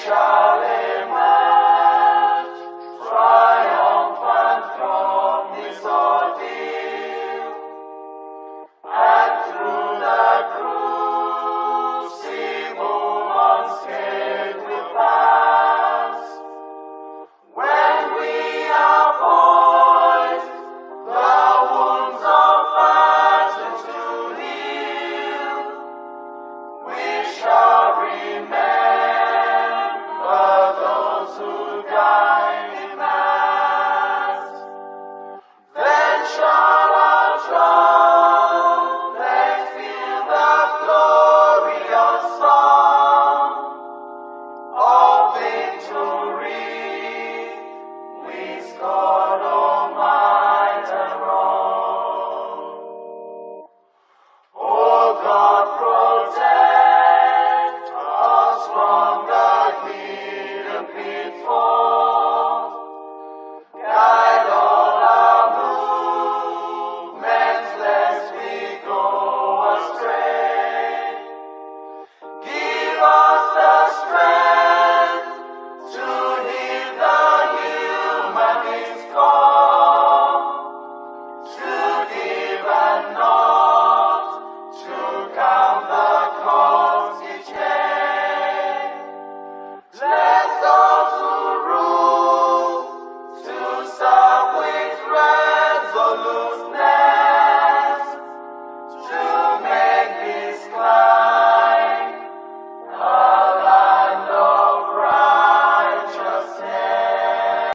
shall emerge triumphant from this ordeal, and through the crucible unscathed we'll pass. When we are poised, the wounds of battle to heal, we shall remember those who died in mass. Then shall our trumpets fill the glorious song of victory. We scorn all might and wrong. Oh God, protect us from the hidden pitfalls. Guide all our movements lest we go astray. Give us the strength to heed the humanist call, to give and not to count the cost each day. Let those who rule to serve with resoluteness, to make this climb a land of righteousness.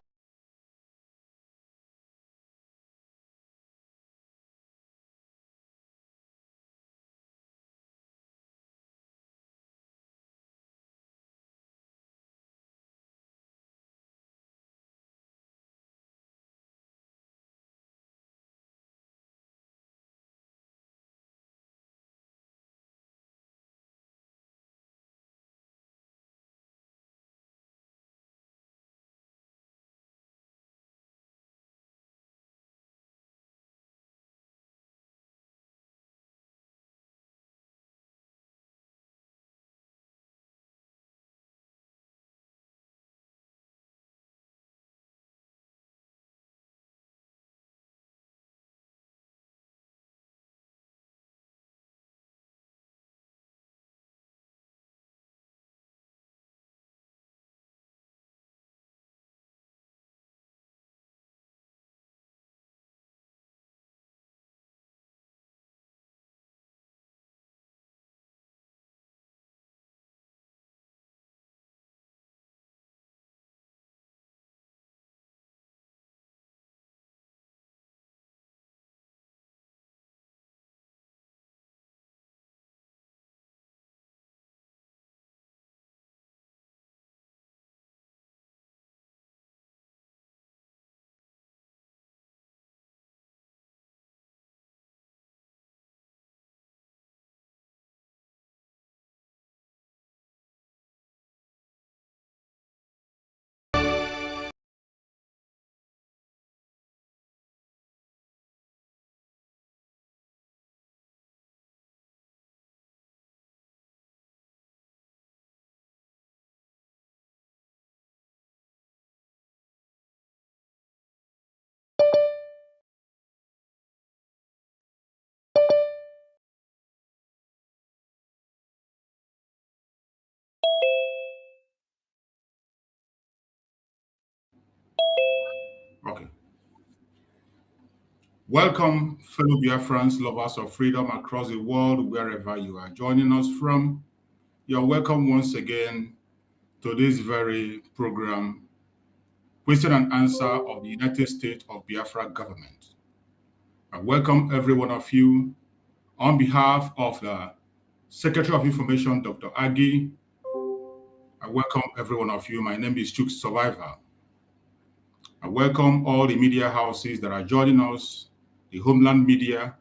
Okay. Welcome, fellow Biafrans, lovers of freedom across the world, wherever you are joining us from. You're welcome once again to this very program, Question and Answer of the United States of Biafra Government. I welcome every one of you on behalf of the Secretary of Information, Dr. Agi. I welcome every one of you. My name is Chuk Survivor. I welcome all the media houses that are joining us, the Homeland Media,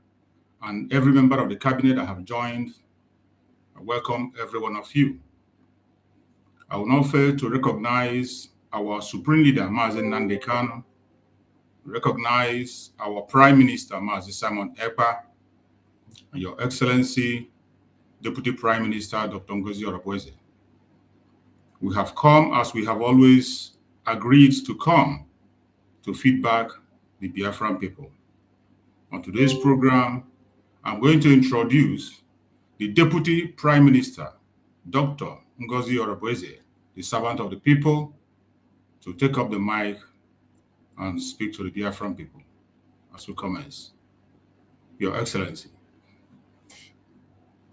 and every member of the cabinet that have joined. I welcome every one of you. I will not fail to recognize our Supreme Leader, Mazi Nnamdi Kanu, recognize our Prime Minister, Mazi Simon Ekpa, and Your Excellency, Deputy Prime Minister, Dr. Ngozi Oreboweze. We have come as we have always agreed to come to feedback the Biafran people. On today's program, I'm going to introduce the Deputy Prime Minister, Dr. Ngozi Orobeze, the servant of the people, to take up the mic and speak to the Biafran people as we commence. Your Excellency.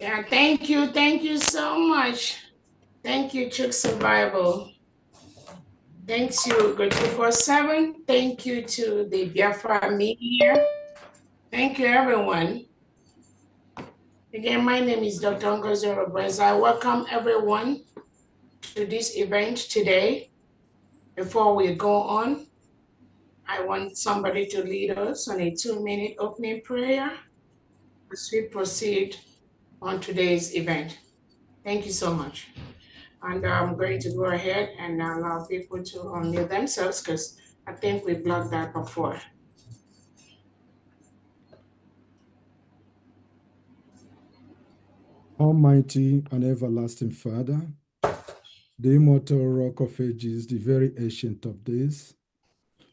Yeah, thank you so much. Thank you, Chuk Survival. Thanks you, Good 247. Thank you to the Biafra media. Thank you, everyone. Again, my name is Dr. Ngozi Orobeze. I welcome everyone to this event today. Before we go on, I want somebody to lead us on a 2-minute opening prayer as we proceed on today's event. Thank you so much. And I'm going to go ahead and allow people to unmute themselves because I think we blocked that before. Almighty and everlasting Father, the immortal rock of ages, the very ancient of days,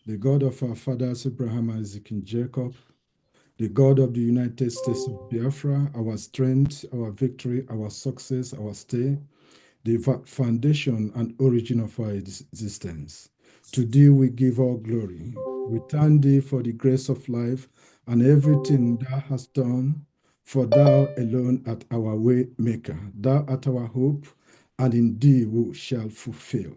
the God of our fathers Abraham, Isaac, and Jacob, the God of the United States of Biafra, our strength, our victory, our success, our stay, the foundation and origin of our existence. To thee we give all glory. We thank thee for the grace of life and everything thou hast done, for thou alone art our way maker. Thou art our hope, and in thee we shall fulfill.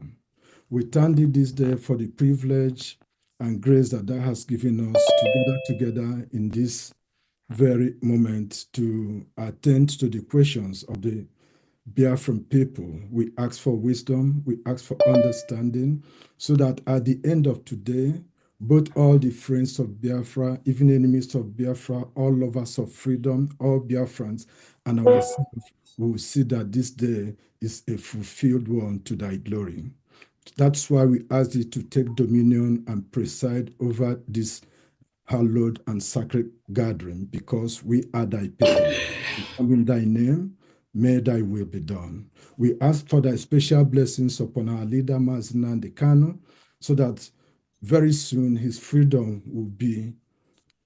We thank thee this day for the privilege and grace that thou hast given us to gather together in this very moment to attend to the questions of the Biafran people. We ask for wisdom, we ask for understanding, so that at the end of today, both all the friends of Biafra, even enemies of Biafra, all lovers of freedom, all Biafrans, and ourselves will see that this day is a fulfilled one to thy glory. That's why we ask thee to take dominion and preside over this hallowed and sacred gathering, because we are thy people. We come in thy name, may thy will be done. We ask for thy special blessings upon our leader, Mazina Kanu, so that very soon his freedom will be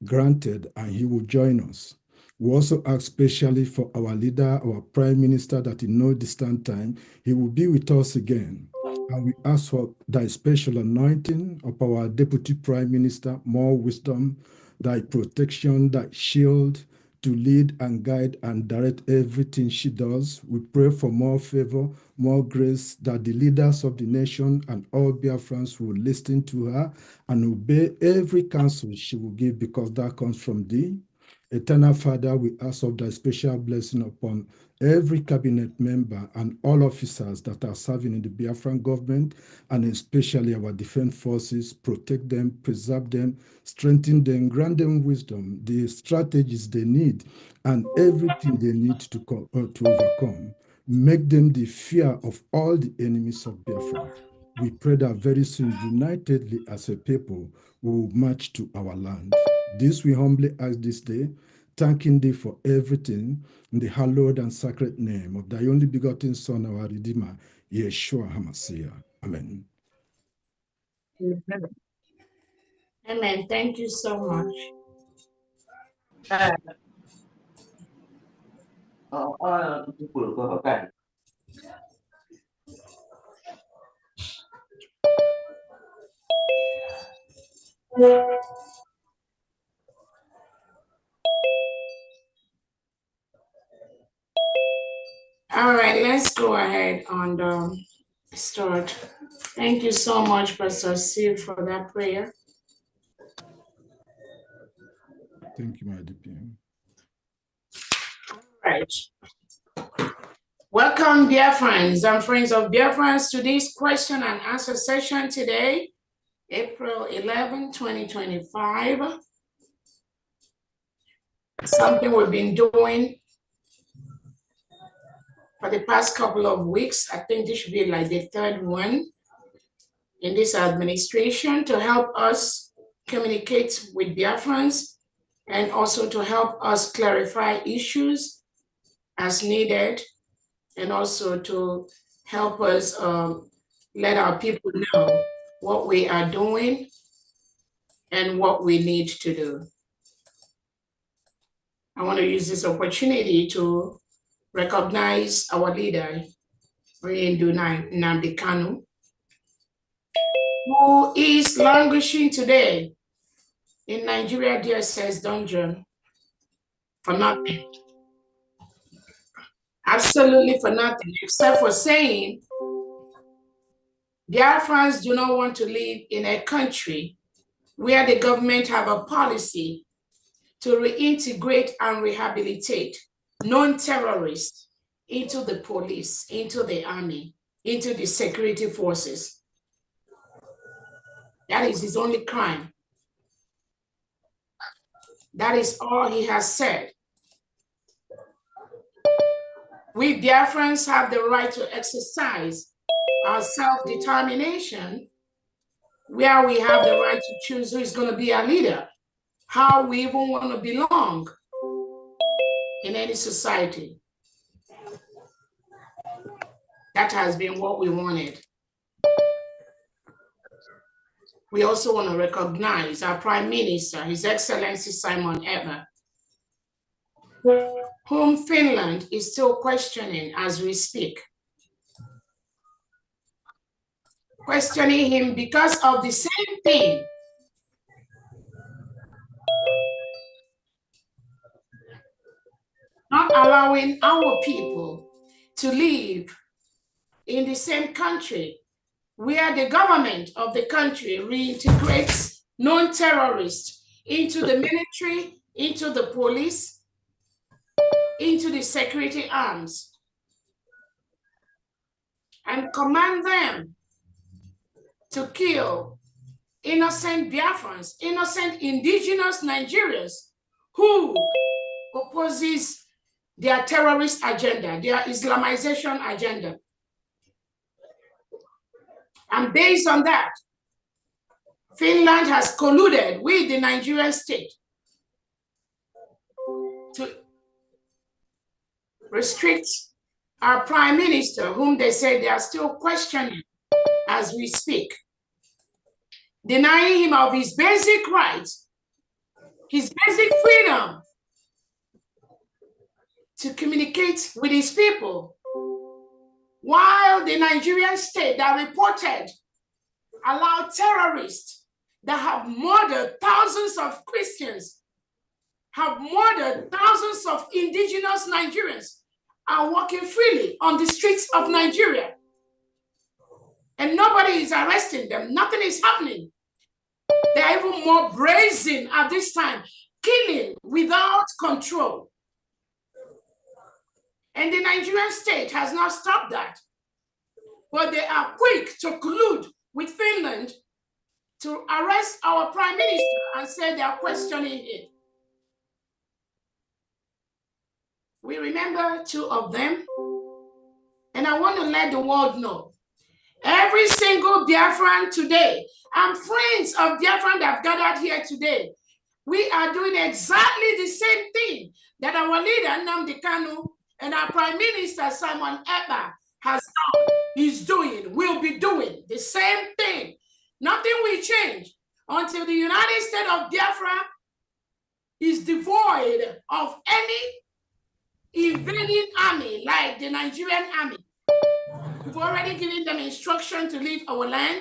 granted and he will join us. We also ask specially for our leader, our prime minister, that in no distant time, he will be with us again. And we ask for thy special anointing of our deputy prime minister, more wisdom, thy protection, thy shield, to lead and guide and direct everything she does. We pray for more favor, more grace, that the leaders of the nation and all Biafrans will listen to her and obey every counsel she will give, because that comes from thee. Eternal Father, we ask of thy special blessing upon every cabinet member and all officers that are serving in the Biafran government, and especially our defense forces. Protect them, preserve them, strengthen them, grant them wisdom, the strategies they need, and everything they need to overcome. Make them the fear of all the enemies of Biafra. We pray that very soon, unitedly as a people, we will march to our land. This we humbly ask this day, thanking thee for everything, in the hallowed and sacred name of thy only begotten Son, our Redeemer, Yeshua HaMashiach. Amen. Amen. Thank you so much. All right, let's go ahead and start. Thank you so much, Pastor Steve, for that prayer. Thank you, my DPM. Right. Welcome, dear friends and friends of Biafrans, to this question and answer session today, April 11, 2025. Something we've been doing for the past couple of weeks. I think this should be like the third one in this administration, to help us communicate with Biafrans and also to help us clarify issues as needed, and also to help us let our people know what we are doing and what we need to do. I want to use this opportunity to recognize our leader, Nnamdi Kanu, who is languishing today in Nigeria DSS dungeon for nothing. Absolutely for nothing, except for saying Biafrans do not want to live in a country where the government have a policy to reintegrate and rehabilitate non-terrorists into the police, into the army, into the security forces. That is his only crime. That is all he has said. We Biafrans have the right to exercise our self-determination, where we have the right to choose who is going to be our leader, how we even want to belong in any society. That has been what we wanted. We also want to recognize our Prime Minister, His Excellency Simon Ekpa, whom Finland is still questioning as we speak. Questioning him because of the same thing. Not allowing our people to live in the same country where the government of the country reintegrates non-terrorists into the military, into the police, into the security arms, and command them to kill innocent Biafrans, innocent indigenous Nigerians who opposes their terrorist agenda, their Islamization agenda. And based on that, Finland has colluded with the Nigerian state to restrict our Prime Minister, whom they say they are still questioning as we speak, denying him of his basic rights, his basic freedom to communicate with his people, while the Nigerian state that reported allowed terrorists that have murdered thousands of Christians, have murdered thousands of indigenous Nigerians, are walking freely on the streets of Nigeria. And nobody is arresting them. Nothing is happening. They're even more brazen at this time, killing without control. And the Nigerian state has not stopped that. But they are quick to collude with Finland to arrest our Prime Minister and say they are questioning it. We remember two of them. And I want to let the world know, every single Biafran today, and friends of Biafran that have gathered here today, we are doing exactly the same thing that our leader, Nnamdi Kanu, and our Prime Minister, Simon Ekpa, has done, is doing, will be doing the same thing. Nothing will change until the United States of Biafra is devoid of any invading army like the Nigerian army. We've already given them instruction to leave our land.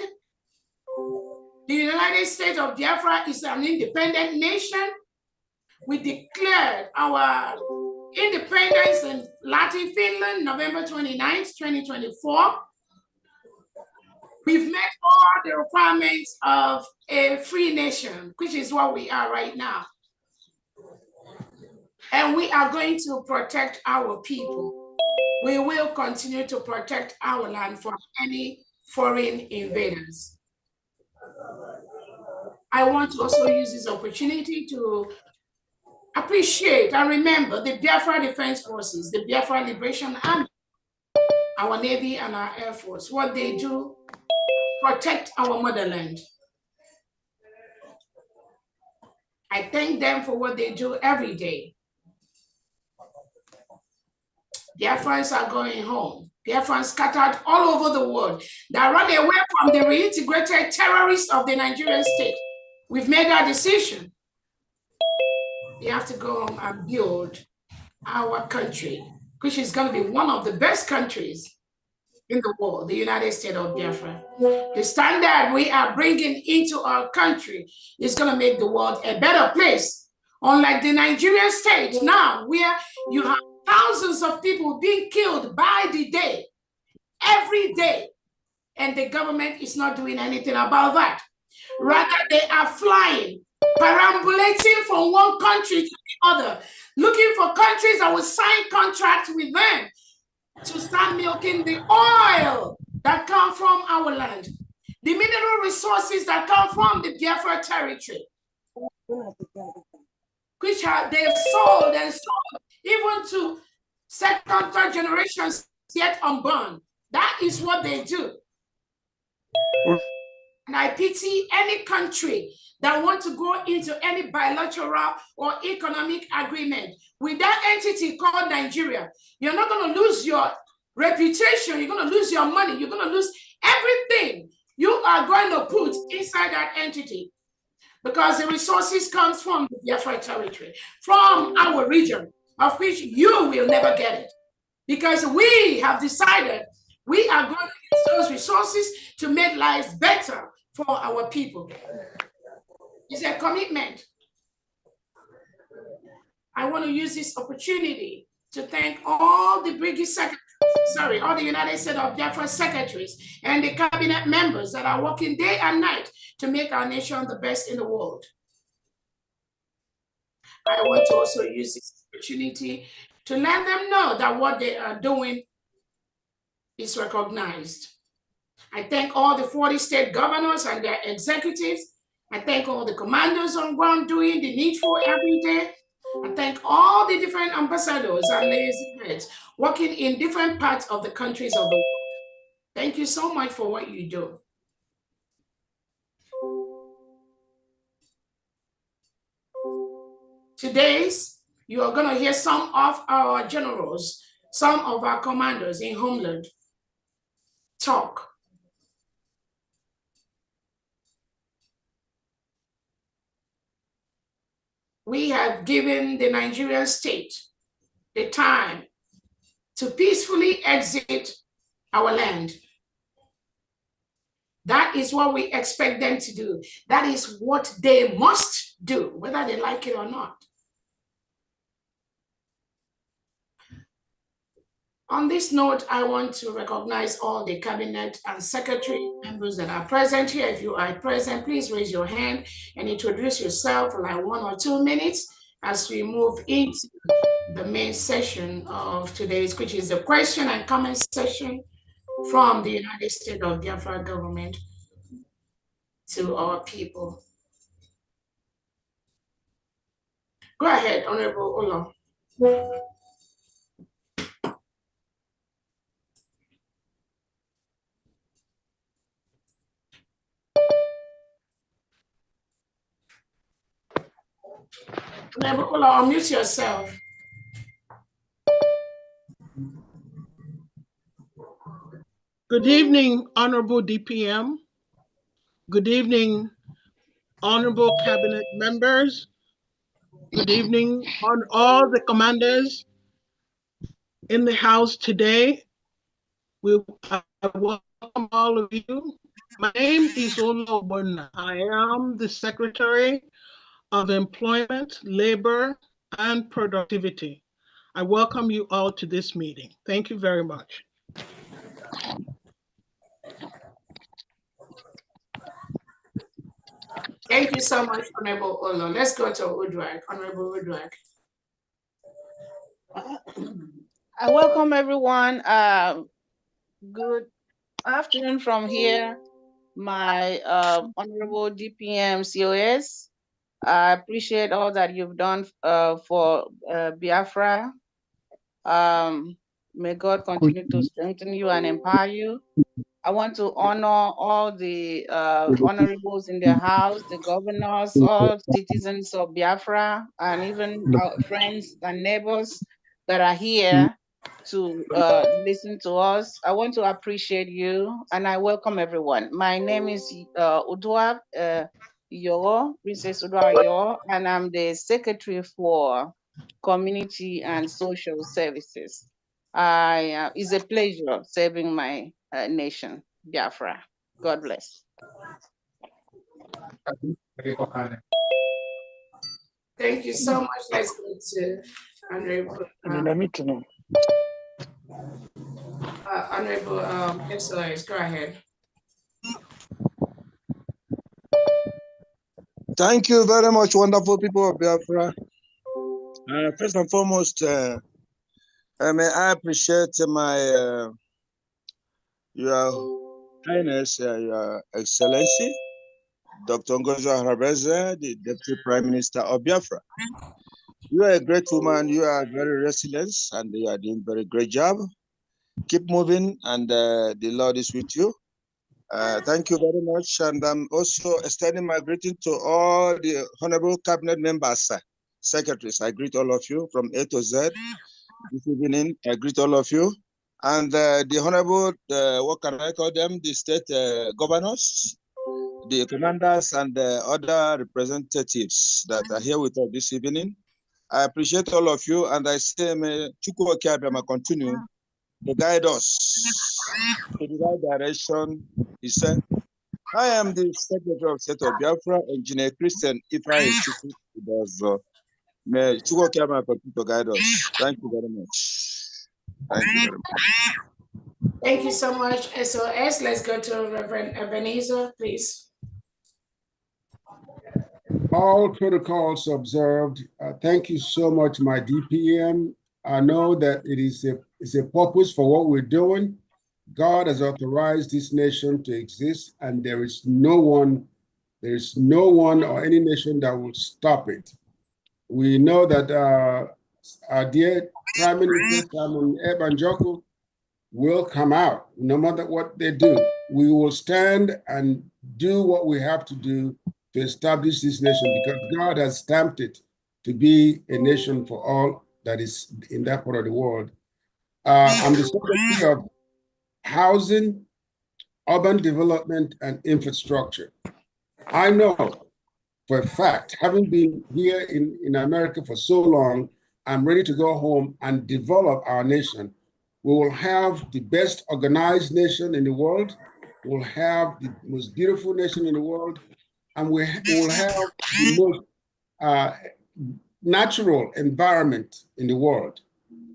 The United States of Biafra is an independent nation. We declared our independence in Latin Finland, November 29th, 2024. We've met all the requirements of a free nation, which is what we are right now. And we are going to protect our people. We will continue to protect our land from any foreign invaders. I want to also use this opportunity to appreciate and remember the Biafra Defense Forces, the Biafra Liberation Army, our Navy and our Air Force, what they do, protect our motherland. I thank them for what they do every day. Biafrans are going home. Biafrans scattered all over the world that run away from the reintegrated terrorists of the Nigerian state. We've made that decision. We have to go home and build our country, which is going to be one of the best countries in the world, the United States of Biafra. The standard we are bringing into our country is going to make the world a better place. Unlike the Nigerian state now, where you have thousands of people being killed by the day, every day, and the government is not doing anything about that. Rather, they are flying, perambulating from one country to the other, looking for countries that will sign contracts with them to start milking the oil that come from our land, the mineral resources that come from the Biafra territory, which they've sold and sold even to second, third generations yet unborn. That is what they do. And I pity any country that want to go into any bilateral or economic agreement with that entity called Nigeria. You're not going to lose your reputation. You're going to lose your money. You're going to lose everything you are going to put inside that entity, because the resources comes from the Biafra territory, from our region, of which you will never get it, because we have decided we are going to use those resources to make lives better for our people. It's a commitment. I want to use this opportunity to thank all the brigade secretaries, all the United States of Biafra secretaries and the cabinet members that are working day and night to make our nation the best in the world. I want to also use this opportunity to let them know that what they are doing is recognized. I thank all the 40 state governors and their executives. I thank all the commanders on ground doing the needful every day. I thank all the different ambassadors and liaisons working in different parts of the countries of the world. Thank you so much for what you do. Today, you are going to hear some of our generals, some of our commanders in Homeland talk. We have given the Nigerian state the time to peacefully exit our land. That is what we expect them to do. That is what they must do, whether they like it or not. On this note, I want to recognize all the cabinet and secretary members that are present here. If you are present, please raise your hand and introduce yourself for like 1 or 2 minutes as we move into the main session of today's, which is the question and comment session from the United States of Biafra government to our people. Go ahead, Honorable Ola. Honorable Ola, unmute yourself. Good evening, Honorable DPM. Good evening, Honorable Cabinet members. Good evening on all the commanders in the house today. I welcome all of you. My name is Ola Obona. I am the Secretary of Employment, Labor, and Productivity. I welcome you all to this meeting. Thank you very much. Thank you so much, Honorable Olo. Let's go to Uduak. Honorable Uduak. I welcome everyone. Good afternoon from here, my Honorable DPM COS. I appreciate all that you've done for Biafra. May God continue to strengthen you and empower you. I want to honor all the honorables in the house, the governors, all citizens of Biafra, and even our friends and neighbors that are here. to listen to us. I want to appreciate you and I welcome everyone. My name is Udua Yoro, Princess Udua Yoro, and I'm the Secretary for Community and Social Services. It's a pleasure serving my nation, Biafra. God bless. Thank you so much. Let's go to Honorable SOS. Go ahead. Thank you very much, wonderful people of Biafra. First and foremost, may I appreciate your Highness, Your Excellency, Dr. Ngozi Ohanabeze, the Deputy Prime Minister of Biafra. You are a great woman, you are very resilient, and you are doing a very great job. Keep moving, and the Lord is with you. Thank you very much, and I'm also extending my greeting to all the honorable cabinet members, secretaries. I greet all of you from A to Z. This evening, I greet all of you. And the honorable, what can I call them? The state governors, the commanders, and other representatives that are here with us this evening. I appreciate all of you, and I say, may Chukwu Okiabiyama continue to guide us to the right direction. He said, I am the Secretary of State of Biafra, Engineer Christian Ifeanyi Chukwu. May Chukwu Okiabiyama continue to guide us. Thank you very much. Thank you very much. Thank you so much, SOS. Let's go to Reverend Ebenezer, please. All protocols observed. Thank you so much, my DPM. I know that it is a purpose for what we're doing. God has authorized this nation to exist, and there is no one or any nation that will stop it. We know that our dear Prime Minister Simon Ebanjoko will come out, no matter what they do. We will stand and do what we have to do to establish this nation, because God has stamped it to be a nation for all that is in that part of the world. I'm the Secretary of Housing, Urban Development, and Infrastructure. I know for a fact, having been here in America for so long, I'm ready to go home and develop our nation. We will have the best organized nation in the world. We'll have the most beautiful nation in the world. And we will have the most natural environment in the world.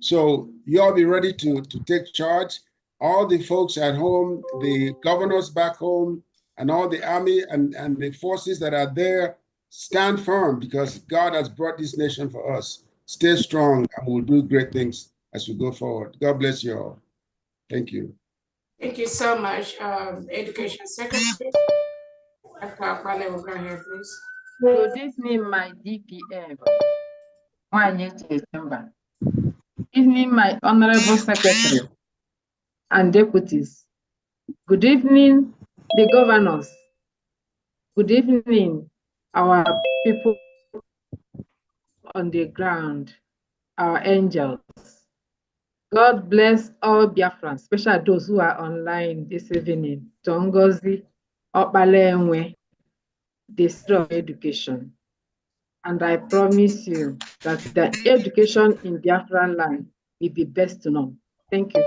So you all be ready to take charge. All the folks at home, the governors back home, and all the army and the forces that are there, stand firm, because God has brought this nation for us. Stay strong, and we'll do great things as we go forward. God bless you all. Thank you. Thank you so much, Education Secretary. Dr. Akwane will go ahead, please. Good evening, my DPM. Good evening, my Honorable Secretary and deputies. Good evening, the governors. Good evening, our people on the ground, our angels. God bless all Biafrans, especially those who are online this evening. Tongozi, Okpalenwe, the City of Education. And I promise you that the education in Biafran land will be best to know. Thank you.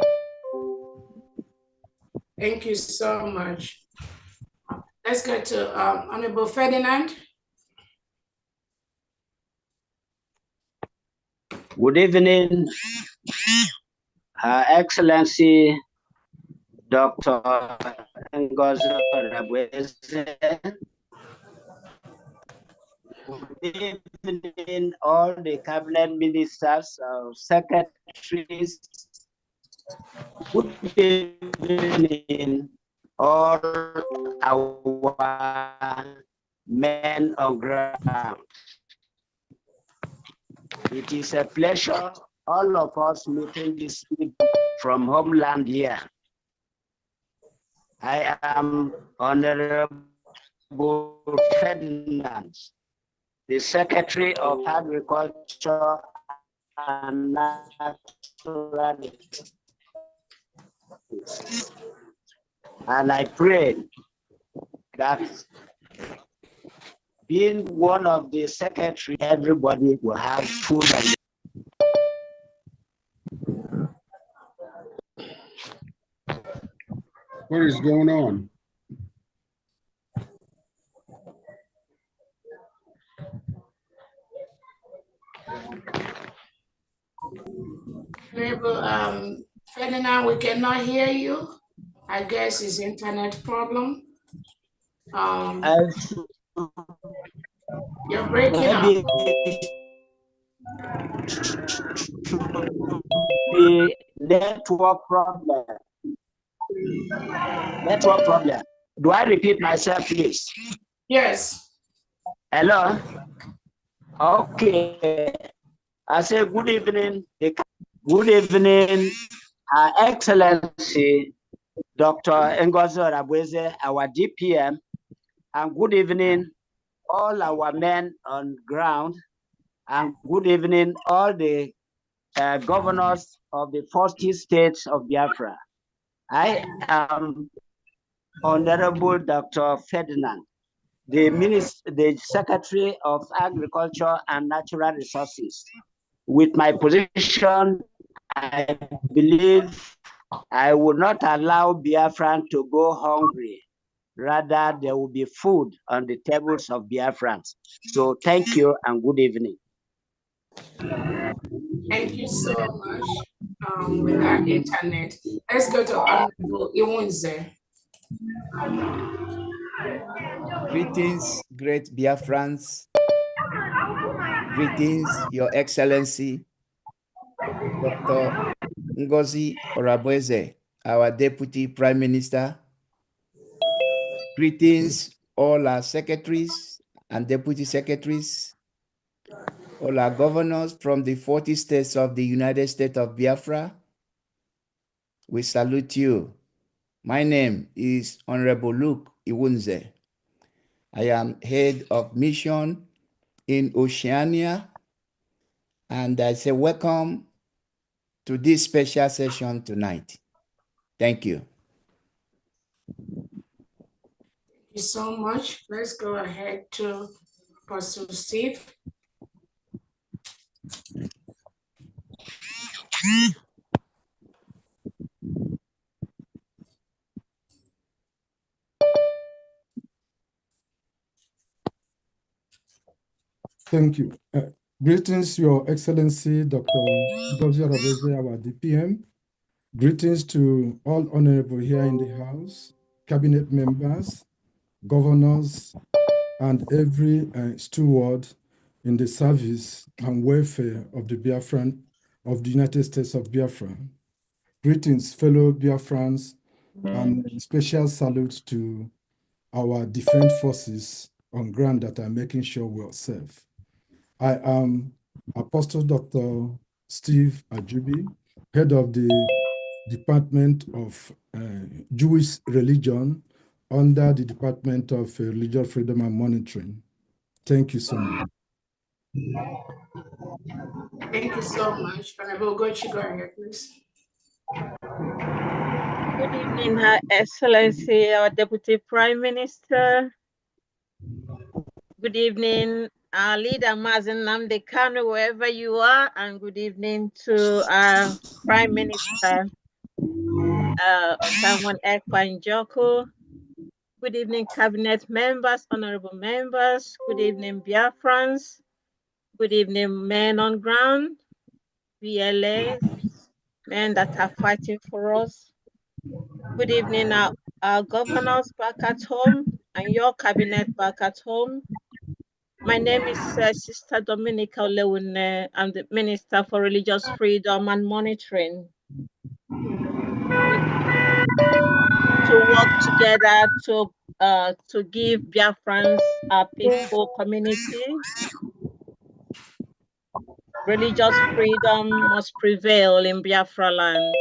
Thank you so much. Let's go to Honorable Ferdinand. Good evening, Her Excellency Dr. Ngozi Ohanabeze. Good evening, all the cabinet ministers, secretaries. Good evening, all our men on ground. It is a pleasure, all of us meeting this week from homeland here. I am Honorable Ferdinand, the Secretary of Agriculture and natural. And I pray that being one of the secretary, everybody will have food. What is going on? Honorable Ferdinand, we cannot hear you. I guess it's internet problem. You're breaking up. The network problem. Network problem. Do I repeat myself, please? Yes. Hello? Okay. I say good evening. Good evening, Her Excellency, Dr. Ngozi Rabweze, our DPM, and good evening, all our men on ground, and good evening, all the governors of the 40 states of Biafra. I am Honorable Dr. Ferdinand, the Secretary of Agriculture and Natural Resources. With my position, I believe I would not allow Biafran to go hungry. Rather, there will be food on the tables of Biafrans. So thank you and good evening. Thank you so much. With that internet, let's go to Honorable Iwunze. Greetings, great Biafrans. Greetings, Your Excellency, Dr. Ngozi Orabweze, our Deputy Prime Minister. Greetings, all our secretaries and deputy secretaries, all our governors from the 40 states of the United States of Biafra. We salute you. My name is Honorable Luke Iwunze. I am head of mission in Oceania, and I say welcome to this special session tonight. Thank you. Thank you so much. Let's go ahead to Pastor Steve. Thank you. Greetings, Your Excellency, Dr. Ngozi Orabweze, our DPM. Greetings to all honorable here in the House, cabinet members, governors, and every steward in the service and welfare of the Biafran, of the United States of Biafra. Greetings, fellow Biafrans, and special salute to our defense forces on ground that are making sure we are safe. I am Apostle Dr. Steve Ajubi, head of the Department of Jewish Religion under the Department of Religious Freedom and Monitoring. Thank you so much. Thank you so much. Honorable Gochi, go ahead, please. Good evening, Her Excellency, our Deputy Prime Minister. Good evening, our leader, Mazen Nnamdi Kanu, wherever you are, and good evening to our Prime Minister, Simon Ekpa Njoko. Good evening, Cabinet members, honorable members. Good evening, Biafrans. Good evening, men on ground, VLAs, men that are fighting for us. Good evening, our governors back at home and your cabinet back at home. My name is Sister Dominica Olewune. I'm the Minister for Religious Freedom and Monitoring. We come to work together to give Biafrans a peaceful community. Religious freedom must prevail in Biafra land.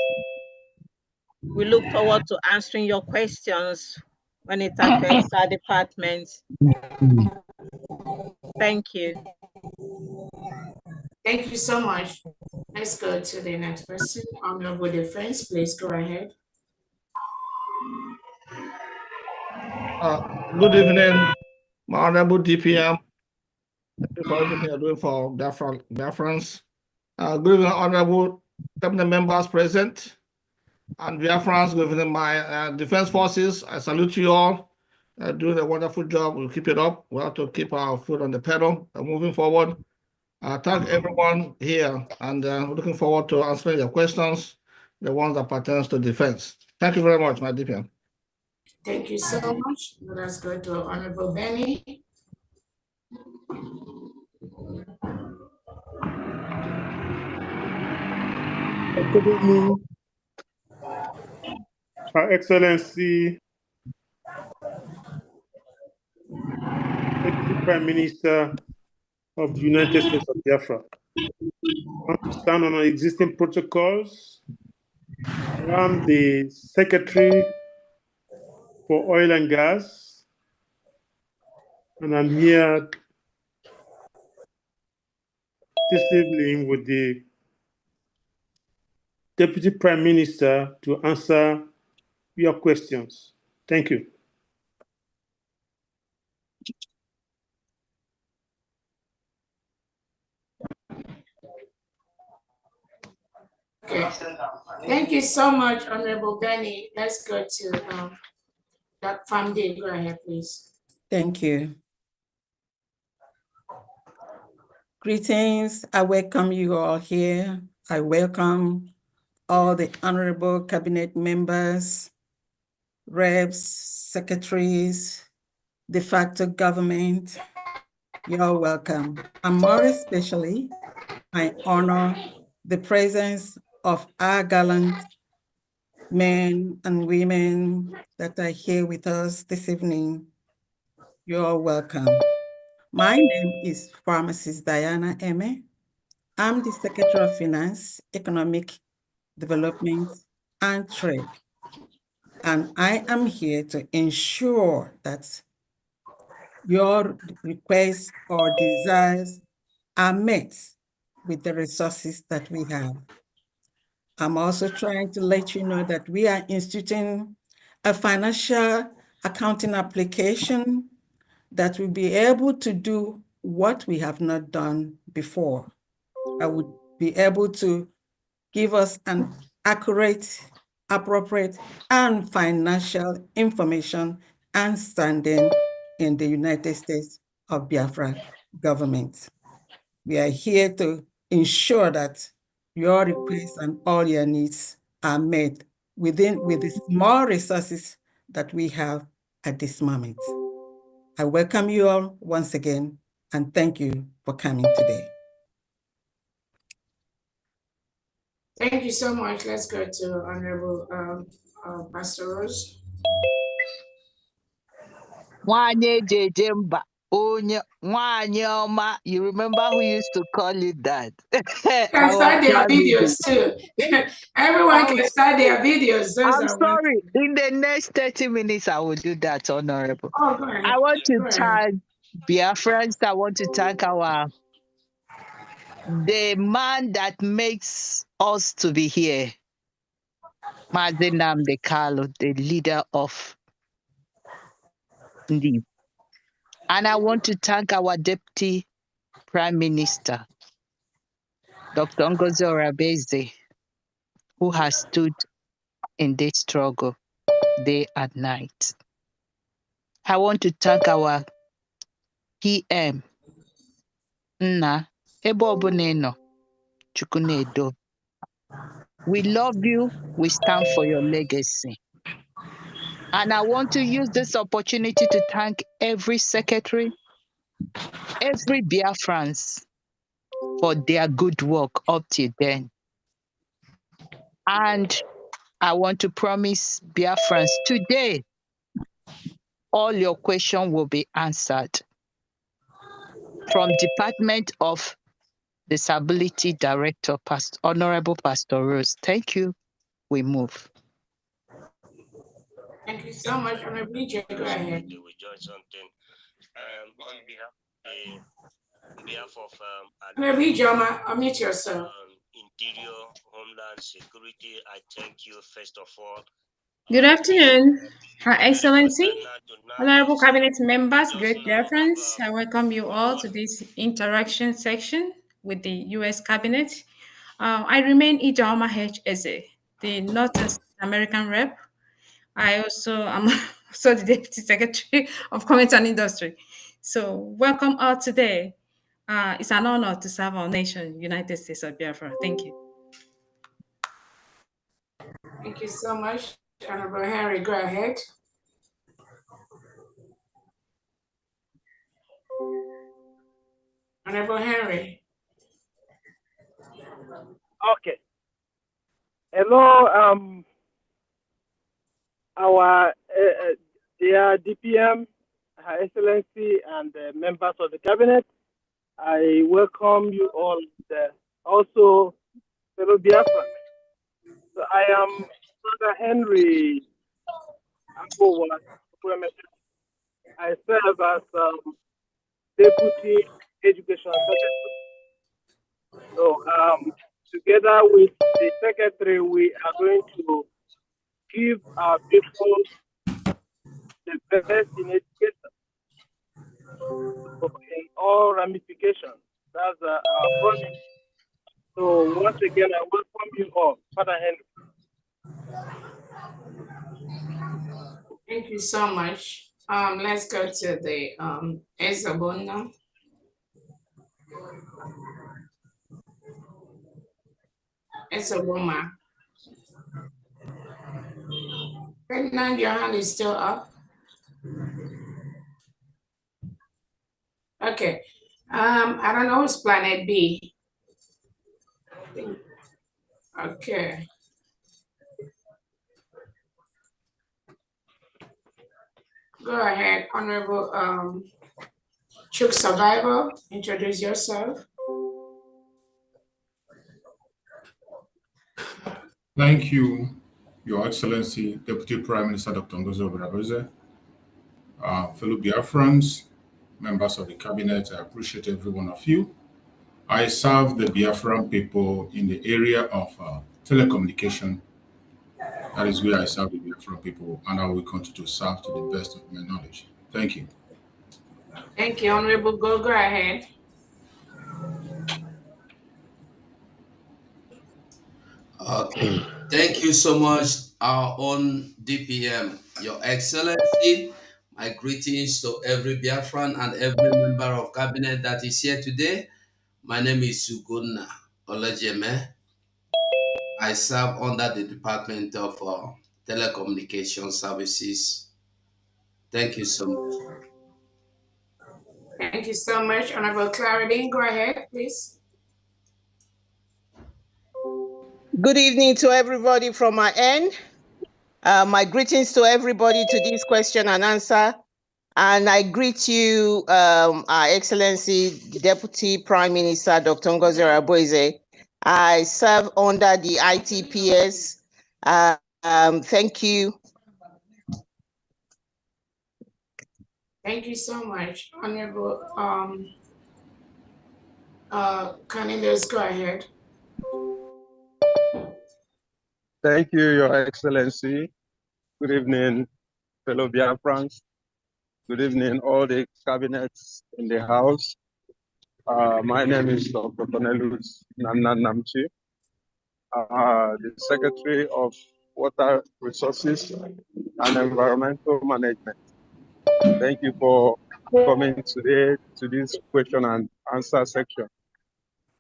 We look forward to answering your questions when it affects our department. Thank you. Thank you so much. Let's go to the next person. Honorable Defense, please go ahead. Good evening, my honorable DPM. Thank you for everything you're doing for Biafrans. Good evening, honorable cabinet members present and Biafrans. Good evening, my defense forces. I salute you all. Doing a wonderful job. We'll keep it up. We have to keep our foot on the pedal and moving forward. Thank everyone here, and looking forward to answering your questions, the ones that pertains to defense. Thank you very much, my DPM. Thank you so much. Let's go to Honorable Benny. Good evening, Her Excellency, Deputy Prime Minister of the United States of Biafra. I want to stand on our existing protocols. I am the Secretary for Oil and Gas, and I'm here this evening with the Deputy Prime Minister to answer your questions. Thank you. Okay. Thank you so much, Honorable Benny. Let's go to Dr. Famde. Go ahead, please. Thank you. Greetings. I welcome you all here. I welcome all the honorable cabinet members, reps, secretaries, de facto government. You're welcome. And more especially, I honor the presence of our gallant men and women that are here with us this evening. You're welcome. My name is Pharmacist Diana Eme. I'm the Secretary of Finance, Economic Development, and Trade. And I am here to ensure that your requests or desires are met with the resources that we have. I'm also trying to let you know that we are instituting a financial accounting application that will be able to do what we have not done before. I would be able to give us an accurate, appropriate, and financial information and standing in the United States of Biafra government. We are here to ensure that your requests and all your needs are met with the small resources that we have at this moment. I welcome you all once again, and thank you for coming today. Thank you so much. Let's go to Honorable Pastor Rose. Nwanye Jejemba, Onye, Nwanye Oma. You remember who used to call it that? You can start their videos too. Everyone can start their videos. I'm sorry. In the next 30 minutes, I will do that, Honorable. Oh, go ahead. I want to Go ahead. thank Biafrans. I want to thank the man that makes us to be here, Mazi Nnamdi Kanu, the leader of NDIB. And I want to thank our Deputy Prime Minister, Dr. Ngozi Orebeze, who has stood in this struggle day and night. I want to thank our PM, Nna Ebe Obuna Ino, Chukwunedo. We love you. We stand for your legacy. And I want to use this opportunity to thank every secretary, every Biafrans for their good work up till then. And I want to promise Biafrans today, all your questions will be answered from Department of Disability Director, Honorable Pastor Rose. Thank you. We move. Thank you so much, Honorable BJ. Go ahead. On behalf of Honorable BJ, unmute yourself. Interior, Homeland Security, I thank you first of all. Good afternoon, Her Excellency, Honorable Cabinet members, great reference. I welcome you all to this interaction section with the U.S. Cabinet. I remain Ijeoma H. Eze, the North and South American rep. I also am also the Deputy Secretary of Commerce and Industry. So welcome all today. It's an honor to serve our nation, United States of Biafra. Thank you. Thank you so much, Honorable Henry. Go ahead. Honorable Henry. Okay. Hello, our dear DPM, Her Excellency, and members of the Cabinet. I welcome you all, also fellow Biafra. So I am Brother Henry Ambowa. I serve as Deputy Education Secretary. So together with the Secretary, we are going to give our people the best in education in all ramifications. That's our promise. So once again, I welcome you all. Father Henry. Thank you so much. Let's go to the Ezabona. Ezaboma. Ferdinand, your hand is still up. Okay. I don't know who's planet B. Okay. Go ahead, Honorable Chuk Survivor. Introduce yourself. Thank you, Your Excellency, Deputy Prime Minister Dr. Ngozo Obraboze, fellow Biafrans, members of the Cabinet. I appreciate every one of you. I serve the Biafran people in the area of telecommunication. That is where I serve the Biafran people, and I will continue to serve to the best of my knowledge. Thank you. Thank you, Honorable. Go ahead. Okay. Thank you so much, our own DPM, Your Excellency. My greetings to every Biafran and every member of Cabinet that is here today. My name is Suguna Olajeme. I serve under the Department of Telecommunication Services. Thank you so much. Thank you so much, Honorable Clarity. Go ahead, please. Good evening to everybody from my end. My greetings to everybody to this question and answer. And I greet you, Our Excellency, the Deputy Prime Minister, Dr. Ngozi Obraboze. I serve under the ITPS. Thank you. Thank you so much, Honorable Cornelius. Go ahead. Thank you, Your Excellency. Good evening, fellow Biafrans. Good evening, all the cabinets in the House. My name is Dr. Cornelius Namchi, the Secretary of Water Resources and Environmental Management. Thank you for coming today to this question and answer section.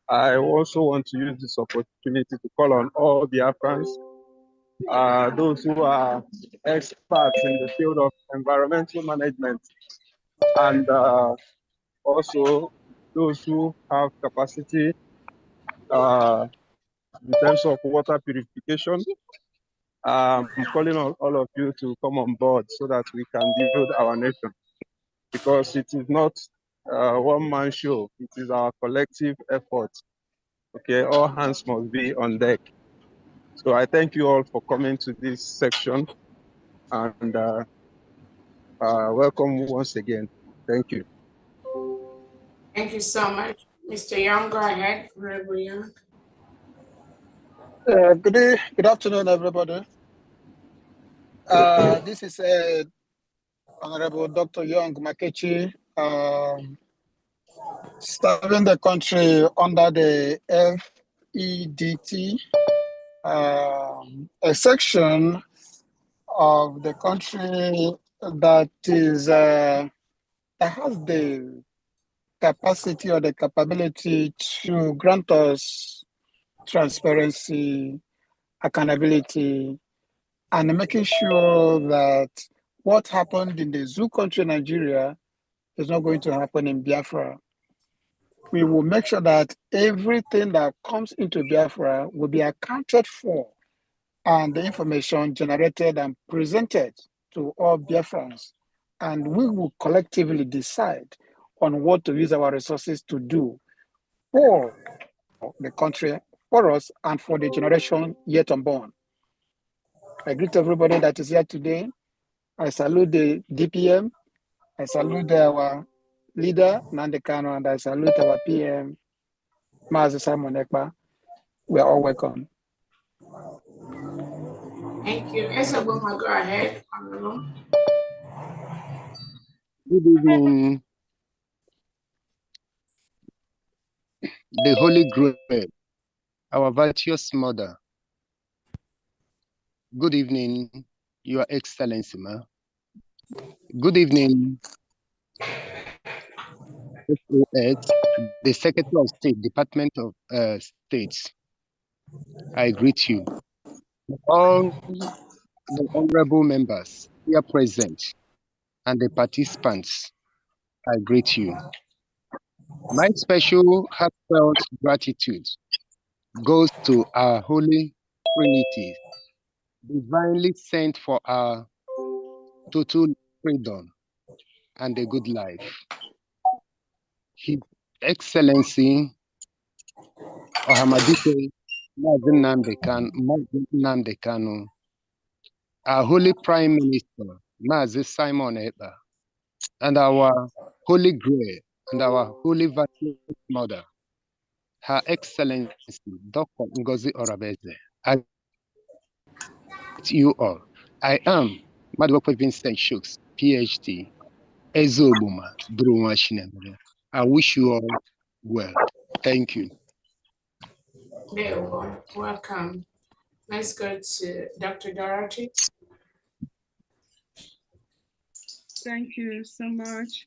I also want to use this opportunity to call on all Biafrans, those who are experts in the field of environmental management, and also those who have capacity in terms of water purification. I'm calling on all of you to come on board so that we can build our nation, because it is not a one-man show. It is our collective effort. Okay, all hands must be on deck. So I thank you all for coming to this section, and welcome once again. Thank you. Thank you so much. Mr. Young, go ahead. Honorable Young. Good afternoon, everybody. This is Honorable Dr. Young Makechi, serving the country under the FEDT, a section of the country that is that has the capacity or the capability to grant us transparency, accountability, and making sure that what happened in the zoo country, Nigeria, is not going to happen in Biafra. We will make sure that everything that comes into Biafra will be accounted for and the information generated and presented to all Biafrans. And we will collectively decide on what to use our resources to do for the country, for us, and for the generation yet unborn. I greet everybody that is here today. I salute the DPM. I salute our leader, Nandi Kano, and I salute our PM, Mazi Simon Ekpa. We are all welcome. Thank you. Esaboma, go ahead. Good evening, the Holy Grail, our virtuous mother. Good evening, Your Excellency, ma. Good evening, COS, the Secretary of State, Department of States. I greet you. All the honorable members here present and the participants, I greet you. My special heartfelt gratitude goes to our Holy Trinity, divinely sent for our total freedom and a good life. His Excellency Ohamadike Nnamdi Kanu, our Holy Prime Minister, Mazi Simon Ekpa, and our Holy Grail and our Holy Virtuous Mother, Her Excellency Dr. Ngozi Orabeze. I greet you all. I am Madwakwe Vincent Shooks, PhD, Ezobuma, Druwashinemere. I wish you all well. Thank you. Welcome. Let's go to Dr. Dorothy. Thank you so much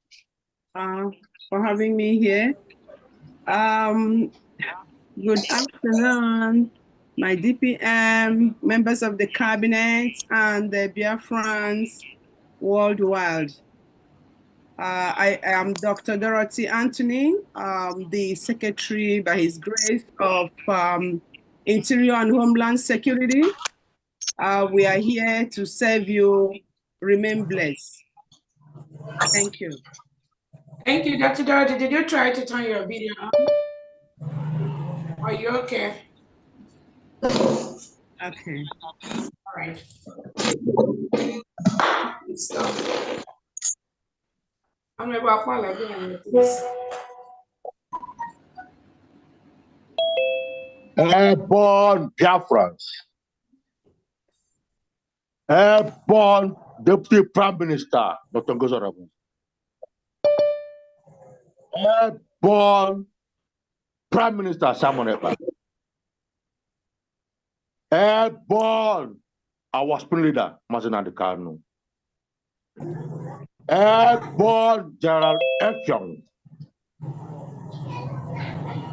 for having me here. Good afternoon, my DPM, members of the cabinet, and the Biafrans worldwide. I am Dr. Dorothy Anthony, the Secretary, by His grace, of Interior and Homeland Security. We are here to serve you. Remain blessed. Thank you. Thank you, Dr. Dorothy. Did you try to turn your video on? Are you okay? Okay. All right. Stop. I'm going to go call again, please. Airborne Biafrans, Airborne Deputy Prime Minister, Dr. Ngozi Orabeze, Airborne Prime Minister Simon Ekpa, Airborne our spring leader, Mazi Nnamdi Kanu, Airborne General Effiong,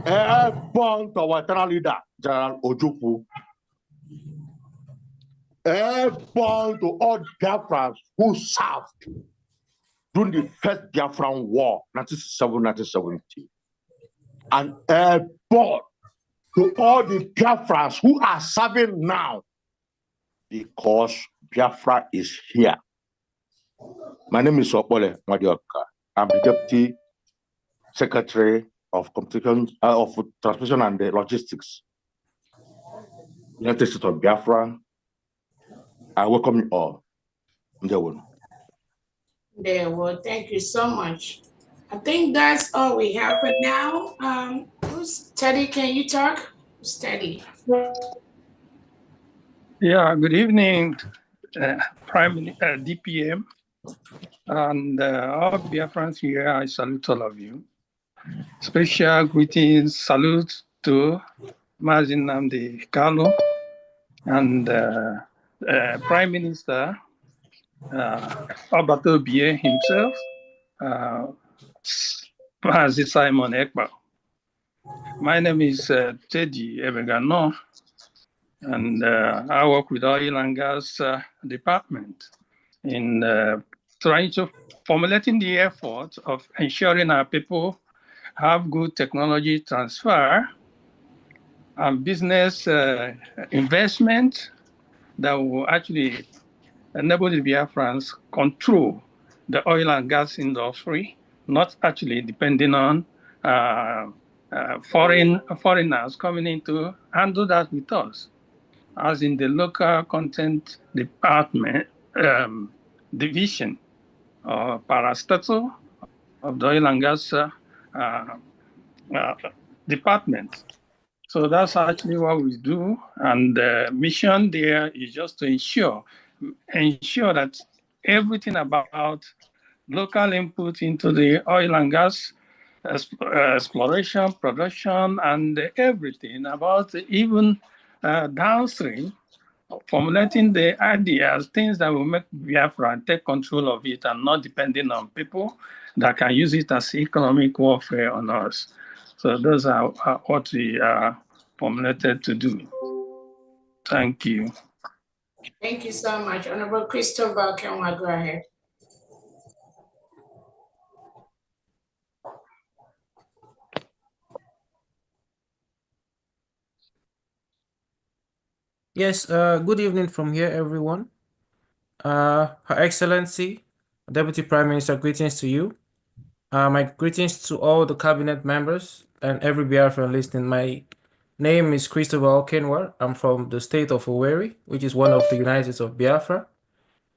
Airborne to our eternal leader, General Ojukwu, Airborne to all Biafrans who served during the first Biafran War, 1967-1970, and airborne to all the Biafrans who are serving now, because Biafra is here. My name is Okpole Madioka. I'm the Deputy Secretary of Communication, of Transmission and Logistics, United States of Biafra. I welcome you all. Well, thank you so much. I think that's all we have for now. Who's Teddy? Can you talk? Who's Teddy? Yeah, good evening, DPM, and all Biafrans here. I salute all of you. Special greetings, salute to Mazin Nnamdi Kanu and Prime Minister Alberto Bie himself, Mazi Simon Ekpa. My name is Teddy Ebegano, and I work with Oil and Gas Department in trying to formulating the effort of ensuring our people have good technology transfer and business investment that will actually enable the Biafrans control the oil and gas industry, not actually depending on foreigners coming in to handle that with us, as in the local content department division or parastatal of the oil and gas department. So that's actually what we do. And the mission there is just to ensure that everything about local input into the oil and gas exploration, production, and everything about even downstream, formulating the ideas, things that will make Biafra take control of it and not depending on people that can use it as economic warfare on us. So those are what we are formulated to do. Thank you. Thank you so much. Honorable Christopher, can we go ahead? Yes, good evening from here, everyone. Her Excellency, Deputy Prime Minister, greetings to you. My greetings to all the cabinet members and every Biafran listening. My name is Christopher Okenwar. I'm from the state of Owerri, which is one of the United States of Biafra.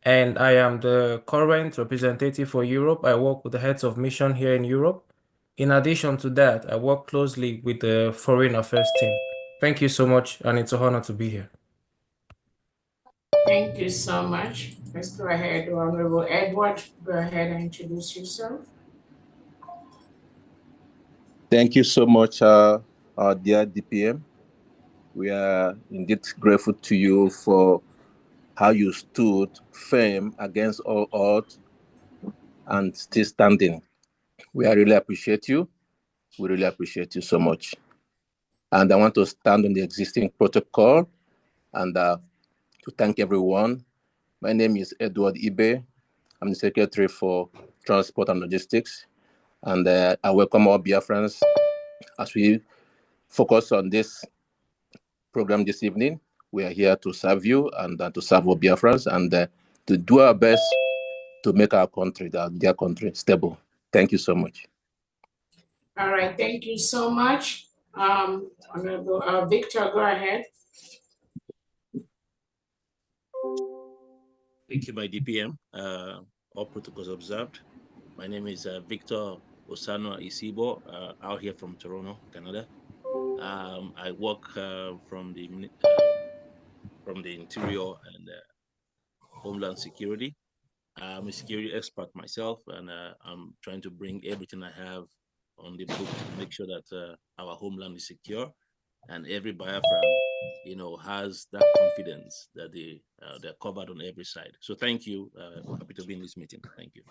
And I am the current representative for Europe. I work with the heads of mission here in Europe. In addition to that, I work closely with the Foreign Affairs team. Thank you so much, and it's an honor to be here. Thank you so much. Let's go ahead, Honorable Edward. Go ahead and introduce yourself. Thank you so much, dear DPM. We are indeed grateful to you for how you stood firm against all odds and still standing. We really appreciate you. We really appreciate you so much. And I want to stand on the existing protocol and to thank everyone. My name is Edward Ibe. I'm the Secretary for Transport and Logistics. And I welcome all Biafrans as we focus on this program this evening. We are here to serve you and to serve our Biafrans and to do our best to make our country, their country, stable. Thank you so much. All right, thank you so much. Honorable Victor, go ahead. Thank you, my DPM. All protocols observed. My name is Victor Osano Isibo, out here from Toronto, Canada. I work from the interior and homeland security. I'm a security expert myself, and I'm trying to bring everything I have on the book to make sure that our homeland is secure, and every Biafran, has that confidence that they're covered on every side. So thank you. Happy to be in this meeting. Thank you.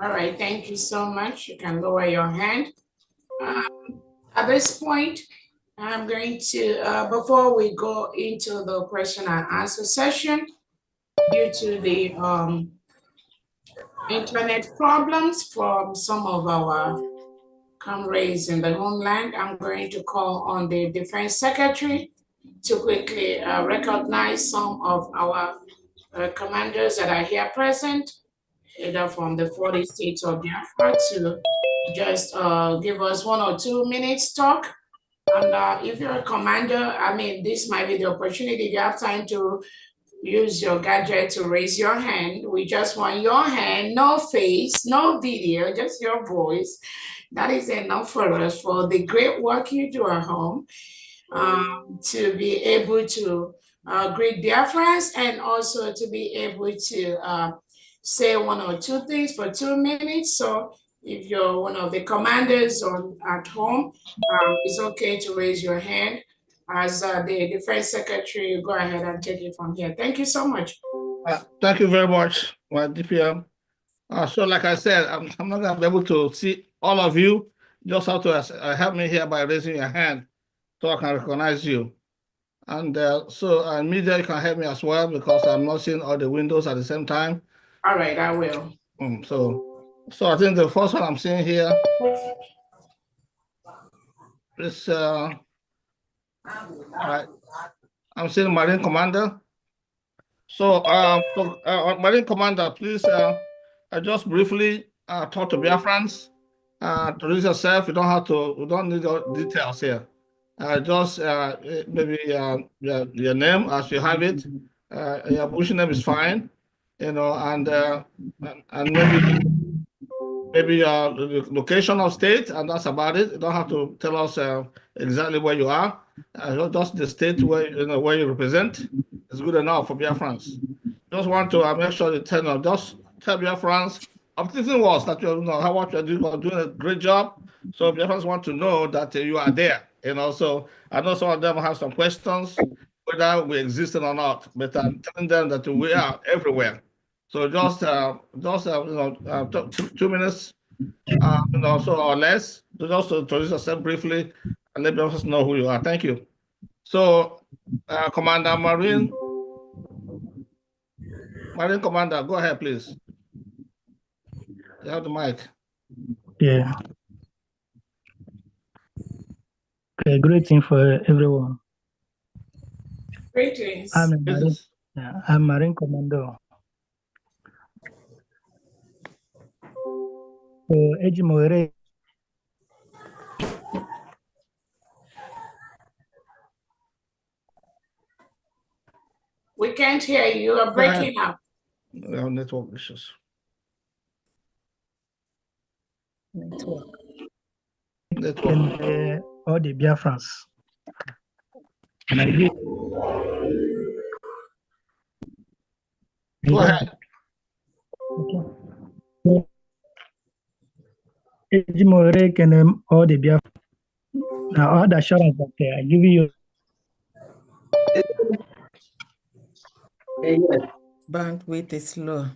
All right, thank you so much. You can lower your hand. At this point, I'm going to, before we go into the question and answer session, due to the internet problems from some of our comrades in the homeland, I'm going to call on the Defense Secretary to quickly recognize some of our commanders that are here present, either from the 40 states of Biafra, to just give us 1 or 2 minutes talk. And if you're a commander, this might be the opportunity. If you have time to use your gadget to raise your hand. We just want your hand, no face, no video, just your voice. That is enough for us for the great work you do at home, to be able to great Biafrans, and also to be able to say one or two things for 2 minutes. So if you're one of the commanders at home, it's okay to raise your hand. As the Defense Secretary, go ahead and take it from here. Thank you so much. Thank you very much, my DPM. So like I said, I'm not going to be able to see all of you. You just have to help me here by raising your hand so I can recognize you. And media, you can help me as well because I'm not seeing all the windows at the same time. All right, I will. So I think the first one I'm seeing here is, right, I'm seeing Marine Commander. So, Marine Commander, please just briefly talk to Biafrans. Introduce yourself. You don't have to. We don't need all details here. Just maybe your name as you have it. Your Bush name is fine, and maybe your location of state, and that's about it. You don't have to tell us exactly where you are. Just the state where you represent is good enough for Biafrans. Just want to make sure you just tell Biafrans. Optimism was that how much you're doing a great job. So Biafrans want to know that you are there. So I know some of them have some questions whether we exist or not, but I'm telling them that we are everywhere. So just 2 minutes, or less, just to introduce yourself briefly and let us know who you are. Thank you. So, Commander Marine Commander, go ahead, please. You have the mic. Yeah. Okay, greeting for everyone. Greetings. I'm Marine Commander. Ejimore. We can't hear you. You are breaking up. We have network issues. Network. And all the Biafrans. And I did. Go ahead. Ejimore can all the Biafrans. Now, all the assurance that I give you. Bandwidth is low.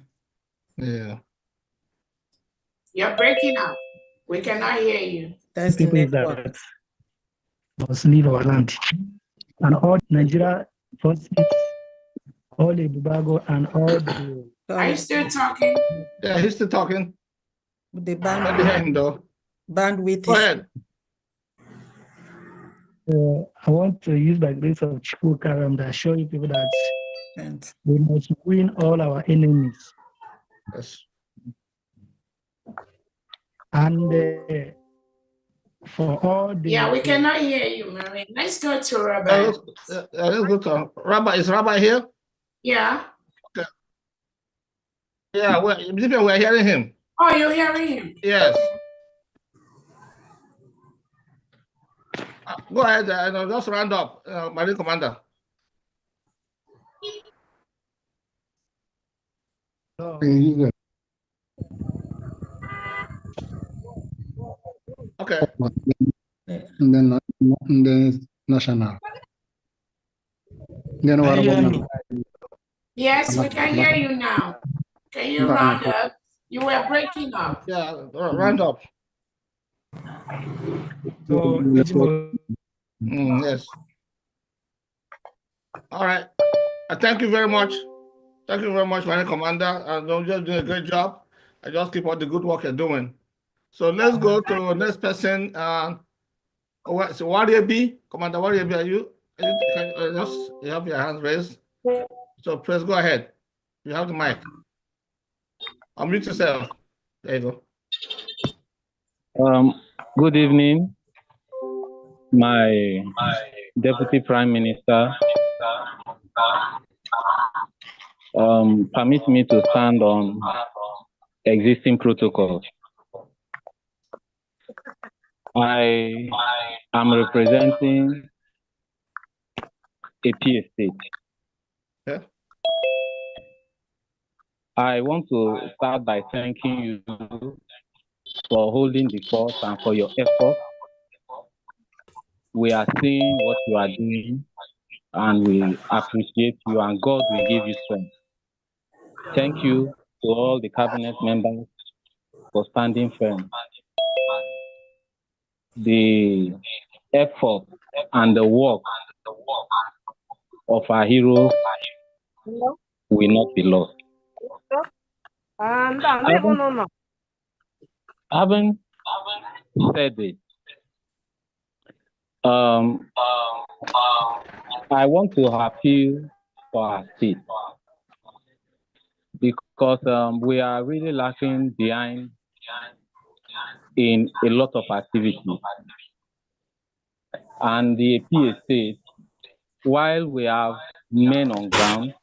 Yeah. You're breaking up. We cannot hear you. That's the network. That must leave our land. And all Nigeria forces, all the Bubago and all the... Are you still talking? Yeah, he's still talking. The Let me hear him though. Bandwidth Go ahead. I want to use the grace of Chukaram that show you people that we must win all our enemies. Yes. And for all the... Yeah, we cannot hear you, Marine. Let's go to Rabbi. Let's go to Rabbi. Is Rabbi here? Yeah. Okay. Yeah, we're hearing him. Oh, you're hearing him? Yes. Go ahead, just round up, Marine Commander. Okay. And then national. Then what about Yes, we can hear you now. Can you round up? You were breaking up. Yeah, round up. So, yes. All right. Thank you very much. Thank you very much, Marine Commander. You're just doing a great job. I just keep all the good work you're doing. So let's go to the next person. So Warrior B, Commander Warrior B, are you? You have your hands raised. So please go ahead. You have the mic. Unmute yourself. There you go. Good evening, my Deputy Prime Minister. Permit me to stand on existing protocols. I am representing a peer state, Yeah. I want to start by thanking you for holding the course and for your effort. We are seeing what you are doing and we appreciate you, and God will give you strength. Thank you to all the cabinet members for standing firm. The effort and the work of our heroes will not be lost. Having said it, I want to appeal for our state because we are really lacking behind in a lot of activities. And the APA state, while we have men on ground,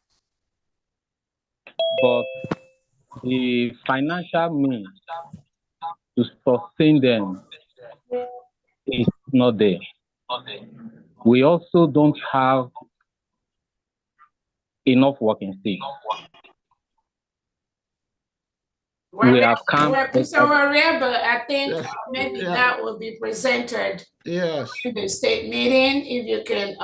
but the financial means to sustain them is not there. We also don't have enough working states. We have come. Mr. Warrior, I think maybe that will be presented in the state meeting. If you can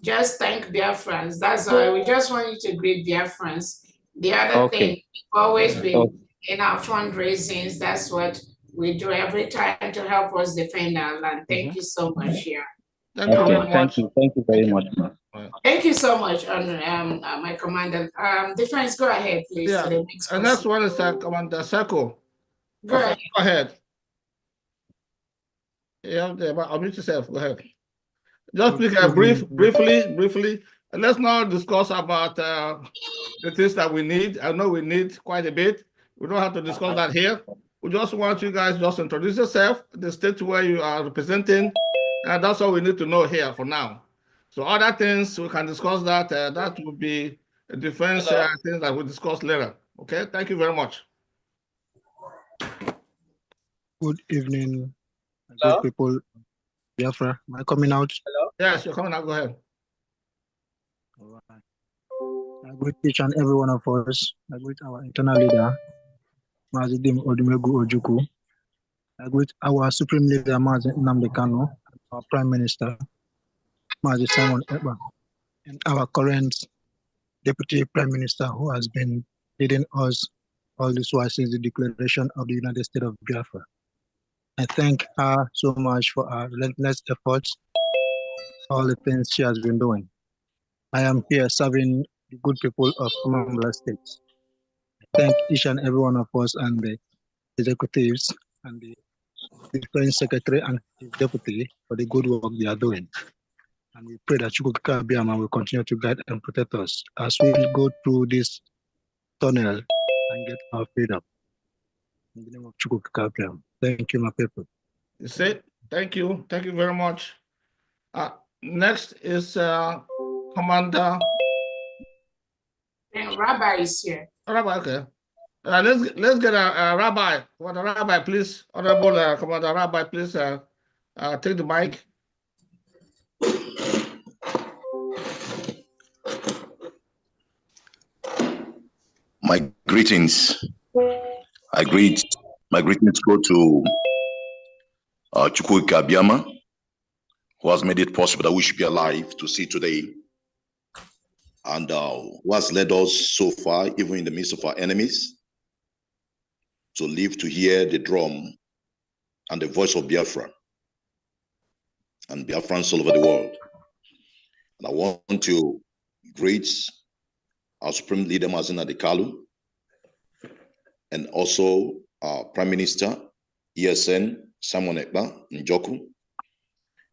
just thank Biafrans. That's all. We just want you to greet Biafrans. The other thing, always been in our fundraisings, that's what we do every time to help us defend our land. Thank you so much, yeah. Thank you very much. Thank you so much, my commander. Defense, go ahead, please. Yeah, To the next and next one is Commander Seko. Go ahead. Go ahead. Yeah, unmute yourself. Go ahead. Just speak briefly. Let's not discuss about the things that we need. I know we need quite a bit. We don't have to discuss that here. We just want you guys just introduce yourself, the state where you are representing, and that's all we need to know here for now. So other things we can discuss that. That will be a defense things that we'll discuss later. Okay. Thank you very much. Good evening, good people. Biafra, am I coming out? Hello? Yes, you're coming out. Go ahead. All right. I greet each and every one of us. I greet our internal leader, Mazidim Odumegu Ojuku. I greet our supreme leader, Mazi Nnamdi Kanu, our prime minister, Mazi Simon Ekpa, and our current deputy prime minister, who has been leading us all this while since the declaration of the United States of Biafra. I thank her so much for her relentless efforts, all the things she has been doing. I am here serving the good people of Commonwealth States. I thank each and every one of us and the executives and the defense secretary and his deputy for the good work they are doing. And we pray that Chukwuka Biama will continue to guide and protect us as we go through this tunnel and get our freedom. In the name of Chukwuka Biama. Thank you, my people. You said, thank you. Thank you very much. Next is Commander. And Rabbi is here. Rabbi, okay. Let's get a Rabbi. Commander Rabbi, please. Honorable Commander Rabbi, please take the mic. My greetings. My greetings go to Chukwuka Biama, who has made it possible that we should be alive to see today, and who has led us so far, even in the midst of our enemies, to live to hear the drum and the voice of Biafra and Biafrans all over the world. And I want to greet our Supreme Leader, Mazi Nnamdi Kanu, and also our Prime Minister, ESN, Simon Ekpa Njoku,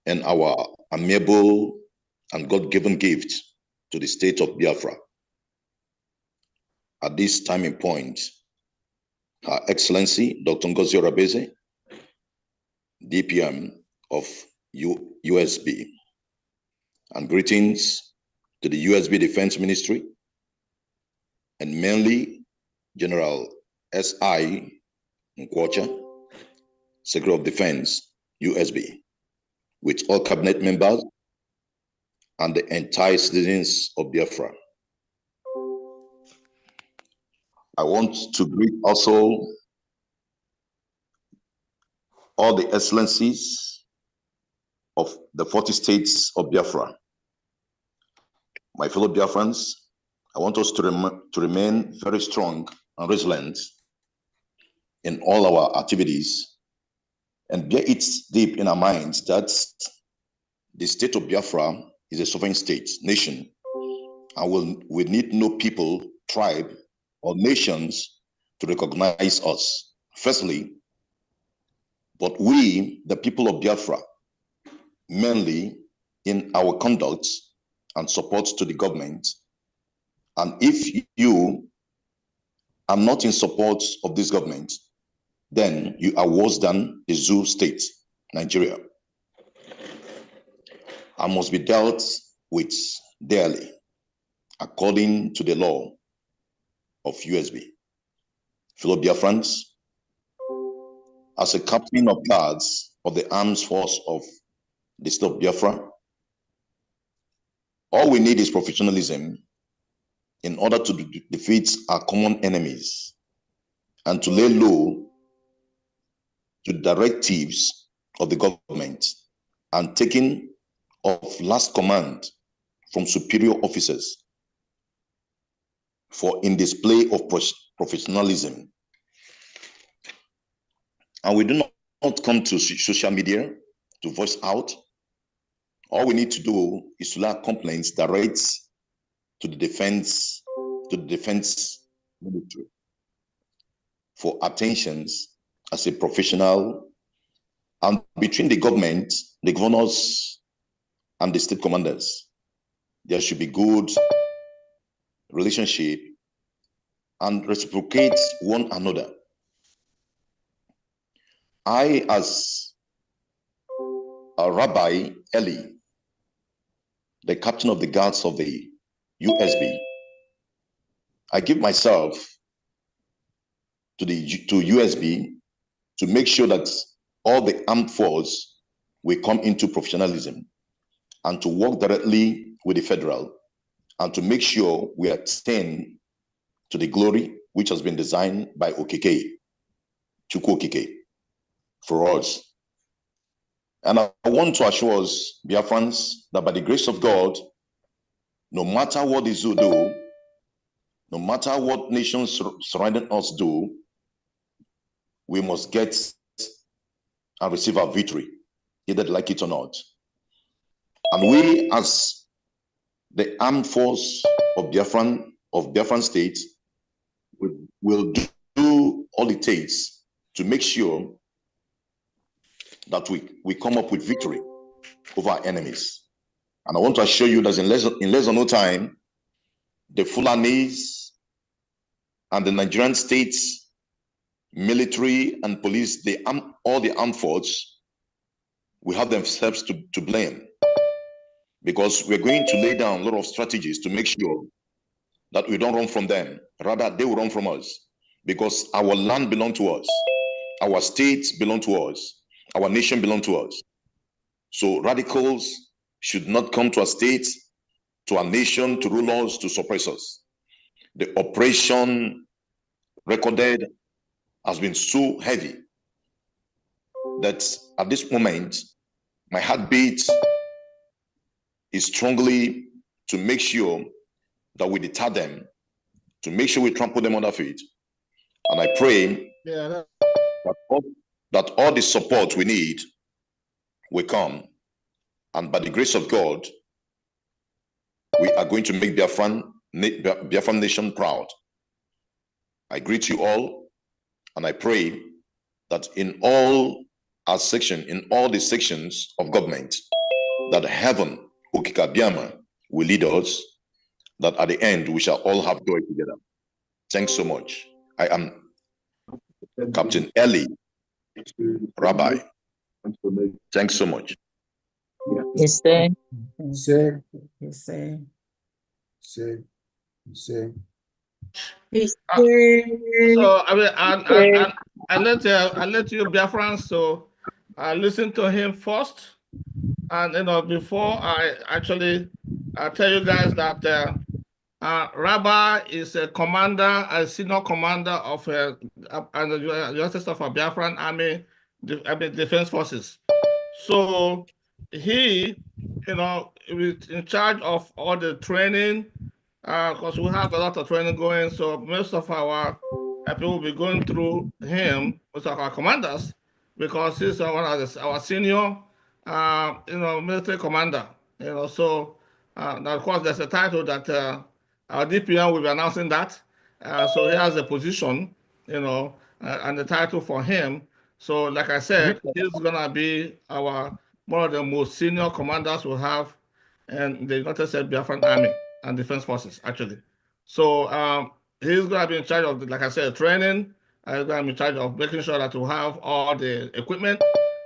and our amiable and God-given gift to the state of Biafra. At this timing point, Her Excellency, Dr. Ngozi Orabeze, DPM of USB, and greetings to the USB Defense Ministry, and mainly General S.I. Nkwocha, Secretary of Defense, USB, with all cabinet members and the entire citizens of Biafra. I want to greet also all the excellencies of the 40 states of Biafra. My fellow Biafrans, I want us to remain very strong and resilient in all our activities, and bear it deep in our minds that the state of Biafra is a sovereign state, nation, and we need no people, tribe, or nations to recognize us. Firstly, but we, the people of Biafra, mainly in our conduct and support to the government, and if you are not in support of this government, then you are worse than the zoo state, Nigeria, and must be dealt with daily according to the law of USB. Fellow Biafrans, as a captain of guards of the armed force of the state of Biafra, all we need is professionalism in order to defeat our common enemies and to lay low to directives of the government and taking of last command from superior officers for in display of professionalism. And we do not come to social media to voice out. All we need to do is to lay complaints direct to the defense military for attentions as a professional, and between the government, the governors, and the state commanders, there should be good relationship and reciprocate one another. I, as a Rabbi Eli, the captain of the guards of the USB, I give myself to USB to make sure that all the armed force will come into professionalism and to work directly with the federal and to make sure we attain to the glory which has been designed by Okike, Chukwu Okike, for us. And I want to assure us, Biafrans, that by the grace of God, no matter what the zoo do, no matter what nations surrounding us do, we must get and receive our victory, either they like it or not. And we, as the armed force of Biafran state, will do all it takes to make sure that we come up with victory over our enemies. And I want to assure you that in less than no time, the Fulanis and the Nigerian states, military and police, all the armed forces, will have themselves to blame, because we're going to lay down a lot of strategies to make sure that we don't run from them. Rather, they will run from us, because our land belongs to us, our states belong to us, our nation belongs to us. So radicals should not come to our states, to our nation, to rule us, to suppress us. The oppression recorded has been so heavy that at this moment, my heartbeat is strongly to make sure that we deter them, to make sure we trample them on their feet. And I pray that all the support we need will come. And by the grace of God, we are going to make Biafran nation proud. I greet you all, and I pray that in all our section, in all the sections of government, that heaven, Okika Biama, will lead us, that at the end we shall all have joy together. Thanks so much. I am Captain Eli, Rabbi. Thanks so much. Yes, sir. Say, Yes, sir. say. Yes, So I let you Biafrans so listen to him first, and before I actually tell you guys that Rabbi is a commander, a senior commander of the United States of Biafran Army, Defense Forces. So he, is in charge of all the training, because we have a lot of training going. So most of our people will be going through him, with our commanders, because he's one of our senior, military commander. So now of course there's a title that our DPM will be announcing that. So he has a position, and the title for him. So like I said, he's gonna be one of the most senior commanders we have in the United States Biafran Army and Defense Forces, actually. So he's gonna be in charge of, like I said, training. He's gonna be in charge of making sure that we have all the equipment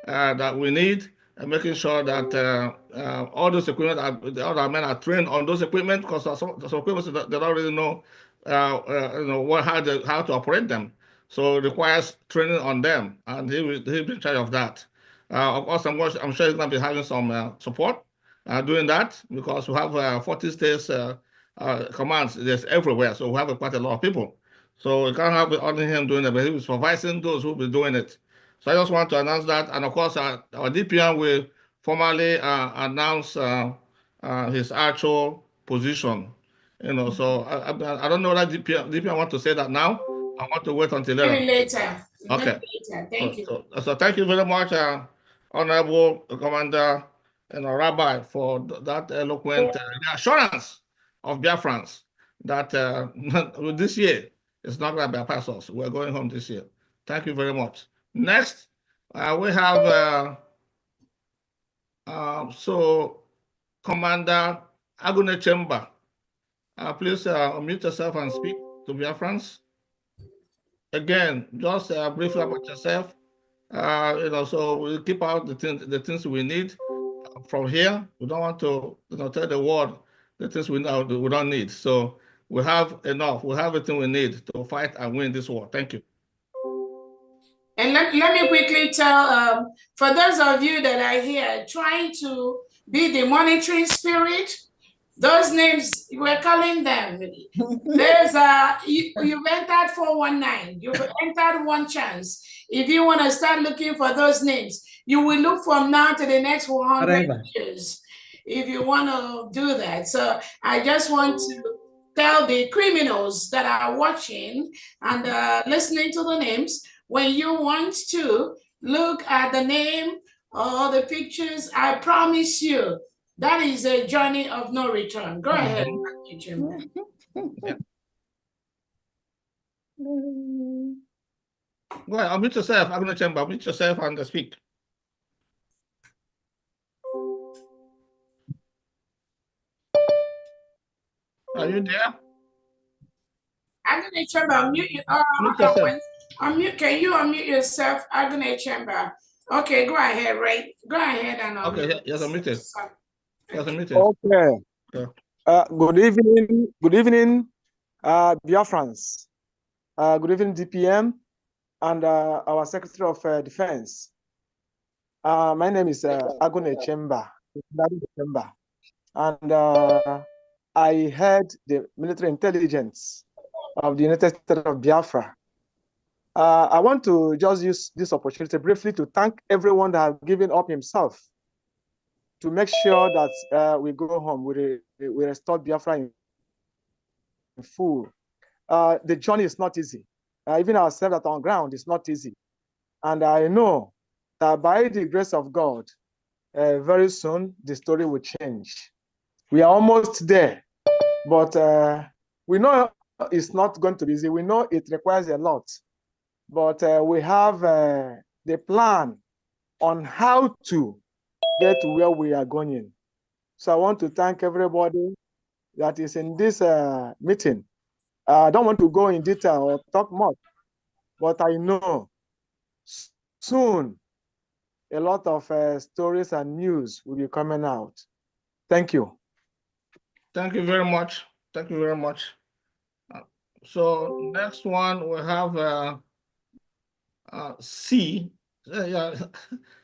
that we need, and making sure that all those equipment, the other men are trained on those equipment, because some equipment they don't really know, how to operate them. So it requires training on them, and he'll be in charge of that. Of course, I'm sure he's going to be having some support doing that, because we have 40 states commands. There's everywhere, so we have quite a lot of people. So we can't have only him doing it, but he'll be supervising those who will be doing it. So I just want to announce that, and of course, our DPM will formally announce his actual position. So I don't know that DPM want to say that now. I want to wait until later. Maybe later. Okay. Later. Thank you. So thank you very much, Honorable Commander Rabbi, for that eloquent assurance of Biafrans that this year it's not going to bypass us. We're going home this year. Thank you very much. Next, we have Commander Agune Chemba. Please unmute yourself and speak to Biafrans. Again, just briefly about yourself. So we'll keep out the things we need from here. We don't want to tell the world the things we don't need. So we have enough. We have everything we need to fight and win this war. Thank you. And let me quickly tell, for those of you that are here trying to be the monitoring spirit, those names, we're calling them. There's you've entered 419, you've entered one chance. If you want to start looking for those names, you will look from now to the next 100 years if you want to do that. So I just want to tell the criminals that are watching and listening to the names, when you want to look at the name or the pictures, I promise you, that is a journey of no return. Go ahead. Go ahead, unmute yourself. I'm going to unmute yourself and speak. Are you there? Agune Chamber, unmute you. Can you unmute yourself, Agune Chamber? Okay, go ahead, Ray. Go ahead and unmute. Okay, yes, unmuted. Yes, unmuted. Okay. Yeah. Good evening, Biafrans. Good evening, DPM, and our Secretary of Defense. My name is Agune Chemba, and I head the military intelligence of the United States of Biafra. I want to just use this opportunity briefly to thank everyone that has given up himself to make sure that we go home, we restore Biafra in full. The journey is not easy. Even ourselves that are on ground is not easy. And I know that by the grace of God, very soon the story will change. We are almost there, but we know it's not going to be easy. We know it requires a lot, but we have the plan on how to get to where we are going. So I want to thank everybody that is in this meeting. I don't want to go in detail or talk much, but I know soon a lot of stories and news will be coming out. Thank you. Thank you very much. Thank you very much. So next one we have C. Yeah.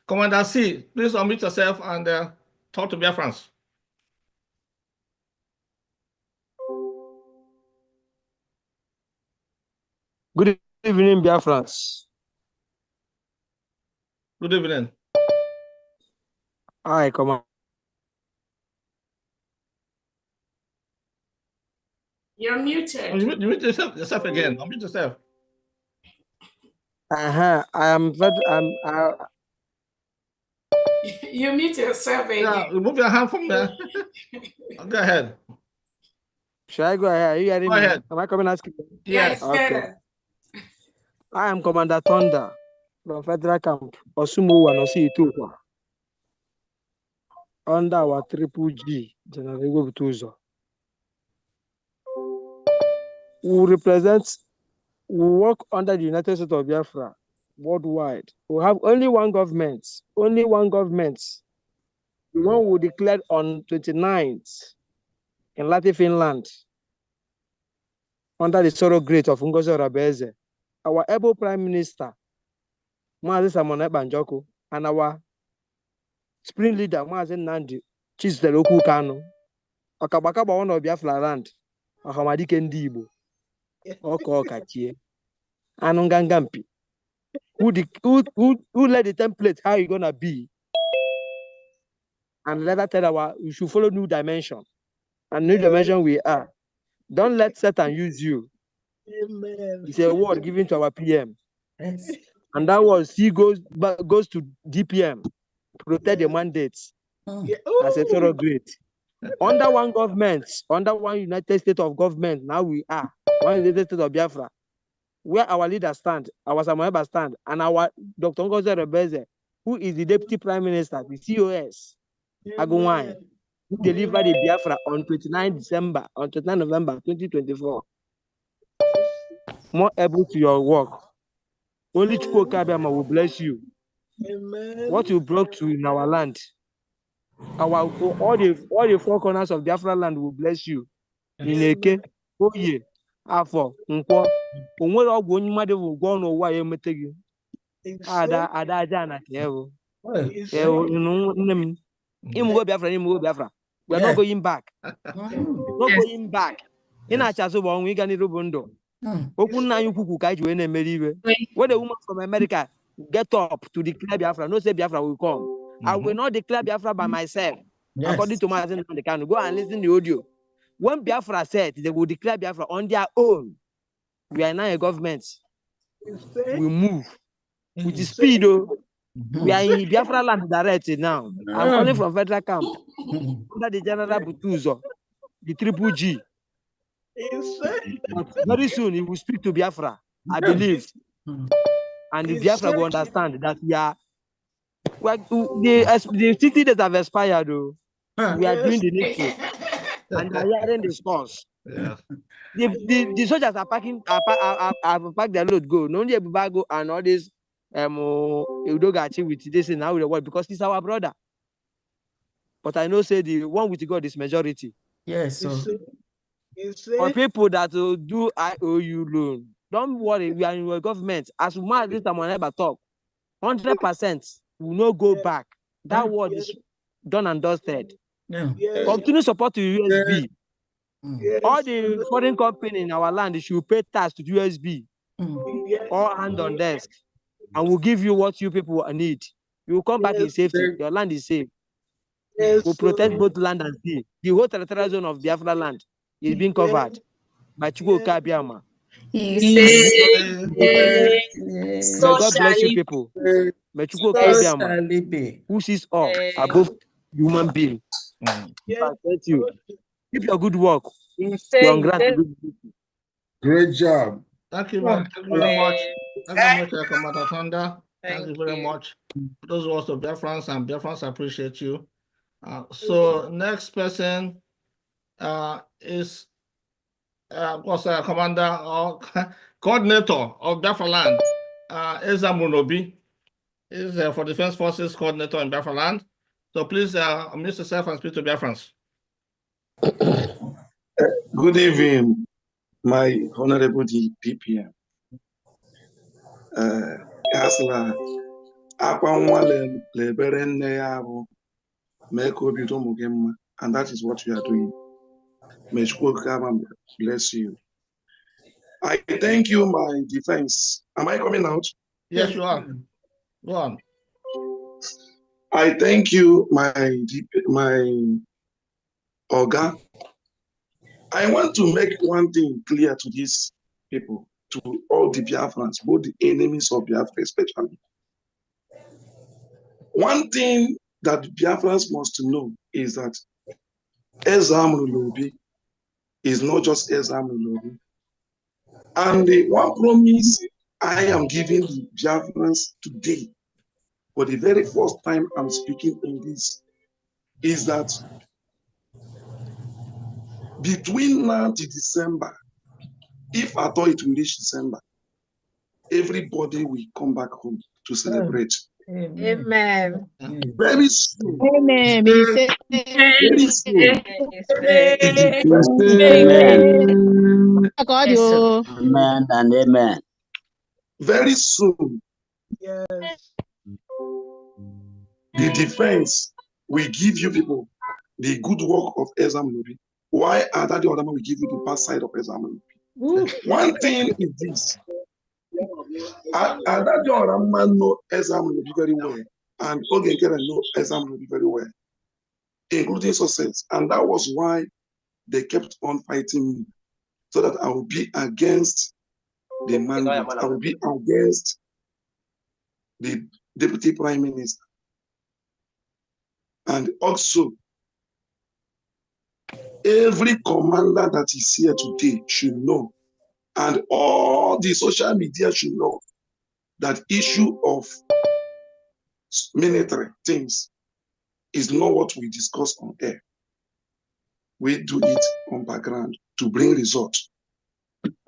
Commander C, please unmute yourself and talk to Biafrans. Good evening, Biafrans. Good evening. Hi, Commander. You're muted. Oh, you mute yourself again. Unmute yourself. I am. You mute yourself again. Yeah, remove your hand from there. Go ahead. Should I go ahead? Are you hearing me? Ahead. Am I coming asking? Yes. Okay. I am Commander Thunder from Federal Camp Osumu and Osi under our Triple G, General Ego Butuzo. We work under the United States of Biafra worldwide. We have only one government. The one we declared on 29th in Latin Finland under the Sorrow Great of Ngozi Rabeze. Our able Prime Minister, Mazi Samone Banjoko, and our spring leader, Mazi Nandi Chizeloku Kanu, Okabakaba one of Biafra land, Ahamadike Ndibo, Oko Kachie, Anungangampi. Who led the template how you gonna be? And let us tell we should follow new dimension. And new dimension we are. Don't let Satan use you. Amen. It's a word given to our PM. Yes. And that was he goes to DPM, protect the mandates as a thorough great. Under one government, under one United States of government, now we are one United States of Biafra, where our leaders stand, our Samoeba stand, and our Dr. Ngozi Rebeze, who is the Deputy Prime Minister, the COS, Agunwai, who delivered the Biafra on 29 November 2024. More able to your work. Only Chukwukabiyama will bless you. Amen. What you brought to in our land, all the four corners of Biafra land will bless you. Ineke, Oye, Afọ, Nkwo, onwere ọgwụ onye mmadụ bụ ụgwọ n'ụwa ya emete gị. Ada aja na kewo. Nne m. Imugo Biafra. We are not going back. Not going back. In a chaso bon we can rubundo. Okwu nna anyị ukwu ka ji wee na-emeri iwe. When a woman from America get up to declare Biafra, no say Biafra will come. I will not declare Biafra by myself. Yes. According to Mazen Mandekano, go and listen to the audio. When Biafra said they will declare Biafra on their own, we are now a government. We move with the speed. We are in Biafra land directly now. I'm calling from Federal Camp under the General Butuzo, the Triple G. But very soon he will speak to Biafra, I believe. And the Biafra will understand that the city that have expired, though, we are doing the needful. And they are hearing the scores. Yeah. The soldiers are packed their load, go. No only Bubago and all this Udogachi with this in our world because he's our brother. But I know say the one with God is majority. Yes, so for people that will do IOU loan, don't worry, we are in your government. As much as this time I never talk, 100% will not go back. That word is done and dusted. Yeah. Continue support to USB. All the foreign company in our land should pay tax to USB. All hand on desk. And we'll give you what you people need. You will come back in safety. Your land is safe. We'll protect both land and sea. The whole territorial zone of Biafra land is being covered by Chukwukabiyama. May God bless you people. May Chukwukabiyama, who sees all above human being. Thank you. Keep your good work. Great job. Thank you very much. Thank you very much, Commander Thunder. Thank you very much. Those who also Biafrans and Biafrans appreciate you. So next person is Commander or Coordinator of Biafra Land, Eza Munobi. Is for Defense Forces Coordinator in Biafra Land. So please unmute yourself and speak to Biafrans. Good evening, my honorable DPM. Asla akwa nwa lebere nne ya bụ mee ka obi dị ụmụ gị mma, and that is what you are doing. May Chukwukabiyama bless you. I thank you, my defense. Am I coming out? Yes, you are. Go on. I thank you, my Oga. I want to make one thing clear to these people, to all the Biafrans, both the enemies of Biafra especially. One thing that Biafrans must know is that Ezam Lulobi is not just Ezam Lulobi. And the one promise I am giving the Biafrans today, for the very first time I'm speaking in this, is that between now to December, if at all it will reach December, everybody will come back home to celebrate. Amen. Very soon. Amen. Very soon. Amen. Amen and amen. Very soon. Yes. The defense will give you people the good work of Ezam Lubi. Why are that the other man will give you the bad side of Ezam Lubi? One thing is this. That other man know Ezam Lubi very well, and Ogenkere know Ezam Lubi very well, including success. And that was why they kept on fighting me, so that I will be against the mandate. I will be against the deputy prime minister. And also, every commander that is here today should know, and all the social media should know, that issue of military things is not what we discuss on air. We do it on background to bring results.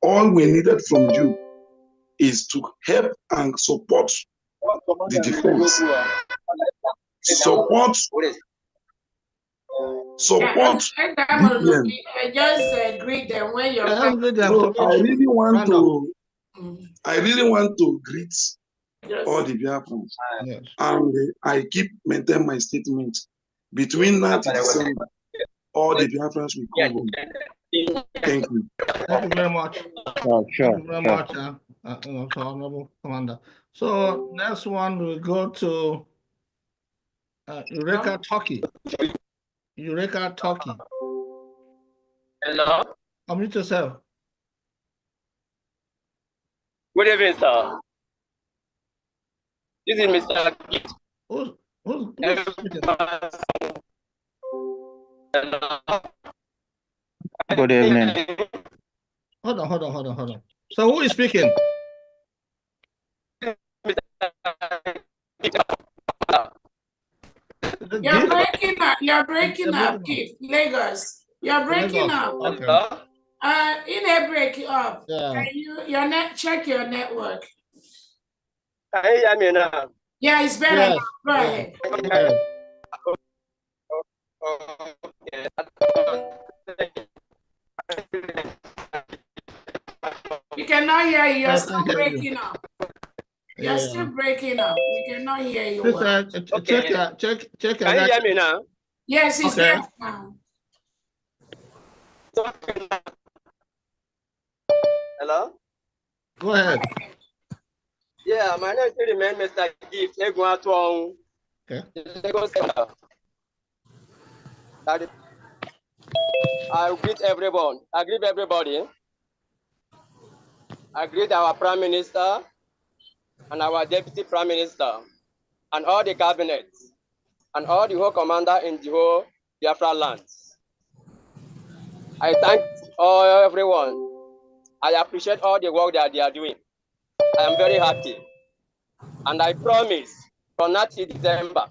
All we needed from you is to help and support the defense. Support DPM. Just greet them when you're back. So I really want to greet all the Biafrans. Yes. And I keep maintaining my statement. Between now to December, all the Biafrans will come home. Thank you. Thank you very much. Sure. Thank you very much, Honorable Commander. So next one we go to Eureka Turkey. Eureka Turkey. Hello. Unmute yourself. Good evening, sir. This is Mr. Gift. Who's Good evening. Hold on. So who is speaking? You're breaking up, Keith. Lagos. You're breaking up. Okay. In a break up. Yeah. Can you check your network? Can you hear me now? Yeah, it's better Yes. now. Go ahead. Okay. We cannot hear you. You're I still can't hear you. breaking up. You're still breaking up. We cannot hear you. Please, well. check your Can you hear me now? Yes, it's Okay. there now. Hello? Go ahead. Yeah, my name is Mr. Gift. Okay. I greet everyone. I greet everybody. I greet our Prime Minister and our Deputy Prime Minister and all the cabinets and all the whole commander in the whole Biafra land. I thank everyone. I appreciate all the work that they are doing. I am very happy. And I promise from now till December,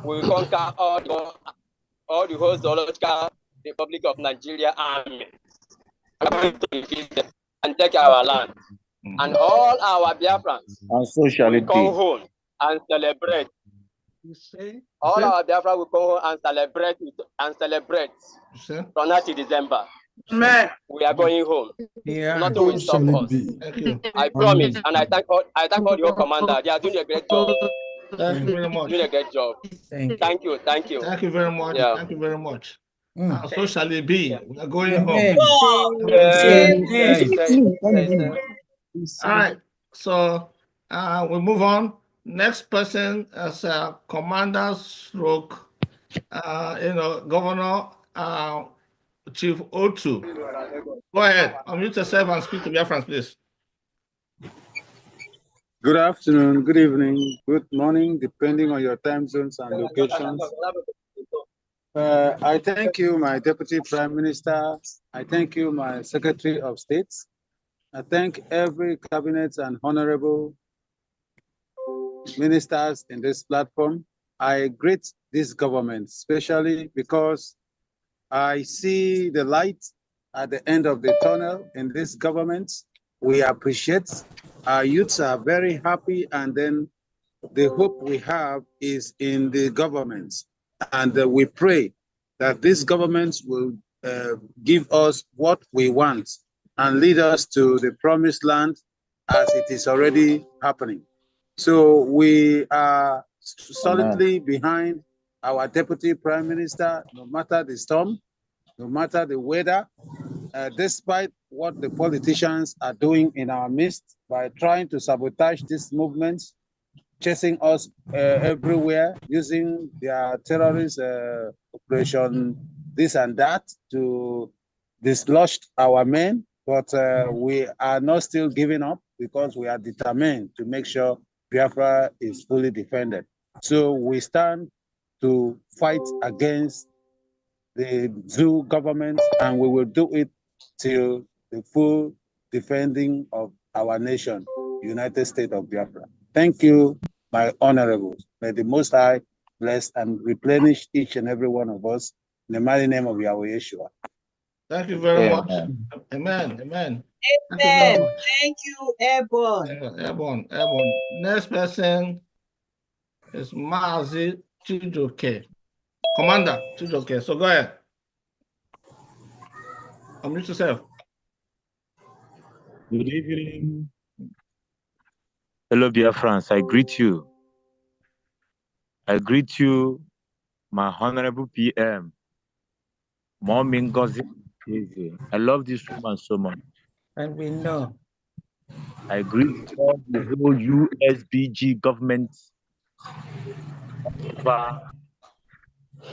we will conquer all the whole zoological Republic of Nigeria army. I'm going to defeat them and take our land. And all our Biafrans And so shall it will come be. home and celebrate. All our Biafra will come home and celebrate from now till December. Amen. We are going home. Yeah. Nothing will stop us. Thank you. I promise, and I thank all the whole commander. They are doing a great job. Thank you very much. Doing a great job. Thank you. Thank you. Thank you very much. Yeah. Thank you very much. And so shall it be. We are going home. All right. So we move on. Next person is Commander Stroke, Governor Chief Otu. Go ahead. Unmute yourself and speak to Biafrans, please. Good afternoon, good evening, good morning, depending on your time zones and locations. I thank you, my Deputy Prime Minister. I thank you, my Secretary of State. I thank every cabinet and honorable ministers in this platform. I greet this government, especially because I see the light at the end of the tunnel in this government. We appreciate. Our youths are very happy, and then the hope we have is in the government. And we pray that this government will give us what we want and lead us to the promised land as it is already happening. So we are solidly behind our Deputy Prime Minister, no matter the storm, no matter the weather, despite what the politicians are doing in our midst by trying to sabotage this movement, chasing us everywhere, using their terrorist operation, this and that, to dislodge our men. But we are not still giving up because we are determined to make sure Biafra is fully defended. So we stand to fight against the zoo government, and we will do it till the full defending of our nation, United States of Biafra. Thank you, my honorables. May the Most High bless and replenish each and every one of us in the mighty name of Yahweh Yeshua. Thank you very much. Amen. Amen. Thank you, Airborne. Airborne. Next person is Mazi Chijoke. Commander Chijoke. So go ahead. Unmute yourself. Good evening. Hello, Biafrans. I greet you. I greet you, my honorable PM. Mom Ngozi. I love this woman so much. And we know. I greet all the whole USBG government over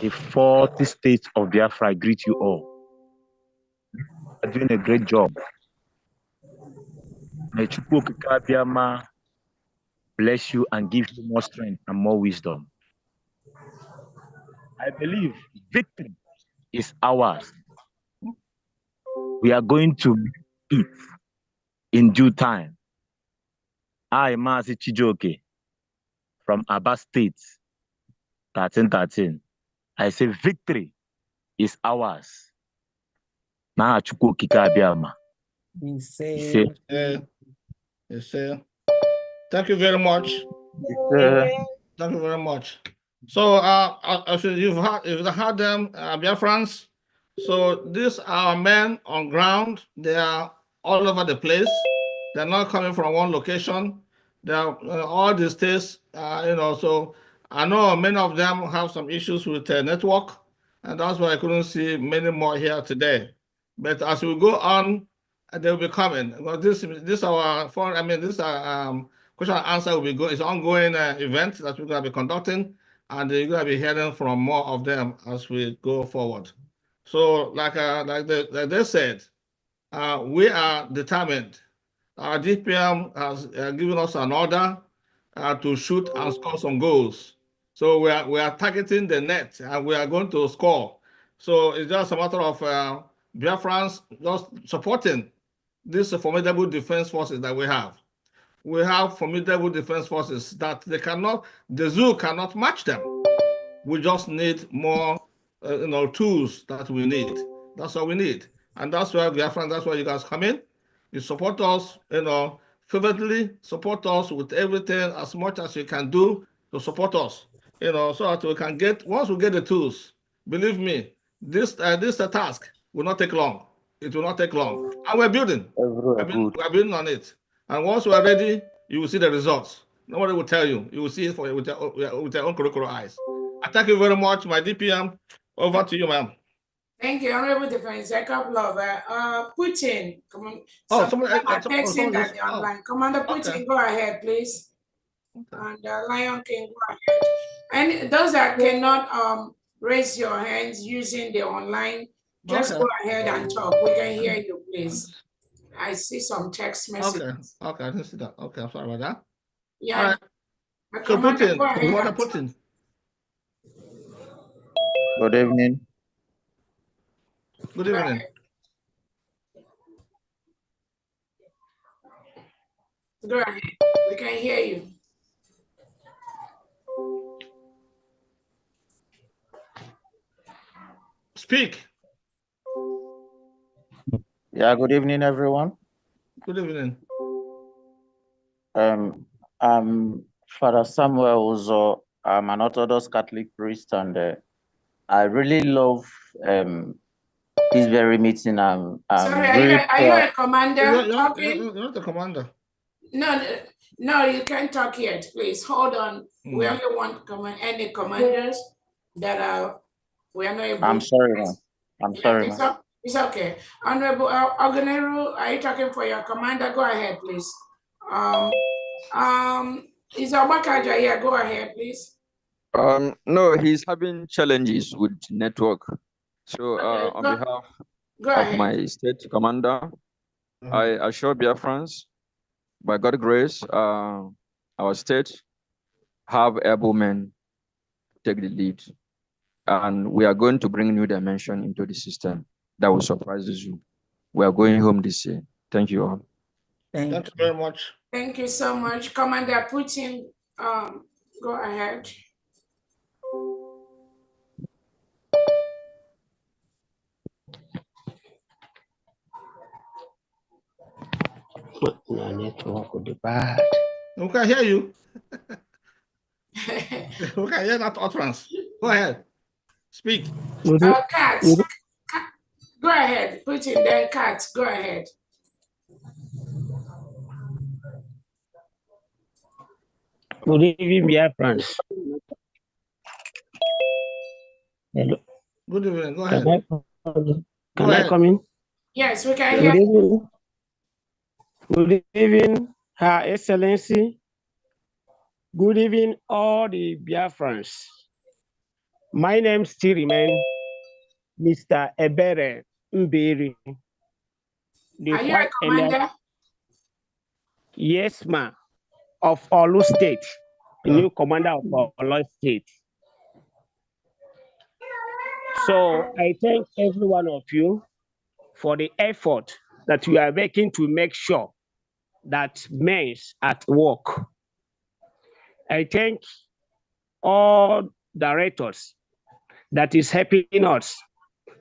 the 40 states of Biafra. I greet you all. You're doing a great job. May Chukwu Okike Abiama bless you and give you more strength and more wisdom. I believe victory is ours. We are going to eat in due time. I, Mazi Chijoke, from Aba State, 1313. I say victory is ours. Na Chukwu Okike Abiama. Thank you very much. Thank you very much. So, you've had them, Biafrans. So these are men on ground. They are all over the place. They're not coming from one location. They are all the states. So I know many of them have some issues with network, and that's why I couldn't see many more here today. But as we go on, they will be coming. Well, this our question and answer will be going. It's an ongoing event that we're going to be conducting, and you're going to be hearing from more of them as we go forward. So, like they said, we are determined. Our DPM has given us an order to shoot and score some goals. So we are targeting the net, and we are going to score. So it's just a matter of Biafrans just supporting these formidable defense forces that we have. We have formidable defense forces that the zoo cannot match them. We just need more, tools that we need. That's all we need. And that's why Biafrans, that's why you guys come in. You support us, fervently support us with everything as much as you can do to support us, so that we can once we get the tools, believe me, this task will not take long. It will not take long. And we're building. We're building on it. And once we're ready, you will see the results. Nobody will tell you. You will see it with your own curricular eyes. I thank you very much, my DPM. Over to you, ma'am. Thank you, Honorable Defense. A couple of Putin. Come on. Oh, Someone are texting someone that just, they're online. Commander Putin, okay. go ahead, please. And Lion King, go ahead. And those that cannot raise your hands using the online, just Okay. go ahead and talk. We can hear you, please. I see some text messages. Okay, I didn't see that. Okay, I'm sorry about that. Yeah. All right. So Commander, go Putin, ahead. Commander and talk. Putin. Good evening. Good evening. Go ahead. We can hear you. Speak. Yeah, good evening, everyone. Good evening. I'm Father Samuel Uzo. I'm an Orthodox Catholic priest, and I really love this very meeting. Sorry, Very are you a commander talking? You're not the commander. No, you can't talk yet, please. Hold on. We only want any commanders that are, we are not able. I'm sorry, ma'am. I'm sorry, ma'am. It's okay. Honorable Oganeru, are you talking for your commander? Go ahead, please. Is Obakaja here? Go ahead, please. No, he's having challenges with network. So Okay, on behalf go of ahead. my state commander, I assure Biafrans, by God's grace, our state have able men take the lead. And we are going to bring new dimension into the system that will surprise you. We are going home this year. Thank you all. Thank you very much. Thank you so much. Commander Putin, go ahead. Network would be bad. We can hear you. We can hear that utterance. Go ahead. Speak. Kat, go ahead. Putin, then Kat, go ahead. Good evening, Biafrans. Hello. Good evening. Go ahead. Can I come in? Yes, we can hear Good you. evening. Good evening, Her Excellency. Good evening, all the Biafrans. My name still remains Mr. Ebere Mberi. Are you a commander? Yes, ma'am. Of Olu State, the new commander of Olu State. So I thank every one of you for the effort that you are making to make sure that men at work. I thank all directors that is helping us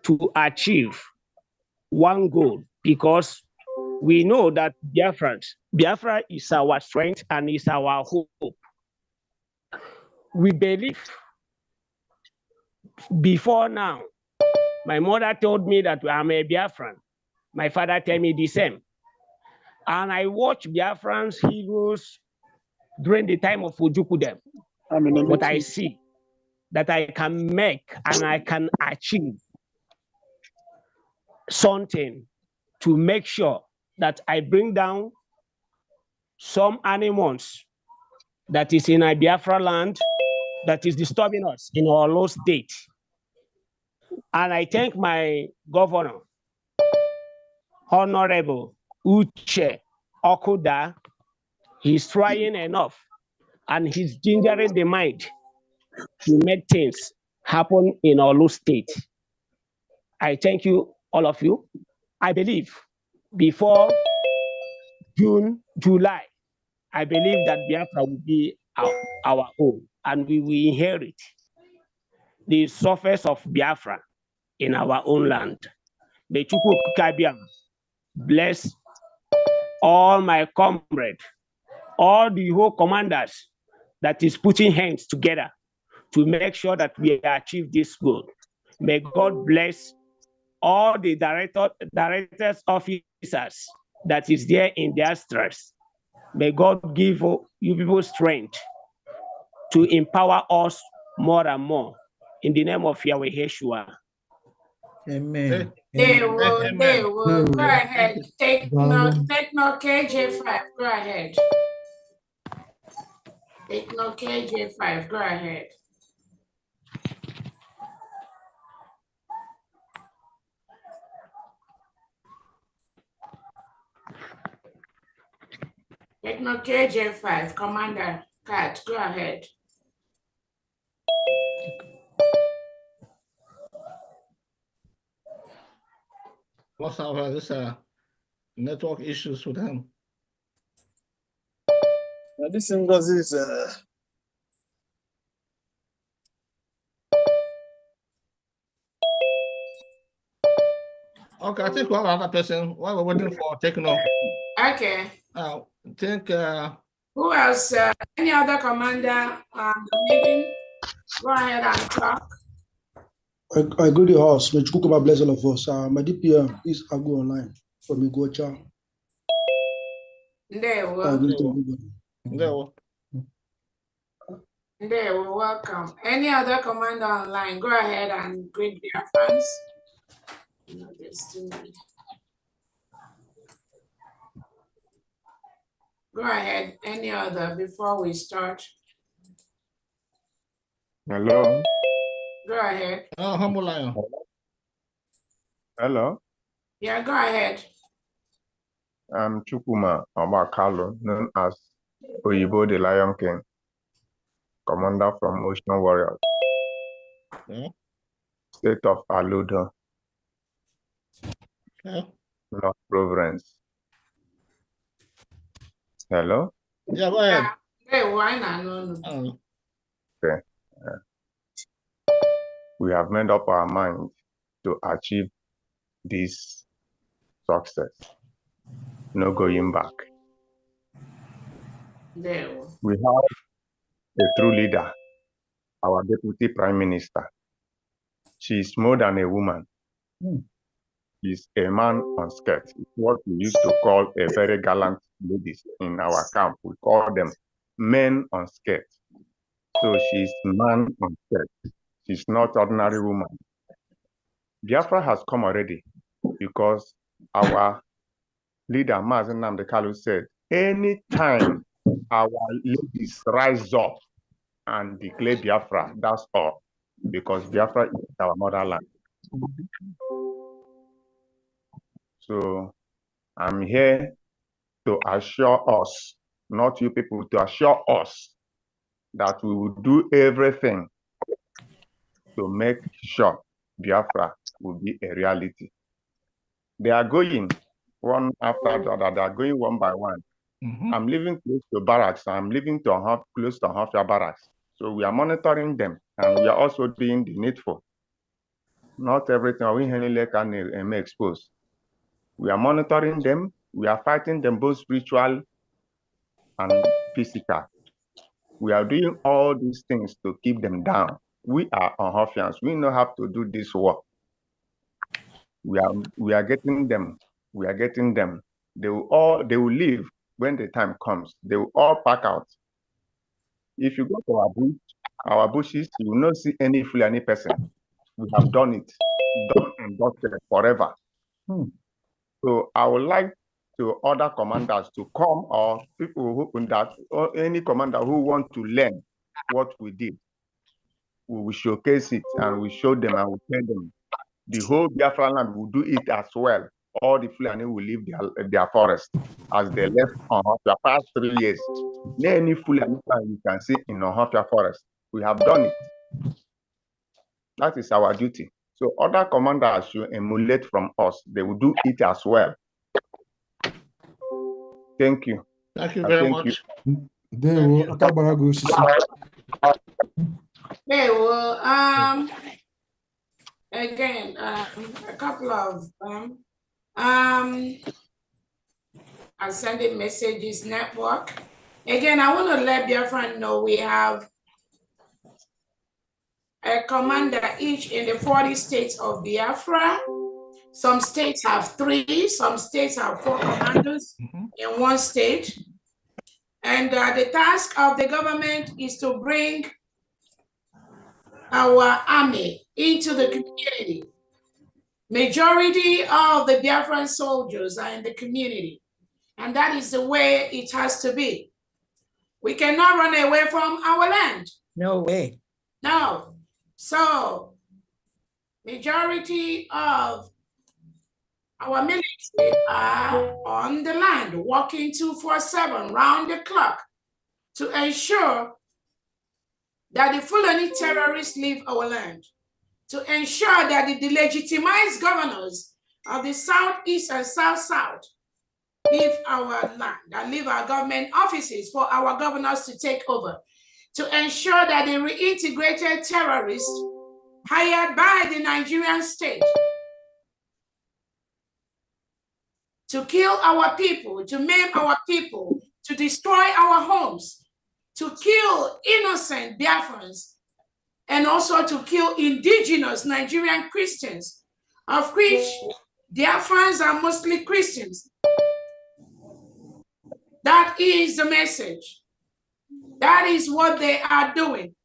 to achieve one goal, because we know that Biafra is our strength and is our hope. We believe before now, my mother told me that I'm a Biafran. My father told me the same. And I watched Biafrans heroes during the time of Ojukwu. But I see that I can make and I can achieve something to make sure that I bring down some animals that is in a Biafra land that is disturbing us in our low state. And I thank my governor, Honorable Uche Okuda. He's trying enough and he's gingering the mind to make things happen in our low state. I thank you, all of you. I believe before June, July, I believe that Biafra will be our own and we will inherit the surface of Biafra in our own land. May Chukwu Kabiam bless all my comrades, all the whole commanders that is putting hands together to make sure that we achieve this goal. May God bless all the directors, officers that is there in their stress. May God give you people strength to empower us more and more. In the name of Yahweh Yeshua. Amen. They will. Amen. Go ahead. Take no KJ5. Go ahead. Take no KJ5. Go ahead. Take no KJ5. Commander Kat. Go ahead. What's our this network issues with him? This is Okay, I think we have another person while we're waiting for Techno. Okay. I think Who else? Any other commander meeting? Go ahead and talk. I go to the house. May Chukwuma bless all of us. My DPM is I go online from Igocha. There we I go. greet everybody. There we welcome. Any other commander online? Go ahead and greet their fans. Go ahead. Any other before we start? Hello. Go ahead. Oh, Humble Lion. Hello. Yeah, go ahead. I'm Chukwuma Omakalo, known as Oyibo the Lion King, commander from Ocean Warriors, state of Aludo, North Province. Hello. Yeah, go ahead. Hey, why not? Okay. We have made up our mind to achieve this success. No going back. There. We have a true leader, our Deputy Prime Minister. She is more than a woman. She's a man on skirts. It's what we used to call a very gallant ladies in our camp. We call them men on skirts. So she's man on skirts. She's not ordinary woman. Biafra has come already because our leader, Mazen Nnamdi Kanu, said, anytime our ladies rise up and declare Biafra, that's all, because Biafra is our motherland. So I'm here to assure us, not you people, to assure us that we will do everything to make sure Biafra will be a reality. They are going one after the other. They are going one by one. I'm living close to barracks. I'm living close to Hofia barracks. So we are monitoring them, and we are also doing the needful. Not everything we can expose. We are monitoring them. We are fighting them both spiritual and physical. We are doing all these things to keep them down. We are Hofians. We know how to do this work. We are getting them. We are getting them. They will leave when the time comes. They will all pack out. If you go to our bushes, you will not see any Fulani person. We have done it, done and dusted forever. So I would like to order commanders to come, or people or any commander who want to learn what we did. We will showcase it and we show them and we tell them the whole Biafra land will do it as well. All the Fulani will leave their forest as they left on the past 3 years. Any Fulani land you can see in Ohafia forest, we have done it. That is our duty. So other commanders should emulate from us. They will do it as well. Thank you. Thank you very much. Okay, well, again, a couple of sending messages network. Again, I want to let Biafra know we have a commander each in the 40 states of Biafra. Some states have 3, some states have 4 commanders in one state. And the task of the government is to bring our army into the community. Majority of the Biafran soldiers are in the community, and that is the way it has to be. We cannot run away from our land. No way. No. So, majority of our military are on the land, working 24/7, round the clock, to ensure that the Fulani terrorists leave our land, to ensure that the delegitimized governors of the Southeast and South leave our land and leave our government offices for our governors to take over, to ensure that the reintegrated terrorists hired by the Nigerian state to kill our people, to maim our people, to destroy our homes, to kill innocent Biafrans, and also to kill indigenous Nigerian Christians, of which Biafrans are mostly Christians. That is the message. That is what they are doing.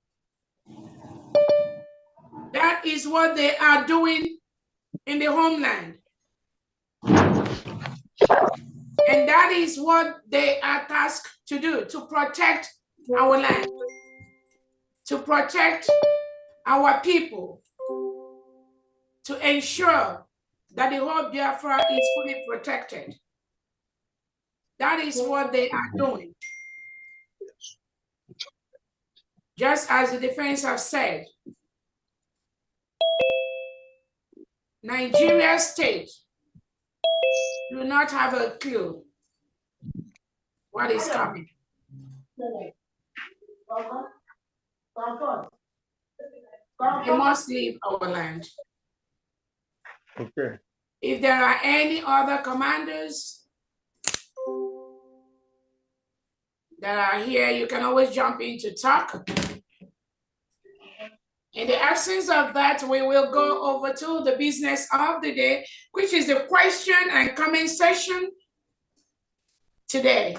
That is what they are doing in the homeland. And that is what they are tasked to do, to protect our land, to protect our people, to ensure that the whole Biafra is fully protected. That is what they are doing. Just as the defense have said, Nigeria state do not have a clue what is coming. They must leave our land. Okay. If there are any other commanders that are here, you can always jump in to talk. In the absence of that, we will go over to the business of the day, which is the question and comment session today.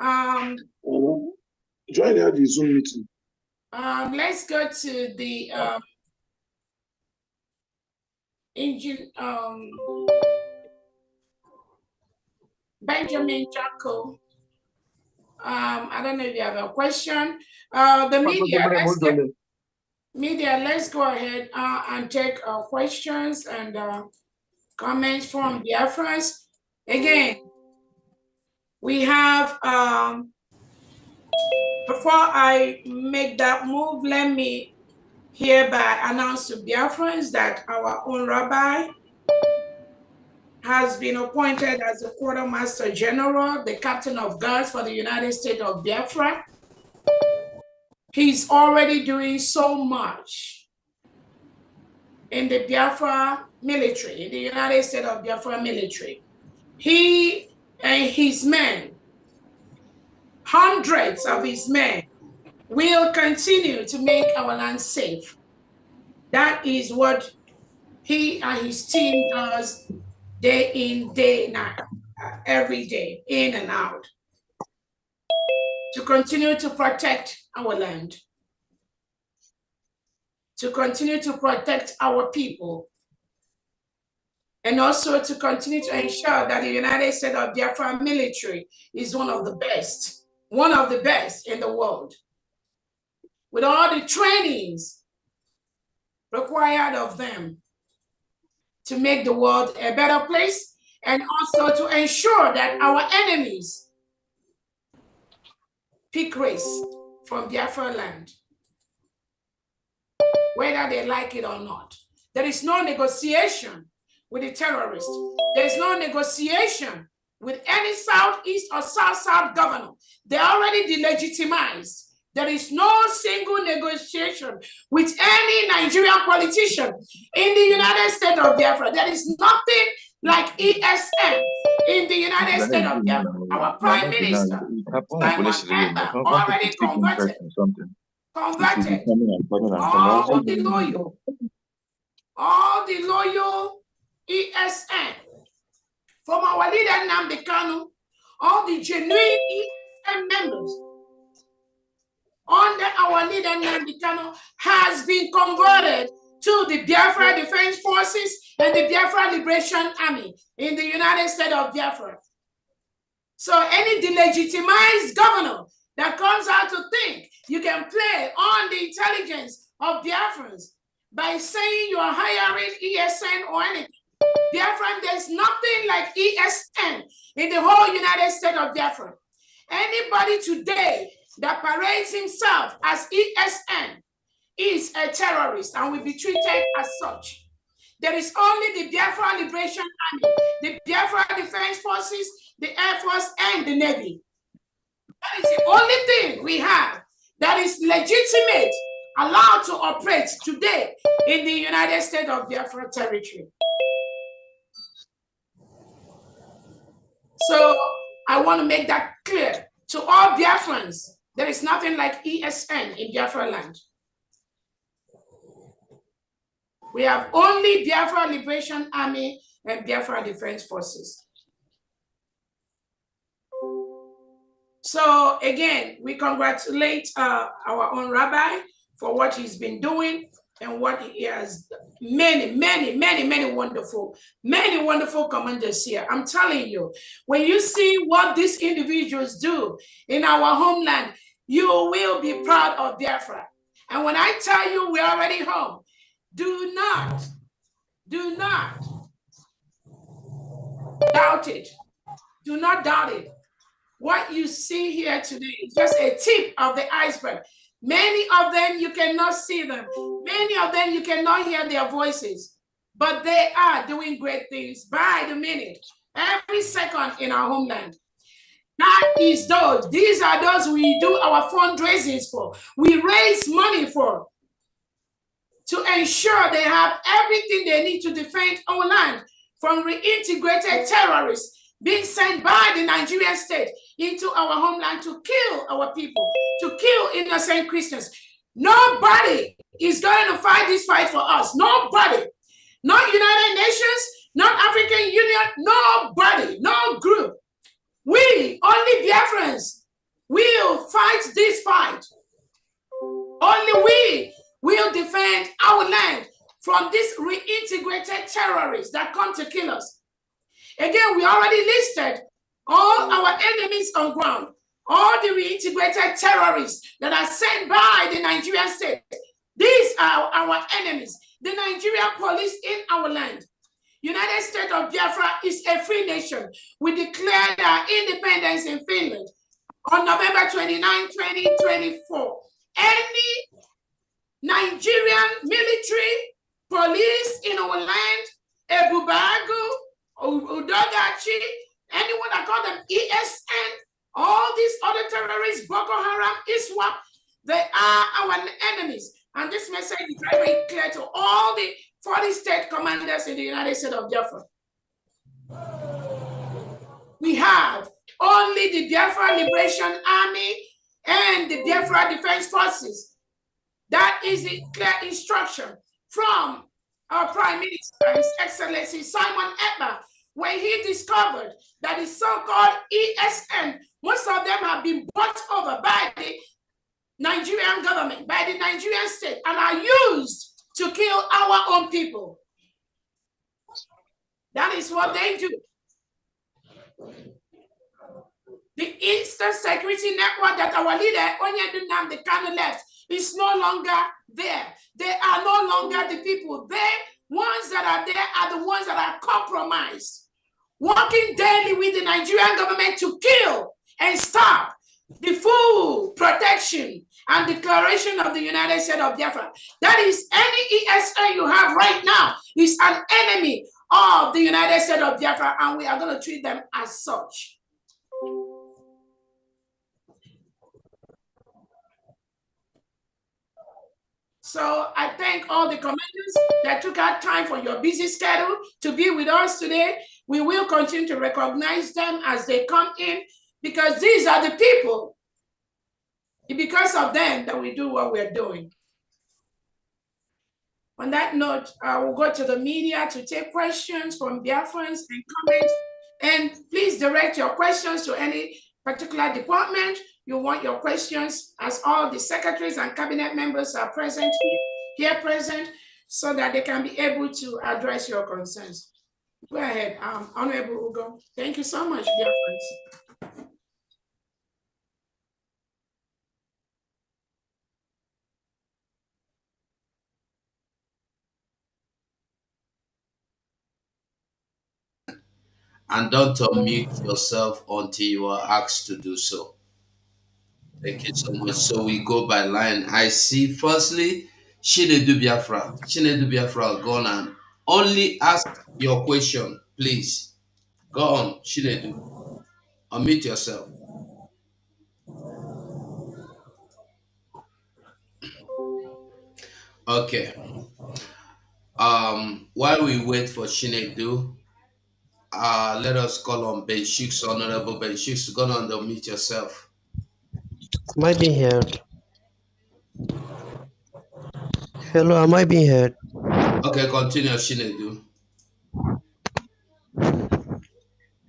Join the Zoom meeting. Let's go to the Benjamin Jacko. I don't know if you have a question. The media, let's go ahead and take questions and comments from Biafrans. Again, we have, before I make that move, let me hereby announce to Biafrans that our own rabbi has been appointed as the Quartermaster General, the Captain of Guards for the United States of Biafra. He's already doing so much in the Biafra military, in the United States of Biafra military. He and his men, hundreds of his men, will continue to make our land safe. That is what he and his team does day in, day out, every day, in and out, to continue to protect our land, to continue to protect our people, and also to continue to ensure that the United States of Biafra military is one of the best in the world, with all the trainings required of them to make the world a better place, and also to ensure that our enemies pick race from Biafra land, whether they like it or not. There is no negotiation with the terrorists. There is no negotiation with any Southeast or South governor. They're already delegitimized. There is no single negotiation with any Nigerian politician in the United States of Biafra. There is nothing like ESM in the United States of Biafra. Our Prime Minister, already converted. All the loyal ESM, from our leader Nnamdi Kanu, all the genuine ESM members under our leader Nnamdi Kanu has been converted to the Biafra Defense Forces and the Biafra Liberation Army in the United States of Biafra. So any delegitimized governor that comes out to think you can play on the intelligence of Biafrans by saying you are hiring ESN or anything. Biafran, there's nothing like ESN in the whole United States of Biafra. Anybody today that parades himself as ESN is a terrorist and will be treated as such. There is only the Biafra Liberation Army, the Biafra Defense Forces, the Air Force, and the Navy. That is the only thing we have that is legitimate, allowed to operate today in the United States of Biafra territory. So I want to make that clear to all Biafrans. There is nothing like ESN in Biafra land. We have only Biafra Liberation Army and Biafra Defense Forces. So again, we congratulate our own rabbi for what he's been doing and what he has many wonderful commanders here. I'm telling you, when you see what these individuals do in our homeland, you will be proud of Biafra. And when I tell you we're already home, do not doubt it. Do not doubt it. What you see here today is just a tip of the iceberg. Many of them, you cannot see them. Many of them, you cannot hear their voices. But they are doing great things by the minute, every second in our homeland. That is those. These are those we do our fundraisings for. We raise money for, to ensure they have everything they need to defend our land from reintegrated terrorists being sent by the Nigerian state into our homeland to kill our people, to kill innocent Christians. Nobody is going to fight this fight for us. Nobody. Not United Nations, not African Union, nobody, no group. We, only Biafrans, will fight this fight. Only we will defend our land from these reintegrated terrorists that come to kill us. Again, we already listed all our enemies on ground, all the reintegrated terrorists that are sent by the Nigerian state. These are our enemies, the Nigerian police in our land. United States of Biafra is a free nation. We declared our independence in Finland on November 29, 2024. Any Nigerian military, police in our land, Ebubagu, Udogachi, anyone that call them ESN, all these other terrorists, Boko Haram, ISWAP, they are our enemies. And this message is very clear to all the 40 state commanders in the United States of Biafra. We have only the Biafra Liberation Army and the Biafra Defense Forces. That is the clear instruction from our Prime Minister, His Excellency Simon Ekpa, when he discovered that the so-called ESN, most of them have been bought over by the Nigerian government, by the Nigerian state, and are used to kill our own people. That is what they do. The Eastern Security Network that our leader, Onyedunam, the Kanu left, is no longer there. They are no longer the people. The ones that are there are the ones that are compromised, working daily with the Nigerian government to kill and stop the full protection and declaration of the United States of Biafra. That is, any ESN you have right now is an enemy of the United States of Biafra, and we are going to treat them as such. So I thank all the commanders that took out time from your busy schedule to be with us today. We will continue to recognize them as they come in, because these are the people. It's because of them that we do what we're doing. On that note, I will go to the media to take questions from Biafrans and comments. And please direct your questions to any particular department you want your questions, as all the secretaries and cabinet members are present here present. so that they can be able to address your concerns. Go ahead, Honorable Ugo. Thank you so much, dear friends. And don't unmute yourself until you are asked to do so. Thank you so much. So we go by line. I see firstly, Chinedu Biafra. Chinedu Biafra, go on and only ask your question, please. Go on, Chinedu. Unmute yourself. Okay. While we wait for Chinedu, let us call on Ben Shooks, Honorable Ben Shooks. Go on and unmute yourself. Am I being heard? Hello, am I being heard? Okay, continue, Chinedu.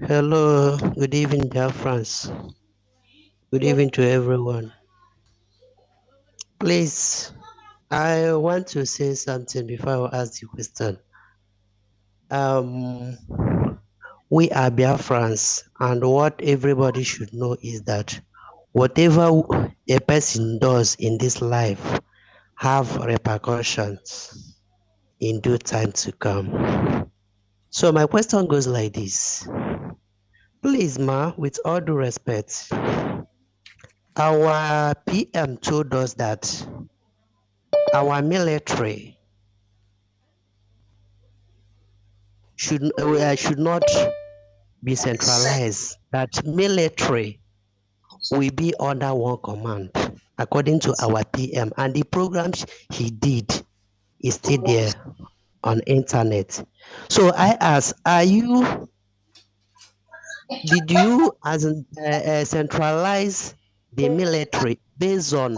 Hello, good evening, dear friends. Good evening to everyone. Please, I want to say something before I ask the question. We are Biafrans, and what everybody should know is that whatever a person does in this life have repercussions in due time to come. So my question goes like this. Please, ma, with all due respect, our PM told us that our military should not be centralized, that military will be under one command, according to our PM. And the programs he did is still there on internet. So I ask, did you centralize the military based on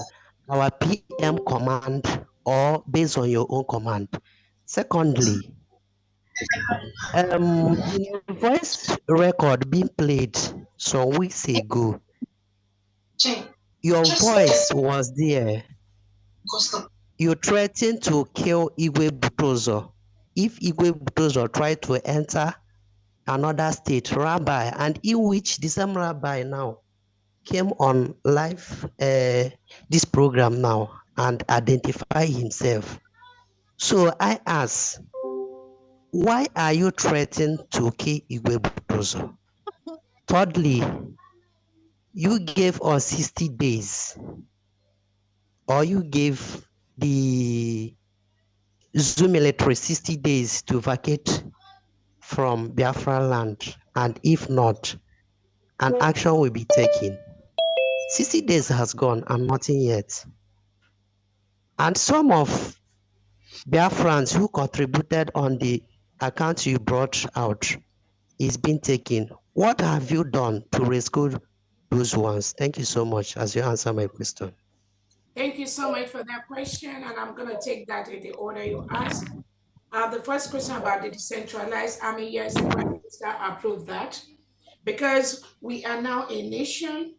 our PM command or based on your own command? Secondly, in your voice record being played some weeks ago, your voice was there. You threatened to kill Igwe Butozo if Igwe Butozo tried to enter another state, rabbi, and in which the same rabbi now came on live this program now and identify himself. So I ask, why are you threatening to kill Igwe Butozo? Thirdly, you gave us 60 days, or you gave the Zoo military 60 days to vacate from Biafra land, and if not, an action will be taken. 60 days has gone and nothing yet. And some of Biafrans who contributed on the account you brought out is being taken. What have you done to rescue those ones? Thank you so much as you answer my question. Thank you so much for that question, and I'm going to take that in the order you asked. The first question about the decentralized army, yes, the Prime Minister approved that because we are now a nation.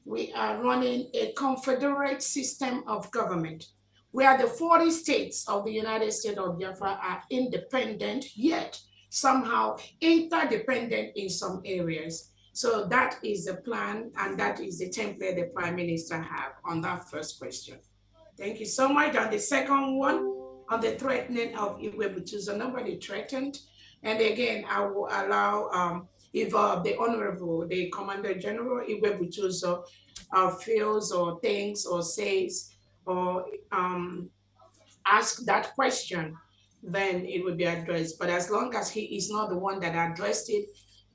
We are running a confederate system of government where the 40 states of the United States of Biafra are independent, yet somehow interdependent in some areas. So that is the plan, and that is the template the Prime Minister have on that first question. Thank you so much. On the second one, on the threatening of Igwe Butozo, nobody threatened. And again, I will allow if the Honorable, the Commander General Igwe Butozo feels or thinks or says or ask that question, then it will be addressed. But as long as he is not the one that addressed it,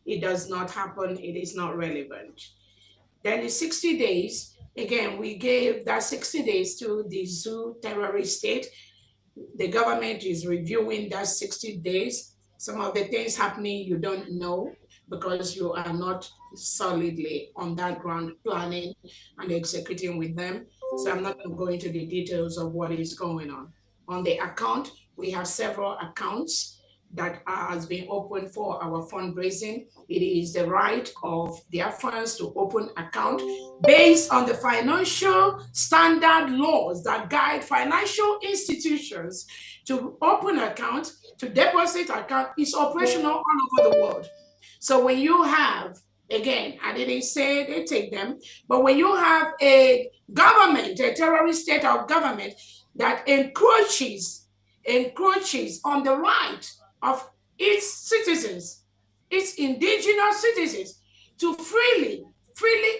it does not happen, it is not relevant. Then the 60 days, again, we gave that 60 days to the Zoo terrorist state. The government is reviewing that 60 days. Some of the things happening you don't know because you are not solidly on that ground planning and executing with them. So I'm not going to go into the details of what is going on. On the account, we have several accounts that has been opened for our fundraising. It is the right of Biafrans to open account based on the financial standard laws that guide financial institutions to open account, to deposit account. Is operational all over the world. So when you have, again, I didn't say they take them, but when you have a government, a terrorist state of government that encroaches on the right of its citizens, its indigenous citizens, to freely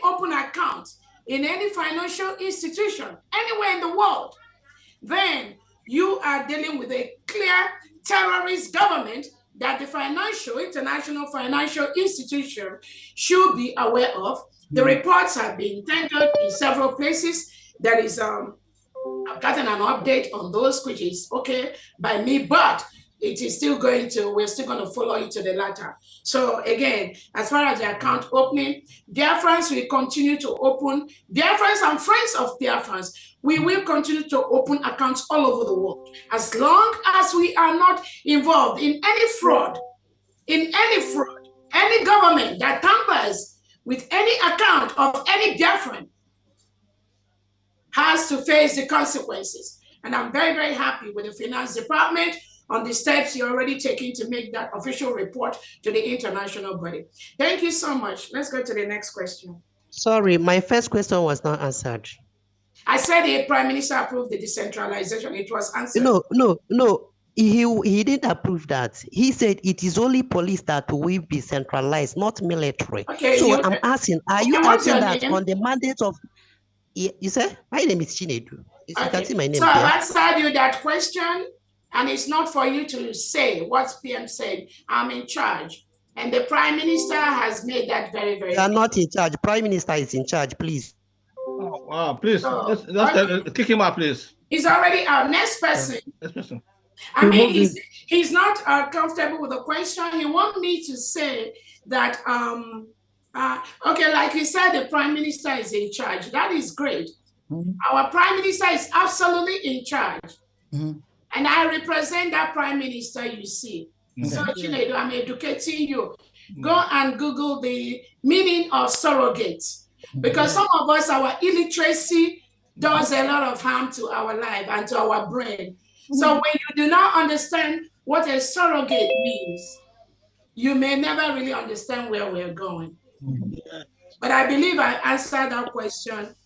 open accounts in any financial institution anywhere in the world, then you are dealing with a clear terrorist government that the international financial institution should be aware of. The reports have been tendered in several places. There is I've gotten an update on those, which is okay by me, but it is still we're still going to follow it to the latter. So again, as far as the account opening, Biafrans will continue to open, Biafrans and friends of Biafrans, we will continue to open accounts all over the world. As long as we are not involved in any fraud, any government that tampers with any account of any Biafran has to face the consequences. And I'm very, very happy with the finance department on the steps you're already taking to make that official report to the international body. Thank you so much. Let's go to the next question. Sorry, my first question was not answered. I said the Prime Minister approved the decentralization. It was answered. No. He didn't approve that. He said it is only police that will be centralized, not military. Okay. So I'm asking, are you asking that name? on the mandate of... You say? My name is Chinedu. You can see my name so there. I've answered you that question, and it's not for you to say what PM said. I'm in charge. And the Prime Minister has made that very, very clear. You are not in charge. Prime Minister is in charge, please. Oh, wow, please, let's kick him out, please. He's already our next person. Next person. I mean, he's not comfortable with the question. He wants me to say that, okay, like he said, the Prime Minister is in charge. That is great. Our Prime Minister is absolutely in charge. And I represent that Prime Minister, you see. So, Chinedu, I'm educating you. Go and Google the meaning of surrogate. Because some of us, our illiteracy does a lot of harm to our life and to our brain. So when you do not understand what a surrogate means, you may never really understand where we're going. But I believe I answered that question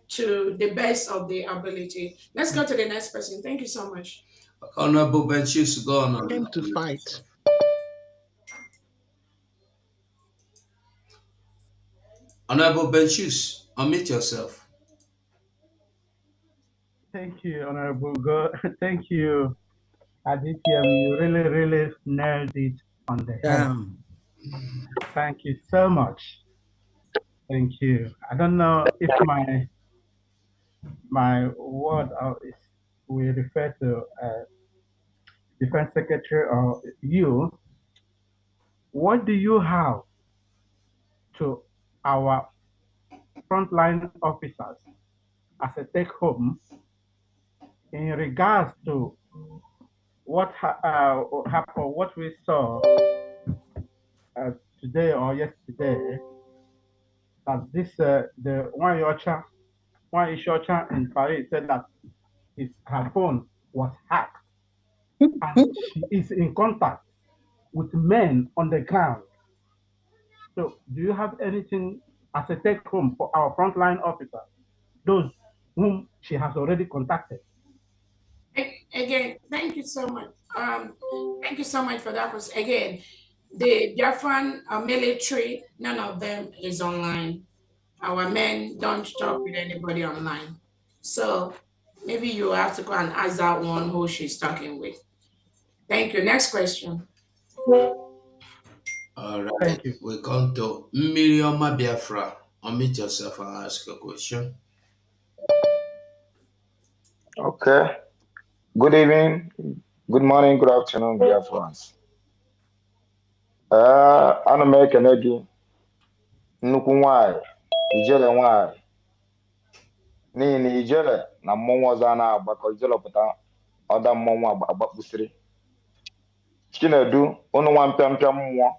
to the best of the ability. Let's go to the next person. Thank you so much. Honorable Benchus, go on. Came to fight. Honorable Benchus, unmute yourself. Thank you, Honorable God. Thank you, DPM. You really nailed it on the head. Thank you so much. Thank you. I don't know if my word will refer to Defense Secretary or you. What do you have to our frontline officers as a take-home in regards to what happened, what we saw today or yesterday, that this the one Ishocha in Paris said that her phone was hacked, and she is in contact with men on the ground. So, do you have anything as a take-home for our frontline officers, those whom she has already contacted? Again, thank you so much. Thank you so much for that. Because again, the Biafran military, none of them is online. Our men don't talk with anybody online. So maybe you have to go and ask that one who she's talking with. Thank you. Next question. All right. We come to Miriam Biafra. Unmute yourself and ask a question. Okay. Good evening, good morning, good afternoon, dear friends. Ana m ekene gị nnukwu nwanyị ijele nwanyị n'ihi na ijele na mmọnwụ ọzọ a na-agbakọ ijele pụta ọda mmọnwụ agbakpụsịrị Chinedu, unu nwa mpịampịa mmụọ,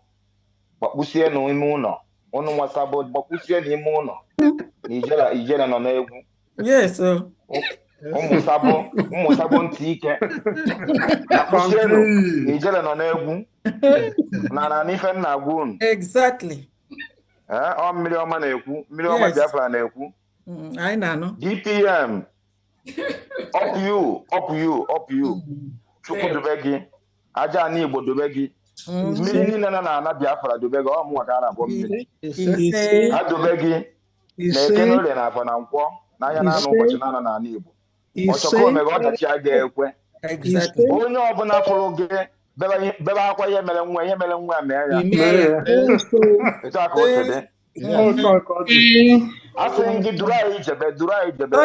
gbakpụsie n'ime ụlọ, unu nwa Sabo, gbakpụsie n'ime ụlọ, na ijele nọ n'egwu. Yes, ụmụ Sabo ntị ike, gbakpụsienụ, na ijele nọ n'egwu, na n'ife nna agwa unu. Exactly. Ọ mmiri ọma na-ekwu, mmiri ọma Biafra na-ekwu. I know. DPM, up you. Chukwu dobe gị, aja ana Igbo dobe gị. Mmiri niile na ana Biafra dobe gị, ọ mụnwa ka a na-akpọ mmiri. Ha dobe gị, na-eke n'orie na afọ na nkwọ, n'anya na anụ ụbọchị na-anọ n'ala Igbo. Ọchọkọ omega ọdachi a ga-ekwe. Onye ọbụla fụrụ gị bebe akwa ihe mere nwa ya mee ya. Etu a ka o si dị. A sị gị duru anyị jebe duru anyị jebe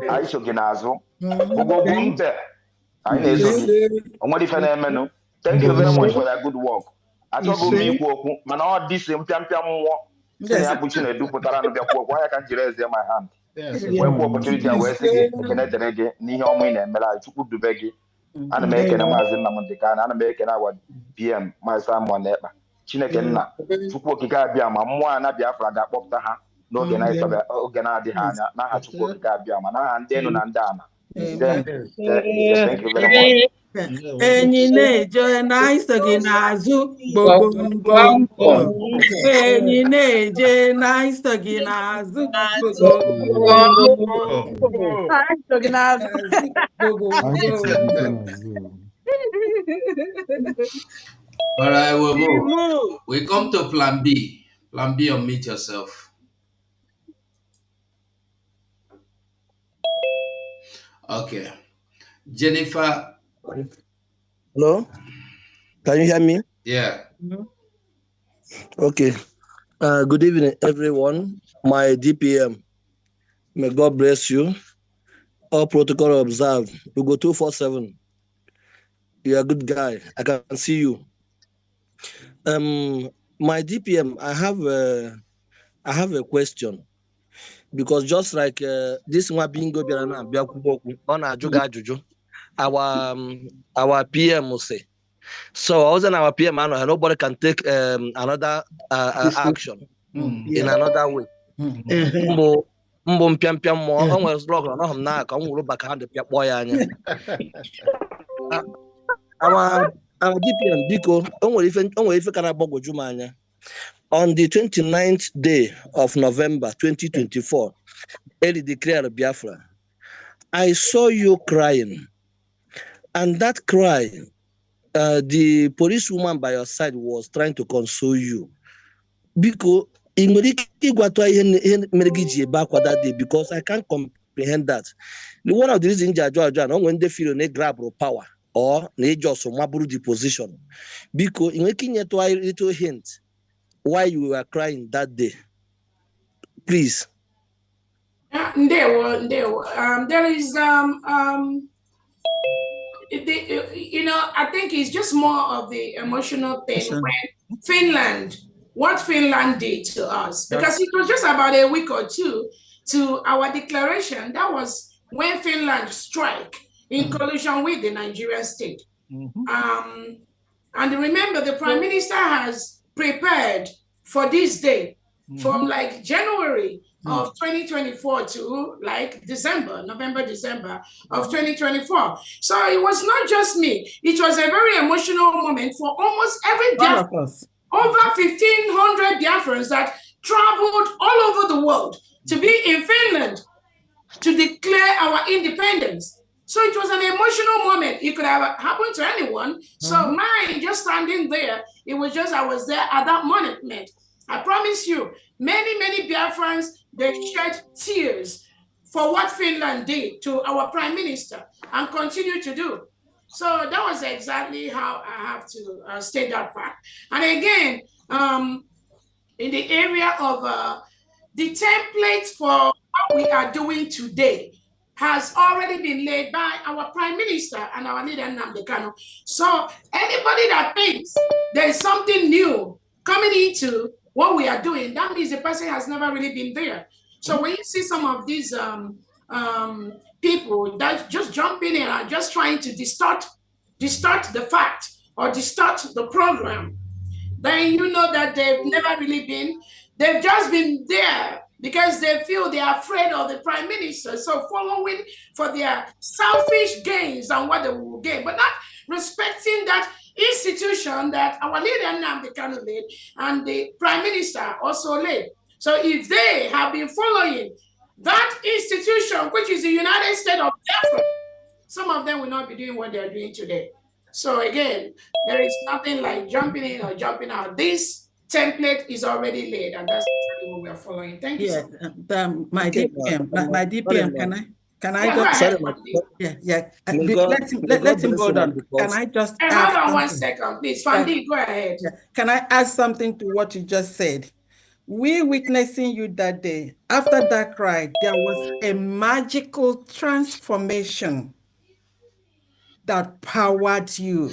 anyị so gị n'azụ ogogbo mbe anyị na-eso gị onwere ife na-emenụ. Thank you very much for your good work. Achọghị m ikwu okwu mana ọ dịsị mpịampịa mmụọ si na ya bụ Chinedu pụtara nụ bịakwu okwu anya ka m jiri ezie my hand wee kwuo opportunity a wee sị gị ekene dere gị n'ihe ọma ị na-emere anyị. Chukwu dube gị. Ana m ekene maazị Nnamdị Kanu, ana m ekene awa PM maazị Simon Ekpa. Chineke nna Chukwu okike abịa ma mmụọ a na Biafra ga-akpọpụta ha n'oge na-adịghị anya n'aha Chukwu okike abịa ma n'aha ndị enu na ndị ana. Thank you very much. Enyi na-eje na iso gị n'azụ gbogbo. Enyi na-eje na iso gị n'azụ All right, we'll move. We come to Plan B. Plan B, unmute yourself. Okay. Jennifer. Hello? Can you hear me? Yeah. Okay. Good evening, everyone. My DPM. May God bless you. All protocol observed. We go 247. You're a good guy. I can see you. My DPM, I have a question. Because just like this one being go on our PM will say. So I was in our PM, and nobody can take another action in another way. Our DPM Biko on the 29th day of November 2024, early declared Biafra. I saw you crying, and that cry, the policewoman by your side was trying to console you. Because that day, because I can't comprehend that. One of the reasons when they feel they grab power or they just maburu the position, because in making a little hint why you were crying that day, please. There is I think it's just more of the emotional thing when Finland, what Finland did to us, because it was just about a week or two to our declaration. That was when Finland struck in collusion with the Nigerian state. And remember, the Prime Minister has prepared for this day from like January of 2024 to like November, December of 2024. So it was not just me. It was a very emotional moment for almost every Biafran. Over 1,500 Biafrans that traveled all over the world to be in Finland to declare our independence. So it was an emotional moment. It could have happened to anyone. So mine, just standing there, it was just, I was there at that moment. I promise you, many, many Biafrans, they shed tears for what Finland did to our Prime Minister and continue to do. So that was exactly how I have to state that part. And again, in the area of the template for what we are doing today has already been laid by our Prime Minister and our leader, Nnamdi Kanu. So anybody that thinks there's something new coming into what we are doing, that means the person has never really been there. So when you see some of these people that just jump in and are just trying to distort distort the fact or distort the program, then you know that they've never really been, they've just been there because they feel they are afraid of the prime minister. So following for their selfish gains and what they will gain, but not respecting that institution that our leader Nnamdi Kanu led and the prime minister also led. So if they have been following that institution, which is the United States of Biafra, some of them will not be doing what they're doing today. So again, there is nothing like jumping in or jumping out. This template is already laid, and that's exactly what we're following. Thank you so much. My DPM, can I Yeah, just let him go on. Can I just hold on 1 second, please. Fandi, go ahead. Can I add something to what you just said? We witnessing you that day, after that cry, there was a magical transformation that powered you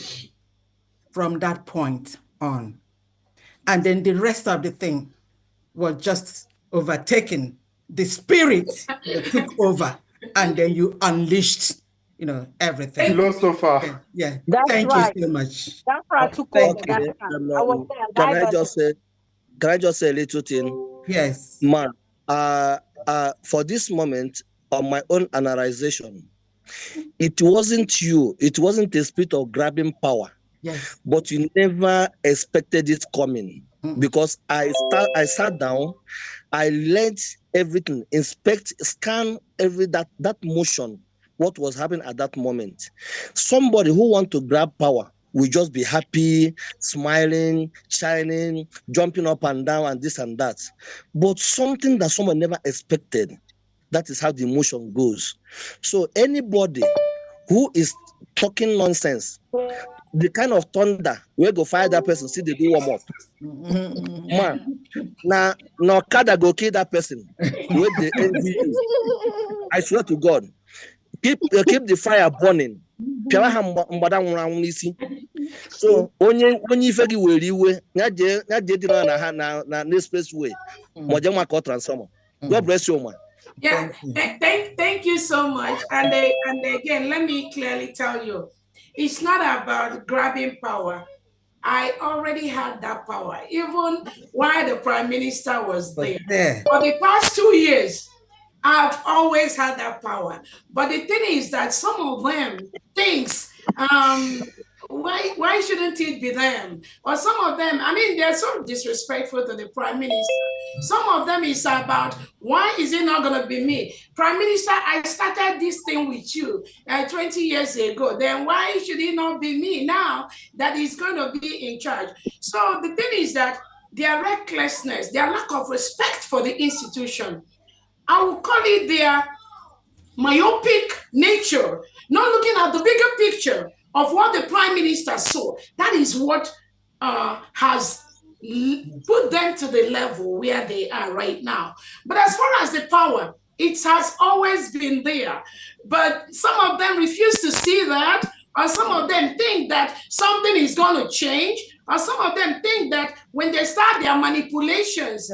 from that point on. And then the rest of the thing was just overtaken. The spirit took over, and then you unleashed, everything. Philosopher. Yeah. That's Thank right. you so much. Biafra took over that time. Can I just say a little thing? Yes. Man, for this moment, on my own analyzation, it wasn't you. It wasn't a spirit of grabbing power. Yes. But you never expected it coming. Because I sat down, I learned everything, scan that motion, what was happening at that moment. Somebody who wants to grab power will just be happy, smiling, shining, jumping up and down, and this and that. But something that someone never expected, that is how the emotion goes. So anybody who is talking nonsense, the kind of thunder, we go fire that person, see they do warm up. Man, now no kada go kill that person with the envy. I swear to God, keep the fire burning. So onye ife gi were iwe na je dị na expressway mo je maka transformer. God bless you, man. Yeah, thank you so much. And again, let me clearly tell you, it's not about grabbing power. I already had that power, even while the prime minister was there. For the past 2 years, I've always had that power. But the thing is that some of them thinks, why shouldn't it be them? Or some of them, I mean, they're so disrespectful to the prime minister. Some of them is about, why is it not going to be me? Prime Minister, I started this thing with you 20 years ago. Then why should it not be me now that is going to be in charge? So the thing is that their recklessness, their lack of respect for the institution, I will call it their myopic nature, not looking at the bigger picture of what the prime minister saw. That is what has put them to the level where they are right now. But as far as the power, it has always been there. But some of them refuse to see that, or some of them think that something is going to change, or some of them think that when they start their manipulations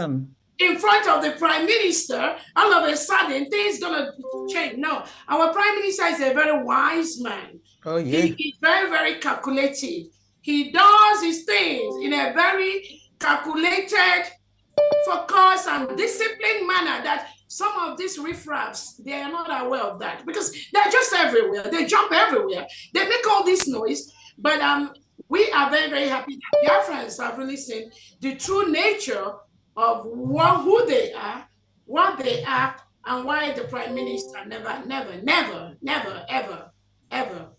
in front of the prime minister, all of a sudden things going to change. No, our prime minister is a very wise man. Oh, yeah. He is very, very calculated. He does his things in a very calculated, focused, and disciplined manner that some of these riffraffs, they are not aware of that because they're just everywhere. They jump everywhere. They make all this noise. But we are very, very happy that Biafrans have really seen the true nature of who they are, what they are, and why the prime minister never, ever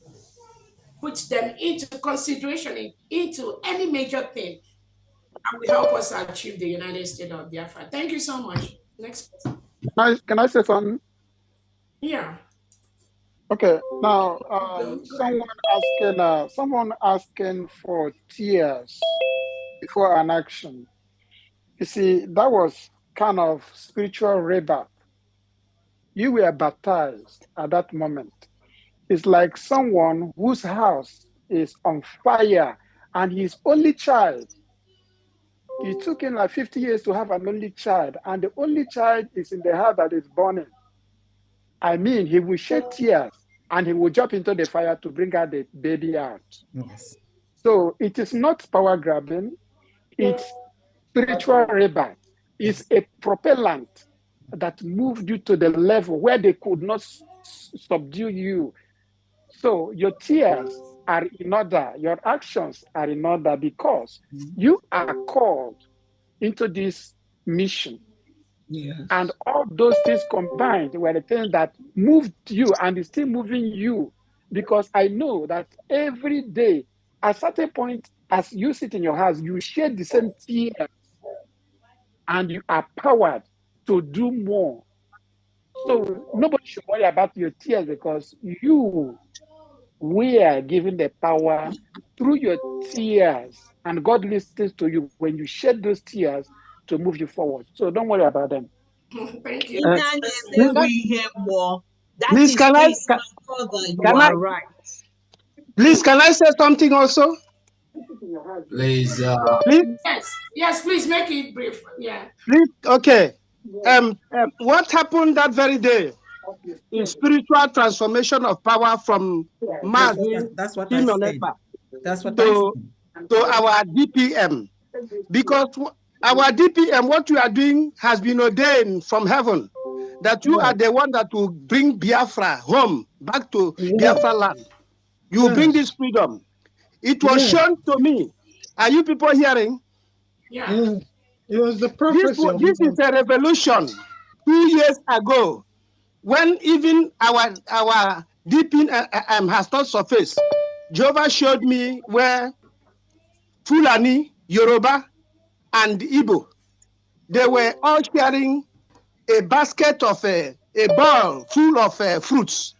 puts them into consideration into any major thing and will help us achieve the United States of Biafra. Thank you so much. Next person. Can I say something? Yeah. Okay. Now, someone asking for tears before an action. You see, that was kind of spiritual rebirth. You were baptized at that moment. It's like someone whose house is on fire and his only child. It took him like 50 years to have an only child, and the only child is in the house that is burning. I mean, he will shed tears and he will jump into the fire to bring out the baby out. Yes. So it is not power grabbing, it's spiritual rebirth. It's a propellant that moved you to the level where they could not subdue you. So your tears are in order, your actions are in order, because you are called into this mission. Yes. And all those things combined were the things that moved you and is still moving you. Because I know that every day, at a certain point, as you sit in your house, you share the same tears and you are powered to do more. So nobody should worry about your tears, because you were given the power through your tears, and God listens to you when you shed those tears to move you forward. So don't worry about them. Thank you. Please, can I right. Please, can I say something also? Please. Please, Yes, please make it brief. Yeah. please. Okay. What happened that very day is spiritual transformation of power from Mars That's what I said. That's what I said. to our DPM, because our DPM, what you are doing has been ordained from heaven, that you are the one that will bring Biafra home, back to Biafra land. You bring this freedom. It was shown to me. Are you people hearing? Yeah. It was the prophecy. This is a revolution 2 years ago, when even our DPM has not surfaced. Jehovah showed me where Fulani, Yoruba, and Igbo, they were all sharing a basket of a bowl full of fruits.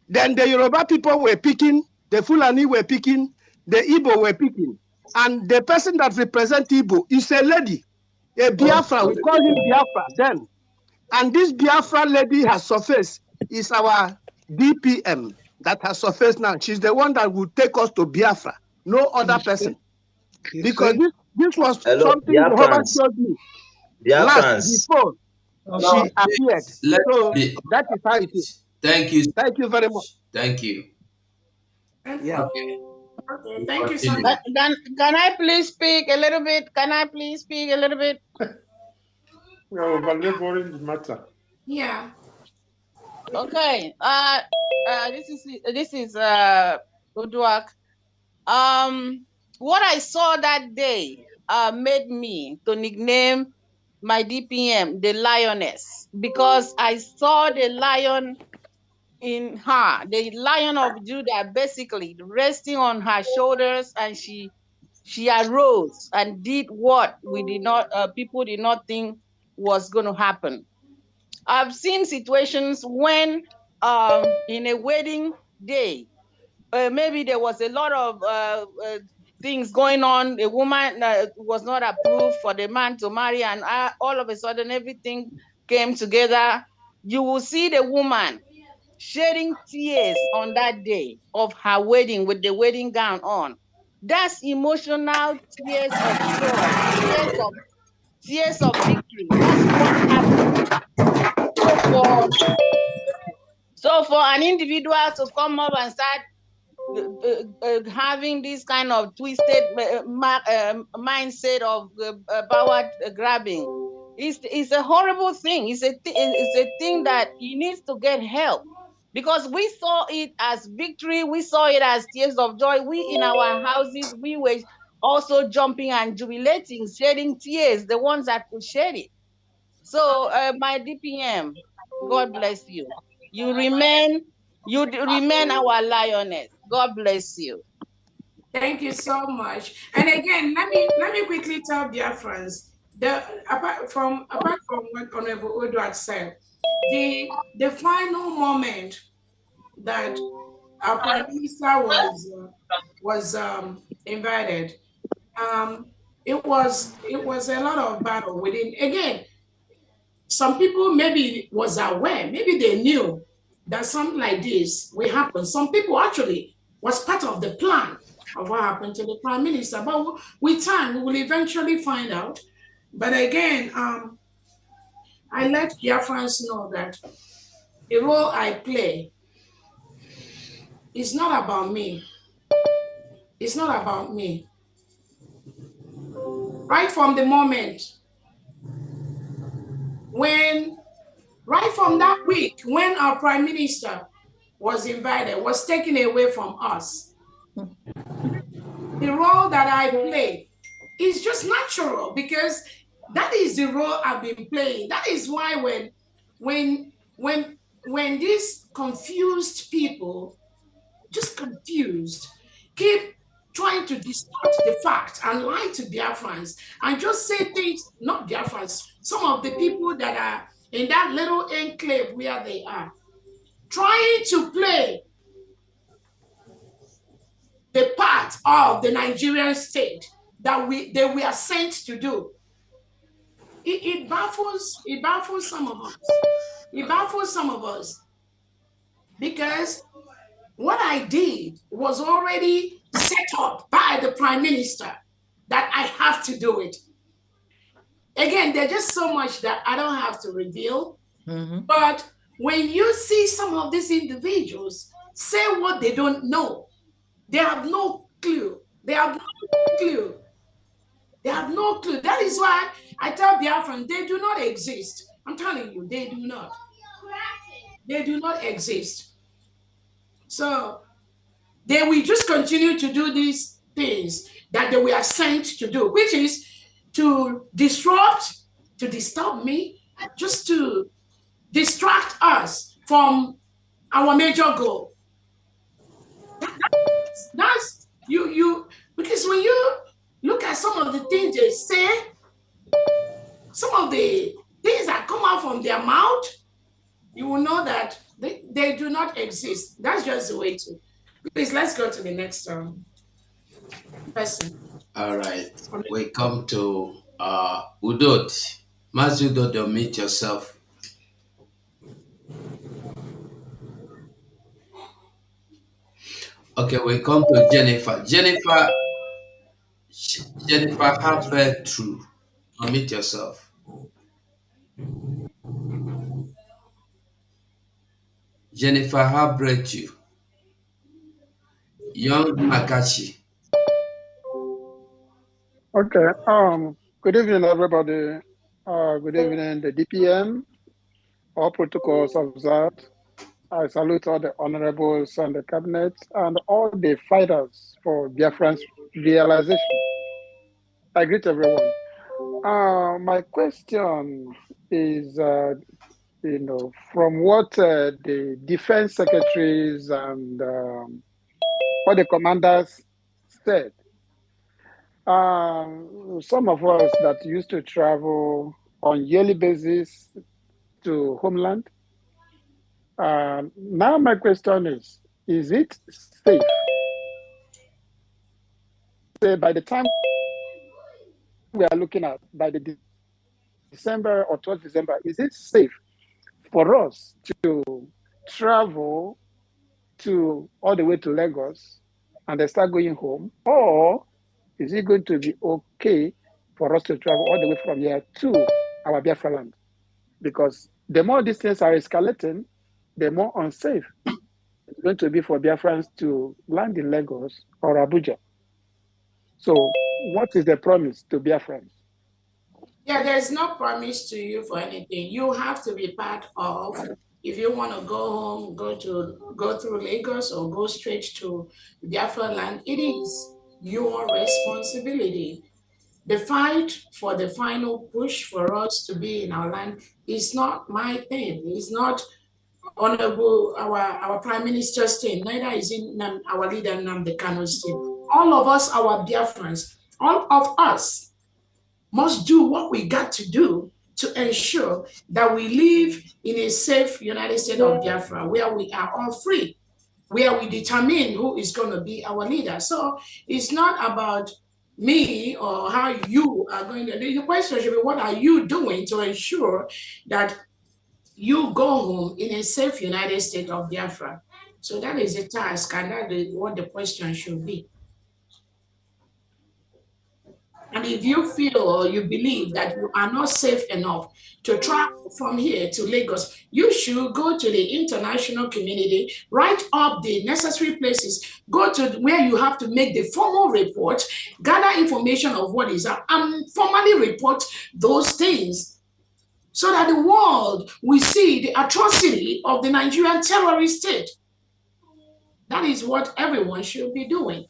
Then the Yoruba people were picking, the Fulani were picking, the Igbo were picking. And the person that represents Igbo is a lady, a Biafra. We call him Biafra then. And this Biafra lady has surfaced, is our DPM that has surfaced now. She's the one that will take us to Biafra, no other person. Because this was something Jehovah showed me last before she appeared. So that is how it is. Thank you. Thank you very much. Thank you. Yeah. Okay. Thank you so Continue. much. Can I please speak a little bit? Can I please speak a little bit? We are overlaboring the matter. Yeah. Okay. This is Uduak. What I saw that day made me to nickname my DPM the Lioness, because I saw the lion in her, the Lion of Judah, basically resting on her shoulders, and she arose and did what we did not, people did not think was going to happen. I've seen situations when, in a wedding day, maybe there was a lot of things going on. A woman was not approved for the man to marry, and all of a sudden everything came together. You will see the woman shedding tears on that day of her wedding with the wedding gown on. That's emotional tears of joy, tears of victory. That's what happened. So for an individual to come up and start having this kind of twisted mindset of power grabbing, it's a horrible thing. It's a thing that he needs to get help, because we saw it as victory. We saw it as tears of joy. We in our houses, we were also jumping and jubilating, shedding tears, the ones that could shed it. So my DPM, God bless you. You remain our lioness. God bless you. Thank you so much. And again, let me quickly tell Biafrans, apart from what Honorable Uduak said, the final moment that our Prime Minister was invited, it was a lot of battle within. Again, some people maybe was aware, maybe they knew that something like this will happen. Some people actually was part of the plan of what happened to the Prime Minister. But with time, we will eventually find out. But again, I let Biafrans know that the role I play it's not about me. It's not about me. Right from the moment right from that week when our Prime Minister was taken away from us, the role that I play is just natural because that is the role I've been playing. That is why when these confused people, just confused, keep trying to distort the facts and lie to Biafrans and just say things, not Biafrans, some of the people that are in that little enclave where they are, trying to play the part of the Nigerian state that they were sent to do. It baffles some of us. It baffles some of us because what I did was already set up by the Prime Minister that I have to do it. Again, there's just so much that I don't have to reveal. But when you see some of these individuals say what they don't know, they have no clue. They have no clue. They have no clue. That is why I tell Biafran, they do not exist. I'm telling you, they do not. They do not exist. So they will just continue to do these things that they were sent to do, which is to disrupt, to disturb me, just to distract us from our major goal. That's you because when you look at some of the things they say, some of the things that come out from their mouth, you will know that they do not exist. That's just the way to. Please, let's go to the next person. All right. We come to Udod. Mas Udod, meet yourself. Okay, we come to Jennifer. Jennifer, have true. Unmute yourself. Jennifer, how bred you? Young Makachi. Okay. Good evening, everybody. Good evening, the DPM. All protocols observed. I salute all the honorables and the cabinet and all the fighters for Biafran's realization. I greet everyone. My question is, from what the defense secretaries and what the commanders said, some of us that used to travel on yearly basis to homeland, now my question is it safe? Say by the time we are looking at, by the December or 12th December, is it safe for us to travel to all the way to Lagos and then start going home? Or is it going to be okay for us to travel all the way from here to our Biafra land? Because the more these things are escalating, the more unsafe it's going to be for Biafrans to land in Lagos or Abuja. So what is the promise to Biafrans? Yeah, there's no promise to you for anything. You have to be part of, if you want to go home, go through Lagos or go straight to Biafra land, it is your responsibility. The fight for the final push for us to be in our land is not my thing. It's not Honorable our Prime Minister's thing. Neither is it our leader Nnamdi Kanu's thing. All of us, our Biafrans, all of us must do what we got to do to ensure that we live in a safe United States of Biafra where we are all free, where we determine who is going to be our leader. So it's not about me or how you are going to. The question should be, what are you doing to ensure that you go home in a safe United States of Biafra? So that is a task, and that is what the question should be. And if you feel or you believe that you are not safe enough to travel from here to Lagos, you should go to the international community, write up the necessary places, go to where you have to make the formal report, gather information of what is up, and formally report those things so that the world will see the atrocity of the Nigerian terrorist state. That is what everyone should be doing.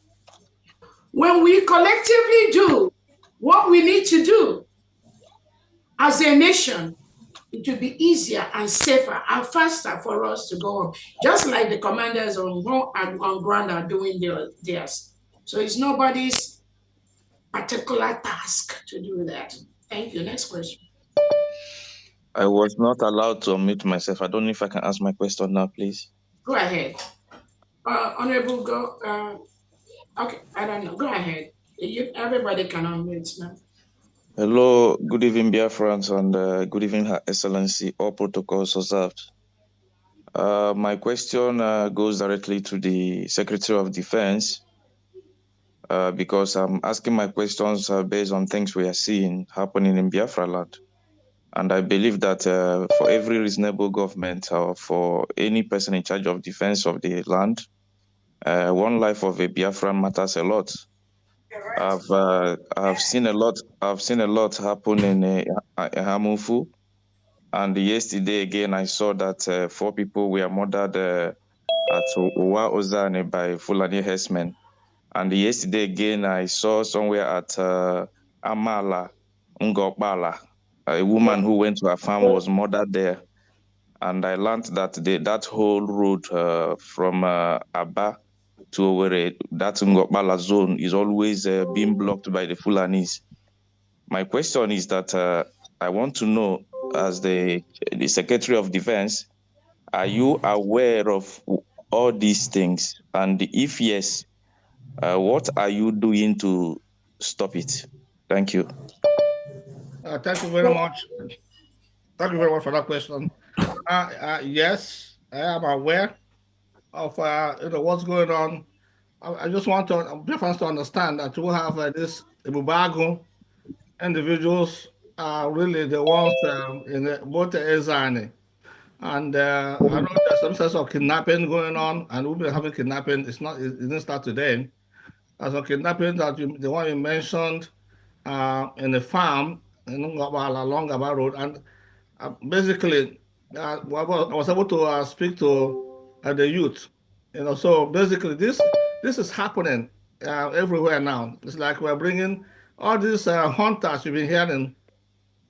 When we collectively do what we need to do as a nation, it will be easier and safer and faster for us to go on, just like the commanders on ground are doing theirs. So it's nobody's particular task to do that. Thank you. Next question. I was not allowed to unmute myself. I don't know if I can ask my question now, please. Go ahead. Honorable, go. Okay, I don't know. Go ahead. Everybody can unmute now. Hello, good evening, Biafrans, and good evening, Her Excellency. All protocols observed. My question goes directly to the Secretary of Defense because I'm asking my questions based on things we are seeing happening in Biafra land. And I believe that for every reasonable government or for any person in charge of defense of the land, one life of a Biafran matters a lot. I've seen a lot. I've seen a lot happen in Hamufu, and yesterday again I saw that 4 people were murdered at Uwa Ozane by Fulani herdsmen. And yesterday again I saw somewhere at Amala, Ngokbala, a woman who went to her farm was murdered there. And I learned that that whole road from Aba to where that Ngokbala zone is always being blocked by the Fulanis. My question is that I want to know, as the Secretary of Defense, are you aware of all these things? And if yes, what are you doing to stop it? Thank you. Thank you very much. Thank you very much for that question. Yes, I am aware of what's going on. I just want Biafrans to understand that we have this Ibubago individuals are really the ones in both Ezani. And I know there's some sense of kidnapping going on, and we've been having kidnapping. It didn't start today. There's a kidnapping that the one you mentioned in the farm along Gaba Road, and basically I was able to speak to the youth. So basically this is happening everywhere now. It's like we're bringing all these hunters you've been hearing,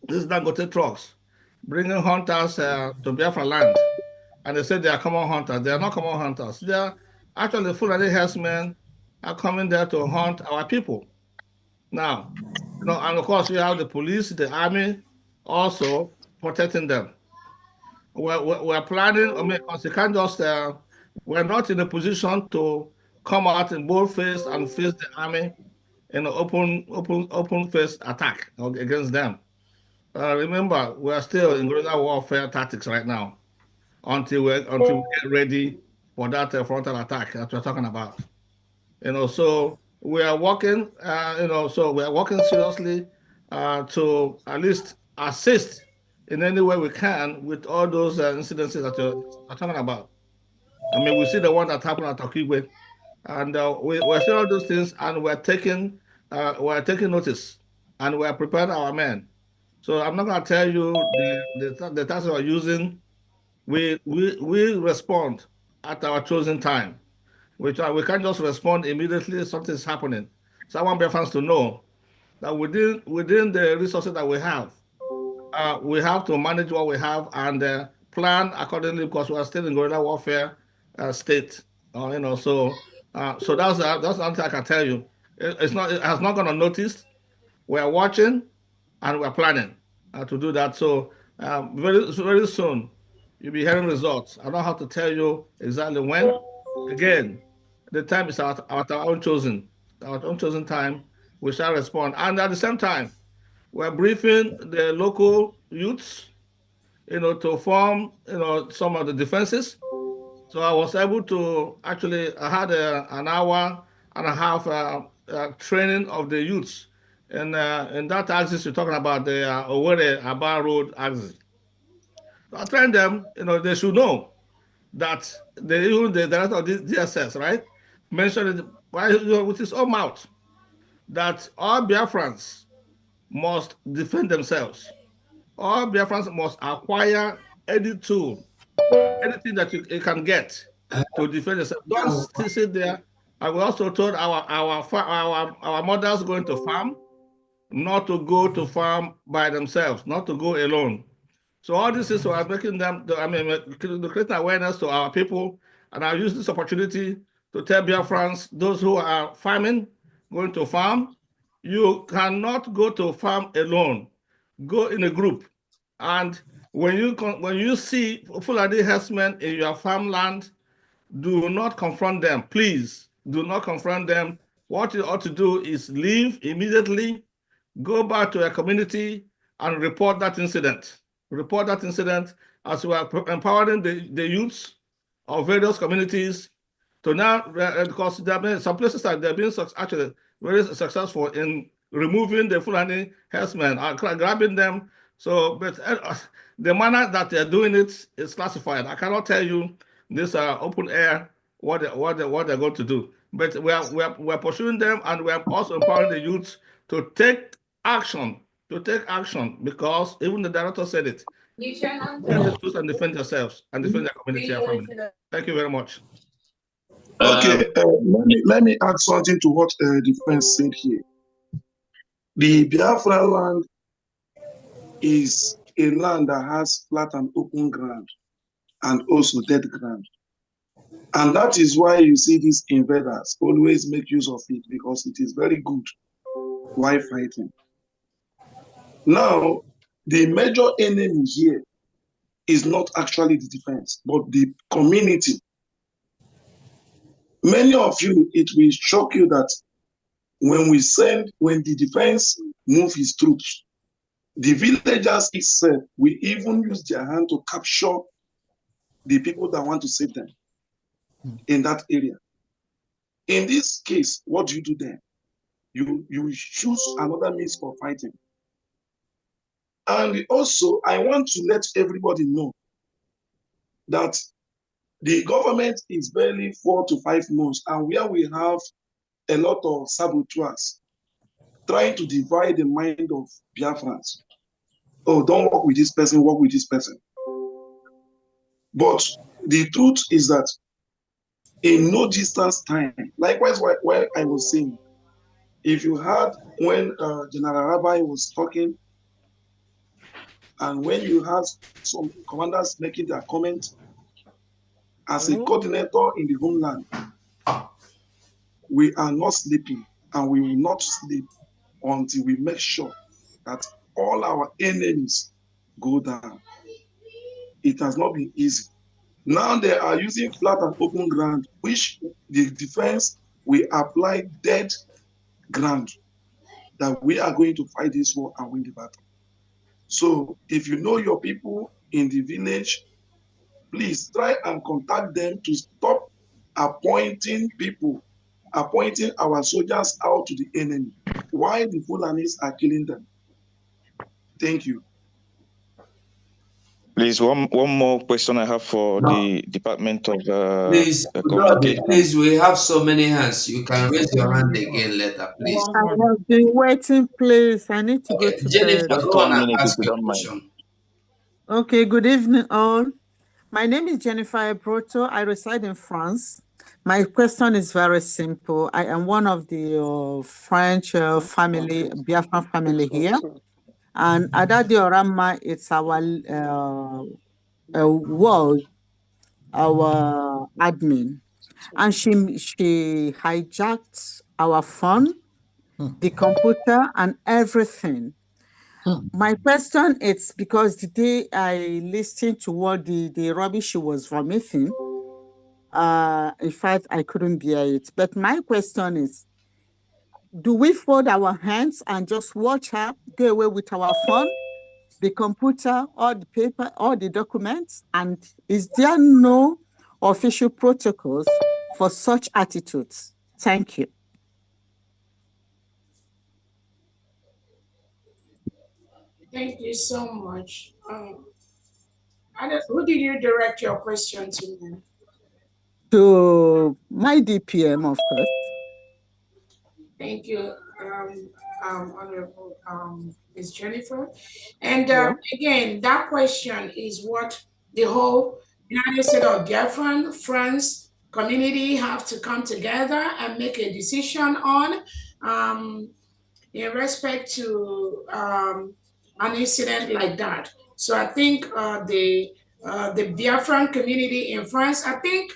these Dangote trucks, bringing hunters to Biafra land. And they said they are common hunters. They are not common hunters. They are actually Fulani herdsmen are coming there to hunt our people. Now, and of course we have the police, the army also protecting them. We're planning, I mean, because you can't just, we're not in a position to come out in bold face and face the army in an open face attack against them. Remember, we're still in guerrilla warfare tactics right now until we get ready for that frontal attack that we're talking about. So we are working, so we are working seriously to at least assist in any way we can with all those incidences that you're talking about. I mean, we see the one that happened at Okigwe, and we're seeing all those things, and we're taking notice, and we're preparing our men. So I'm not going to tell you the tactics we're using. We respond at our chosen time. We can't just respond immediately if something's happening. So I want Biafrans to know that within the resources that we have to manage what we have and plan accordingly, because we are still in guerrilla warfare state. So that's something I can tell you. It has not gone unnoticed. We are watching and we're planning to do that. So very soon you'll be hearing results. I don't have to tell you exactly when. Again, the time is at our own chosen time. We shall respond, and at the same time, we're briefing the local youths, to form, some of the defenses. So I was able to I had an hour and a half training of the youths in that axis you're talking about, the Owerri Aba Road axis. I train them, they should know that even the director of the DSS, right, mentioned it with his own mouth that all Biafrans must defend themselves. All Biafrans must acquire any tool, anything that you can get to defend yourself. Don't still sit there. I will also told our mothers going to farm not to go to farm by themselves, not to go alone. So all this is why making them, create awareness to our people, and I'll use this opportunity to tell Biafrans, those who are farming, going to farm, you cannot go to farm alone. Go in a group, and when you see Fulani herdsmen in your farmland, do not confront them. Please do not confront them. What you ought to do is leave immediately, go back to a community and report that incident. Report that incident as we are empowering the youths of various communities to now, because there have been some places that they've been actually very successful in removing the Fulani herdsmen, grabbing them. So, but the manner that they're doing it is classified. I cannot tell you this open air what they're going to do. But we're pursuing them, and we're also empowering the youths to take action. Because even the director said it. Get the tools and defend yourselves and defend their community and family. Thank you very much. Okay, let me add something to what the friends said here. The Biafra land is a land that has flat and open ground and also dead ground. And that is why you see these invaders always make use of it, because it is very good while fighting. Now, the major enemy here is not actually the defense, but the community. Many of you, it will shock you that when the defense move his troops, the villagers itself will even use their hand to capture the people that want to save them in that area. In this case, what do you do then? You choose another means of fighting. And also, I want to let everybody know that the government is barely 4 to 5 months, and where we have a lot of saboteurs trying to divide the mind of Biafrans. Oh, don't work with this person, work with this person. But the truth is that in no distance time, likewise where I was saying, if you heard when General Rabbi was talking, and when you had some commanders making their comment, as a coordinator in the homeland, we are not sleeping, and we will not sleep until we make sure that all our enemies go down. It has not been easy. Now they are using flat and open ground, which the defense will apply dead ground, that we are going to fight this war and win the battle. So if you know your people in the village, please try and contact them to stop appointing our soldiers out to the enemy. Why the Fulanis are killing them? Thank you. Please, one more question I have for the Department of Please, Communication. please, we have so many hands. You can raise your hand again later, please. I have been waiting, please. I need to go to Jennifer, bed. Just go on 1 and minute if ask you your don't mind. question. Okay, good evening, all. My name is Jennifer Ebroto. I reside in France. My question is very simple. I am one of the French family, Biafra family here. And Adadi Orama, it's our world, our admin. And she hijacked our phone, the computer, and everything. My question is because the day I listened to what the rubbish she was vomiting, in fact, I couldn't bear it. But my question is, do we fold our hands and just watch her go away with our phone, the computer, or the paper, or the documents? And is there no official protocols for such attitudes? Thank you. Thank you so much. Who did you direct your question to? To my DPM, of course. Thank you, Honorable Ms. Jennifer. And again, that question is what the whole United States of Biafran, France community have to come together and make a decision on in respect to an incident like that. So I think the Biafran community in France, I think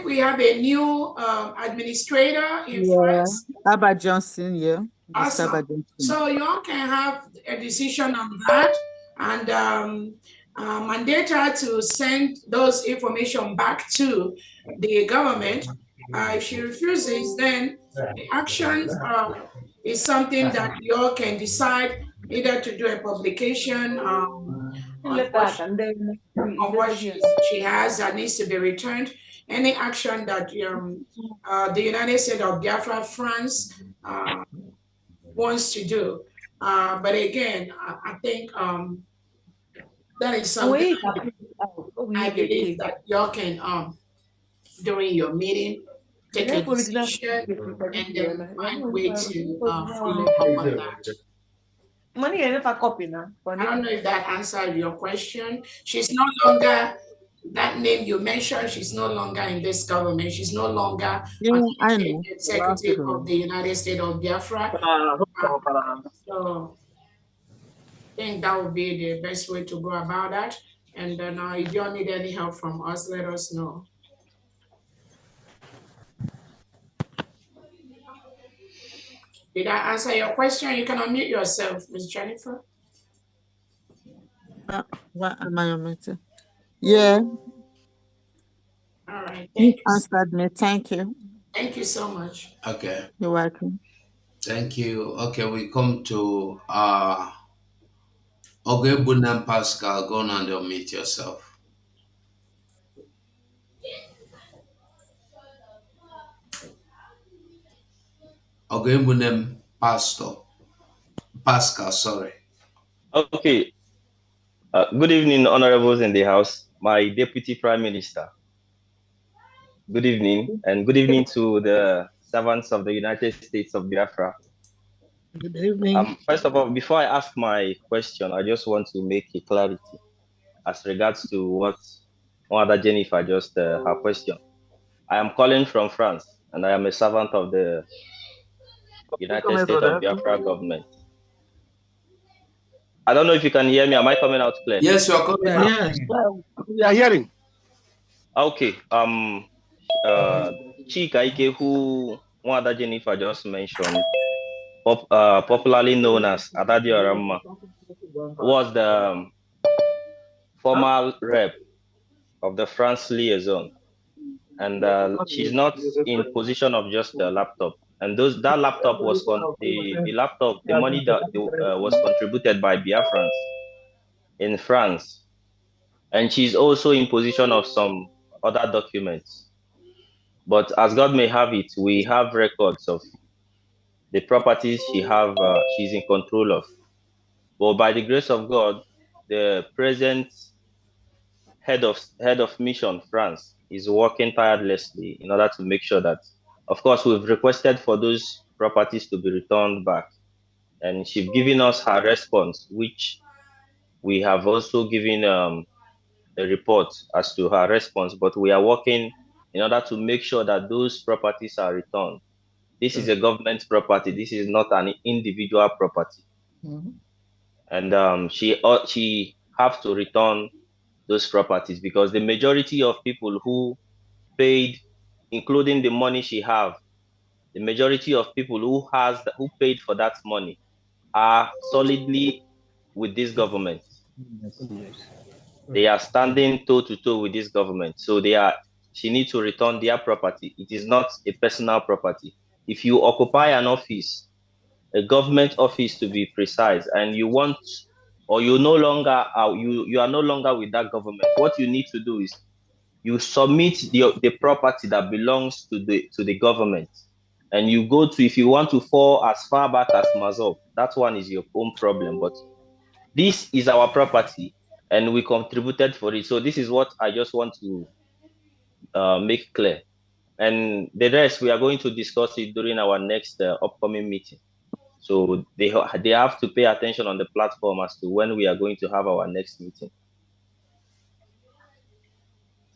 we have a new administrator in France. Abba Johnson, Awesome. Abba Johnson. So you all can have a decision on that and mandate her to send those information back to the government. If she refuses, then the action is something that you all can decide either to do a publication on what she has that needs to be returned. Any action that the United States of Biafra, France wants to do. But again, I think that is something I believe that y'all can, during your meeting, take a decision and then find a way to follow up on that. I don't know if that answered your question. She's no longer, that name you mentioned, she's no longer in this government. She's no longer executive of the United States of Biafra. So I think that would be the best way to go about that. And then if you don't need any help from us, let us know. Did I answer your question? You can unmute yourself, Ms. Jennifer. What am I unmuted? Yeah. All right. You answered me. Thank you. Thank you so much. Okay. You're welcome. Thank you. Okay, we come to Bunam Pascal. Go on and unmute yourself. Bunam Pascal, sorry. Okay. Good evening, honorables in the house. My Deputy Prime Minister. Good evening, and good evening to the servants of the United States of Biafra. Good evening. First of all, before I ask my question, I just want to make a clarity as regards to what Mother Jennifer just her question. I am calling from France, and I am a servant of the United States of Biafra government. I don't know if you can hear me. Am I coming out clear? Yes, you are coming out. Yes, we are hearing. Okay. Chika Ike, who Mother Jennifer just mentioned, popularly known as Adadi Orama, was the former rep of the France liaison, and she's not in position of just a laptop. And that laptop was the money that was contributed by Biafrans in France, and she's also in position of some other documents. But as God may have it, we have records of the properties she's in control of. But by the grace of God, the present head of mission France is working tirelessly in order to make sure that, of course, we've requested for those properties to be returned back, and she's given us her response, which we have also given a report as to her response. But we are working in order to make sure that those properties are returned. This is a government property. This is not an individual property. And she have to return those properties because the majority of people who paid, including the money she have, the majority of people who paid for that money are solidly with this government. They are standing toe to toe with this government. So she needs to return their property. It is not a personal property. If you occupy an office, a government office to be precise, and you want, or you no longer you are no longer with that government, what you need to do is you submit the property that belongs to the government, And you go to, if you want to fall as far back as Mazov, that one is your own problem. But this is our property and we contributed for it. So this is what I just want to make clear. And the rest, we are going to discuss it during our next upcoming meeting. So they have to pay attention on the platform as to when we are going to have our next meeting.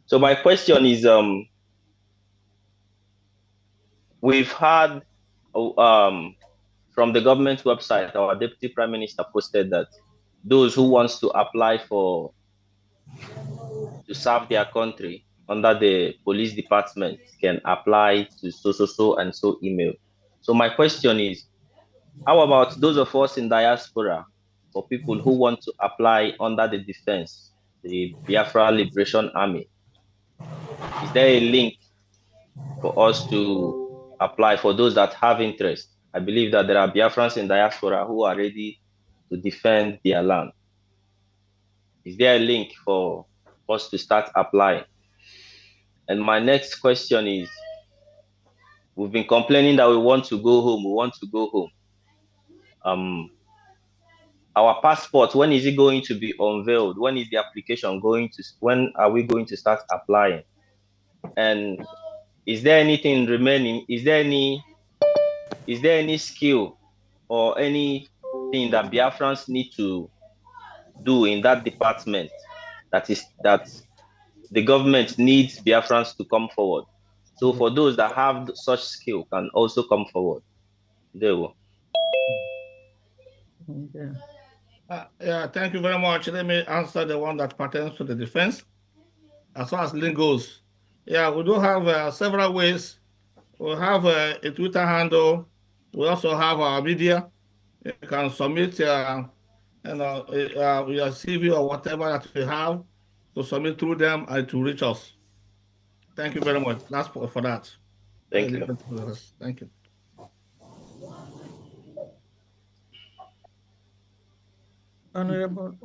So my question is, we've had from the government website, our Deputy Prime Minister posted that those who wants to apply to serve their country under the police department can apply to so and so email. So my question is, how about those of us in diaspora, for people who want to apply under the defense, the Biafra Liberation Army? Is there a link for us to apply for those that have interest? I believe that there are Biafrans in diaspora who are ready to defend their land. Is there a link for us to start applying? And my next question is, we've been complaining that we want to go home. Our passport, when is it going to be unveiled? When is the application when are we going to start applying? And is there anything remaining? Is there any skill or anything that Biafrans need to do in that department that the government needs Biafrans to come forward? So for those that have such skill can also come forward. There we Okay. Yeah, thank you very much. Let me answer the one that pertains to the defense. As far as link goes, yeah, we do have several ways. We have a Twitter handle. We also have our media. You can submit your CV or whatever that we have to submit through them and to reach us. Thank you very much. That's for that. Thank you. Thank you. Honorable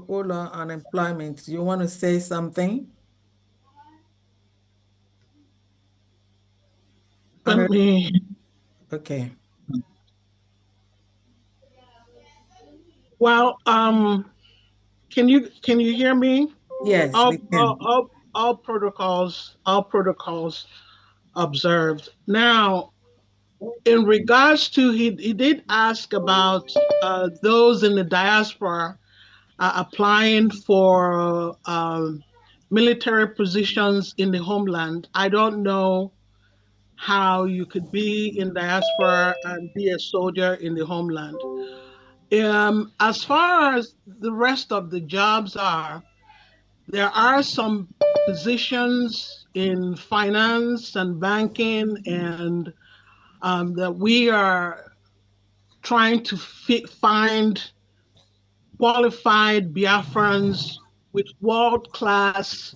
Ola, unemployment. You want to say something? Okay. Well, can you hear me? Yes, we can. All protocols observed. Now, in regards to he did ask about those in the diaspora applying for military positions in the homeland. I don't know how you could be in diaspora and be a soldier in the homeland. As far as the rest of the jobs are, there are some positions in finance and banking and that we are trying to find qualified Biafrans with world-class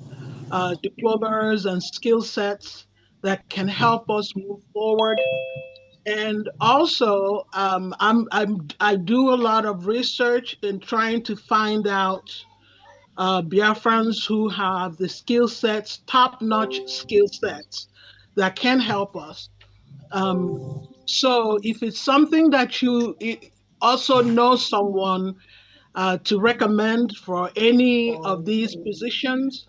diplomas and skill sets that can help us move forward. And also, I do a lot of research in trying to find out Biafrans who have the skill sets, top-notch skill sets that can help us. So if it's something that you also know someone to recommend for any of these positions,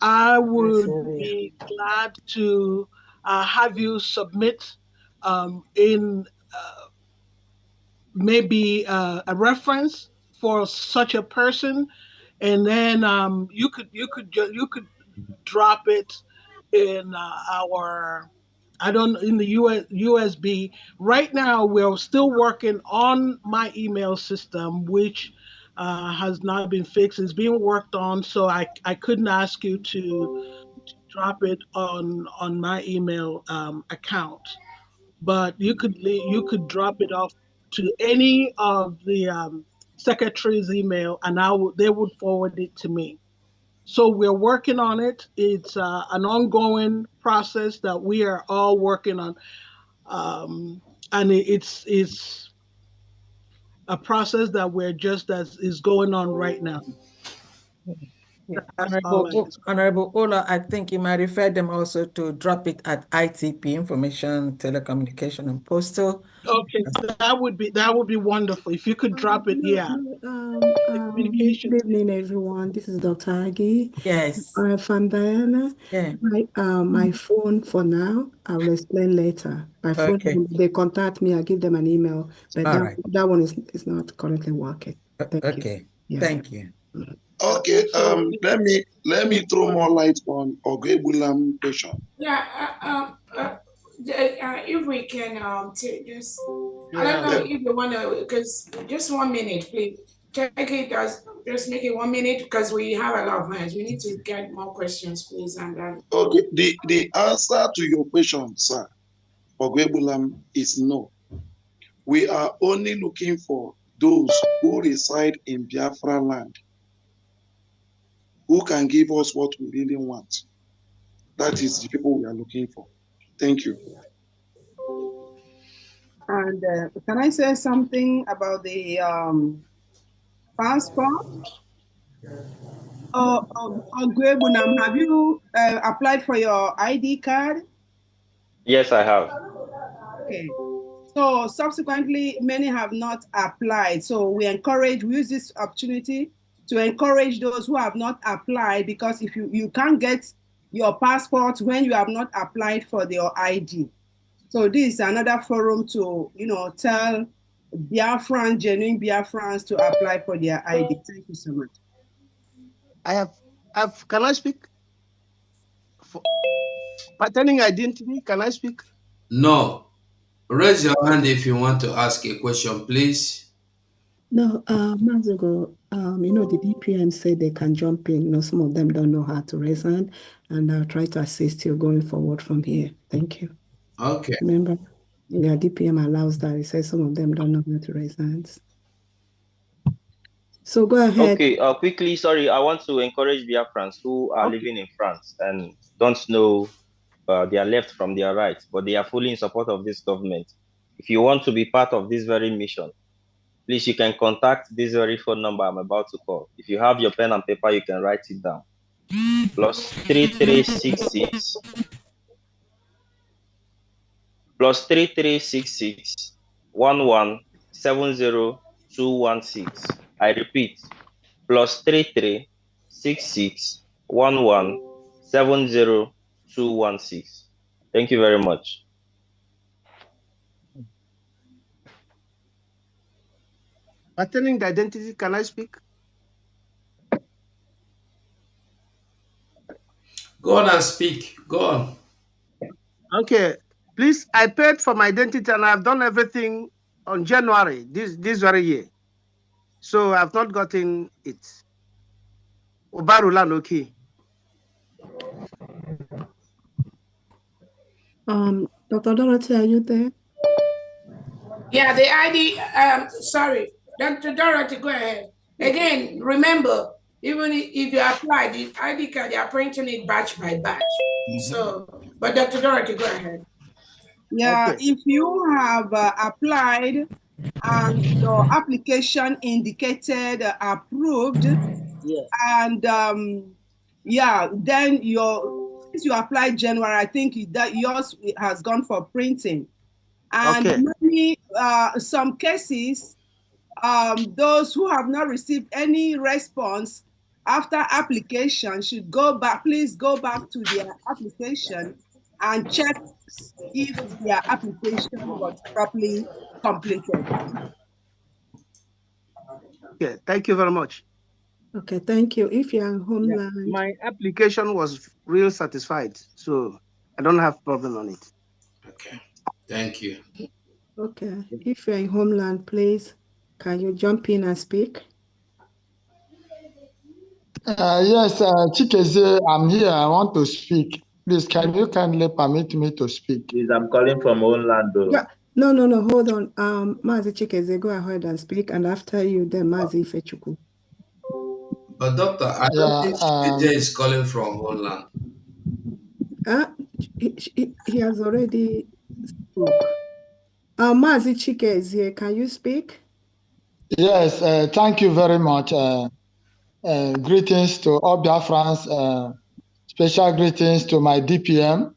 I would be glad to have you submit in maybe a reference for such a person, and then you could drop it in in the USB. Right now, we're still working on my email system, which has not been fixed. It's being worked on, so I couldn't ask you to drop it on my email account. But you could drop it off to any of the secretary's email, and they would forward it to me. So we're working on it. It's an ongoing process that we are all working on, and it's a process that is going on right now. Honorable Ola, I think you might refer them also to drop it at ITP, Information, Telecommunication, and Postal. Okay, that would be wonderful if you could drop it. Yeah. Good evening, everyone. This is Dr. Agi. Yes. From Diana. Yeah. My phone for now, I will explain later. My phone, Okay. they contact me, I give them an email, but that one is not currently working. Thank you. Yeah. Thank you. Okay, let me throw more light on Ogebulam question. Yeah, if we can take this, I don't know if you want to, because just 1 minute, please. Take it as, just make it 1 minute because we have a lot of hands. We need to get more questions, please. And then. Okay, the answer to your question, sir, Ogebulam, is no. We are only looking for those who reside in Biafra land, who can give us what we really want. That is the people we are looking for. Thank you. And can I say something about the passport? Gwebunam, have you applied for your ID card? Yes, I have. Okay. So subsequently, many have not applied. So we use this opportunity to encourage those who have not applied, because if you can't get your passport when you have not applied for your ID. So this is another forum to, tell Biafrans, genuine Biafrans, to apply for their ID. Thank you so much. Can I speak? Pertaining identity, can I speak? No. Raise your hand if you want to ask a question, please. No, months ago, the DPM said they can jump in. Some of them don't know how to raise hand, and I'll try to assist you going forward from here. Thank you. Okay. Remember, the DPM allows that. It says some of them don't know how to raise hands. So go ahead. Okay, quickly, sorry, I want to encourage Biafrans who are living in France and don't know their left from their right, but they are fully in support of this government. If you want to be part of this very mission, please, you can contact this very phone number I'm about to call. If you have your pen and paper, you can write it down. +3366 +3366 1170216. I repeat, +3366 1170216. Thank you very much. Pertaining the identity, can I speak? Go on and speak. Go on. Okay. Please, I paid for my identity and I've done everything on January, this very year. So I've not gotten it. Obarulan, okay. Dr. Dorothy, are you there? Yeah, the ID, sorry, Dr. Dorothy, go ahead. Again, remember, even if you apply the ID card, they are printing it batch by batch. So, but Dr. Dorothy, go ahead. Yeah, if you have applied and your application indicated approved, and then since you applied January, I think that yours has gone for printing. And some cases, those who have not received any response after application should please go back to their application and check if their application was properly completed. Okay, thank you very much. Okay, thank you. If you're in homeland, my application was real satisfied, so I don't have problem on it. Okay, thank you. Okay, if you're in homeland, please, can you jump in and speak? Yes, Chikeze, I'm here. I want to speak. Please, can you kindly permit me to speak? Please, I'm calling from Orlando. Yeah. No, hold on. Mazi Chikeze, go ahead and speak, and after you, then Mazi Ifechuku. But doctor, I don't think Chikeze is calling from Holland. He has already spoke. Mazi Chikeze, can you speak? Yes, thank you very much. Greetings to all Biafrans. Special greetings to my DPM.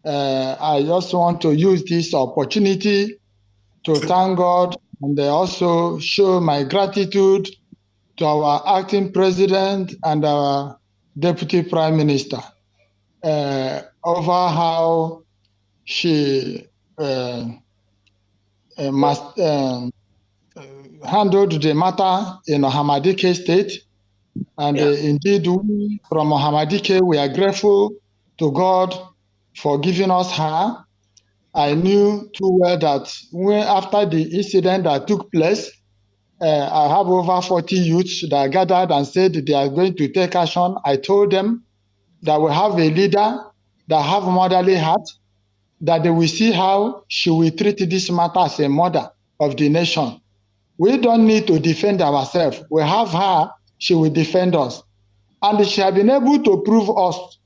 I just want to use this opportunity to thank God and also show my gratitude to our acting president and our deputy prime minister over how she handled the matter in Ohamadike state. And indeed, we from Ohamadike, we are grateful to God for giving us her. I knew too well that after the incident that took place, I have over 40 youths that gathered and said they are going to take action. I told them that we have a leader that have motherly heart, that they will see how she will treat this matter as a mother of the nation. We don't need to defend ourselves. We have her, she will defend us. And she has been able to prove us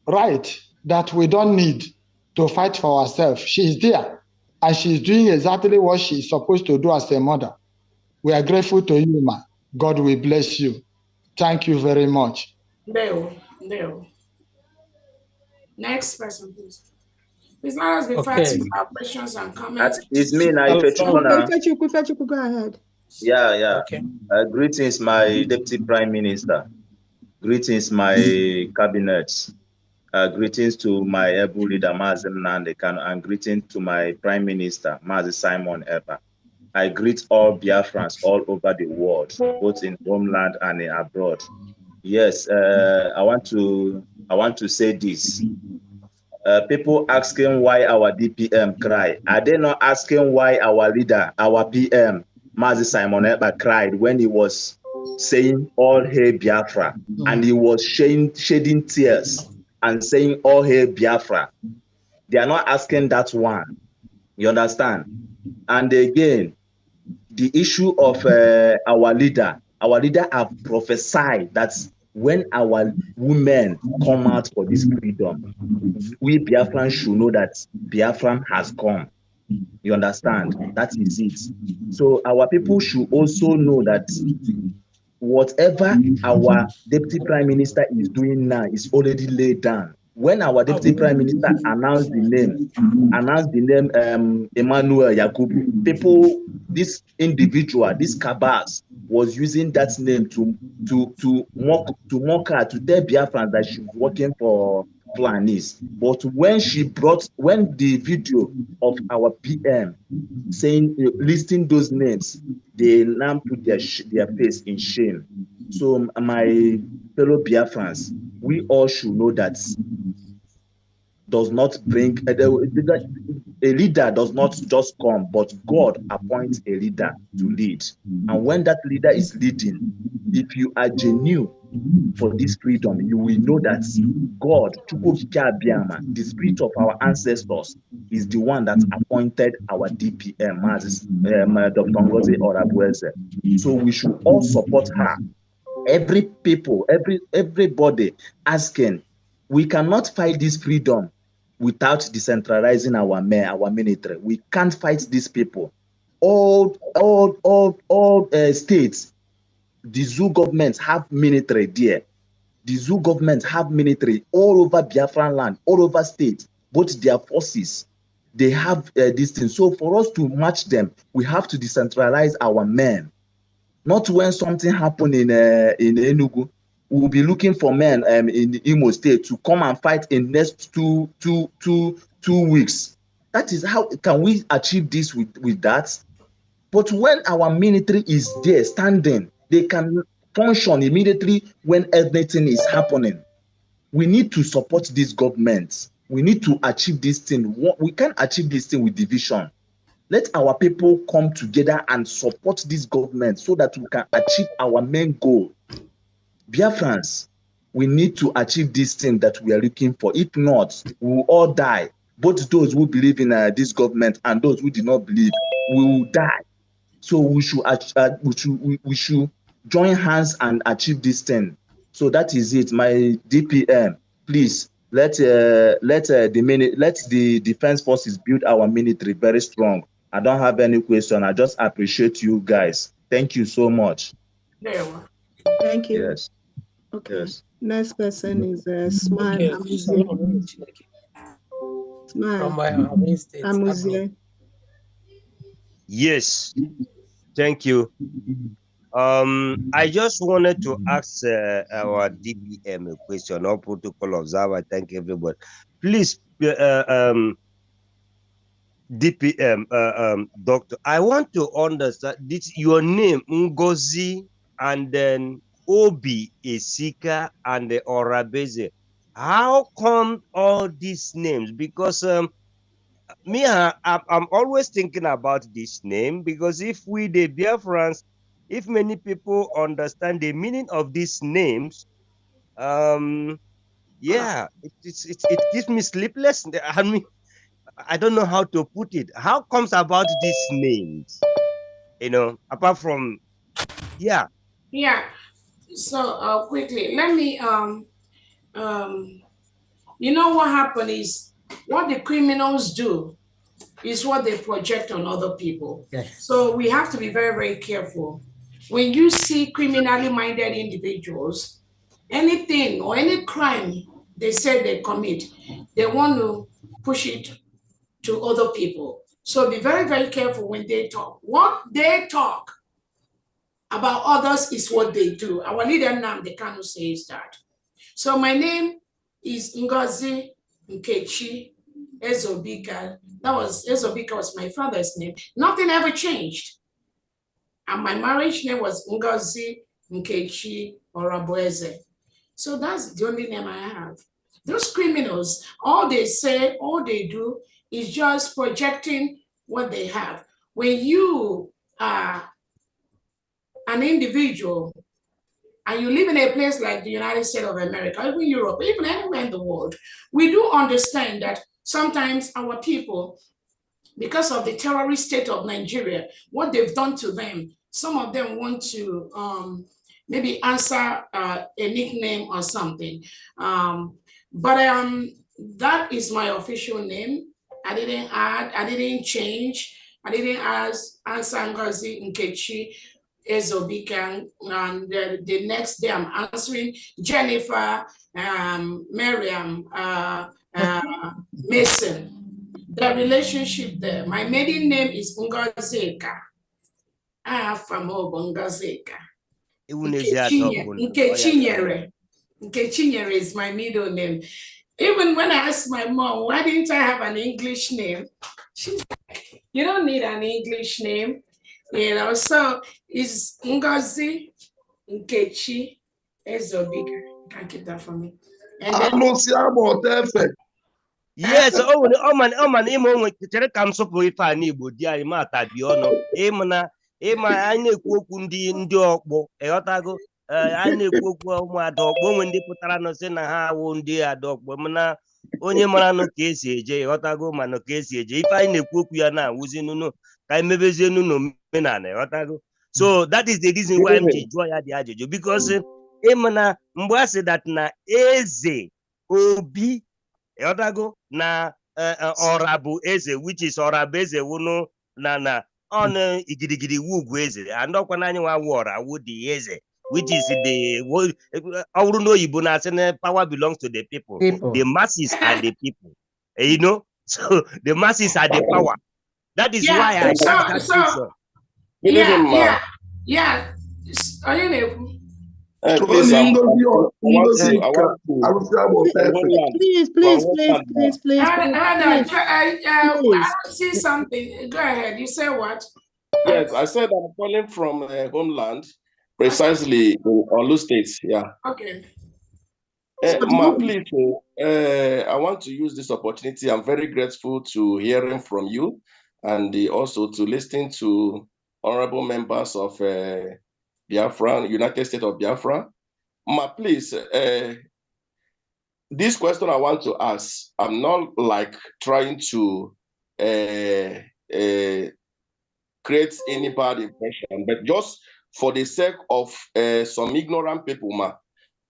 right that we don't need to fight for ourselves. She is there, and she is doing exactly what she is supposed to do as a mother. We are grateful to you, ma. God will bless you. Thank you very much. Leo. Next person, please. Please let us be fast with our questions and comments. It's me now, Ifechukwu, go ahead. Yeah. Okay. Greetings, my Deputy Prime Minister. Greetings, my cabinet. Greetings to my able leader, Mazi Nnamdi Kanu, and greetings to my Prime Minister, Mazi Simon Ekpa. I greet all Biafrans all over the world, both in homeland and abroad. Yes, I want to say this. People asking why our DPM cry. Are they not asking why our leader, our PM, Mazi Simon Ekpa, cried when he was saying all hail Biafra, and he was shedding tears and saying all hail Biafra? They are not asking that one. You understand? And again, the issue of our leader have prophesied that when our women come out for this freedom, we Biafran should know that Biafran has come. You understand? That is it. So our people should also know that whatever our Deputy Prime Minister is doing now is already laid down. When our Deputy Prime Minister announced the name Emmanuel Yakubu, this individual, this Kabas, was using that name to mock her, to tell Biafran that she's working for Fulanis. But when the video of our PM listing those names, they now put their face in shame. So my fellow Biafrans, we all should know that does not bring a leader does not just come, but God appoints a leader to lead. And when that leader is leading, if you are genuine for this freedom, you will know that God, the spirit of our ancestors, is the one that appointed our DPM, Dr. Ngozi Orabueze. So we should all support her. Everybody asking, we cannot fight this freedom without decentralizing our military. We can't fight these people. All states, the zoo governments have military there. The zoo governments have military all over Biafran land, all over states, both their forces. They have this thing. So for us to match them, we have to decentralize our men. Not when something happened in Enugu, we will be looking for men in the Imo State to come and fight in next two weeks. That is how can we achieve this with that? But when our military is there standing, they can function immediately when anything is happening. We need to support these governments. We need to achieve this thing. We can't achieve this thing with division. Let our people come together and support this government so that we can achieve our main goal. Biafrans, we need to achieve this thing that we are looking for. If not, we will all die. Both those who believe in this government and those who do not believe, we will die. So we should join hands and achieve this thing. So that is it. My DPM, please let the defense forces build our military very strong. I don't have any question. I just appreciate you guys. Thank you so much. Thank you. Yes. Okay. Yes. Next person is Smile Okay, Amuzie. Smile Amuzie. Yes, thank you. I just wanted to ask our DPM a question, or protocol observer. Thank everybody. Please, DPM, doctor, I want to understand this. Your name Ngozi, and then Obi Esika and the Orabeze. How come all these names? Because me, I'm always thinking about this name, because if we the Biafrans, if many people understand the meaning of these names, yeah, it gives me sleepless. I mean, I don't know how to put it. How comes about these names? You know, apart from, yeah. Yeah. So quickly, let me you know what happened is what the criminals do is what they project on other people. Yes. So we have to be very, very careful. When you see criminally minded individuals, anything or any crime they say they commit, they want to push it to other people. So be very, very careful when they talk. What they talk about others is what they do. Our leader Nnamdi Kanu says that. So my name is Ngozi Nkechi Ezobika. Ezobika was my father's name. Nothing ever changed. And my marriage name was Ngozi Nkechi Oraboeze. So that's the only name I have. Those criminals, all they say, all they do is just projecting what they have. When you are an individual and you live in a place like the United States of America, or even Europe, even anywhere in the world, we do understand that sometimes our people, because of the terrorist state of Nigeria, what they've done to them, some of them want to maybe answer a nickname or something. But that is my official name. I didn't add, I didn't change, I didn't answer Ngozi Nkechi Ezobika, and the next day I'm answering Jennifer, Miriam, Mason. The relationship there. My maiden name is Ngozeka. I have from Ngozeka. Nkechinyere is my middle name. Even when I asked my mom, why didn't I have an English name? She's like, you don't need an English name. You know, so it's Ngozi Nkechi Ezobika. You can keep that for me. And then Yes, man, chere ka m sụpụ ife a n'Igbo di anyị ma atabi ọnụ ịma anyị na-ekwu okwu ndị ọkpụ ịghọtago anyị na-ekwu okwu ụmụada ọkpụ onwe ndị pụtara nụ sị na ha awụ ndị ada ọkpụ mana onye mara nụ ka esi eje ịghọtago mana ka esi eje ife anyị na-ekwu okwu ya na-awụzi nụnụ ka anyị mebezie nụ n'omenala ịghọtago. So that is the reason why m ji jụọ ya dị ajụjụ, because ịmana mgbe a sị that na eze Obi Odago na Orabu Eze, which is Orabeze wunu na on igirigiri wugwu eze, and okwanani wa wara wudi eze, which is the no Igbo na say power belongs to the people. The masses are the people. You know, so the masses are the power. That is why I asked that question. Yeah. Are you there? Please, I don't see something. Go ahead. You say what? Yes, I said I'm calling from homeland, precisely in Olu State. Yeah. Okay. Please, I want to use this opportunity. I'm very grateful to hearing from you, and also to listening to honorable members of Biafra, United States of Biafra. Please, this question I want to ask, I'm not like trying to create any bad impression, but just for the sake of some ignorant people,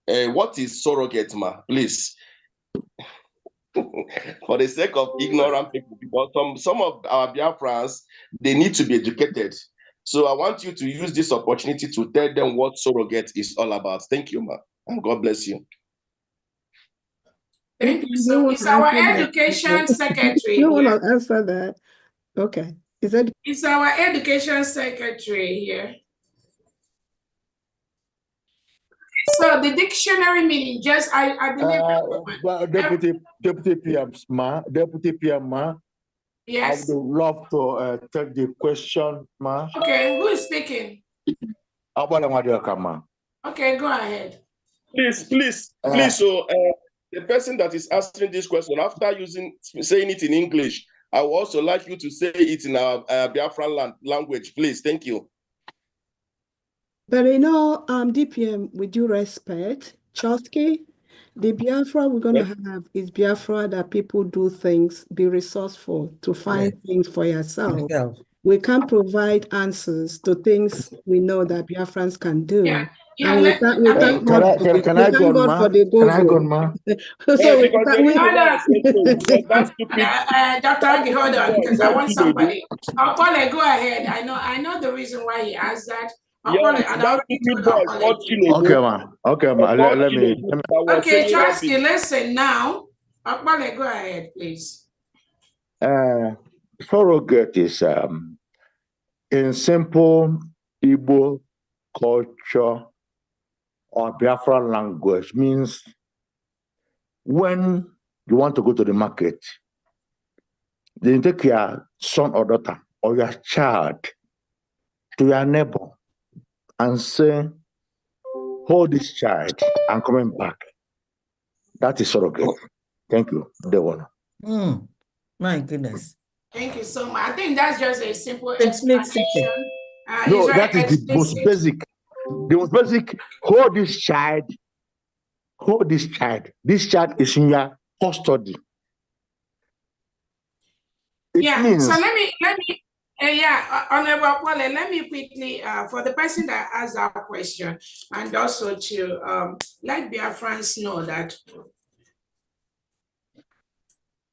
what is surrogate, please? For the sake of ignorant people, because some of our Biafrans, they need to be educated. So I want you to use this opportunity to tell them what surrogate is all about. Thank you, ma. And God bless you. Thank you. So it's our education secretary. You want to answer that? Okay. It's our education secretary here. So the dictionary meaning, just I believe. Deputy PM, ma. Deputy PM, ma. Yes. I would love to take the question, ma. Okay, who is speaking? Okay, go ahead. Please. So the person that is answering this question, after saying it in English, I would also like you to say it in our Biafran language, please. Thank you. But DPM, with due respect, Chosky, the Biafra we're going to have is Biafra that people do things, be resourceful to find things for yourself. We can provide answers to things we know that Biafrans can do. Yeah. And we thank God for the Google. Dr. Agi, hold on, because I want somebody. Apole, go ahead. I know the reason why he asked that. Apole, and I already told Apole. Okay, ma. Let me. Okay, Chasky, listen now. Apole, go ahead, please. Surrogate is in simple Igbo culture or Biafran language means when you want to go to the market, then you take your son or daughter or your child to your neighbor and say, hold this child, I'm coming back. That is surrogate. Thank you, Devon. My goodness. Thank you so much. I think that's just a simple explanation. No, that is the most basic. The most basic, hold this child. Hold this child. This child is in your custody. It means... So let me Honorable Apole, let me quickly, for the person that asked that question, and also to let Biafrans know that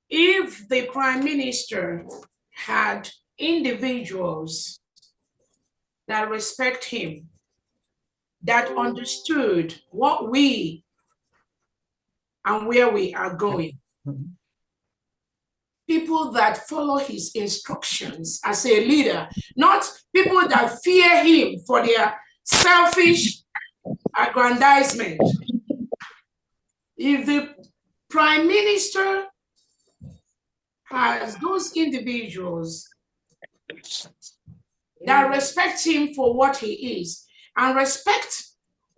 if the Prime Minister had individuals that respect him, that understood what we and where we are going, people that follow his instructions as a leader, not people that fear him for their selfish aggrandizement. If the Prime Minister has those individuals that respect him for what he is and respect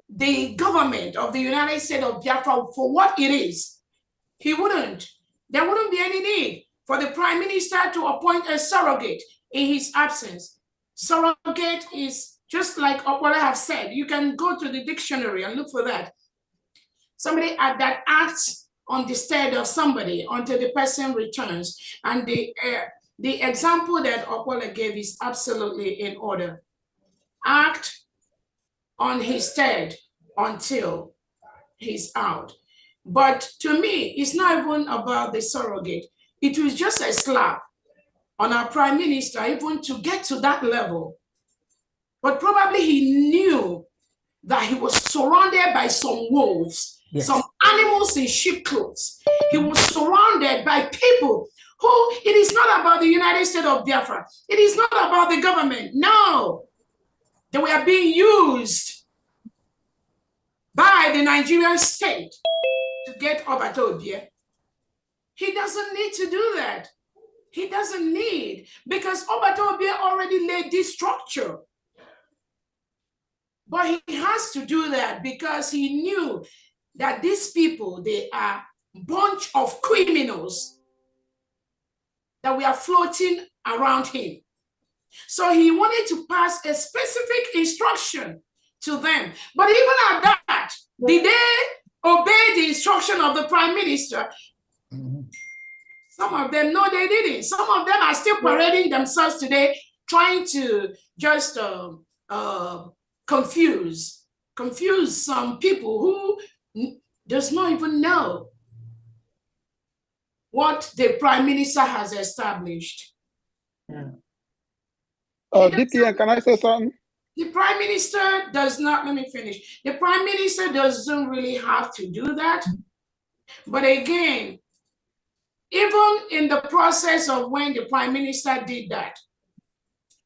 the government of the United States of Biafra for what it is, there wouldn't be any need for the Prime Minister to appoint a surrogate in his absence. Surrogate is just like what I have said. You can go to the dictionary and look for that. Somebody that acts on the stead of somebody until the person returns. And the example that Apole gave is absolutely in order. Act on his stead until he's out. But to me, it's not even about the surrogate. It was just a slap on our Prime Minister even to get to that level. But probably he knew that he was surrounded by some wolves, some animals in sheep clothes. He was surrounded by people who, it is not about the United States of Biafra. It is not about the government. No, they were being used by the Nigerian state to get Obatobie. He doesn't need to do that. He doesn't need, because Obatobie already laid this structure. But he has to do that because he knew that these people, they are a bunch of criminals that were floating around him. So he wanted to pass a specific instruction to them. But even at that, did they obey the instruction of the Prime Minister? Some of them, no, they didn't. Some of them are still parading themselves today, trying to just confuse some people who does not even know what the Prime Minister has established. DPM, can I say something? The Prime Minister does not, let me finish. The Prime Minister doesn't really have to do that. But again, even in the process of when the Prime Minister did that,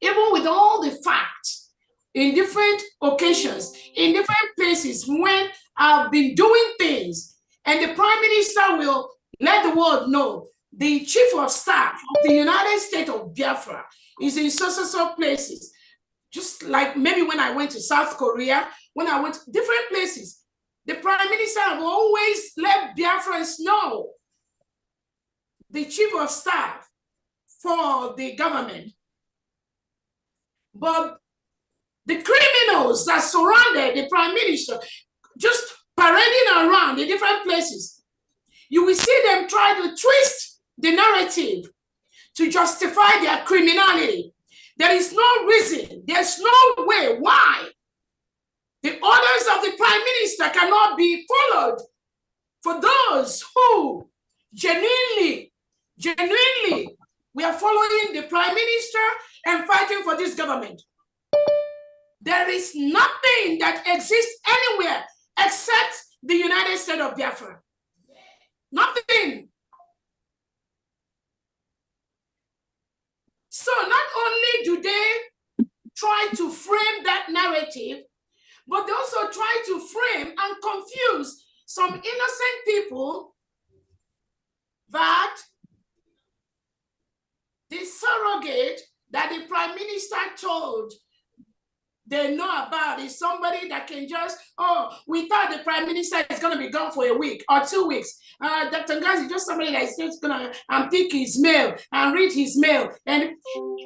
even with all the facts, in different occasions, in different places, when I've been doing things, and the Prime Minister will let the world know the Chief of Staff of the United States of Biafra is in so places. Just like maybe when I went to South Korea, when I went to different places, the Prime Minister have always let Biafrans know the Chief of Staff for the government. But the criminals that surrounded the Prime Minister, just parading around in different places, you will see them try to twist the narrative to justify their criminality. There is no reason, there's no way why the orders of the Prime Minister cannot be followed for those who genuinely, we are following the Prime Minister and fighting for this government. There is nothing that exists anywhere except the United States of Biafra. Nothing. So not only do they try to frame that narrative, but they also try to frame and confuse some innocent people that the surrogate that the Prime Minister told they know about is somebody that can just, oh, we thought the Prime Minister is going to be gone for a week or 2 weeks. Dr. Ngazi is just somebody that is just going to pick his mail and read his mail. And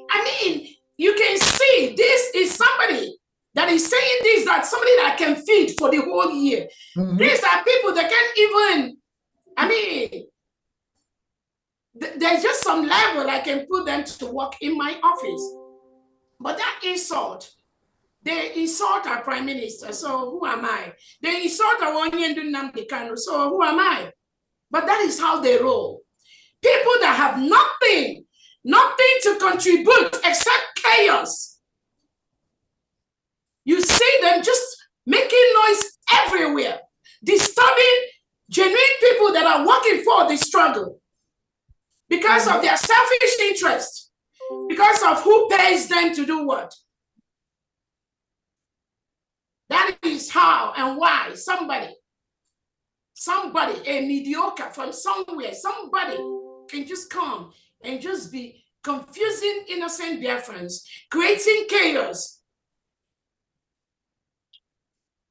I mean, you can see this is somebody that is saying this, that somebody that can feed for the whole year. These are people that can't even, I mean, there's just some level I can put them to work in my office. But that insult, they insult our Prime Minister, so who am I? They insult our Onyendu Nnamdi Kanu, so who am I? But that is how they roll. People that have nothing to contribute except chaos. You see them just making noise everywhere, disturbing genuine people that are working for the struggle because of their selfish interest, because of who pays them to do what. That is how and why somebody, a mediocre from somewhere, somebody can just come and just be confusing innocent Biafrans, creating chaos.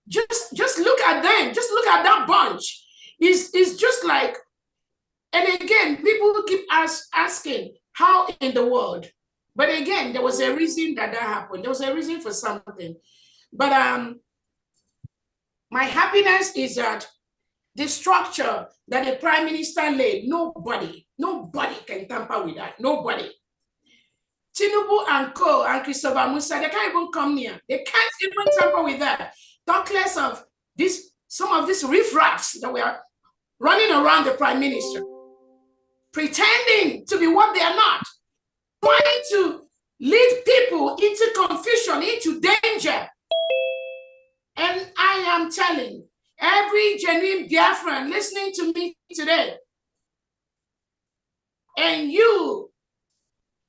Just look at them. Just look at that bunch. It's just like, and again, people keep asking, how in the world? But again, there was a reason that happened. There was a reason for something. But my happiness is that the structure that the Prime Minister laid, nobody can tamper with that. Nobody. Tinubu and Co. and Christopher Musa, they can't even come near. They can't even tamper with that. Talk less of this, some of these riffraffs that were running around the Prime Minister, pretending to be what they are not, trying to lead people into confusion, into danger. And I am telling every genuine Biafran listening to me today, and you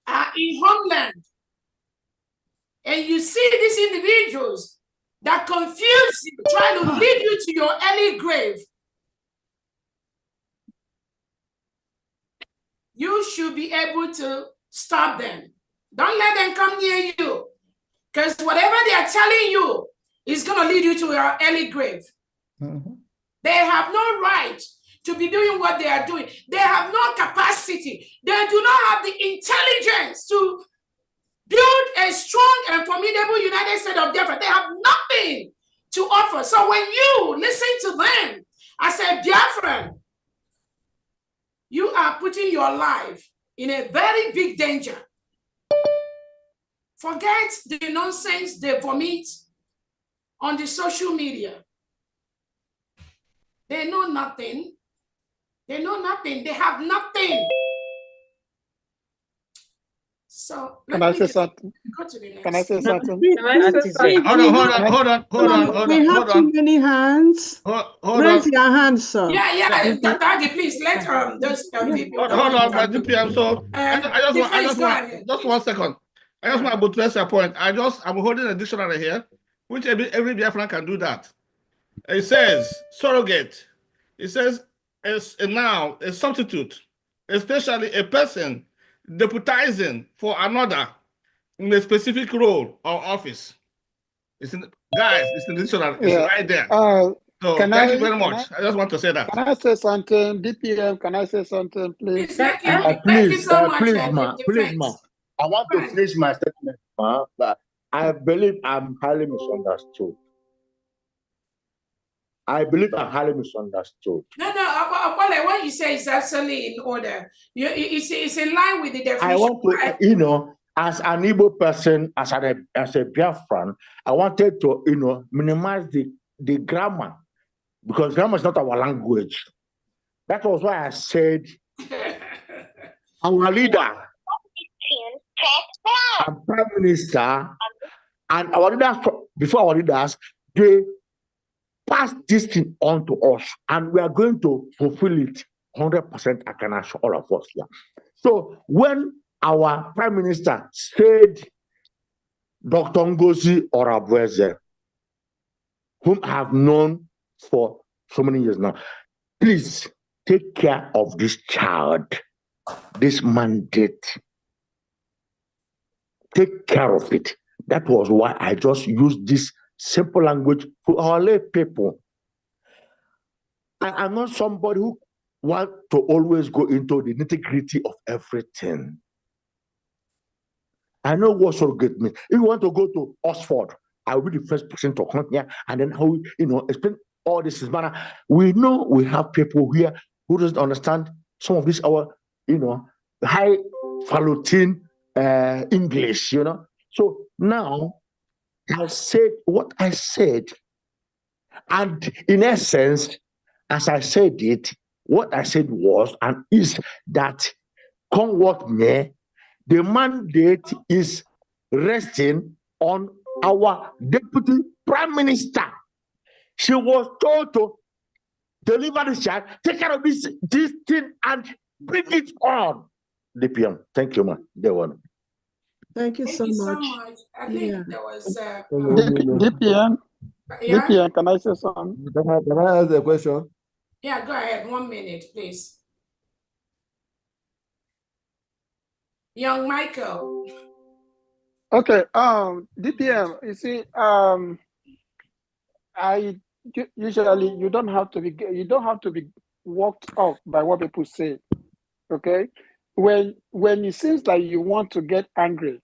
are in homeland, and you see these individuals that confuse you, try to lead you to your early grave, you should be able to stop them. Don't let them come near you, because whatever they are telling you is going to lead you to your early grave. They have no right to be doing what they are doing. They have no capacity. They do not have the intelligence to build a strong and formidable United States of Biafra. They have nothing to offer. So when you listen to them as a Biafran, you are putting your life in a very big danger. Forget the nonsense they vomit on the social media. They know nothing. They know nothing. They have nothing. So Can I say something? go to the next. Can I say something? Hold We have too on. many hands. Raise your hand, sir. Yeah, Dr. Agi, please let those people. Hold on, my DPM. So I just 1 second. I just want to address your point. I'm holding a dictionary here, which every Biafran can do that. It says surrogate. It says as a noun, a substitute, especially a person deputizing for another in a specific role or office. It's in the dictionary. It's right there. So thank you very much. I just want to say that. Can I say something? DPM, can I say something, please? Please, ma. I want to finish my statement, ma. But I believe I'm highly misunderstood. No, what you say is absolutely in order. It's in line with the definition. I want to, as an Igbo person, as a Biafran, I wanted to, minimize the grammar, because grammar is not our language. That was why I said our leader and Prime Minister and our leaders, before our leaders, they passed this thing on to us, and we are going to fulfill it 100%. I can assure all of us here. So when our Prime Minister said Dr. Ngozi Orabueze, whom I have known for so many years now, please take care of this child, this mandate. Take care of it. That was why I just used this simple language for our lay people. I'm not somebody who wants to always go into the nitty-gritty of everything. I know what surrogate means. If you want to go to Oxford, I will be the first person to come here and then how explain all this is matter. We know we have people here who doesn't understand some of this our high falutin English, So now I said what I said, and in essence, as I said it, what I said was and is that come what may, the mandate is resting on our deputy prime minister. She was told to deliver the child, take care of this thing, and bring it on. DPM, thank you, man. Thank you so much. I think there was DPM. Yeah? DPM, can I say something? Can I ask a question? Yeah, go ahead. 1 minute, please. Young Michael. Okay, DPM, you see, I usually you don't have to be walked off by what people say. Okay? When it seems like you want to get angry,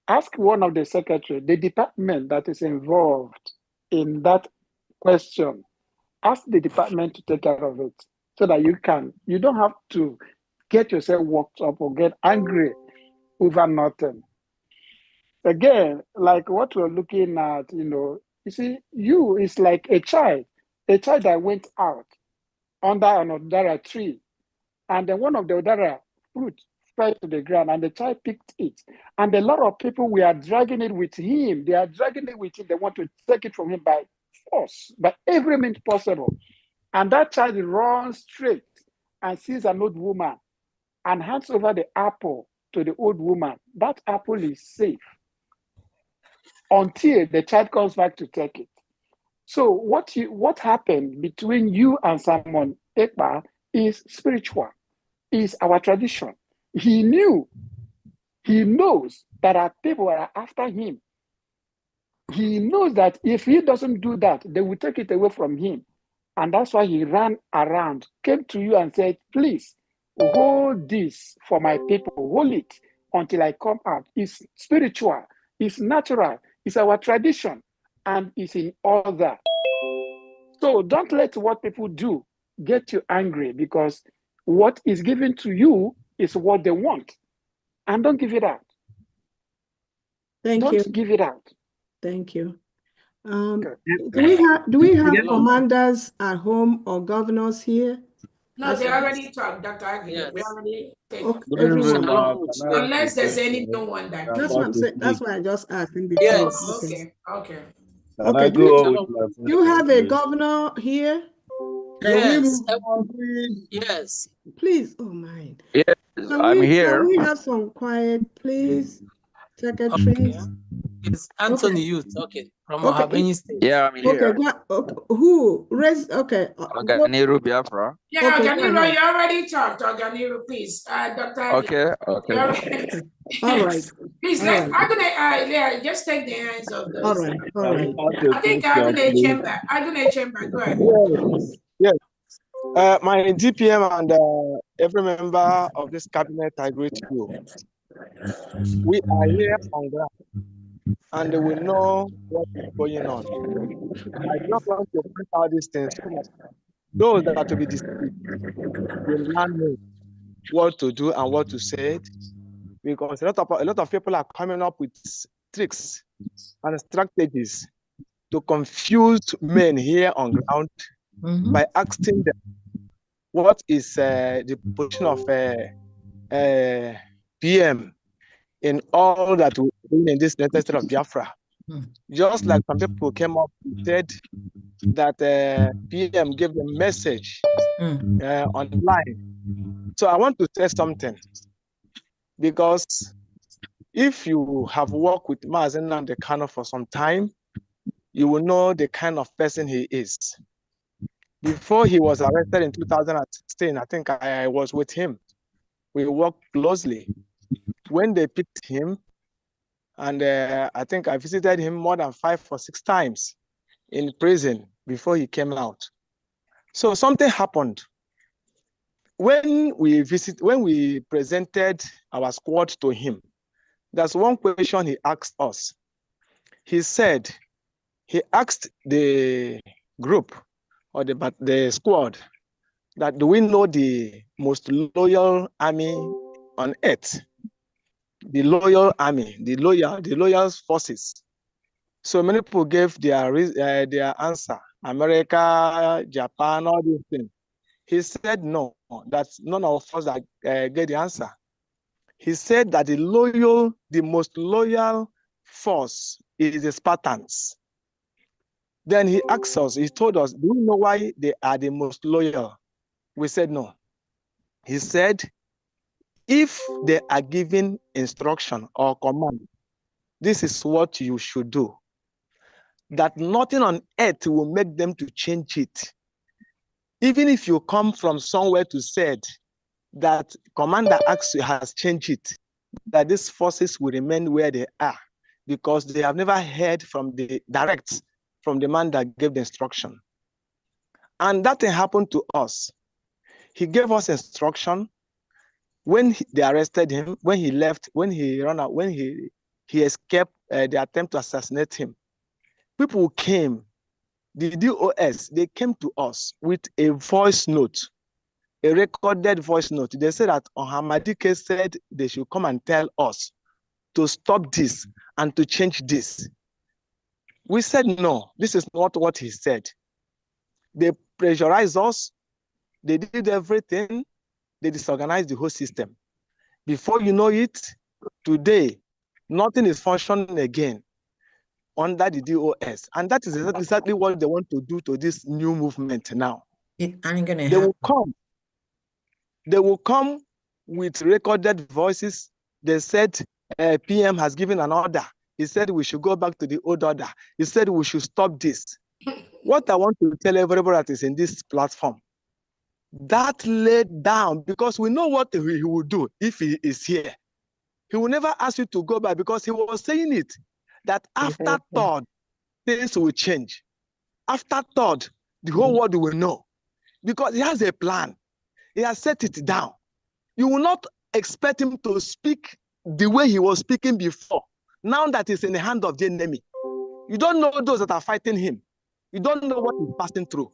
ask one of the secretary, the department that is involved in that question. Ask the department to take care of it so that you don't have to get yourself worked up or get angry over nothing. Again, like what we're looking at, you see, it's like a child that went out under an Odara tree, and then one of the Odara fruit fell to the ground, and the child picked it. And a lot of people were dragging it with him. They are dragging it with him. They want to take it from him by force, by every means possible. And that child runs straight and sees an old woman and hands over the apple to the old woman. That apple is safe until the child comes back to take it. So what happened between you and Simon Ekpa is spiritual, is our tradition. He knows that our people are after him. He knows that if he doesn't do that, they will take it away from him. And that's why he ran around, came to you and said, please, hold this for my people, hold it until I come out. It's spiritual, it's natural, it's our tradition, and it's in order. So don't let what people do get you angry, because what is given to you is what they want. And don't give it out. Don't give it out. Thank you. Do we have commanders at home or governors here? No, they already talked, Dr. Agnew. We already Okay. Everyone. Unless there's any new one that That's what I'm saying. That's why I just asked in between. Yes. Okay. Can I go with my You have a please? governor here? Yes, yes. Please, oh my. Yes, I'm here. Can we have some quiet, please, secretaries? Okay. It's Anthony Youth, okay, from Okay. Ohabeni State. Yeah, I'm here. Okay, who? Raise, okay. Oganiru Biafra. Yeah, Okay, Oganiru, you already talked. Oganiru, please. Dr. Okay. All right. Please, All right. just take the hands of those. All right. All right. I think Agune Chamber, go ahead. Yes. My DPM and every member of this cabinet, I greet you. We are here on ground and we know what is going on. I just want to point out these things so that those that are to be deceived will not know what to do and what to say, because a lot of people are coming up with tricks and strategies to confuse men here on ground by asking them what is the position of PM in all that we do in this United States of Biafra. Just like some people came up and said that PM gave the message online. So I want to say something, because if you have worked with Mazen Nnamdi Kanu for some time, you will know the kind of person he is. Before he was arrested in 2016, I think I was with him. We worked closely. When they picked him, and I think I visited him more than 5 or 6 times in prison before he came out. So something happened. When we presented our squad to him, there's one question he asked us. He said, he asked the group or the squad that, do we know the most loyal army on earth? The loyal army, the loyal forces. So many people gave their answer. America, Japan, all these things. He said no, that's none of us that get the answer. He said that the most loyal force is the Spartans. Then he asked us, he told us, do you know why they are the most loyal? We said no. He said, if they are given instruction or command, this is what you should do, that nothing on earth will make them to change it. Even if you come from somewhere to say that commander asks you has changed it, that these forces will remain where they are, because they have never heard from the direct from the man that gave the instruction. And that thing happened to us. He gave us instruction. When they arrested him, when he left, when he ran out, when he escaped the attempt to assassinate him, people came, the DOS, they came to us with a voice note, a recorded voice note. They said that Ohamadike said they should come and tell us to stop this and to change this. We said, no, this is not what he said. They pressurized us. They did everything. They disorganized the whole system. Before you know it, today, nothing is functioning again under the DOS. And that is exactly what they want to do to this new movement now. It ain't gonna They happen. will come. They will come with recorded voices. They said PM has given an order. He said we should go back to the old order. He said we should stop this. What I want to tell everybody that is in this platform, that laid down, because we know what he will do if he is here. He will never ask you to go back, because he was saying it, that after third, things will change. After third, the whole world will know, because he has a plan. He has set it down. You will not expect him to speak the way he was speaking before, now that he's in the hand of the enemy. You don't know those that are fighting him. You don't know what he's passing through.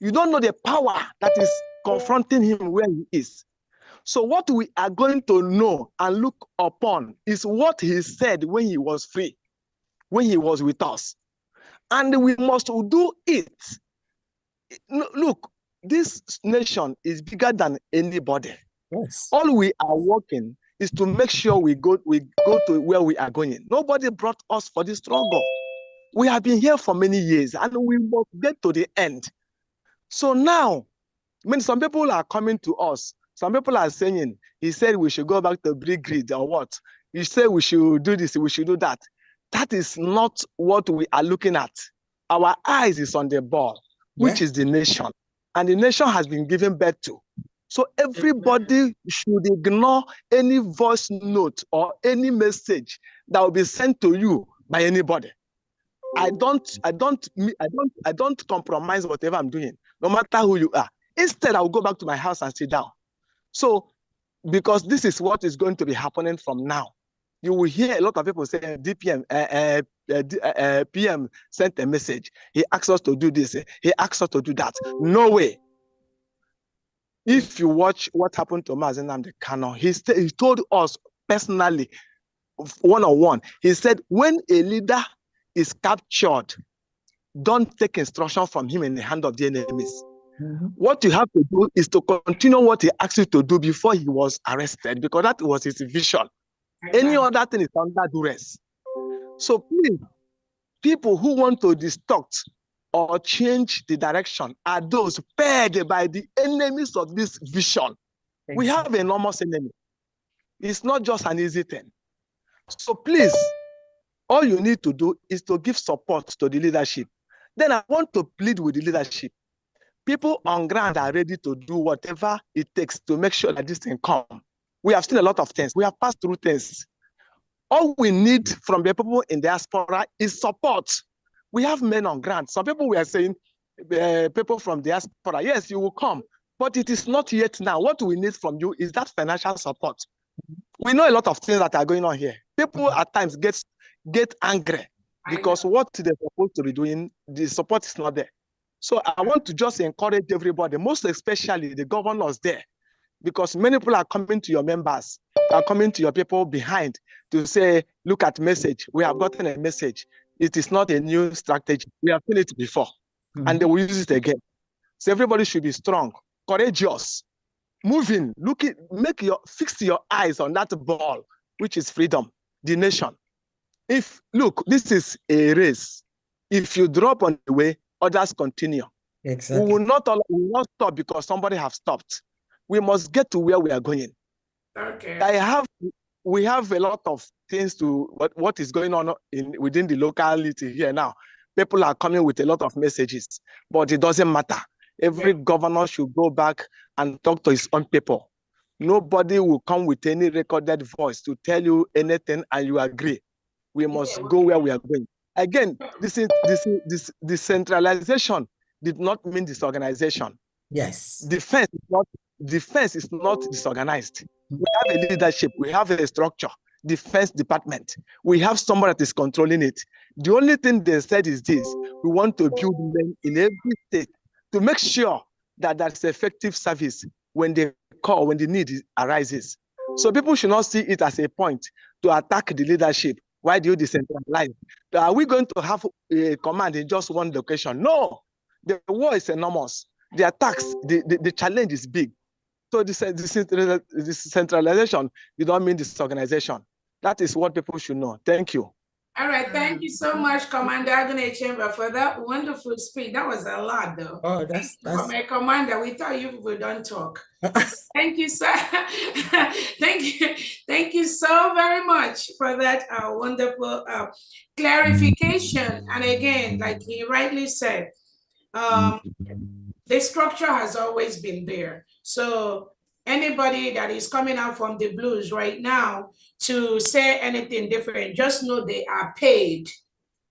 You don't know the power that is confronting him where he is. So what we are going to know and look upon is what he said when he was free, when he was with us. And we must do it. Look, this nation is bigger than anybody. Yes. All we are working is to make sure we go to where we are going. Nobody brought us for the struggle. We have been here for many years and we must get to the end. So now, I mean, some people are coming to us. Some people are saying, he said we should go back to brick grid or what? He said we should do this, we should do that. That is not what we are looking at. Our eyes is on the ball, which is the nation. And the nation has been given birth to. So everybody should ignore any voice note or any message that will be sent to you by anybody. I don't compromise whatever I'm doing, no matter who you are. Instead, I'll go back to my house and sit down. So, because this is what is going to be happening from now. You will hear a lot of people saying DPM, PM sent a message. He asked us to do this. He asked us to do that. No way. If you watch what happened to Mazen Nnamdi Kanu, he told us personally, one-on-one, he said, when a leader is captured, don't take instruction from him in the hand of the enemies. What you have to do is to continue what he asked you to do before he was arrested, because that was his vision. Any other thing is under duress. So please, people who want to distort or change the direction are those paid by the enemies of this vision. We have an enormous enemy. It's not just an easy thing. So please, all you need to do is to give support to the leadership. Then I want to plead with the leadership. People on ground are ready to do whatever it takes to make sure that this thing comes. We have seen a lot of things. We have passed through things. All we need from the people in diaspora is support. We have men on ground. Some people were saying, people from diaspora, yes, you will come, but it is not yet now. What we need from you is that financial support. We know a lot of things that are going on here. People at times get angry because what they're supposed to be doing, the support is not there. So I want to just encourage everybody, most especially the governors there, because many people are coming to your members, are coming to your people behind to say, look at message. We have gotten a message. It is not a new strategy. We have seen it before, and they will use it again. So everybody should be strong, courageous, moving, looking, fix your eyes on that ball, which is freedom, the nation. Look, this is a race. If you drop on the way, others continue. Exactly. We will not stop because somebody has stopped. We must get to where we are going. Okay. We have a lot of things to what is going on within the locality here now. People are coming with a lot of messages, but it doesn't matter. Every governor should go back and talk to his own people. Nobody will come with any recorded voice to tell you anything and you agree. We must go where we are going. Again, this decentralization did not mean disorganization. Yes. Defense is not disorganized. We have a leadership, we have a structure, defense department. We have someone that is controlling it. The only thing they said is this: we want to build men in every state to make sure that there's effective service when they call, when the need arises. So people should not see it as a point to attack the leadership. Why do you decentralize? Are we going to have a command in just one location? No, the war is enormous. The attacks, the challenge is big. So this centralization, you don't mean disorganization. That is what people should know. Thank you. All right, thank you so much, Commander Agune Chamber, for that wonderful speech. That was a lot, though. Oh, that's From a commander, we thought you people don't talk. Thank you, sir. Thank you so very much for that wonderful clarification. And again, like he rightly said, the structure has always been there. So anybody that is coming out from the blues right now to say anything different, just know they are paid.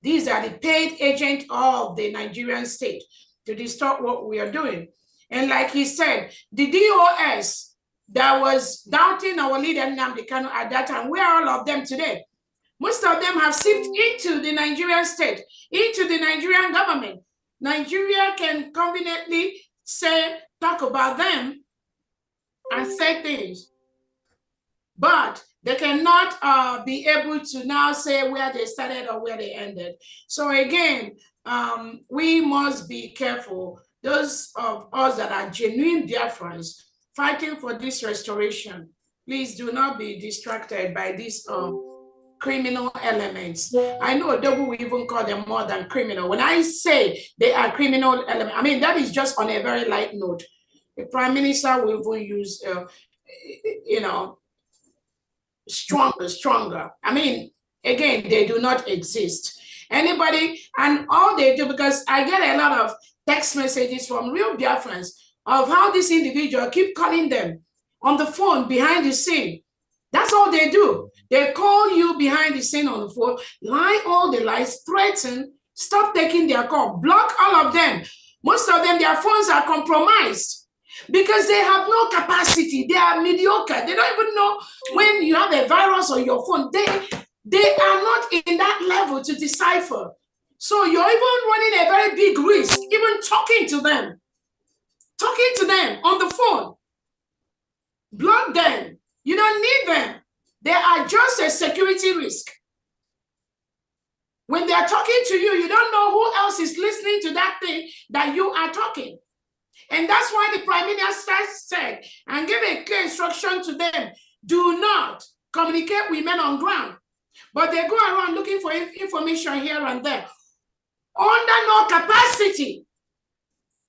These are the paid agents of the Nigerian state to distort what we are doing. And like he said, the DOS that was doubting our leader Nnamdi Kanu at that time, where are all of them today? Most of them have seeped into the Nigerian state, into the Nigerian government. Nigeria can conveniently talk about them and say things, but they cannot be able to now say where they started or where they ended. So again, we must be careful. Those of us that are genuine Biafrans, fighting for this restoration. Please do not be distracted by these criminal elements. I know Dogu will even call them more than criminal. When I say they are criminal elements, I mean, that is just on a very light note. The Prime Minister will even use, stronger. I mean, again, they do not exist. Anybody, and all they do, because I get a lot of text messages from real Biafrans of how this individual keep calling them on the phone behind the scene. That's all they do. They call you behind the scene on the phone, lie all the lies, threaten, stop taking their call, block all of them. Most of them, their phones are compromised because they have no capacity. They are mediocre. They don't even know when you have a virus on your phone. They are not in that level to decipher. So you're even running a very big risk, even talking to them on the phone. Block them. You don't need them. They are just a security risk. When they are talking to you, you don't know who else is listening to that thing that you are talking. And that's why the Prime Minister said and gave a clear instruction to them, do not communicate with men on ground. But they go around looking for information here and there. Under no capacity.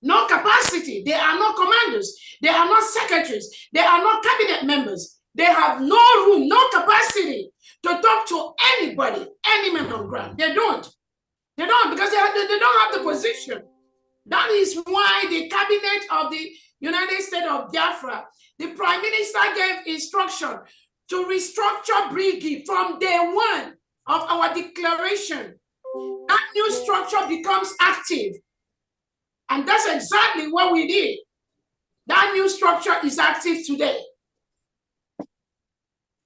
No capacity. They are not commanders. They are not secretaries. They are not cabinet members. They have no room, no capacity to talk to anybody, any man on ground. They don't. They don't, because they don't have the position. That is why the cabinet of the United States of Biafra, the Prime Minister gave instruction to restructure Brigi from day one of our declaration. That new structure becomes active. And that's exactly what we did. That new structure is active today.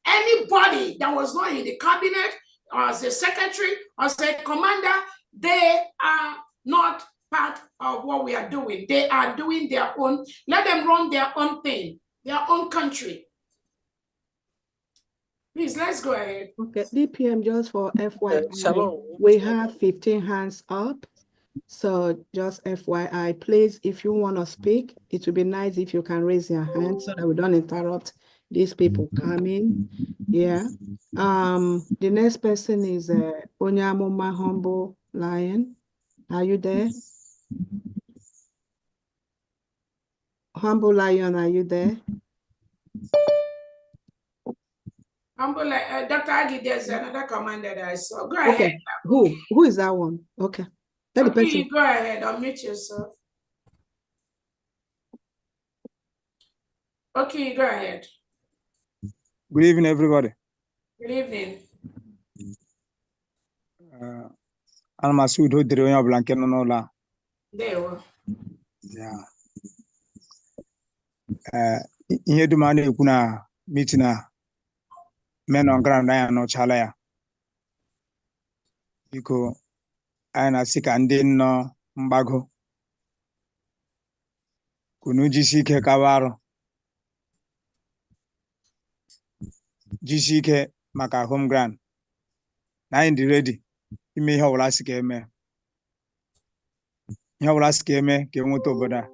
Anybody that was not in the cabinet or as a secretary or as a commander, they are not part of what we are doing. They are doing their own, let them run their own thing, their own country. Please, let's go ahead. Okay, DPM, just for FYI, we have 15 hands up. So just FYI, please, if you want to speak, it would be nice if you can raise your hand so that we don't interrupt these people coming. Yeah. The next person is Onyamuma Humble Lion. Are you there? Humble Lion, are you there? Humble, Dr. Agi, there's another commander that I saw. Go ahead. Okay. Who is that one? Okay. Okay, go ahead. Unmute yourself. Okay, go ahead. Good evening, everybody. Good evening. I'm Masud Hodrio Blanket Nola. There were. Yeah. Here do money kuna meeting men on ground I no chalaya. Because I sick and then no mbago. Kunuji sike kawaro. GCK maka home ground. Na in the ready. You may have last game. You have last game, game to boda.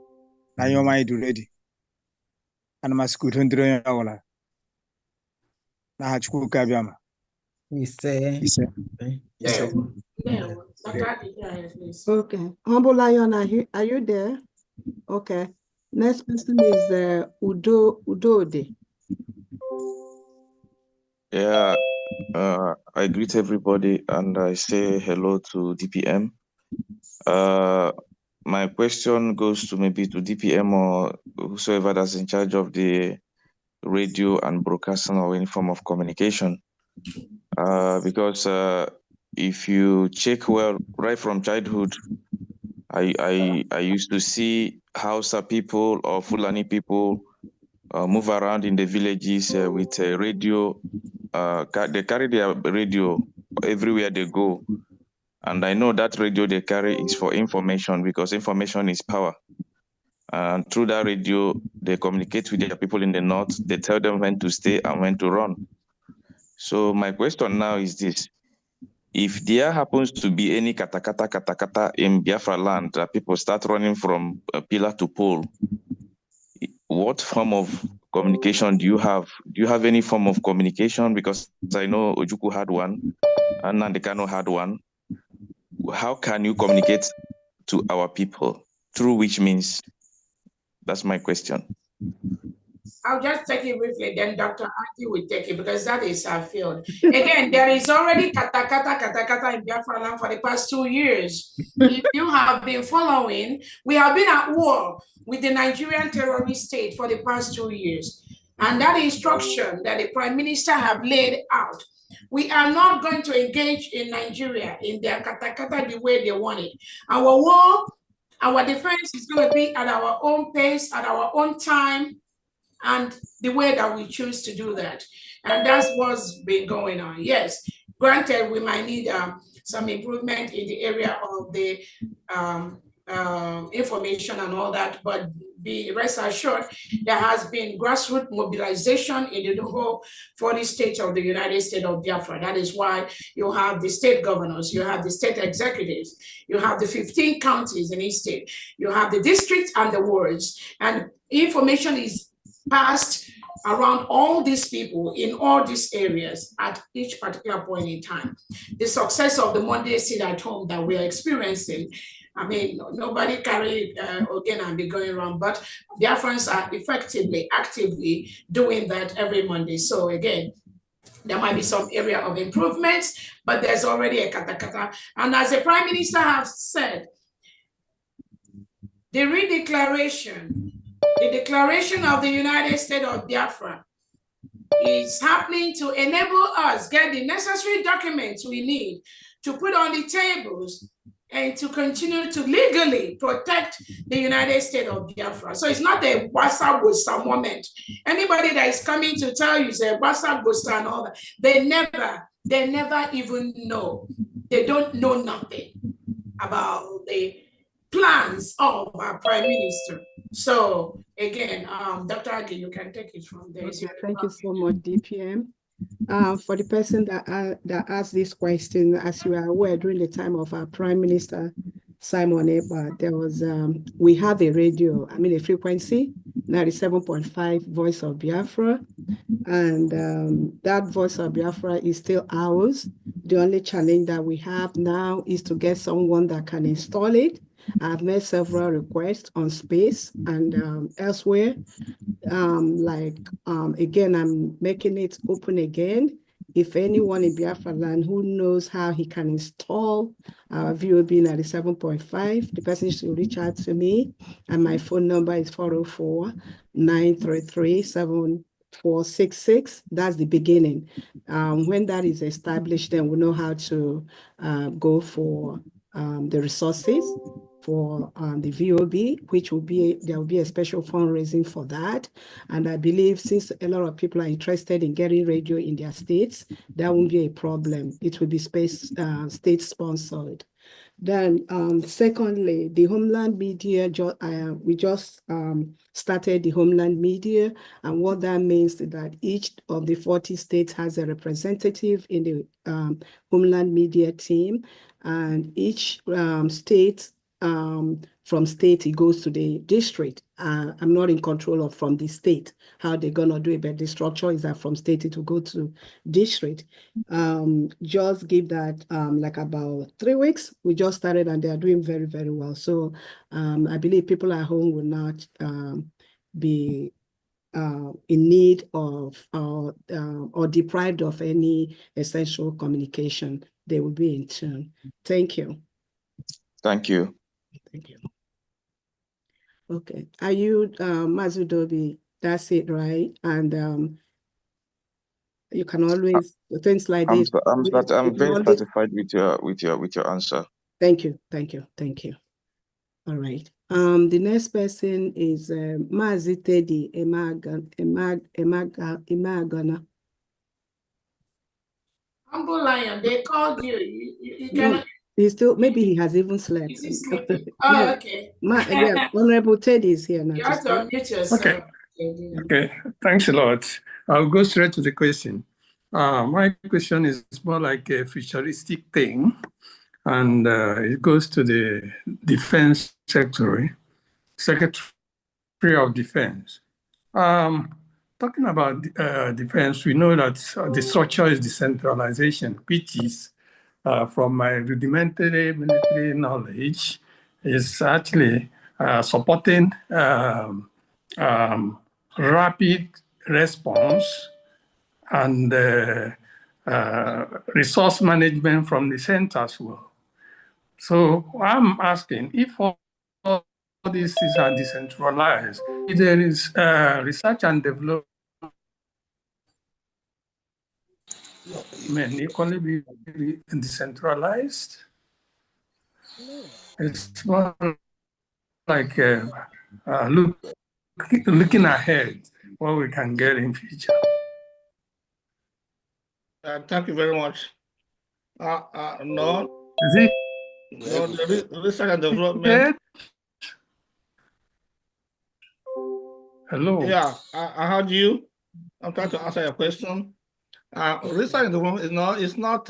Now you might do ready. And my school 20 hours. Na hachuku kabiama. Okay. Humble Lion, are you there? Okay. Next person is Udode. Yeah, I greet everybody and I say hello to DPM. My question goes to maybe to DPM or whosoever that's in charge of the radio and broadcasting or any form of communication. Because if you check well, right from childhood, I used to see Hausa people or Fulani people move around in the villages with a radio. They carry their radio everywhere they go. And I know that radio they carry is for information because information is power. And through that radio, they communicate with their people in the north. They tell them when to stay and when to run. So my question now is this. If there happens to be any katakata in Biafra land that people start running from pillar to pole, what form of communication do you have? Do you have any form of communication? Because I know Ojukwu had one, and Nandekano had one. How can you communicate to our people? Through which means? That's my question. I'll just take it briefly, then Dr. Aki will take it because that is our field. Again, there is already kata in Biafra land for the past 2 years. If you have been following, we have been at war with the Nigerian terrorist state for the past 2 years. And that instruction that the Prime Minister have laid out, we are not going to engage in Nigeria in their kata the way they want it. Our war, our defense is going to be at our own pace, at our own time, and the way that we choose to do that. And that's what's been going on. Yes, granted, we might need some improvement in the area of the information and all that, but be rest assured, there has been grassroots mobilization in the whole 40 states of the United States of Biafra. That is why you have the state governors, you have the state executives, you have the 15 counties in each state, you have the districts and the wards, and information is passed around all these people in all these areas at each particular point in time. The success of the Monday sit at home that we are experiencing, I mean, nobody carry again and be going around, but Biafrans are effectively, actively doing that every Monday. So again, there might be some area of improvements, but there's already a kata. And as the Prime Minister has said, the redeclaration, the declaration of the United States of Biafra is happening to enable us get the necessary documents we need to put on the tables and to continue to legally protect the United States of Biafra. So it's not a WhatsApp Bosta moment. Anybody that is coming to tell you say WhatsApp Bosta and all that, they never even know. They don't know nothing about the plans of our Prime Minister. So again, Dr. Agi, you can take it from there. Okay, thank you so much, DPM. For the person that asked this question, as you are aware, during the time of our Prime Minister, Simon Ekpa, there was, we have a radio, I mean a frequency, 97.5 Voice of Biafra, and that Voice of Biafra is still ours. The only challenge that we have now is to get someone that can install it. I've made several requests on space and elsewhere. Again, I'm making it open again. If anyone in Biafra land who knows how he can install VOB 97.5, the person should reach out to me. And my phone number is 404-933-7466. That's the beginning. When that is established, then we know how to go for the resources for the VOB, which will be, there will be a special fundraising for that. And I believe since a lot of people are interested in getting radio in their states, that won't be a problem. It will be state sponsored. Then secondly, the Homeland Media, we just started the Homeland Media, and what that means is that each of the 40 states has a representative in the Homeland Media team, and each state, from state, it goes to the district. I'm not in control of from the state, how they're gonna do it, but the structure is that from state it will go to district. Just give that like about 3 weeks. We just started and they are doing very, very well. So I believe people at home will not be in need of or deprived of any essential communication. They will be in tune. Thank you. Thank you. Thank you. Okay, are you Mazudobi? That's it, right? And you can always things like this. I'm very satisfied with your answer. Thank you. All right. The next person is Mazi Teddy Emagana. Humble Lion, they called you. You cannot. He's still, maybe he has even slept. Is he sleeping? Oh, yeah. okay. Yeah, Honorable Teddy is here now. You have to unmute yourself. Okay, thanks a lot. I'll go straight to the question. My question is more like a futuristic thing, and it goes to the Defense Secretary of Defense. Talking about defense, we know that the structure is decentralization, which is, from my rudimentary military knowledge, is actually supporting rapid response and resource management from the center as well. So I'm asking if all these things are decentralized, if there is research and development equally be decentralized, it's more like looking ahead what we can get in future. Thank you very much. No. Is it? No, the research and development. Hello. Yeah, I heard you. I'm trying to answer your question. Research and development is not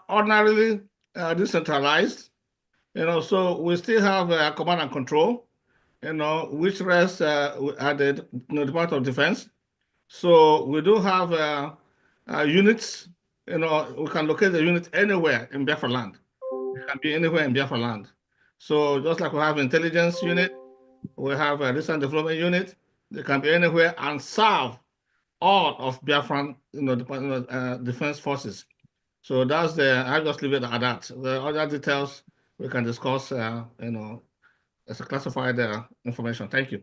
ordinarily decentralized. So we still have command and control, which rests at the Department of Defense. So we do have units. We can locate the unit anywhere in Biafra land. It can be anywhere in Biafra land. So just like we have intelligence unit, we have a research and development unit. They can be anywhere and serve all of Biafran, defense forces. So that's I just leave it at that. The other details we can discuss, as a classified information. Thank you.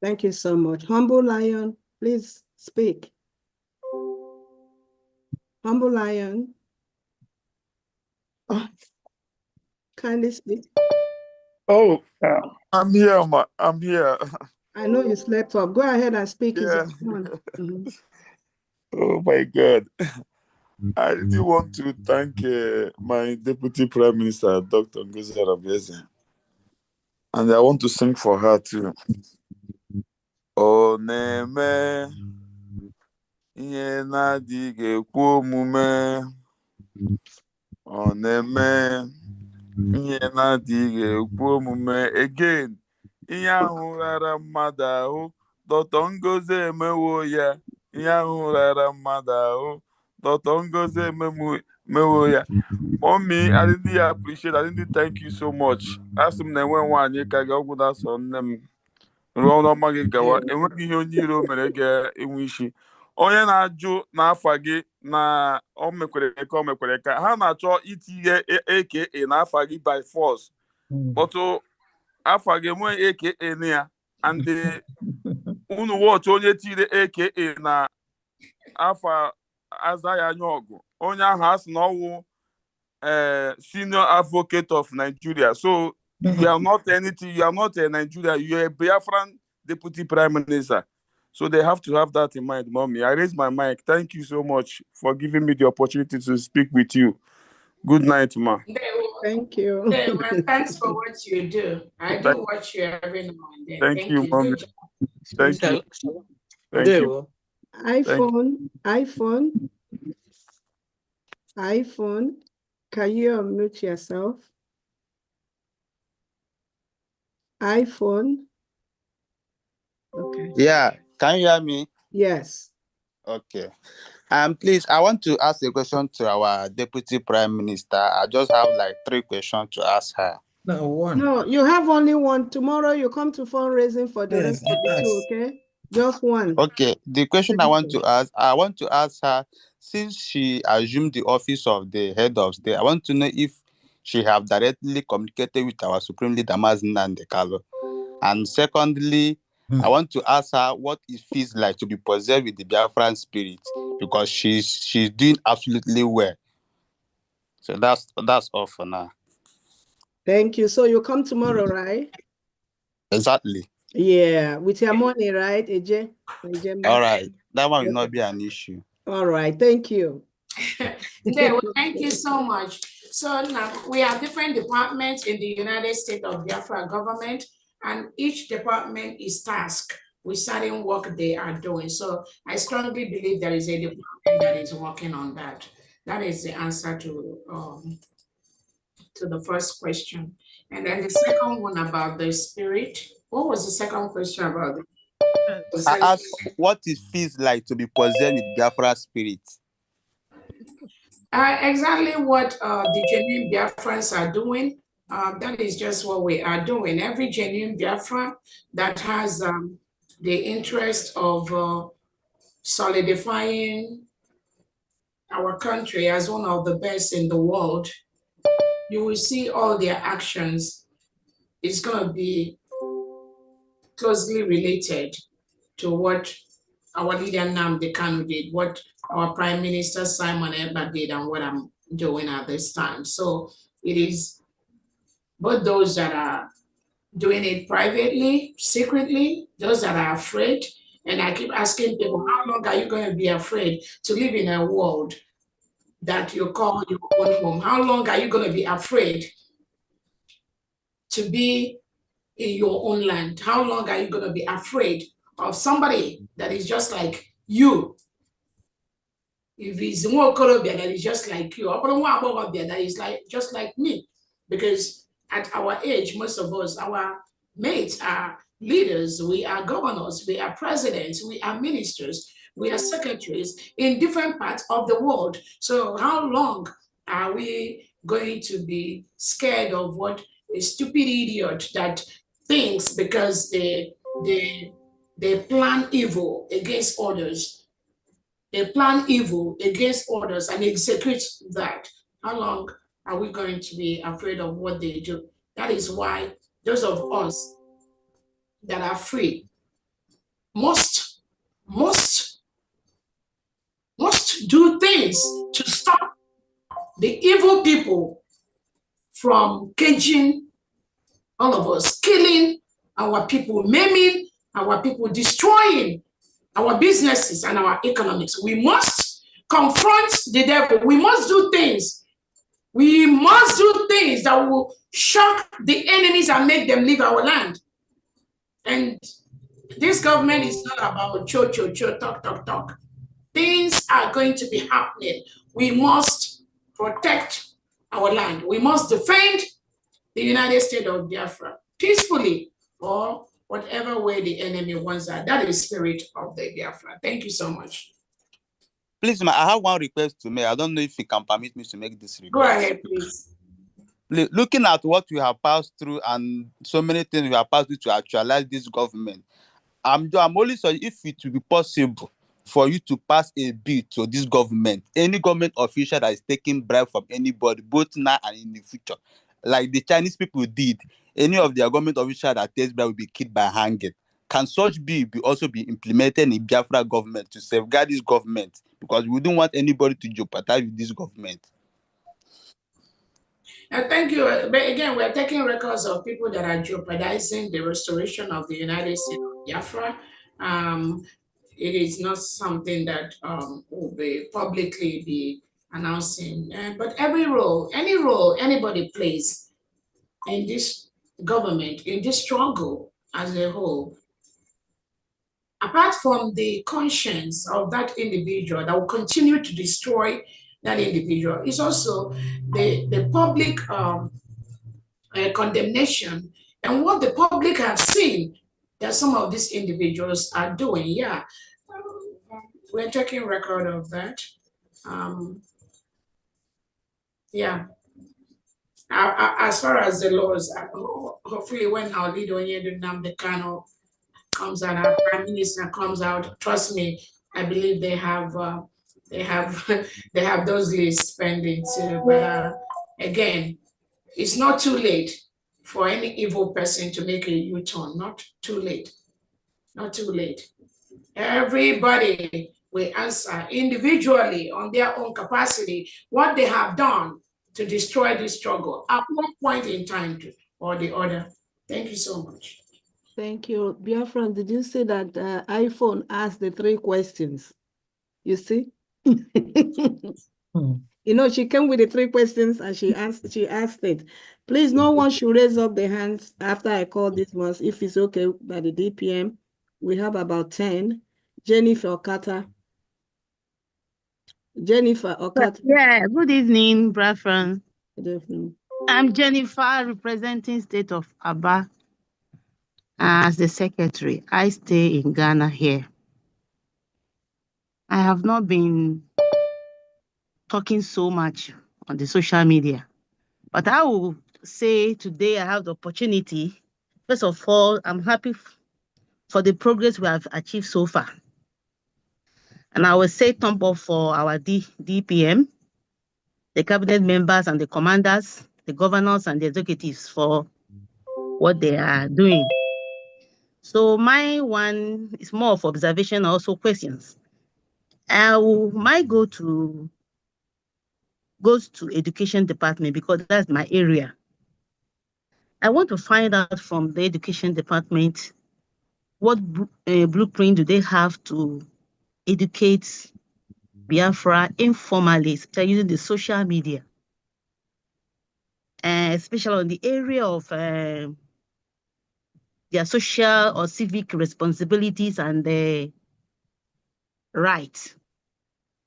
Thank you so much. Humble Lion, please speak. Humble Lion. Oh, kindly speak. Oh, I'm here, I'm here. I know you slept up. Go ahead and speak. Yeah. Mm-hmm. Oh my God. I really want to thank my Deputy Prime Minister, Dr. Ngozi Arabieze. And I want to sing for her too. Oneme ihe na-adịghị ekwu omume. Oneme ihe na-adịghị ekwu omume. Again, ihe ahụ rara mmadụ ahụ, Dr. Ngozi emewo ya. Ihe ahụ rara mmadụ ahụ, Dr. Ngozi emewo ya. Mommy, I really appreciate. I really thank you so much. Asị m na enwe nwaanyị ka gị ọgwụ na-asọ nne m rụọ n'ọma gị gawa. Enweghị ihe onye iro mere ga-enwe isi. Onye na-ajụ n'afa gị na o mekwere ka ha na-achọ itinye AKA n'afa gị by force. But afa gị enweghị AKA na ya. And unu watch onye tiri AKA na afa aza ya anya ọgụ. Onye ahụ asị na ọwụ senior advocate of Nigeria. So you are not anything, you are not a Nigeria, you are a Biafran Deputy Prime Minister. So they have to have that in mind, Mommy. I raise my mic. Thank you so much for giving me the opportunity to speak with you. Good night, Ma. Thank you. Thanks for what you do. I do watch you every now and then. Thank you, Mommy. Good job. Thank you. Thank you. iPhone, can you unmute yourself? iPhone. Okay. Yeah, can you hear me? Yes. Okay. Please, I want to ask a question to our Deputy Prime Minister. I just have like 3 questions to ask her. No, one. No, you have only one. Tomorrow you come to fundraising for the rest of the 2, okay? Just one. Okay. The question I want to ask her, since she assumed the office of the head of state, I want to know if she have directly communicated with our Supreme Leader Mazen Nandekalo. And secondly, I want to ask her what it feels like to be possessed with the Biafran spirit, because she's doing absolutely well. So that's all for now. Thank you. So you come tomorrow, right? Exactly. Yeah, with your money, right, AJ? All right. That one will not be an issue. All right. Thank you. Thank you so much. So now we have different departments in the United States of Biafra government, and each department is tasked with certain work they are doing. So I strongly believe there is a department that is working on that. That is the answer to to the first question. And then the second one about the spirit. What was the second question about? I asked what it feels like to be possessed with Biafra spirit. Exactly what the genuine Biafrans are doing. That is just what we are doing. Every genuine Biafra that has the interest of solidifying our country as one of the best in the world, you will see all their actions is going to be closely related to what our leader Nnamdi Kanu did, what our Prime Minister Simon Ekpa did, and what I'm doing at this time. So it is both those that are doing it privately, secretly, those that are afraid. And I keep asking people, how long are you going to be afraid to live in a world that you call your own home? How long are you going to be afraid to be in your own land? How long are you going to be afraid of somebody that is just like you? If it's more Colombia that is just like you, or that is like just like me, because at our age, most of us, our mates are leaders, we are governors, we are presidents, we are ministers, we are secretaries in different parts of the world. So how long are we going to be scared of what a stupid idiot that thinks because they plan evil against others? They plan evil against others and execute that. How long are we going to be afraid of what they do? That is why those of us that are free must do things to stop the evil people from caging all of us, killing our people, maiming our people, destroying our businesses and our economics. We must confront the devil. We must do things. We must do things that will shock the enemies and make them leave our land. And this government is not about cho, talk. Things are going to be happening. We must protect our land. We must defend the United States of Biafra peacefully, or whatever way the enemy wants that. That is the spirit of the Biafra. Thank you so much. Please, I have one request to make. I don't know if you can permit me to make this request. Go ahead, please. Looking at what we have passed through and so many things we have passed through to actualize this government, I'm only sorry if it will be possible for you to pass a bill to this government, any government official that is taking bribe from anybody, both now and in the future, like the Chinese people did. Any of their government official that takes bribe will be killed by hanging. Can such bill also be implemented in Biafra government to safeguard this government? Because we don't want anybody to jeopardize with this government. Thank you. But again, we're taking records of people that are jeopardizing the restoration of the United States of Biafra. It is not something that will be publicly be announcing. But any role anybody plays in this government, in this struggle as a whole, apart from the conscience of that individual that will continue to destroy that individual, is also the public condemnation and what the public have seen that some of these individuals are doing. Yeah, we're taking record of that. Yeah. As far as the laws, hopefully when our leader Nnamdi Kanu comes out, our Prime Minister comes out, trust me, I believe they have those lists pending too. But again, it's not too late for any evil person to make a U-turn. Not too late. Not too late. Everybody will answer individually on their own capacity what they have done to destroy this struggle at one point in time or the other. Thank you so much. Thank you. Biafra, did you see that iPhone asked the 3 questions? You see? You know, she came with the 3 questions and she asked it. Please, no one should raise up their hands after I call these ones. If it's okay by the DPM, we have about 10. Jennifer Okata. Yeah, good evening, Biafra. Good evening. I'm Jennifer, representing State of Aba as the secretary. I stay in Ghana here. I have not been talking so much on the social media, but I will say today I have the opportunity. First of all, I'm happy for the progress we have achieved so far. And I will say thumb up for our DPM, the cabinet members and the commanders, the governors and the executives for what they are doing. So my one is more of observation, also questions. My goes to education department because that's my area. I want to find out from the education department what blueprint do they have to educate Biafra informally, especially using the social media, especially on the area of their social or civic responsibilities and the rights,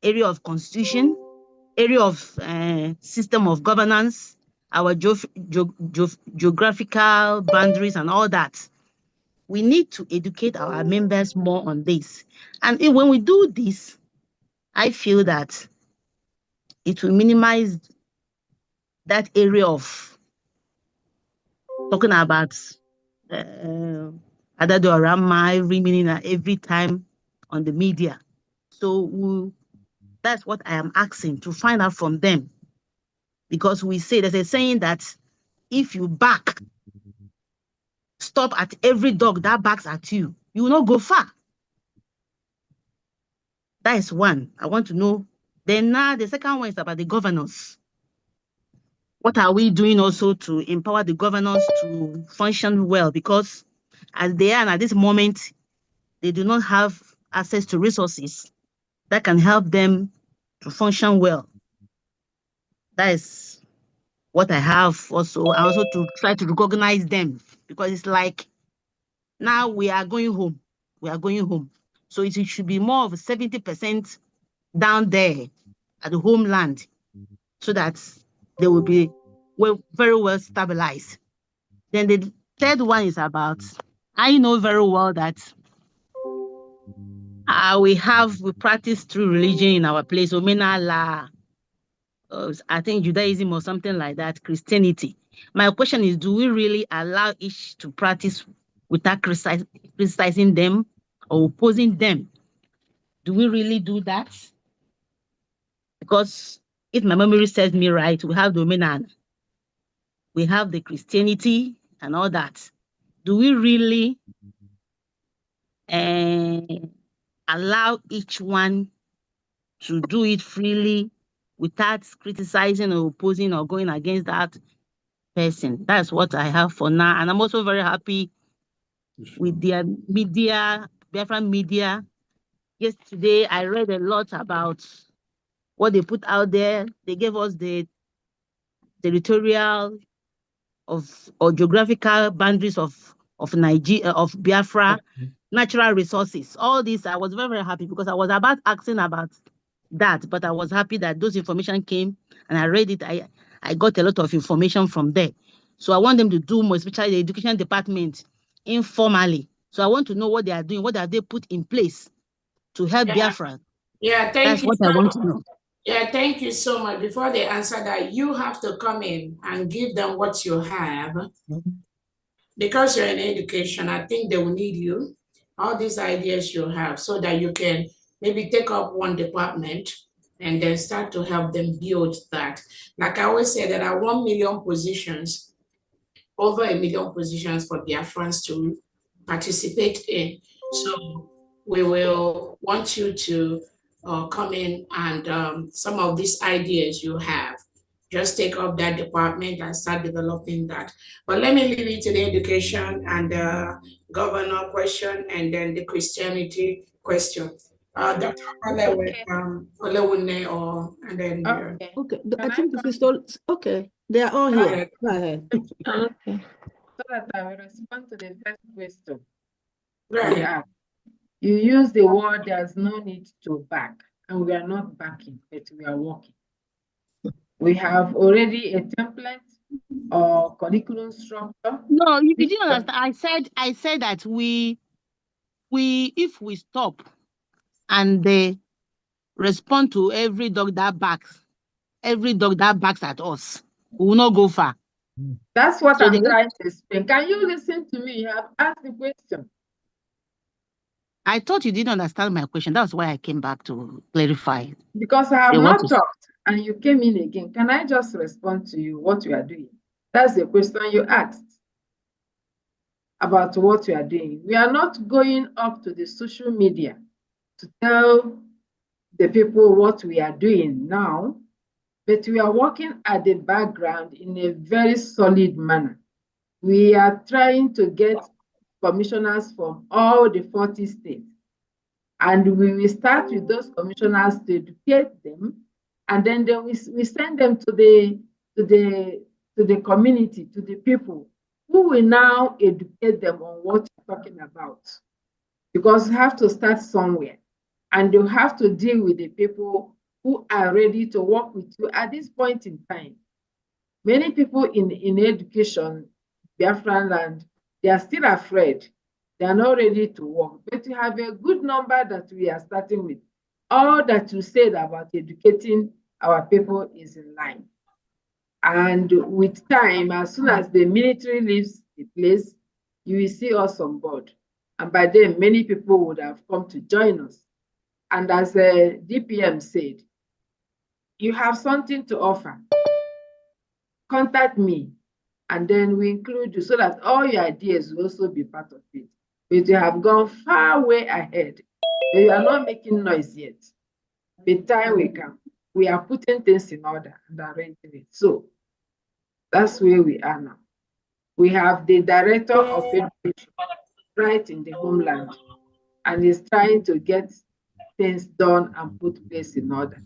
area of constitution, area of system of governance, our geographical boundaries and all that. We need to educate our members more on this. And when we do this, I feel that it will minimize that area of talking about Adadorama every minute, every time on the media. So that's what I am asking to find out from them. Because we say, there's a saying that if you bark, stop at every dog that barks at you, you will not go far. That is one. I want to know. Then now the second one is about the governors. What are we doing also to empower the governors to function well? Because as they are at this moment, they do not have access to resources that can help them to function well. That is what I have also. I also to try to recognize them because it's like now we are going home. We are going home. So it should be more of 70% down there at the homeland so that they will be very well stabilized. Then the third one is about, I know very well that we practice through religion in our place, Omena I think Judaism or something like that, Christianity. My question is, do we really allow each to practice without criticizing them or opposing them? Do we really do that? Because if my memory serves me right, we have the Omenan, we have the Christianity and all that. Do we really allow each one to do it freely without criticizing or opposing or going against that person? That's what I have for now. And I'm also very happy with their media, Biafra media. Yesterday, I read a lot about what they put out there. They gave us the territorial or geographical boundaries of Nigeria, of Biafra, natural resources. All this, I was very, very happy because I was about asking about that, but I was happy that those information came and I read it. I got a lot of information from there. So I want them to do more, especially the education department, informally. So I want to know what they are doing, what have they put in place to help Biafra. Yeah, That's what I want to know. Yeah, thank you so much. Before they answer that, you have to come in and give them what you have. Because you're in education, I think they will need you, all these ideas you have, so that you can maybe take up one department and then start to help them build that. Like I always say, there are 1 million positions, over 1 million positions for Biafrans to participate in. So we will want you to come in and some of these ideas you have, just take up that department and start developing that. But let me leave it to the education and the governor question and then the Christianity question. Dr. Olewune and then Okay, I think this is all. Okay, they are all here. Go ahead. Okay. So that I will respond to the first question. Right. You use the word there's no need to back, and we are not backing, but we are working. We have already a template or curriculum structure? No, you didn't understand. I said that we if we stop and they respond to every dog that barks at us, we will not go far. That's what So I'm trying to explain. Can you listen to me? You have asked the question. I thought you didn't understand my question. That's why I came back to clarify. Because I have They want not to- talked and you came in again. Can I just respond to you what you are doing? That's the question you asked about what you are doing. We are not going up to the social media to tell the people what we are doing now, but we are working at the background in a very solid manner. We are trying to get commissioners from all the 40 states. And we will start with those commissioners to educate them, and then we send them to the community, to the people, who will now educate them on what you're talking about. Because you have to start somewhere, and you have to deal with the people who are ready to work with you at this point in time. Many people in education, Biafran land, they are still afraid. They are not ready to work. But we have a good number that we are starting with. All that you said about educating our people is in line. And with time, as soon as the military leaves the place, you will see us on board. And by then, many people would have come to join us. And as the DPM said, you have something to offer. Contact me, and then we include you so that all your ideas will also be part of it. But you have gone far way ahead. But you are not making noise yet. The time we come, we are putting things in order and arranging it. So that's where we are now. We have the director of education right in the homeland, and he's trying to get things done and put place in order.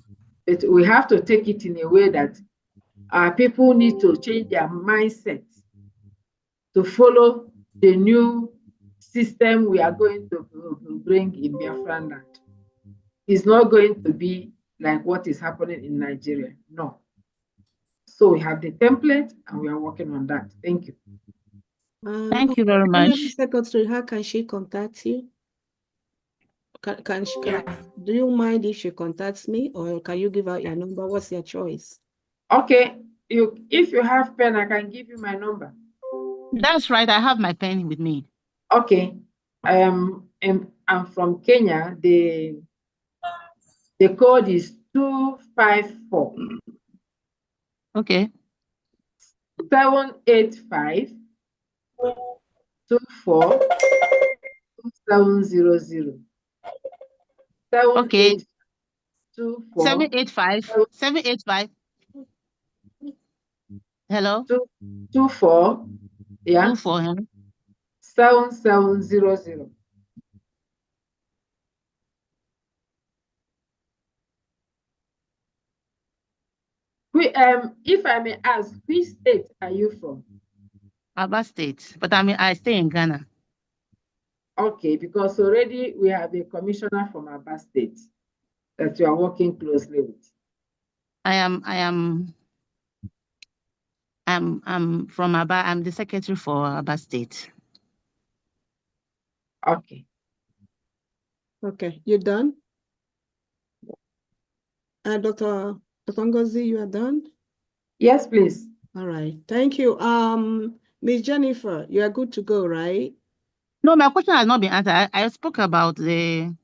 But we have to take it in a way that our people need to change their mindset to follow the new system we are going to bring in Biafran land. It's not going to be like what is happening in Nigeria. No. So we have the template and we are working on that. Thank you. Thank you very much. Secretary, how can she contact you? Do you mind if she contacts me, or can you give out your number? What's your choice? Okay, if you have pen, I can give you my number. That's right. I have my pen with me. Okay. I'm from Kenya. The code is 254. Okay. 785 24 2700. Okay. 785 785. Hello? 24. Yeah. 24. 7700. If I may ask, which state are you from? Aba State, but I stay in Ghana. Okay, because already we have a commissioner from Aba State that you are working closely with. I'm from Aba. I'm the secretary for Aba State. Okay. Okay, you done? Dr. Ngozi, you are done? Yes, please. All right, thank you. Ms. Jennifer, you are good to go, right? No, my question has not been answered. I spoke about the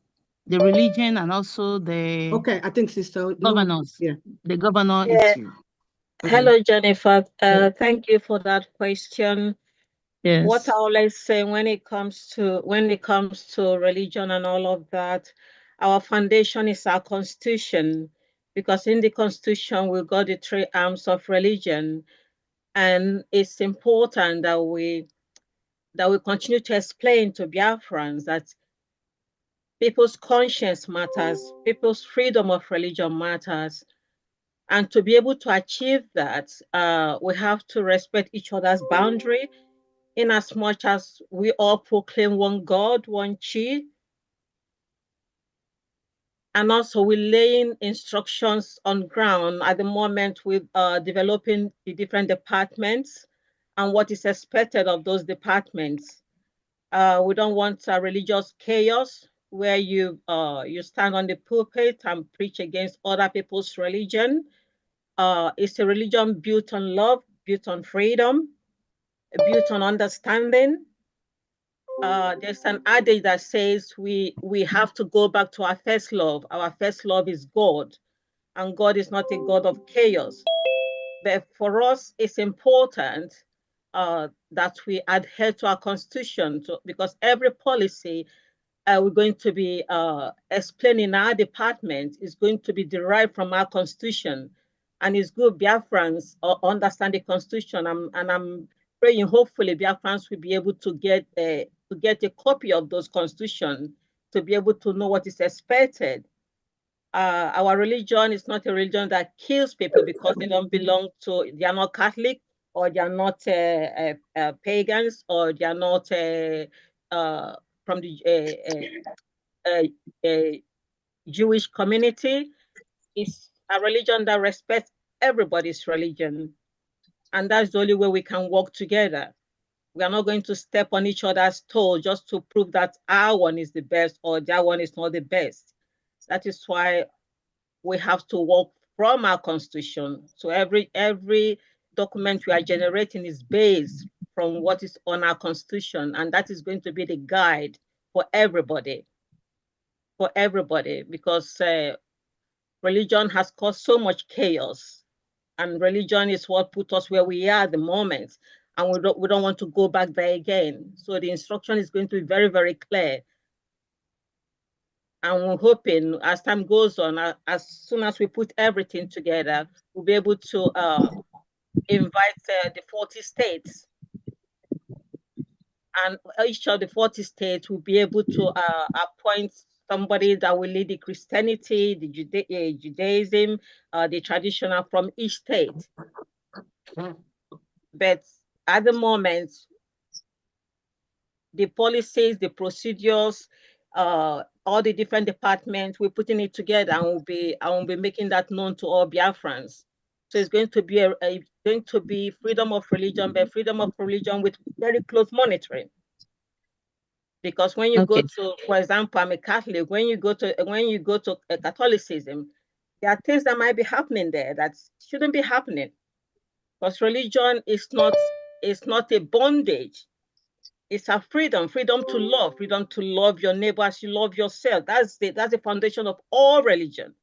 religion and also the okay. I think Sister governors. Yeah, the governor Yeah. issue. Okay. Hello, Jennifer. Thank you for that question. Yes. What I always say when it comes to religion and all of that, our foundation is our constitution, because in the constitution we got the three arms of religion, and it's important that we continue to explain to Biafrans that people's conscience matters, people's freedom of religion matters. And to be able to achieve that, we have to respect each other's boundary, in as much as we all proclaim one God, one Chi. And also we're laying instructions on ground at the moment with developing the different departments and what is expected of those departments. We don't want religious chaos where you stand on the pulpit and preach against other people's religion. It's a religion built on love, built on freedom, built on understanding. There's an adage that says we have to go back to our first love. Our first love is God, and God is not a God of chaos. But for us, it's important that we adhere to our constitution because every policy we're going to be explaining our department is going to be derived from our constitution. And it's good Biafrans understand the constitution. And I'm praying hopefully Biafrans will be able to get a copy of those constitutions to be able to know what is expected. Our religion is not a religion that kills people because they don't belong to, they are not Catholic, or they are not pagans, or they are not from the Jewish community. It's a religion that respects everybody's religion. And that's the only way we can work together. We are not going to step on each other's toes just to prove that our one is the best or their one is not the best. That is why we have to work from our constitution. So every document we are generating is based from what is on our constitution, and that is going to be the guide for everybody. Because religion has caused so much chaos, and religion is what put us where we are at the moment, and we don't want to go back there again. So the instruction is going to be very, very clear. And we're hoping as time goes on, as soon as we put everything together, we'll be able to invite the 40 states. And each of the 40 states will be able to appoint somebody that will lead the Christianity, the Judaism, the traditional from each state. But at the moment, the policies, the procedures, all the different departments, we're putting it together, and we'll be making that known to all Biafrans. So it's going to be freedom of religion, but freedom of religion with very close monitoring. Because when you go to, for example, I'm a Catholic. When you go to Catholicism, there are things that might be happening there that shouldn't be happening. Because religion is not a bondage. It's a freedom to love your neighbor as you love yourself. That's the foundation of all religion.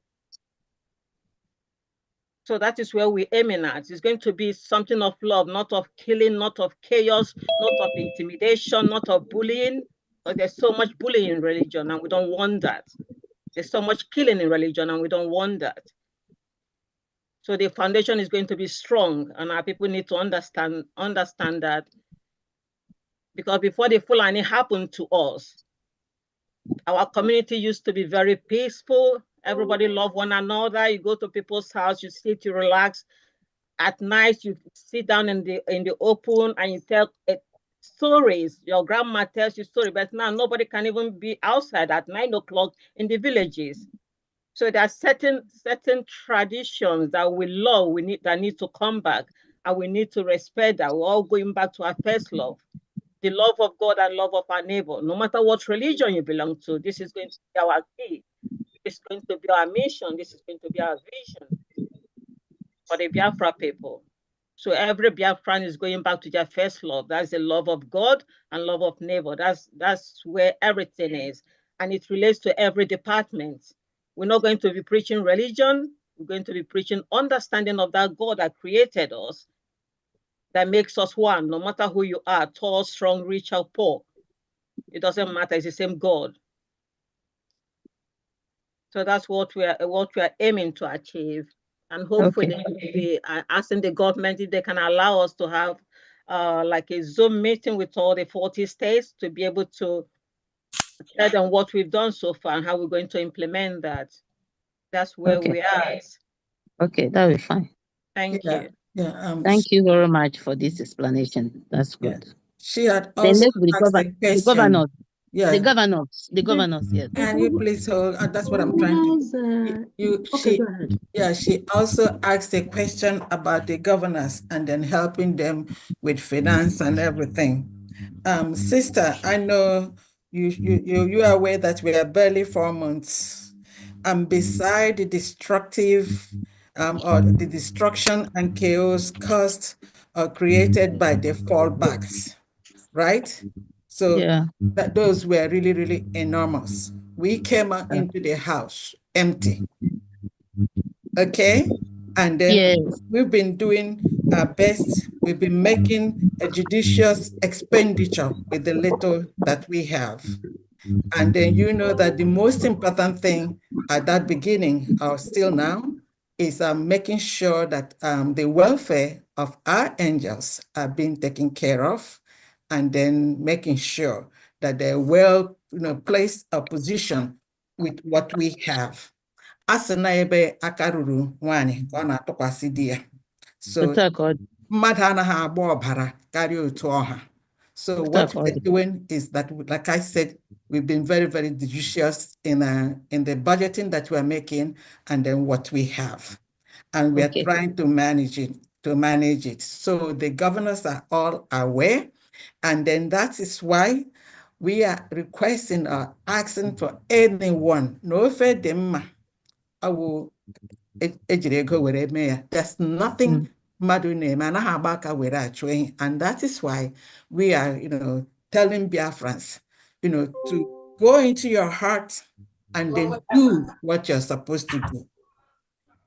So that is where we're aiming at. It's going to be something of love, not of killing, not of chaos, not of intimidation, not of bullying. But there's so much bullying in religion, and we don't want that. There's so much killing in religion, and we don't want that. So the foundation is going to be strong, and our people need to understand that. Because before the Fulani happened to us, our community used to be very peaceful. Everybody loved one another. You go to people's house, you sit, you relax. At night, you sit down in the open and you tell stories. Your grandma tells you stories, but now nobody can even be outside at 9 o'clock in the villages. So there are certain traditions that we love, that need to come back, and we need to respect that. We're all going back to our first love. The love of God and love of our neighbor. No matter what religion you belong to, this is going to be our key. It's going to be our mission. This is going to be our vision for the Biafra people. So every Biafran is going back to their first love. That's the love of God and love of neighbor. That's where everything is. And it relates to every department. We're not going to be preaching religion. We're going to be preaching understanding of that God that created us, that makes us one, no matter who you are, tall, strong, rich, or poor. It doesn't matter, it's the same God. So that's what we are aiming to achieve. And hopefully we'll be asking the government if they can allow us to have like a Zoom meeting with all the 40 states to be able to tell them what we've done so far and how we're going to implement that. That's where we are. Okay, that will be fine. Thank you. Yeah. Thank you very much for this explanation. That's good. She had Then also let's asked a the question. governor. Yeah. The governors, yes. Can you please hold? That's what I'm trying to. Okay, go ahead. Yeah, she also asked a question about the governors and then helping them with finance and everything. Sister, I know you are aware that we are barely 4 months, and beside the destructive or the destruction and chaos caused or created by the fallbacks, right? So those were really, really enormous. We came into the house empty. Okay. And then we've been doing our best. We've been making a judicious expenditure with the little that we have. And then you know that the most important thing at that beginning, or still now, is making sure that the welfare of our angels are being taken care of, and then making sure that they're well, placed a position with what we have. Asị na ebe aka ruru nwanyị ka ọ na-atụkwasị di ya. So mmadụ anaghị agba ọbara karịa otu ọha. So what we're doing is that, like I said, we've been very, very judicious in the budgeting that we're making and then what we have. And we are trying to manage it. So the governors are all aware. And then that is why we are requesting or asking for anyone, no fedema, there's nothing and that is why we are, telling Biafrans, to go into your heart and then do what you're supposed to do.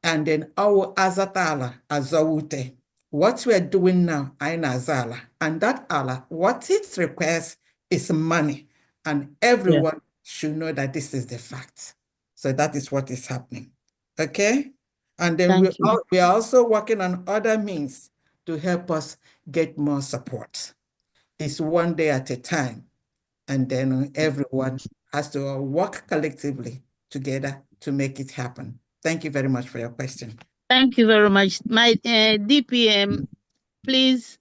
And then our azatala azawute. What we're doing now, aina azala, and that Allah, what it requires is money, and everyone should know that this is the fact. So that is what is happening. Okay? And then we are also working on other means to help us get more support. It's one day at a time. And then everyone has to work collectively together to make it happen. Thank you very much for your question. Thank you very much. My DPM, please,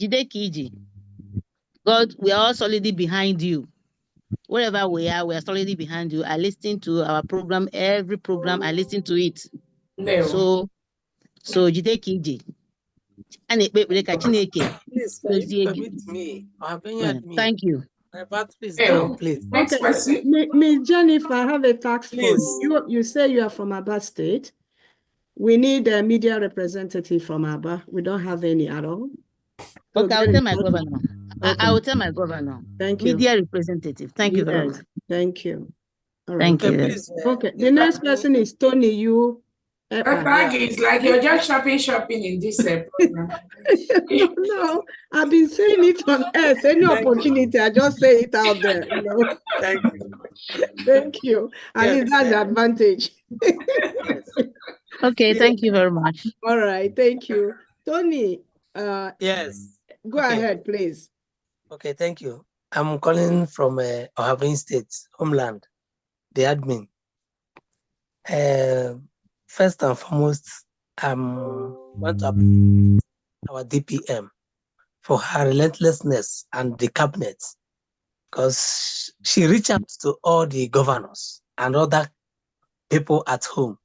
Jidekiji, God, we are all solidly behind you. Wherever we are solidly behind you. I listen to our program, every program, I listen to it. So Jidekiji. And please permit me. Thank you. Please go, please. Next question. Ms. Jennifer, I have a tax phone. You say you are from Aba State. We need a media representative from Aba. We don't have any at all. Okay, I will tell my governor. I will tell my governor. Thank you. Media representative. Thank you very much. Thank you. All right. Thank you. Okay. The next person is Tony. You. It's like you're just shopping in this program. No, I've been saying it on earth. Any opportunity, I just say it out there. Thank you. Thank you. And that's the advantage. Okay, thank you very much. All right, thank you. Tony, yes. Go ahead, please. Okay, thank you. I'm calling from Ohaven State, homeland, the admin. First and foremost, I want to appreciate our DPM for her relentlessness and the cabinet, because she reached out to all the governors and other people at home.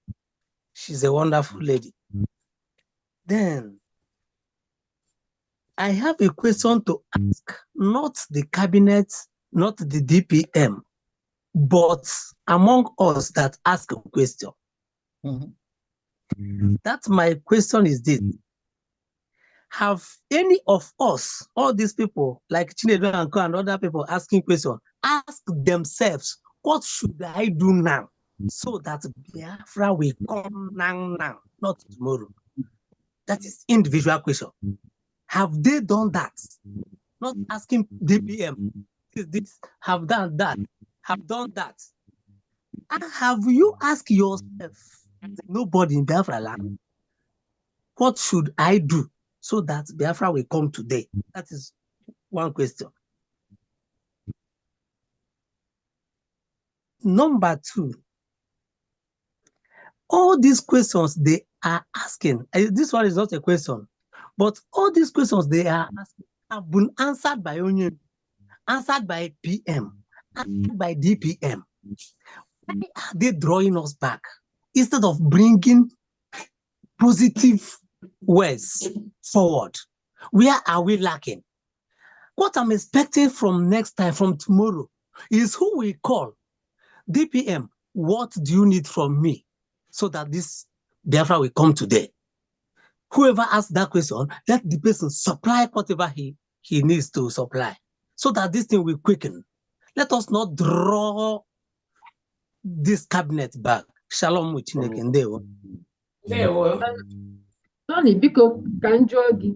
She's a wonderful lady. Then, I have a question to ask, not the cabinet, not the DPM, but among us that ask a question. That my question is this: have any of us, all these people like Chinedu and other people asking questions, ask themselves, what should I do now so that Biafra will come now, not tomorrow? That is individual question. Have they done that? Not asking DPM, this, have done that, have done that. And have you asked yourself, nobody in Biafra land, what should I do so that Biafra will come today? That is one question. Number two, all these questions they are asking, this one is not a question, but all these questions they are asking have been answered by Onion. answered by PM, answered by DPM. Why are they drawing us back instead of bringing positive words forward? Where are we lacking? What I'm expecting from next time, from tomorrow, is who we call DPM. What do you need from me so that this Biafra will come today? Whoever asks that question, let the person supply whatever he needs to supply so that this thing will quicken. Let us not draw this cabinet back. Shalom with Chineke ndewo. Ndewo. Tony, biko ka m jụọ gị,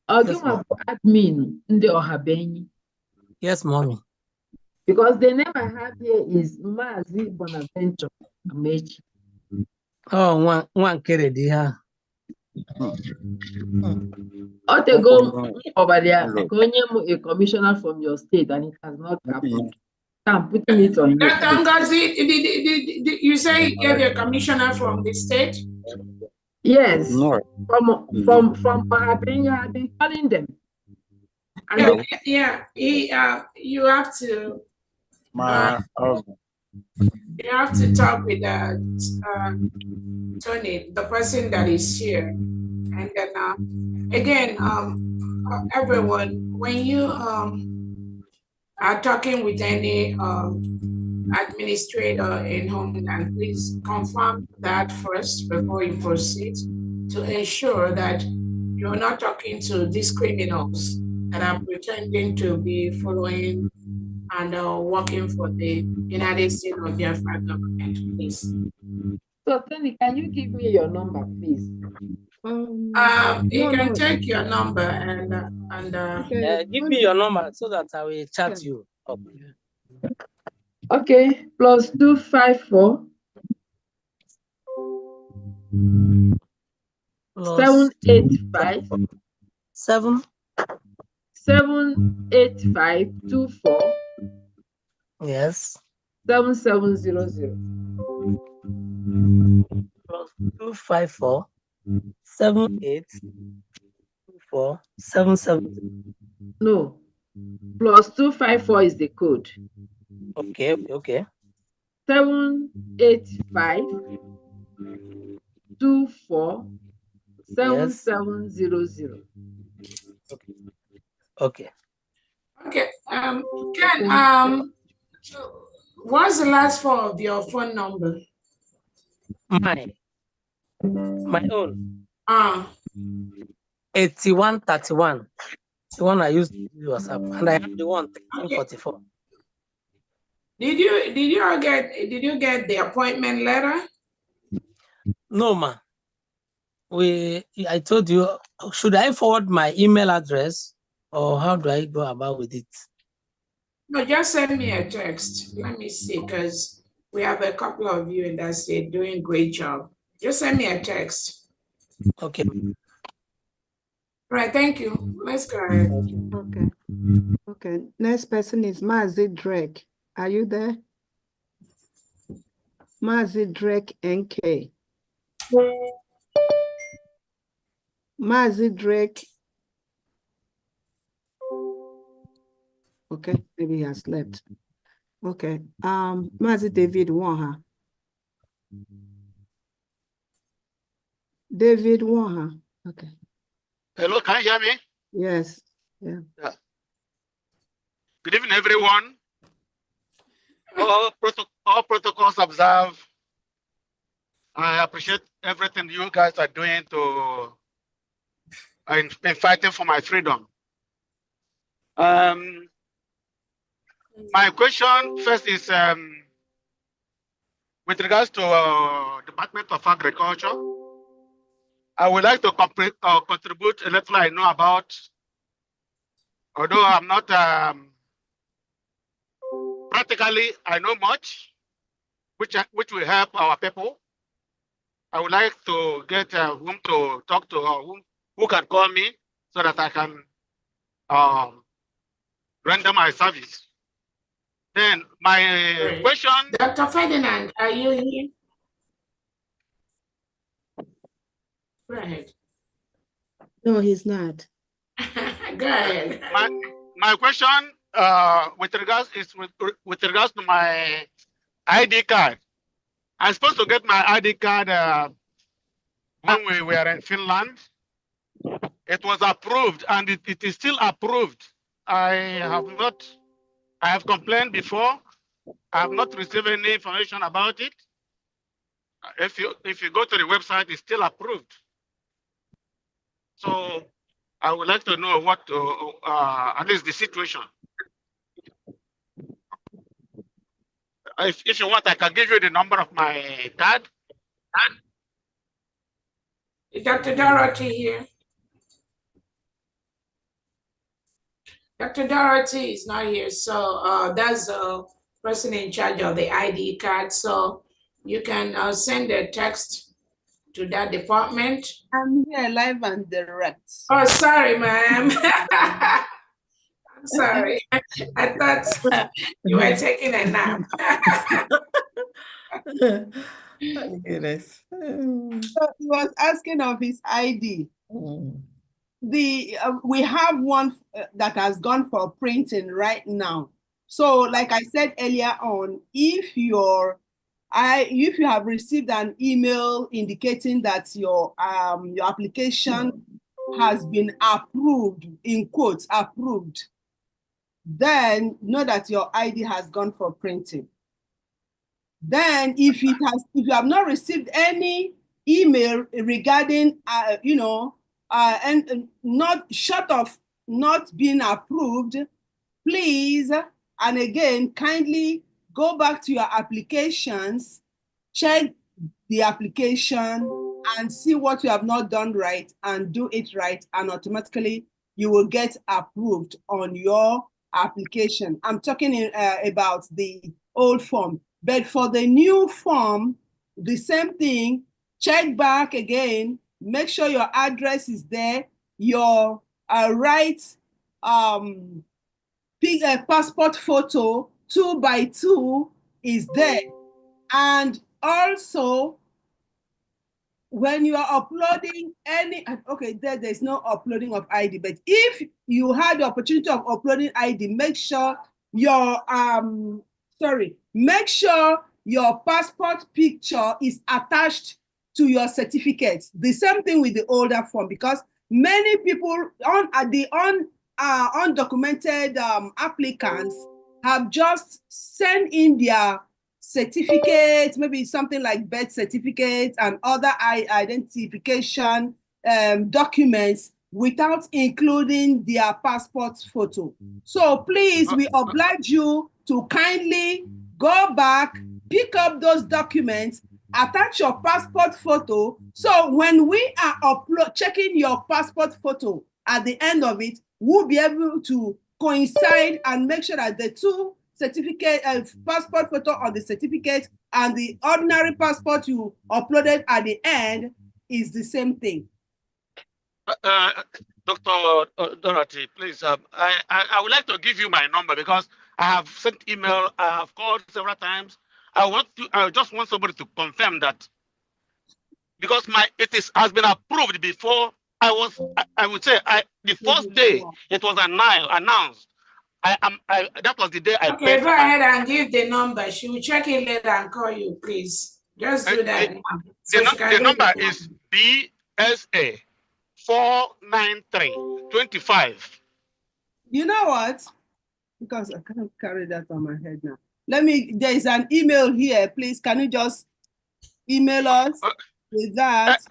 ọ gị nwa bụ admin ndị Ọhabenyi? Yes, mommy. Because the name I have here is Mazi Bonaventure Amechi. Oh, one carry the ha. Otego Obadia, a commissioner from your state, and it has not happened. I'm putting it on you. Tangazi, did you say you gave a commissioner from the state? Yes. No. From Ohabenya, I've been calling them. And you have to you have to talk with Tony, the person that is here. And then again, everyone, when you are talking with any administrator in Homeland, please confirm that first before you proceed to ensure that you're not talking to these criminals that are pretending to be following and working for the United States of Biafra government, please. So, Tony, can you give me your number, please? You can take your number and give me your number so that I will chat you up. Okay, +254 785 78524 Yes. 7700 +254 7824 77. No, +254 is the code. Okay. 785 24 7700. Okay. Ken, what's the last four of your phone number? My own. 8131. The one I used to use WhatsApp, and I have the one 1344. Did you get the appointment letter? No, ma. I told you, should I forward my email address or how do I go about with it? No, just send me a text. Let me see, because we have a couple of you in that state doing a great job. Just send me a text. Okay. Right, thank you. Let's go ahead. Okay. Next person is Mazi Drake. Are you there? Mazi Drake NK. Mazi Drake. Okay, maybe he has slept. Okay. Mazi David Waha. David Waha. Okay. Hello, can you hear me? Yes. Yeah. Good evening, everyone. All protocols observed. I appreciate everything you guys are doing to in fighting for my freedom. My question first is with regards to Department of Agriculture. I would like to contribute a little I know about, although I'm not practically, I know much, which will help our people. I would like to get whom to talk to or who can call me so that I can render my service. Then my question. Dr. Ferdinand, are you here? Go ahead. No, he's not. Go ahead. My question with regards to my ID card. I'm supposed to get my ID card when we were in Finland. It was approved, and it is still approved. I have complained before. I have not received any information about it. If you go to the website, it's still approved. So I would like to know what at least the situation. If you want, I can give you the number of my card. Dr. Dorothy here. Dr. Dorothy is not here, so that's the person in charge of the ID card. So you can send a text to that department. I'm here live and direct. Oh, sorry, ma'am. I'm sorry. I thought you were taking a nap. Goodness. So he was asking of his ID. We have one that has gone for printing right now. So, like I said earlier on, if you have received an email indicating that your application has been approved, in quotes, approved, then know that your ID has gone for printing. Then if you have not received any email regarding and not short of not being approved, please, and again, kindly go back to your applications, check the application and see what you have not done right and do it right, and automatically you will get approved on your application. I'm talking about the old form, but for the new form, the same thing, check back again, make sure your address is there, your right passport photo 2x2 is there, and also when you are uploading any, okay, there's no uploading of ID, but if you had the opportunity of uploading ID, make sure your make sure your passport picture is attached to your certificates. The same thing with the older form, because many people undocumented applicants have just sent in their certificates, maybe something like birth certificates and other identification documents without including their passport photo. So please, we oblige you to kindly go back, pick up those documents, attach your passport photo. So when we are checking your passport photo at the end of it, we'll be able to coincide and make sure that the two certificate passport photo on the certificate and the ordinary passport you uploaded at the end is the same thing. Dr. Dorothy, please, I would like to give you my number because I have sent email, I have called several times. I just want somebody to confirm that, because has been approved before. I would say the first day it was announced. That was the day I paid. Okay, go ahead and give the number. She will check it later and call you, please. Just do that. The number is BSA 49325. You know what? Because I can't carry that on my head now. There is an email here. Please, can you just email us with that?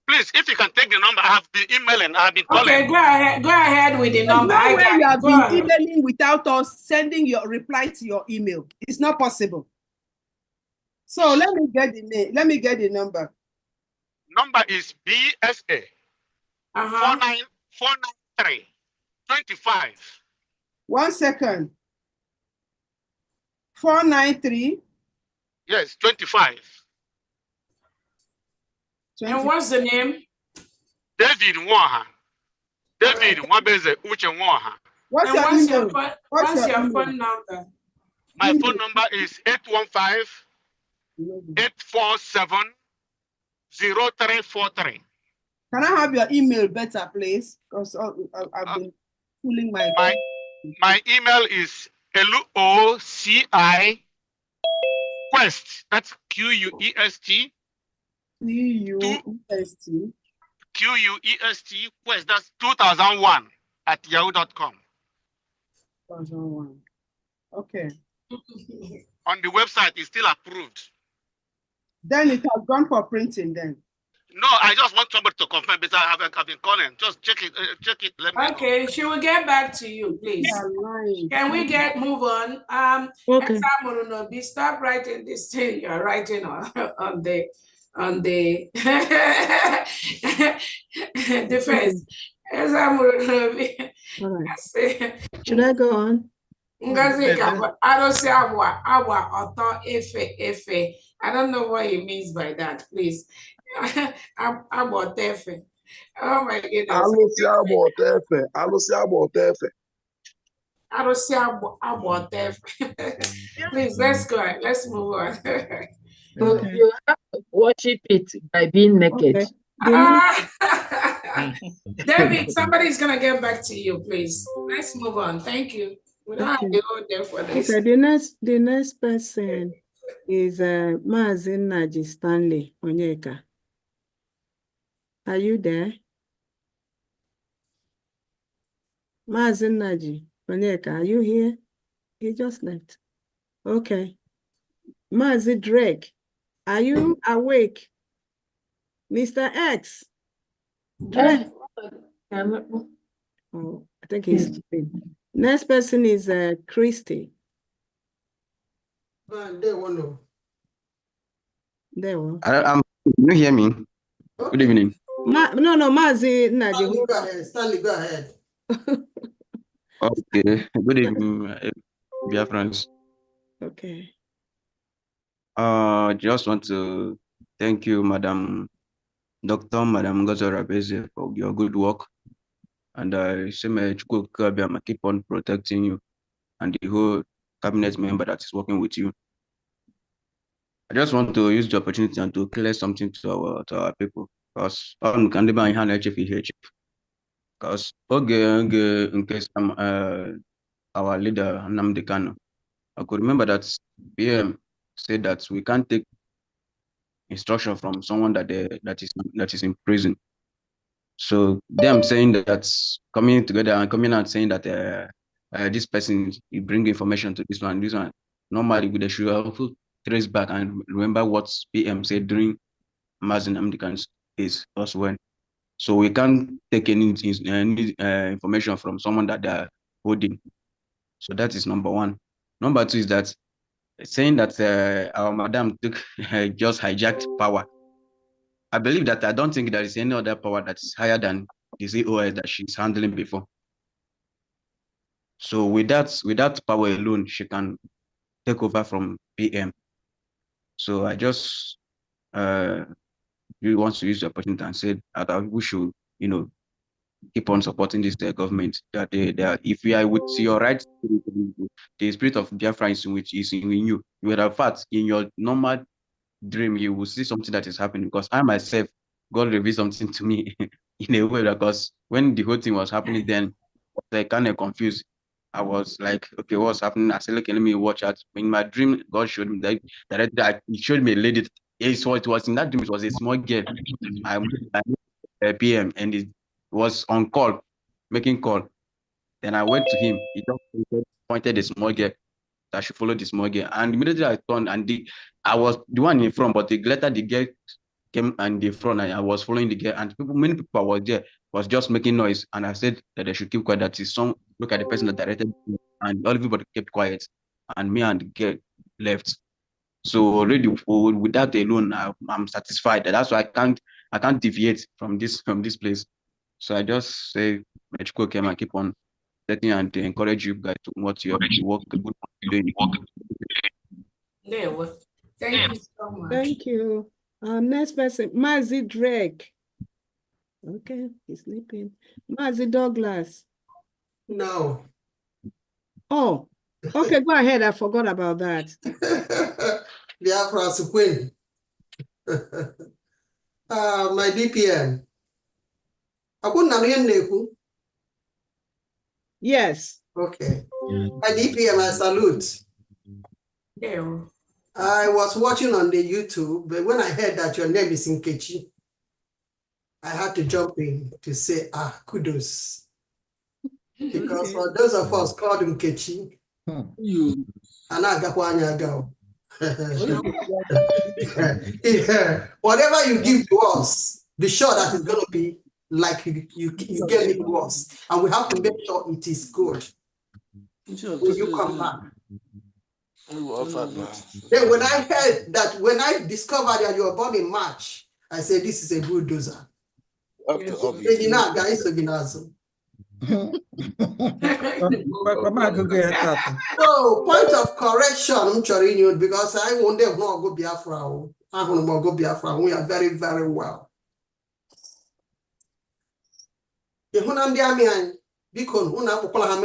Please, if you can take the number, I have been emailing, I have been calling. Okay, go ahead with the number. No way you have been emailing without us sending your reply to your email. It's not possible. So let me get the name. Let me get the number. Number is BSA 49325. 1 second. 493. Yes, 25. And what's the name? David Nwaha. David Nwabeze Uche Nwaha. What's your phone number? My phone number is 815-847-0343. Can I have your email better, please? Because I've been pulling my my email is LOCI Quest. That's QUEST. QUEST. QUEST Quest. That's 2001 at yahoo.com. 2001. Okay. On the website, it's still approved. Then it has gone for printing then. No, I just want somebody to confirm because I've been calling. Just check it. Let me know. Okay, she will get back to you, please. Can we move on? Okay. Stop writing this thing you're writing on the defense. All right. Should I go on? I don't know what he means by that, please. Oh my goodness. Please, let's go on. Let's move on. So you have to worship it by being naked. David, somebody's gonna get back to you, please. Let's move on. Thank you. We don't have to go there for this. Okay, the next person is Mazin Naji Stanley Onyeka. Are you there? Mazin Naji Onyeka, are you here? He just left. Okay. Mazi Drake, are you awake? Mr. X. Drake. Oh, I think he's sleeping. Next person is Christy. There one. Can you hear me? Okay. Good evening. No, Mazi Naji. Stanley, go ahead. Okay. Good evening, dear friends. Okay. Just want to thank you, Madam Gozora Beze, for your good work. And I say may Chukwu keep on protecting you and the whole cabinet member that is working with you. I just want to use the opportunity and to clear something to our people, because on can be hand HFH. Because in case our leader Nnamdi Kanu, I could remember that PM said that we can't take instruction from someone that is in prison. So them saying that coming together and coming out saying that this person you bring information to this one. Normally they should also trace back and remember what PM said during Mazin Nnamdi Kanu's case as well. So we can't take any information from someone that they are holding. So that is number one. Number two is that saying that our madam took just hijacked power. I believe that I don't think there is any other power that is higher than the COS that she's handling before. So with that power alone, she can take over from PM. So I just really want to use the opportunity and say that we should, keep on supporting this government. That if we are with your right spirit, the spirit of Biafra is in you. You would have fact in your normal dream, you will see something that is happening. Because I myself, God revealed something to me in a way, because when the whole thing was happening, then I was kind of confused. I was like, okay, what's happening? I said, okay, let me watch out. In my dream, God showed me that He showed me a lady. So it was in that dream, it was a small girl. I PM, and it was on call, making call. Then I went to him. He just pointed a small girl that I should follow the small girl. And immediately I turned, and I was the one in front, but later the girl came and the front, and I was following the girl. And many people was there, was just making noise. And I said that they should keep quiet. That is some look at the person that directed me, and everybody kept quiet. And me and the girl left. So already with that alone, I'm satisfied. That's why I can't deviate from this place. So I just say, Mechiko came and keep on letting and to encourage you guys to what you work good doing. Thank you so much. Thank you. Next person, Mazi Drake. Okay, he's sleeping. Mazi Douglas. No. Oh, okay, go ahead. I forgot about that. Biafra Queen. My DPM. Yes. Okay. At DPM, I salute. Yeah. I was watching on the YouTube, but when I heard that your name is Nkechi, I had to jump in to say, kudos. Because for those of us called Nkechi, whatever you give to us, be sure that it's going to be like you gave it to us. And we have to make sure it is good when you come back. Then when I heard that, when I discovered that you were born in March, I said, this is a bulldozer. So, point of correction, because I won't have no go Biafra. I want to go Biafra. We are very, very well. Because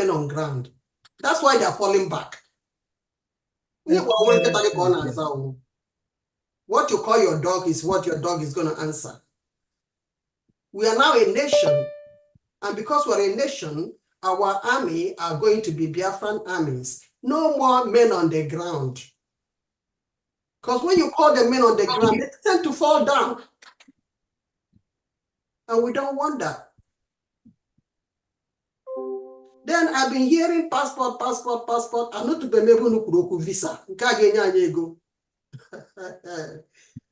on ground. That's why they are falling back. What you call your dog is what your dog is going to answer. We are now a nation, and because we're a nation, our army are going to be Biafran armies. No more men on the ground. Because when you call the men on the ground, they tend to fall down. And we don't want that. Then I've been hearing passport. I'm not to be able to visa.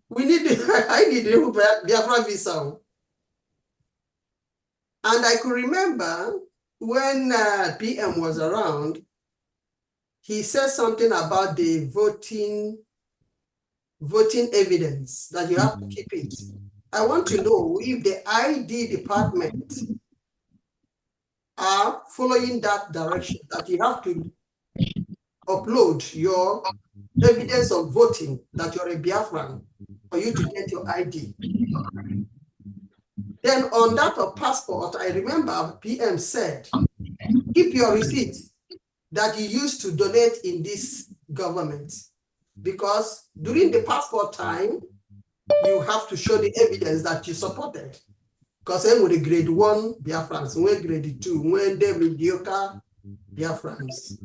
We need, I need a Biafra visa. And I could remember when PM was around, he said something about the voting evidence, that you have to keep it. I want to know if the ID department are following that direction, that you have to upload your evidence of voting, that you're a Biafran, for you to get your ID. Then on that of passport, I remember PM said, keep your receipt that you used to donate in this government. Because during the passport time, you have to show the evidence that you supported. Because then with the grade 1 Biafrans, when grade 2, when they mediocre Biafrans.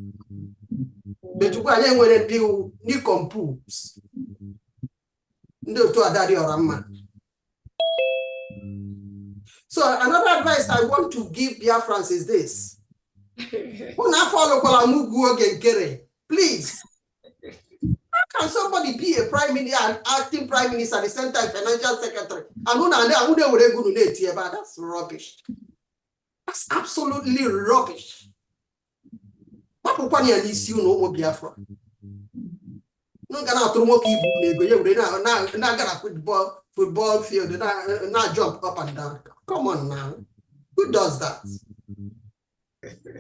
But when they compose, so another advice I want to give Biafrans is this. Please. How can somebody be a prime minister and acting prime minister at the same time financial secretary? That's rubbish. That's absolutely rubbish. Football field, not jump up and down. Come on now. Who does that?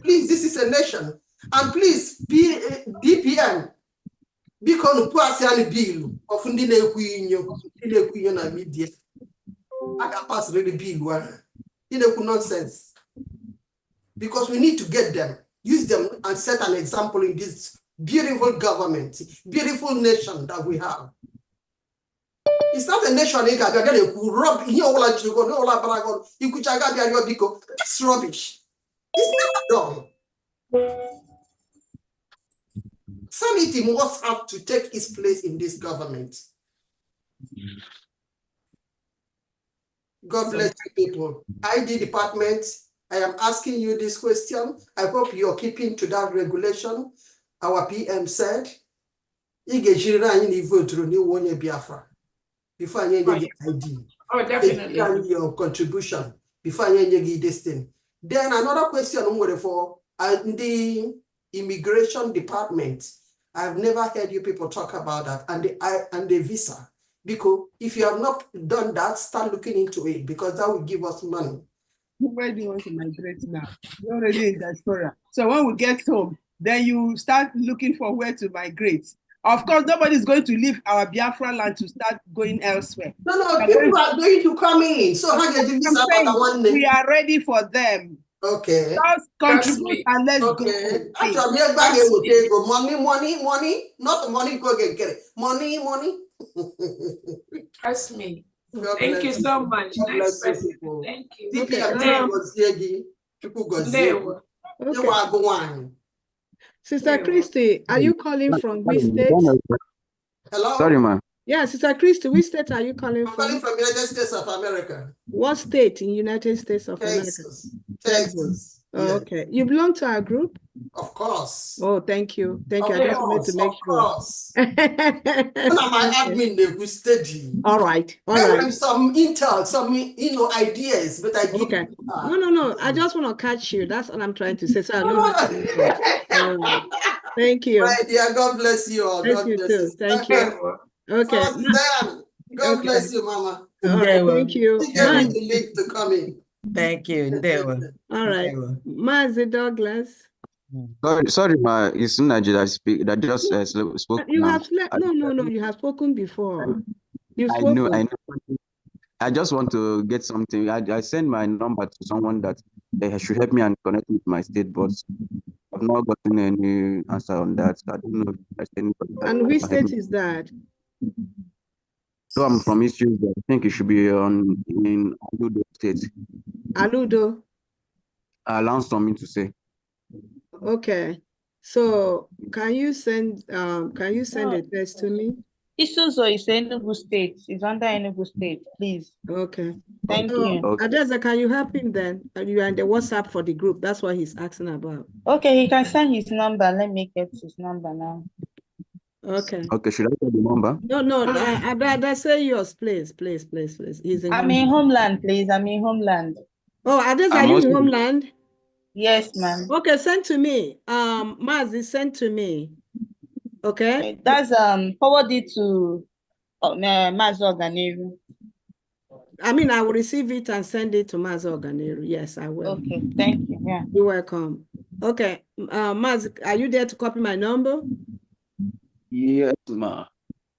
Please, this is a nation. And please, DPM, because the bill of na media. I can pass the bill. Nonsense. Because we need to get them, use them, and set an example in this beautiful government, beautiful nation that we have. It's not a nation who rob that's rubbish. It's never done. Sanity must have to take its place in this government. God bless you people. ID department, I am asking you this question. I hope you're keeping to that regulation. Our PM said, before you get ID. Oh, definitely. Your contribution before you get this thing. Then another question for the immigration department. I've never heard you people talk about that, and the visa. Because if you have not done that, start looking into it, because that will give us money. Where do you want to migrate now? You're already in diaspora. So when we get home, then you start looking for where to migrate. Of course, nobody's going to leave our Biafra land to start going elsewhere. No, people are going to come in. So how do you we are ready for them. Okay. Just contribute and let's go. Money, not money go get money. Trust me. Thank you so much. Nice person. Thank you. DPM was Okay. Sister Christy, are you calling from which state? Hello? Sorry, ma. Yeah, Sister Christy, which state are you calling I'm from? calling from United States of America. What state in United States of Texas. America? Texas. Oh, Yeah. okay. You belong to our group? Of course. Oh, thank you. Thank you. I Of just wanted to course. make Of sure. course. One of my admin, they will steady. All right. All I right. have some intel, some ideas, but I give Okay. No. I just want to catch you. That's what I'm trying to say. So I know how to do it. All right. Thank you. My dear, God bless you all. Bless God you bless too. you. Thank you. Okay. Mama Suzanne, God bless you, Mama. All right. Thank you. She gave me the link to come in. Thank you. All right. Mazi Douglas. Sorry, ma. It's Nigeria that speak that just spoke You now. have slept. No. You have spoken before. You've I know. spoken. I just want to get something. I send my number to someone that they should help me and connect with my state, but I've not gotten any answer on that. I don't know if there's anybody that And which can help state me. is that? So I'm from East Tuesday. I think it should be in Aludo State. Aludo. Allows for me to say. Okay. So can you send a text to me? Isuzo is Enugu State. It's under Enugu State, please. Okay. Thank So, you. Adeza, can you help him then? You are in the WhatsApp for the group. That's what he's asking about. Okay, he can send his number. Let me get his number now. Okay. Okay, should I get the number? No. I'd rather say yours, please. He's in I'm in Homeland, please. I'm in Homeland. Oh, Adeza, are you in Homeland? Yes, ma'am. Okay, send to me. Mazi, send to me. Okay. That's forward it to Mazi Oganiru. I mean, I will receive it and send it to Mazi Oganiru. Yes, I will. Okay, thank you. Yeah. You're welcome. Okay. Mazi, are you there to copy my number? Yes, ma.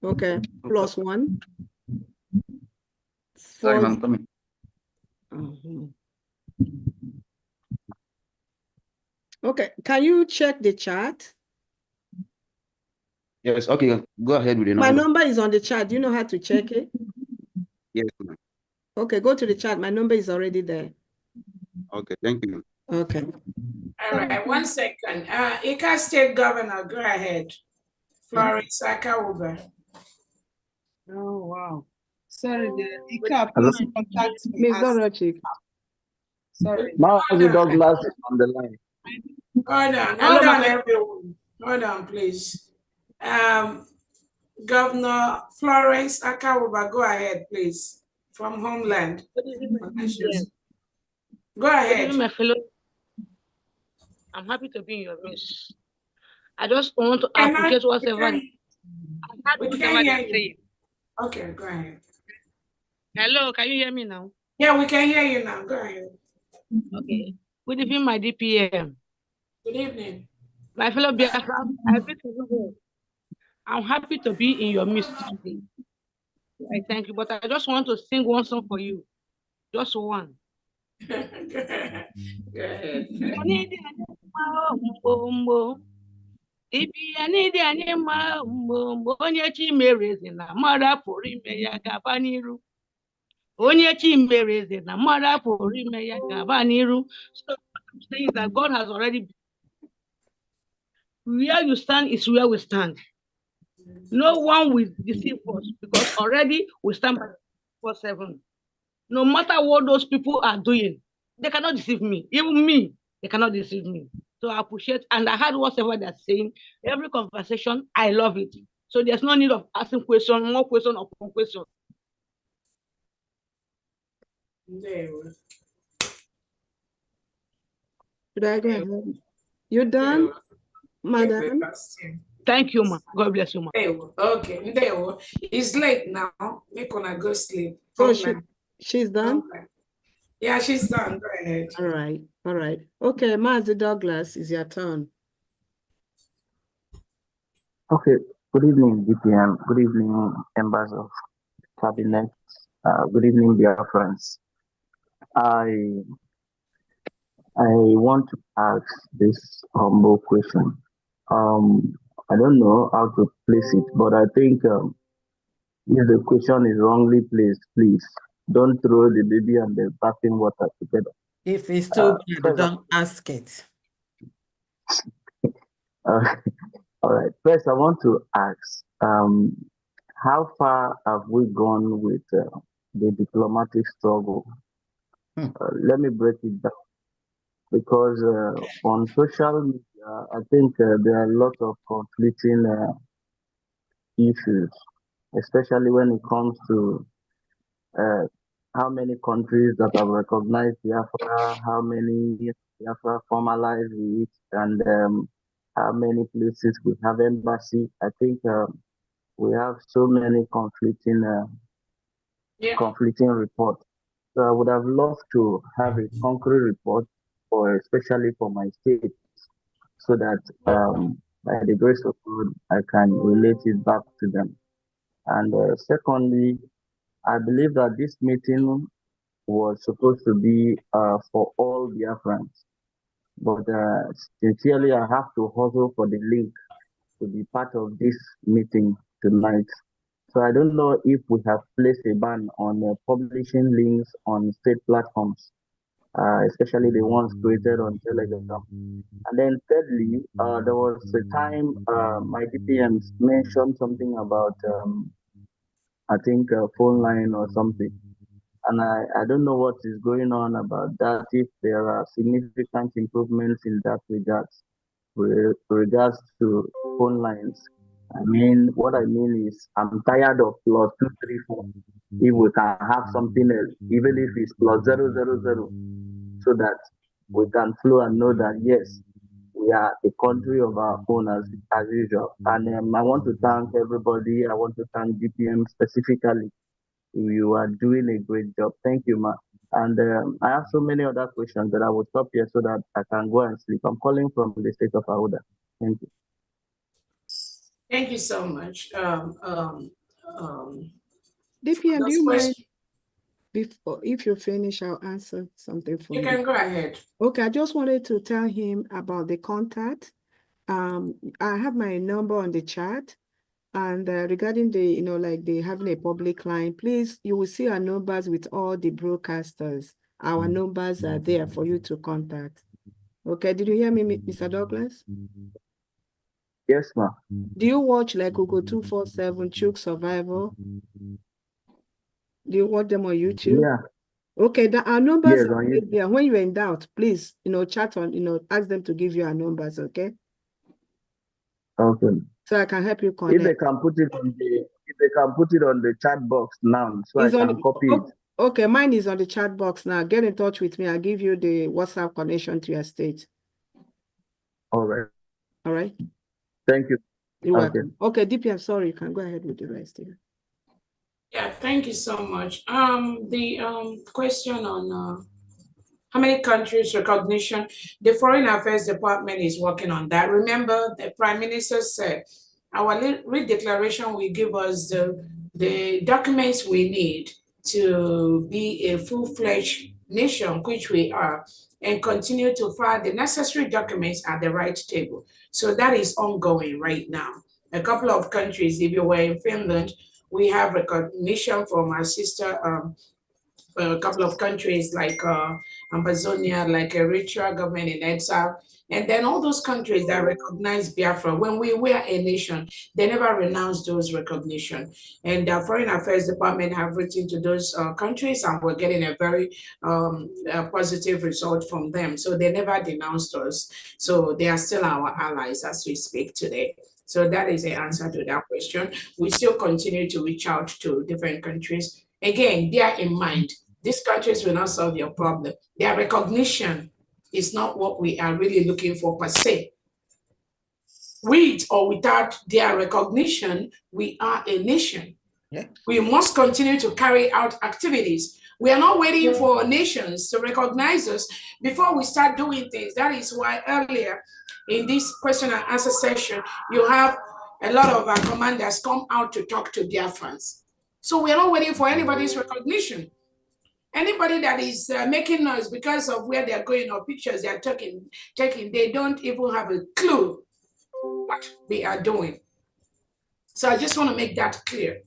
Okay. +1. Sorry, ma'am, coming. Okay. Can you check the chat? Yes, okay, go ahead with the number. My number is on the chat. Do you know how to check it? Yes, ma'am. Okay, go to the chat. My number is already there. Okay, thank you. Okay. All right, 1 second. Ika State Governor, go ahead. Florence Akawuba. Oh, wow. Sorry, the Ika, please contact me. Ms. Dorochi. Sorry. Mazi Douglas is on the line. Hold on, everyone. Hold on, please. Governor Florence Akawuba, go ahead, please, from Homeland. Go ahead. Good evening, my fellow. I'm happy to be in your midst. I just want to appreciate whatever they're saying. Okay, go ahead. Hello, can you hear me now? Yeah, we can hear you now. Go ahead. Okay. Good evening, my DPM. Good evening. My fellow Biafra, I'm happy to be in your midst today. I thank you, but I just want to sing one song for you. Just one. Go ahead. Onye chi mere eze na mmadụ apụrụ ime ya gaba n'iru. Onye chi mere eze na mmadụ apụrụ ime ya gaba n'iru. So what I'm saying is that God has already, where you stand is where we stand. No one will deceive us because already we stand by 4/7. No matter what those people are doing, they cannot deceive me. Even me, they cannot deceive me. So I appreciate, and I heard whatever they're saying. Every conversation, I love it. So there's no need of asking question, more question upon question. Should I go ahead? You done, madam? Thank you, ma. God bless you, ma. Okay, it's late now. Make una go sleep. So she's done? Yeah, she's done. Go ahead. All right. Okay, Mazi Douglas, it's your turn. Okay, good evening, DPM. Good evening, members of cabinet. Good evening, dear friends. I want to ask this humble question. I don't know how to place it, but I think if the question is wrongly placed, please don't throw the baby and the bathing water together. If it's too bad, don't ask it. Uh, all right. First, I want to ask, how far have we gone with the diplomatic struggle? Let me break it down because on social media, I think there are a lot of conflicting issues, especially when it comes to uh, how many countries that have recognized Biafra, how many Biafra formalized it, and how many places we have embassy. I think we have so many conflicting reports. So I would have loved to have a concrete report, for especially for my state, so that by the grace of God, I can relate it back to them. And secondly, I believe that this meeting was supposed to be for all Biafrans. But sincerely, I have to hustle for the link to be part of this meeting tonight. So I don't know if we have placed a ban on publishing links on state platforms, especially the ones created on Telegram. And then thirdly, there was a time my DPMs mentioned something about, I think, phone line or something. And I don't know what is going on about that, if there are significant improvements in that regards to phone lines. I mean, what I mean is I'm tired of +234. If we can have something else, even if it's +000, so that we can flow and know that yes, we are a country of our own as usual. And I want to thank everybody. I want to thank DPM specifically. You are doing a great job. Thank you, ma. And I have so many other questions that I will stop here so that I can go and sleep. I'm calling from the state of Auda. Thank you. Thank you so much. DPM, do you mind before, if you finish, I'll answer something for you. You can go ahead. Okay, I just wanted to tell him about the contact. I have my number on the chat. And regarding the, like they having a public line, please, you will see our numbers with all the broadcasters. Our numbers are there for you to contact. Okay, did you hear me, Mr. Douglas? Yes, ma'am. Do you watch like Google 247 Chook Survival? Do you watch them on YouTube? Yeah. Okay, our numbers Yes, are right there. When you're in doubt, please, chat on, ask them to give you our numbers, okay? Okay. So I can help you connect. If they can put it on the chat box now, so It's I can copy it. Okay, mine is on the chat box now. Get in touch with me. I'll give you the WhatsApp connection to your state. All right. All right. Thank you. You're welcome. Okay, DP, I'm sorry. You can go ahead with the rest here. Yeah, thank you so much. The question on how many countries recognition, the Foreign Affairs Department is working on that. Remember, the Prime Minister said our redeclaration will give us the documents we need to be a full-fledged nation, which we are, and continue to file the necessary documents at the right table. So that is ongoing right now. A couple of countries, if you were in Finland, we have recognition from our sister a couple of countries like Amazonia, like Eritrea, government in exile, and then all those countries that recognize Biafra. When we were a nation, they never renounced those recognition. And the Foreign Affairs Department have written to those countries, and we're getting a very positive result from them. So they never denounced us. So they are still our allies as we speak today. So that is the answer to that question. We still continue to reach out to different countries. Again, bear in mind, these countries will not solve your problem. Their recognition is not what we are really looking for per se. With or without their recognition, we are a nation. Yeah. We must continue to carry out activities. We are not waiting for nations to recognize us before we start doing things. That is why earlier in this question and answer session, you have a lot of our commanders come out to talk to Biafrans. So we are not waiting for anybody's recognition. Anybody that is making noise because of where they're going or pictures they're taking, they don't even have a clue what they are doing. So I just want to make that clear.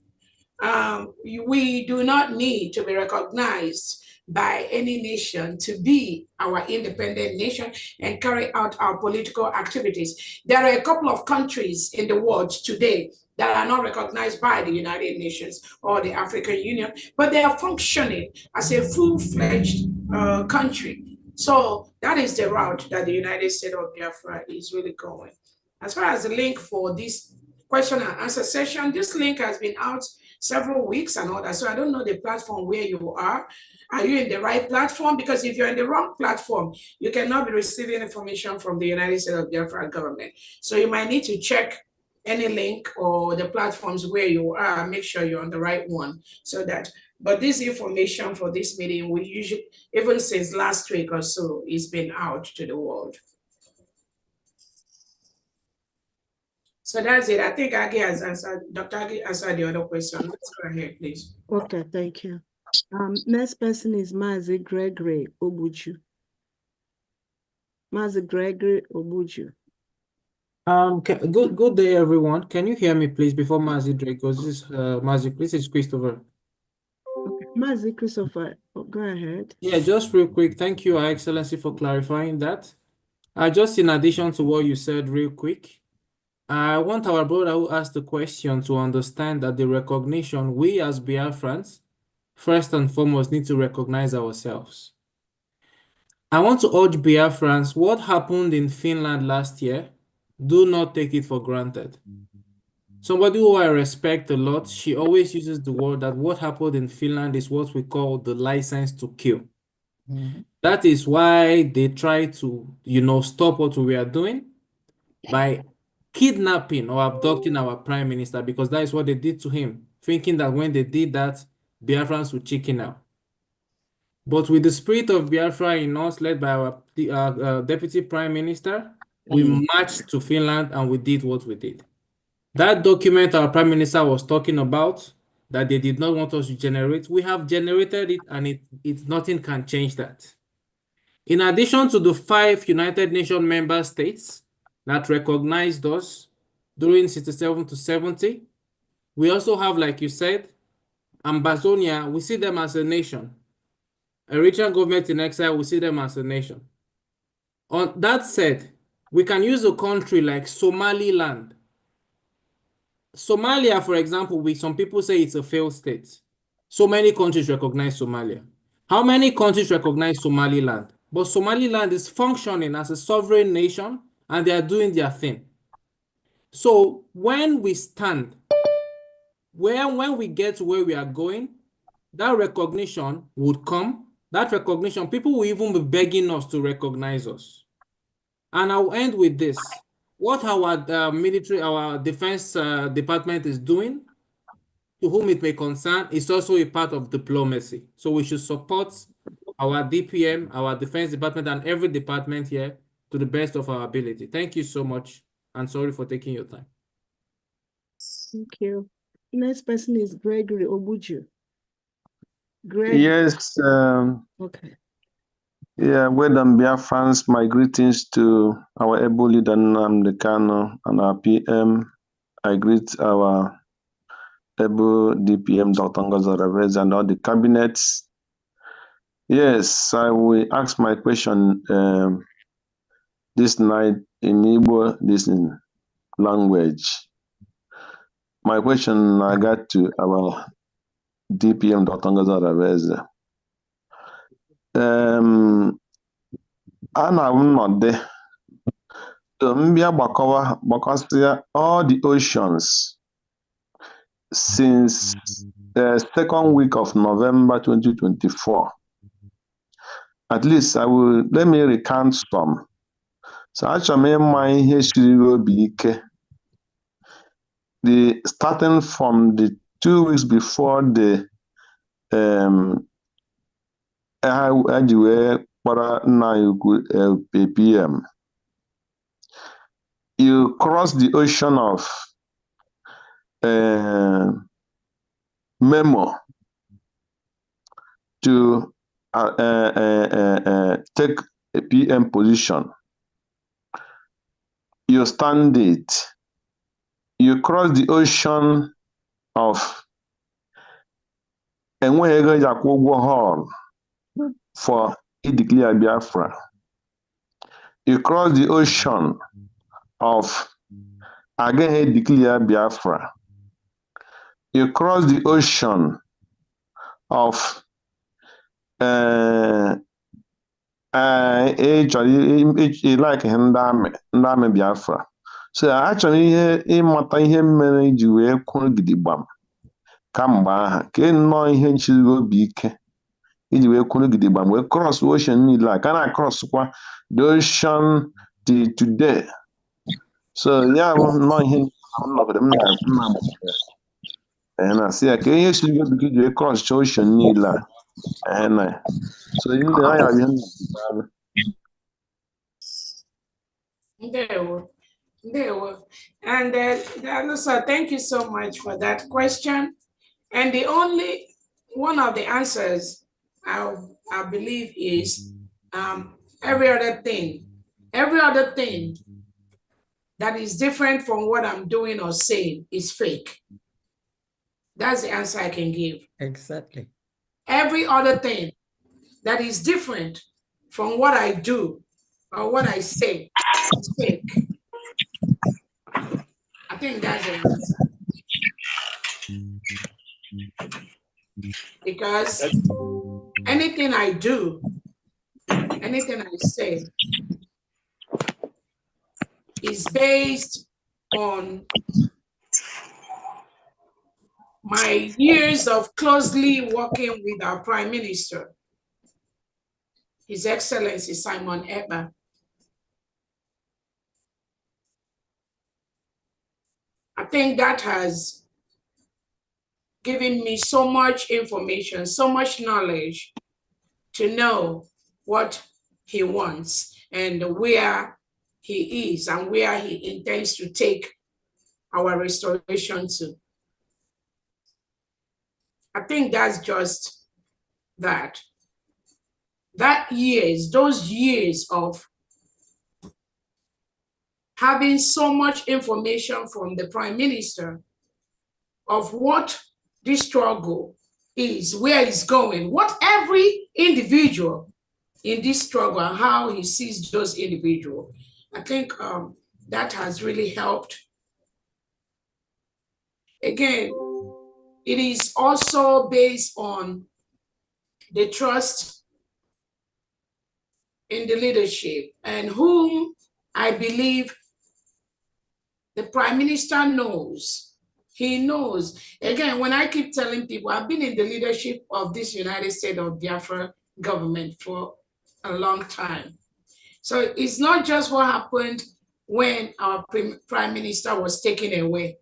We do not need to be recognized by any nation to be our independent nation and carry out our political activities. There are a couple of countries in the world today that are not recognized by the United Nations or the African Union, but they are functioning as a full-fledged country. So that is the route that the United States of Biafra is really going. As far as the link for this question and answer session, this link has been out several weeks and all that. So I don't know the platform where you are. Are you in the right platform? Because if you're in the wrong platform, you cannot be receiving information from the United States of Biafra government. So you might need to check any link or the platforms where you are, make sure you're on the right one. So that, but this information for this meeting, we usually, even since last week or so, it's been out to the world. So that's it. I think Aggie has answered, Dr. Aggie answered the other question. Let's go ahead, please. Okay, thank you. Next person is Mazi Gregory Obuju. Mazi Gregory Obuju. Good day, everyone. Can you hear me, please, before Mazi Drake goes? This is Mazi. This is Christopher. Okay, Mazi Christopher, go ahead. Yeah, just real quick. Thank you, Your Excellency, for clarifying that. Just in addition to what you said, real quick, I want our brother who asked the question to understand that the recognition, we as Biafrans, first and foremost, need to recognize ourselves. I want to urge Biafrans, what happened in Finland last year, do not take it for granted. Somebody who I respect a lot, she always uses the word that what happened in Finland is what we call the license to kill. That is why they try to, stop what we are doing by kidnapping or abducting our prime minister, because that is what they did to him, thinking that when they did that, Biafrans would chicken out. But with the spirit of Biafra in us, led by our deputy prime minister, we marched to Finland and we did what we did. That document our prime minister was talking about, that they did not want us to generate, we have generated it, and nothing can change that. In addition to the 5 United Nations member states that recognized us during 67 to 70, we also have, like you said, Ambazonia, we see them as a nation. Eritrean government in exile, we see them as a nation. On that said, we can use a country like Somaliland. Somalia, for example, some people say it's a failed state. So many countries recognize Somalia. How many countries recognize Somaliland? But Somaliland is functioning as a sovereign nation and they are doing their thing. So when we stand, when we get to where we are going, that recognition would come. That recognition, people will even be begging us to recognize us. And I'll end with this. What our military, our defense department is doing, to whom it may concern, is also a part of diplomacy. So we should support our DPM, our defense department, and every department here to the best of our ability. Thank you so much, and sorry for taking your time. Thank you. Next person is Gregory Obuju. Greg. Yes. Okay. Yeah, well done, Biafrans. My greetings to our able leader, Nnamdi Kanu, and our PM. I greet our able DPM, Dr. Ngozi Oraveze, and all the cabinets. Yes, I will ask my question this night in Igbo, this in language. My question I got to our DPM, Dr. Ngozi Oraveze. Ana nnọdụ mbịa gbakọsịa all the oceans since the second week of November 2024. At least let me recount some. So achọrọ m ịma ihe siri obi ike. Starting from the 2 weeks before the eji wee kpọrọ nna anyị ukwu DPM. You cross the ocean of Memo to take a PM position. You stand it. You cross the ocean of enweghị ego eji akwụ ụgwọ hall for declare Biafra. You cross the ocean of again declare Biafra. You cross the ocean of like ndị amị Biafra. So achọrọ ihe ịmata ihe mere iji wee kwụrụ gidigbam kamgbe aha ka nnọọ ihe nchirigo obi ike iji wee kwụrụ gidigbam wee cross ocean niile a ka na-across-kwa the ocean till today. So ya bụ nnọọ ihe nọgide m na-asị ya ka ihe chirigo obi ike iji wee cross ocean niile a so you know I have And Danusa, thank you so much for that question. And the only one of the answers I believe is every other thing that is different from what I'm doing or saying is fake. That's the answer I can give. Exactly. Every other thing that is different from what I do or what I say is fake. I think that's the answer. Because anything I do, anything I say is based on my years of closely working with our Prime Minister, His Excellency Simon Ekpa. I think that has given me so much information, so much knowledge to know what he wants and where he is and where he intends to take our restoration to. I think that's just that. Those years of having so much information from the Prime Minister of what this struggle is, where it's going, what every individual in this struggle and how he sees those individuals. I think that has really helped. Again, it is also based on the trust in the leadership and whom I believe the Prime Minister knows. He knows. Again, when I keep telling people, I've been in the leadership of this United States of Biafra government for a long time. So it's not just what happened when our Prime Minister was taken away.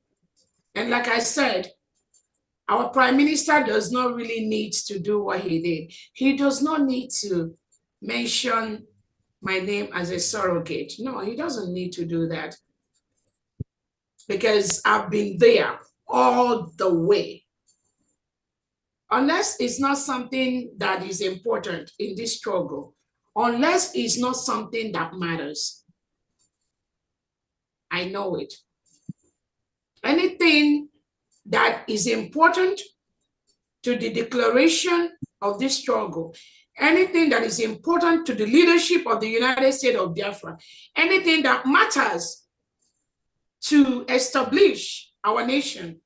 And like I said, our Prime Minister does not really need to do what he did. He does not need to mention my name as a surrogate. No, he doesn't need to do that because I've been there all the way. Unless it's not something that is important in this struggle, unless it's not something that matters, I know it. Anything that is important to the declaration of this struggle, anything that is important to the leadership of the United States of Biafra, anything that matters to establish our nation,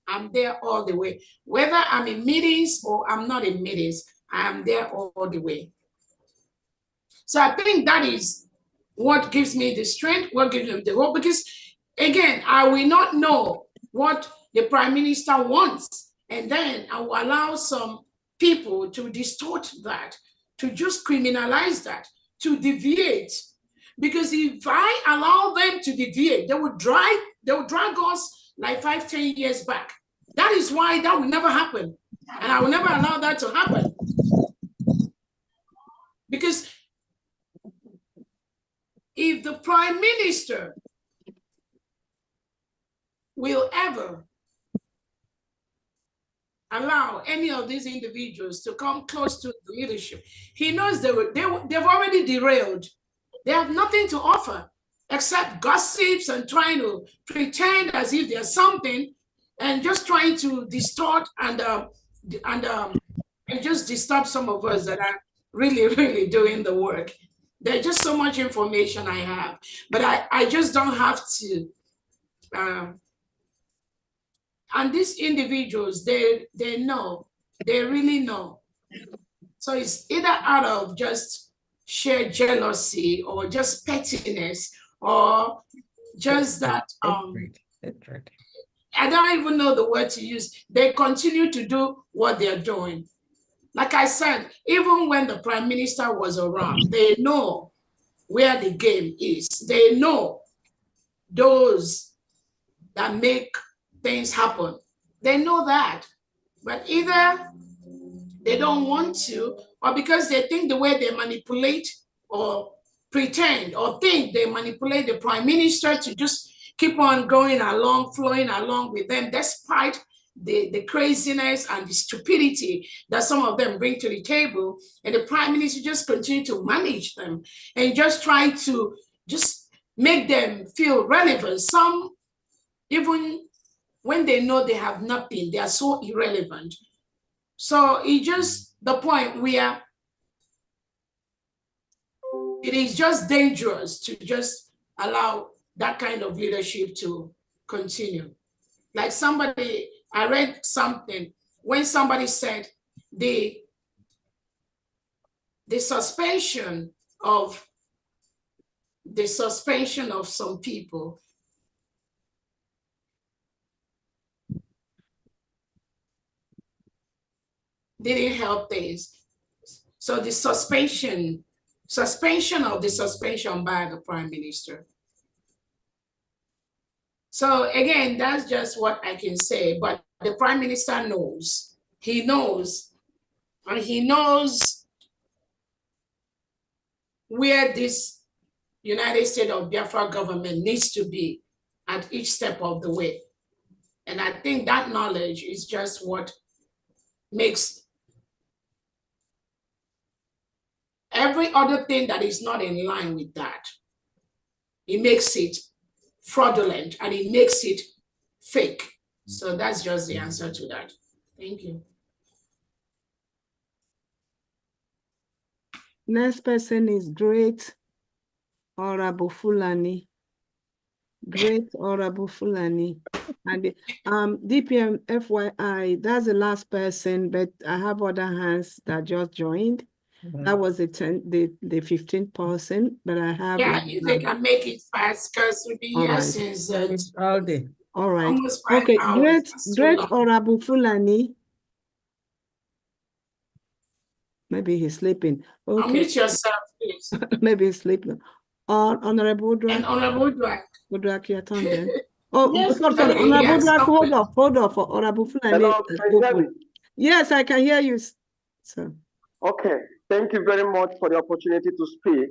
I'm there all the way. Whether I'm in meetings or I'm not in meetings, I am there all the way. So I think that is what gives me the strength, what gives me the hope, because again, I will not know what the Prime Minister wants, and then I will allow some people to distort that, to just criminalize that, to deviate. Because if I allow them to deviate, they will drag us like 5-10 years back. That is why that will never happen. And I will never allow that to happen. Because if the Prime Minister will ever allow any of these individuals to come close to the leadership, he knows they've already derailed. They have nothing to offer except gossips and trying to pretend as if there's something and just trying to distort and just disturb some of us that are really doing the work. There's just so much information I have, but I just don't have to. And these individuals, they know, they really know. So it's either out of just sheer jealousy or just pettiness or just that, I don't even know the word to use. They continue to do what they're doing. Like I said, even when the Prime Minister was around, they know where the game is. They know those that make things happen. They know that. But either they don't want to, or because they think the way they manipulate or pretend or think they manipulate the Prime Minister to just keep on going along, flowing along with them, despite the craziness and the stupidity that some of them bring to the table. And the Prime Minister just continue to manage them and just try to just make them feel relevant. Some, even when they know they have nothing, they are so irrelevant. So it's just the point where it is just dangerous to just allow that kind of leadership to continue. Like somebody, I read something when somebody said the suspension of some people didn't help things. So the suspension of the suspension by the Prime Minister. So again, that's just what I can say, but the Prime Minister knows. He knows, and he knows where this United States of Biafra government needs to be at each step of the way. And I think that knowledge is just what makes every other thing that is not in line with that. It makes it fraudulent and it makes it fake. So that's just the answer to that. Thank you. Next person is Great Honorable Fulani. Great Honorable Fulani. And DPM FYI, that's the last person, but I have other hands that just joined. That was the 15th person, but I have. Yeah, if they can make it fast, because we've been here since all day. All right. Almost 5 okay, hours. Great Honorable Fulani. Maybe he's sleeping. Okay. Unmute yourself, please. Maybe he's sleeping. Honorable Drak. And Honorable Drak. Drak, your turn then. Oh, Yes, sorry. okay, Honorable yes, Drak, hold on for Honorable Fulani. Hello, can you hear me? Yes, I can hear you, sir. Okay, thank you very much for the opportunity to speak.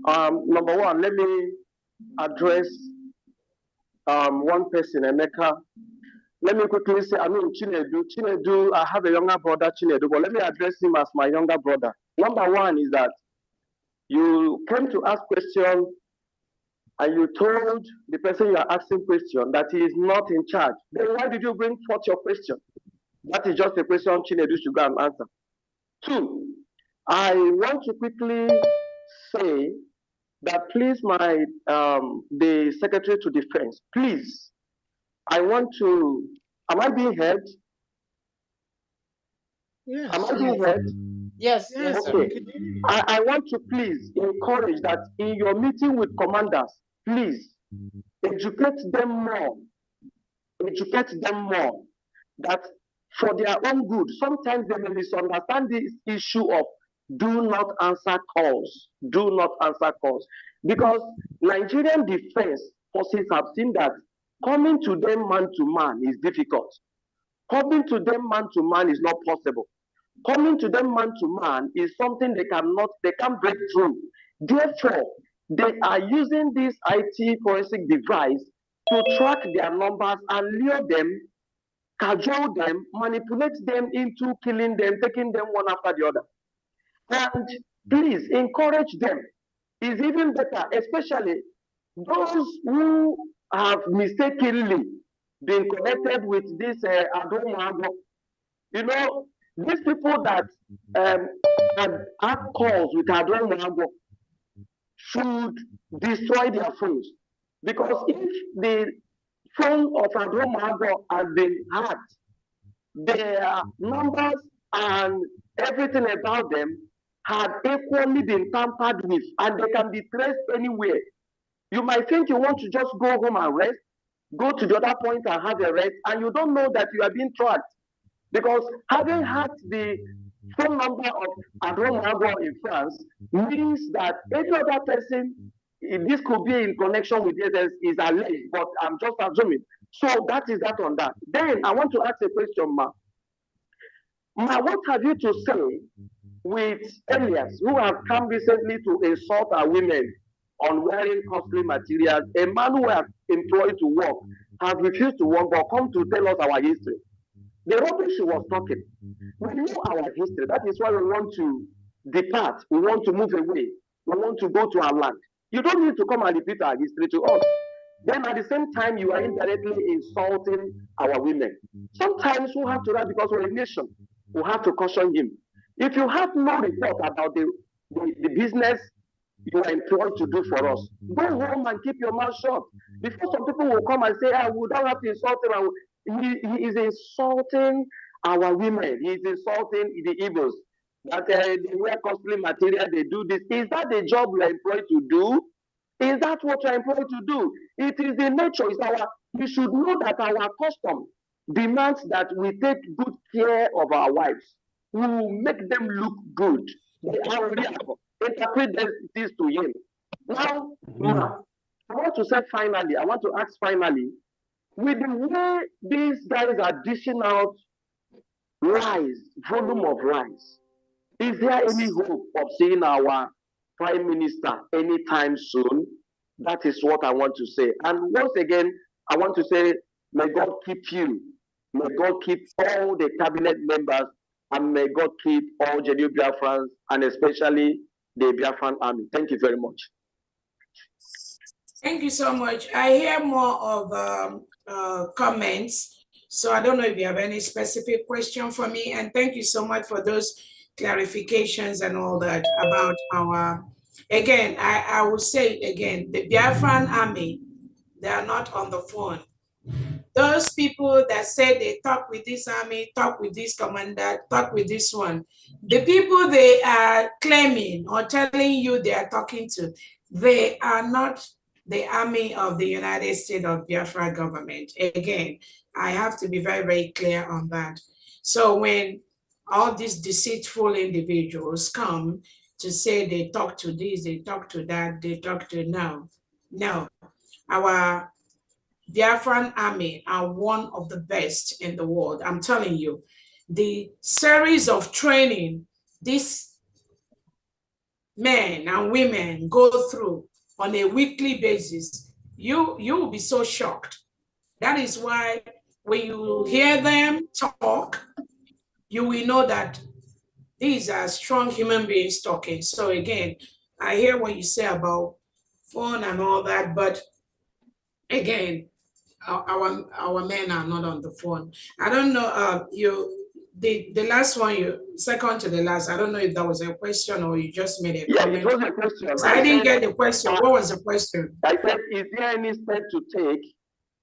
Number one, let me address one person, Emeka. Let me quickly say, Chinedu, I have a younger brother, Chinedu, but let me address him as my younger brother. Number one is that you came to ask questions and you told the person you are asking question that he is not in charge. Then why did you bring forth your question? That is just a question Chinedu should go and answer. Two, I want to quickly say that please, the Secretary to Defense, please, I want to, am I being heard? Yes. Am I being heard? Yes, yes, okay. sir. I want to please encourage that in your meeting with commanders, please educate them more. Educate them more. That for their own good, sometimes they may misunderstand this issue of do not answer calls. Do not answer calls. Because Nigerian defense forces have seen that coming to them man to man is difficult. Coming to them man to man is not possible. Coming to them man to man is something they can't break through. Therefore, they are using this IT forensic device to track their numbers and lure them, cajole them, manipulate them into killing them, taking them one after the other. And please encourage them. It's even better, especially those who have mistakenly been connected with this Adomago. You know, these people that and have calls with Adron should destroy their phones. Because if the phone of Adron has been hacked, their numbers and everything about them had equally been tampered with, and they can be traced anywhere. You might think you want to just go home and rest, go to the other point and have a rest, and you don't know that you are being tracked. Because having hacked the phone number of Adron in France means that any other person, this could be in connection with this, is alleged, but I'm just assuming. So that is that on that. Then I want to ask a question, Ma. Ma, what have you to say with Elias, who have come recently to insult our women on wearing costly materials? A man who has employed to work has refused to work, but come to tell us our history. The rubbish she was talking, we know our history. That is why we want to depart. We want to move away. We want to go to our land. You don't need to come and repeat our history to us. Then at the same time, you are indirectly insulting our women. Sometimes we have to write because we're a nation. We have to caution him. If you have no report about the business you are employed to do for us, go home and keep your mouth shut. Before some people will come and say, we don't have to insult him. He is insulting our women. He is insulting the Igbos. That they wear costly material, they do this. Is that the job we are employed to do? Is that what we are employed to do? It is the nature. We should know that our custom demands that we take good care of our wives. We will make them look good. They are real. Interpret this to him. Now, I want to say finally, I want to ask finally, with the way these guys are dishing out lies, volume of lies, is there any hope of seeing our Prime Minister anytime soon? That is what I want to say. And once again, I want to say, may God keep you. May God keep all the cabinet members, and may God keep all genuine Biafrans, and especially the Biafran army. Thank you very much. Thank you so much. I hear more of comments, so I don't know if you have any specific question for me. And thank you so much for those clarifications and all that about our. Again, I will say it again: the Biafran army, they are not on the phone. Those people that say they talk with this army, talk with this commander, talk with this one, the people they are claiming or telling you they are talking to, they are not the army of the United States of Biafra government. Again, I have to be very, very clear on that. So when all these deceitful individuals come to say they talk to this, they talk to that, they talk to no. Our Biafran army are one of the best in the world. I'm telling you, the series of training these men and women go through on a weekly basis, you will be so shocked. That is why when you hear them talk, you will know that these are strong human beings talking. So again, I hear what you say about phone and all that, but again, our men are not on the phone. I don't know, the last one, second to the last, I don't know if that was a question or you just made a comment. Yeah, it was a question. So I didn't get the question. What was the question? I said, is there any step to take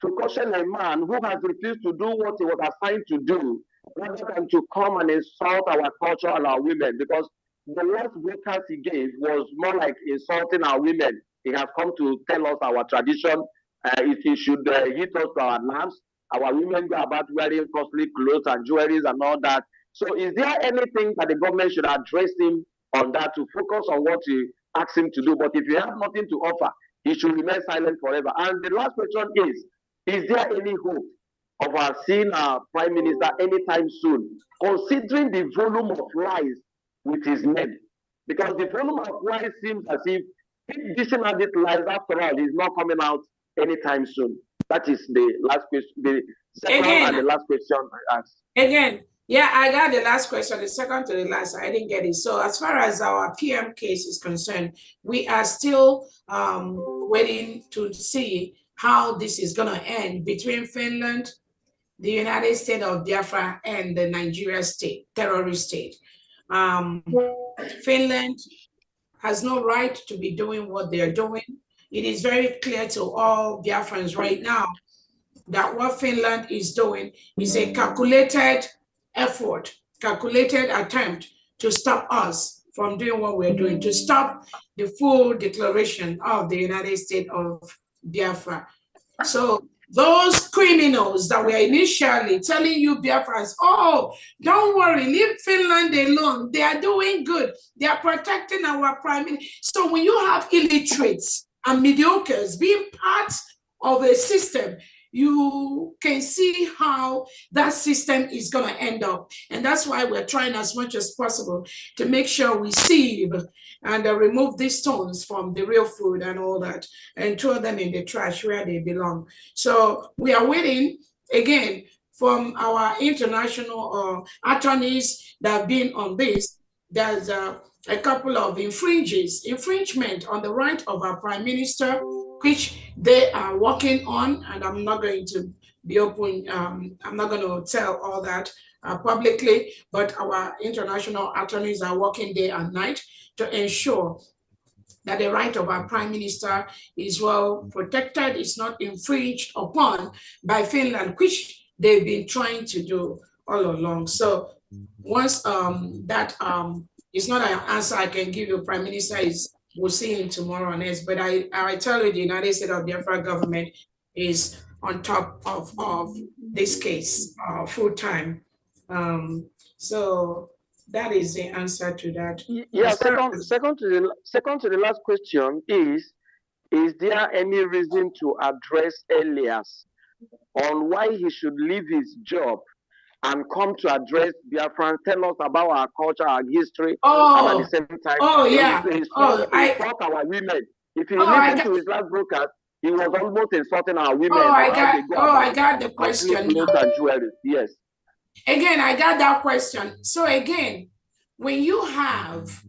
to caution a man who has refused to do what he was assigned to do, rather than to come and insult our culture and our women? Because the last broadcast he gave was more like insulting our women. He has come to tell us our tradition. If he should hit us to our lamps, our women go about wearing costly clothes and jewelries and all that. So is there anything that the government should address him on that, to focus on what he asked him to do? But if you have nothing to offer, he should remain silent forever. And the last question is there any hope of our seeing our Prime Minister anytime soon, considering the volume of lies with his men? Because the volume of lies seems as if dishing out these lies, after all, is not coming out anytime soon. That is the last question, the second and the last question I asked. Again, yeah, I got the last question, the second to the last, I didn't get it. So as far as our PM case is concerned, we are still waiting to see how this is going to end between Finland, the United States of Biafra, and the Nigeria state, terrorist state. Finland has no right to be doing what they're doing. It is very clear to all Biafrans right now that what Finland is doing is a calculated effort, calculated attempt to stop us from doing what we're doing, to stop the full declaration of the United States of Biafra. So those criminals that were initially telling you Biafrans, oh, don't worry, leave Finland alone. They are doing good. They are protecting our prime minister. So when you have illiterates and mediocres being part of a system, you can see how that system is going to end up. And that's why we're trying as much as possible to make sure we sieve and remove these stones from the real food and all that and throw them in the trash where they belong. So we are waiting again from our international attorneys that have been on this. There's a couple of infringement on the right of our prime minister, which they are working on, and I'm not going to be open, I'm not going to tell all that publicly, but our international attorneys are working day and night to ensure that the right of our prime minister is well protected, is not infringed upon by Finland, which they've been trying to do all along. So once that is not an answer I can give you, Prime Minister we'll see him tomorrow on this, but I tell you, the United States of Biafra government is on top of this case full time. So that is the answer to that. Yeah, second to the last question is there any reason to address Elias on why he should leave his job and come to address Biafran, tell us about our culture, our history, and at the same time, insult our women. If you listen to his last broadcast, he was almost insulting our women. I got the question. And jewelry. Yes. Again, I got that question. So again, when you have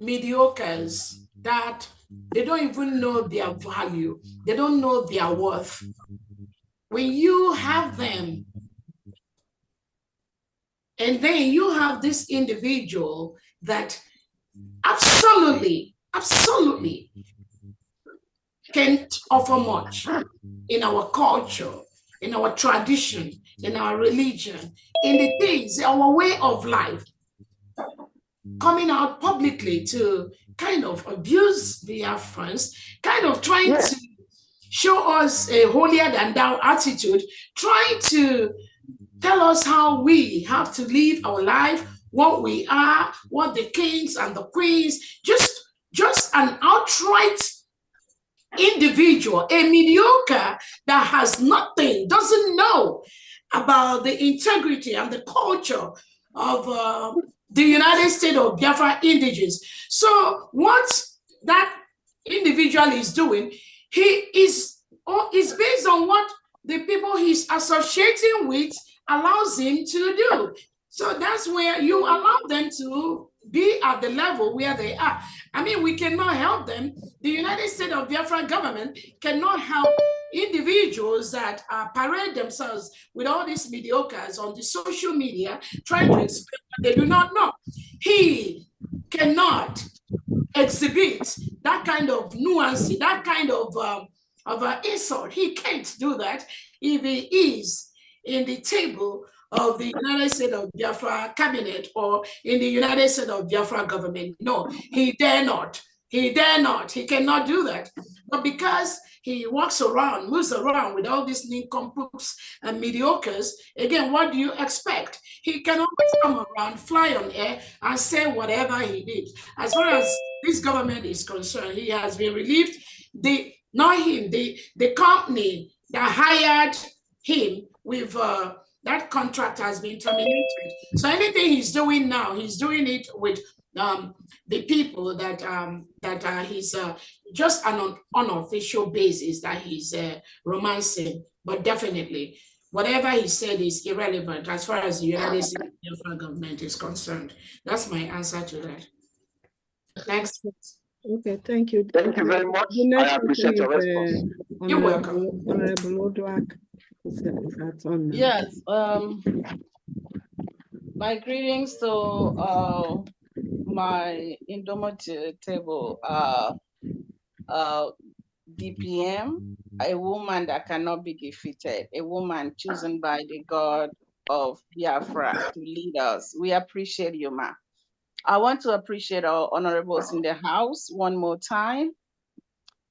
mediocres that they don't even know their value, they don't know their worth, when you have them, and then you have this individual that absolutely can't offer much in our culture, in our tradition, in our religion, in the things, our way of life, coming out publicly to kind of abuse the Biafrans, kind of trying to show us a holier than thou attitude, trying to tell us how we have to live our life, what we are, what the kings and the queens, just an outright individual, a mediocre that has nothing, doesn't know about the integrity and the culture of the United States of Biafra indigenous. So what that individual is doing, he is based on what the people he's associating with allows him to do. So that's where you allow them to be at the level where they are. I mean, we cannot help them. The United States of Biafra government cannot help individuals that parade themselves with all these mediocres on the social media trying to explain what they do not know. He cannot exhibit that kind of nuance, that kind of insult. He can't do that if he is in the table of the United States of Biafra cabinet or in the United States of Biafra government. No, he dare not. He dare not. He cannot do that. But because he walks around, moves around with all these nincompoops and mediocres, again, what do you expect? He can always come around, fly on air, and say whatever he did. As far as this government is concerned, he has been relieved. Not him, the company that hired him with that contract has been terminated. So anything he's doing now, he's doing it with the people that he's just an unofficial basis that he's romancing. But definitely, whatever he said is irrelevant as far as the United States government is concerned. That's my answer to that. Next. Okay, thank you. Thank you very much. I appreciate your response. You're welcome. Honorable Odwak. Yes. My greetings to my indomitable DPM, a woman that cannot be defeated, a woman chosen by the God of Biafra to lead us. We appreciate you, ma. I want to appreciate our honorables in the house one more time.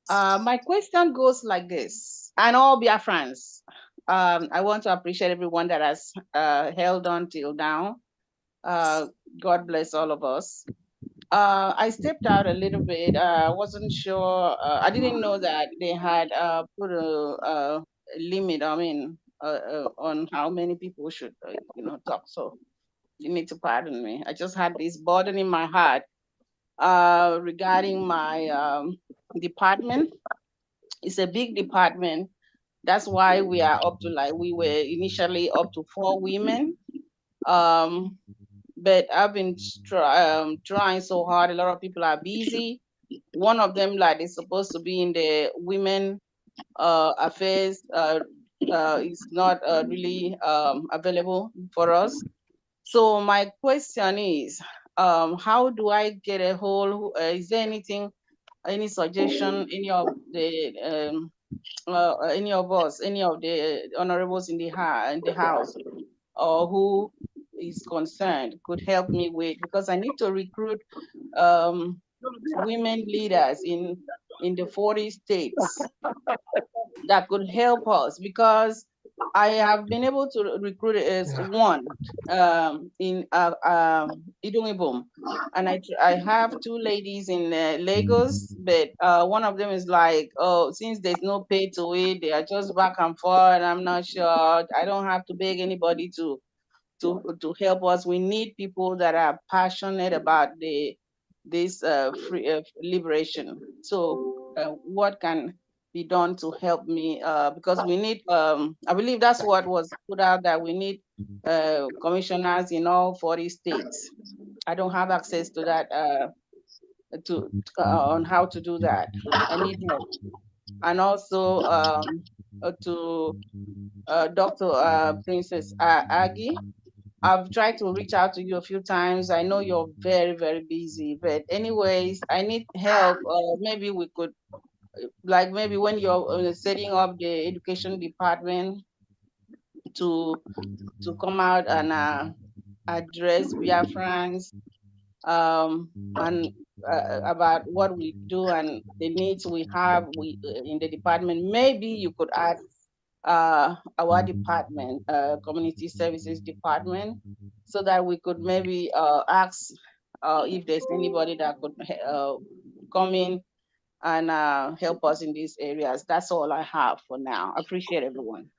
My question goes like this, and all Biafrans. I want to appreciate everyone that has held on till now. God bless all of us. I stepped out a little bit. I wasn't sure. I didn't know that they had put a limit. I mean, on how many people should, talk. So you need to pardon me. I just had this burden in my heart regarding my department. It's a big department. That's why we are up to, like, we were initially up to 4 women. But I've been trying so hard. A lot of people are busy. One of them, like, is supposed to be in the women affairs, is not really available for us. So my question is, how do I get a hold? Is there anything, any suggestion, any of the any of us, any of the honorables in the house, or who is concerned could help me with, because I need to recruit women leaders in the 40 states that could help us, because I have been able to recruit as one in Idumibum, and I have 2 ladies in Lagos, but one of them is like, oh, since there's no pay to it, they are just back and forth. I'm not sure. I don't have to beg anybody to help us. We need people that are passionate about this free liberation. So what can be done to help me? Because we need, I believe that's what was put out, that we need commissioners in all 40 states. I don't have access to that, on how to do that. I need help. And also to Dr. Princess Aggie, I've tried to reach out to you a few times. I know you're very, very busy, but anyways, I need help. Maybe we could, like, maybe when you're setting up the education department, to come out and address Biafrans, and about what we do and the needs we have in the department. Maybe you could add our department, community services department, so that we could maybe ask if there's anybody that could come in and help us in these areas. That's all I have for now. I appreciate everyone.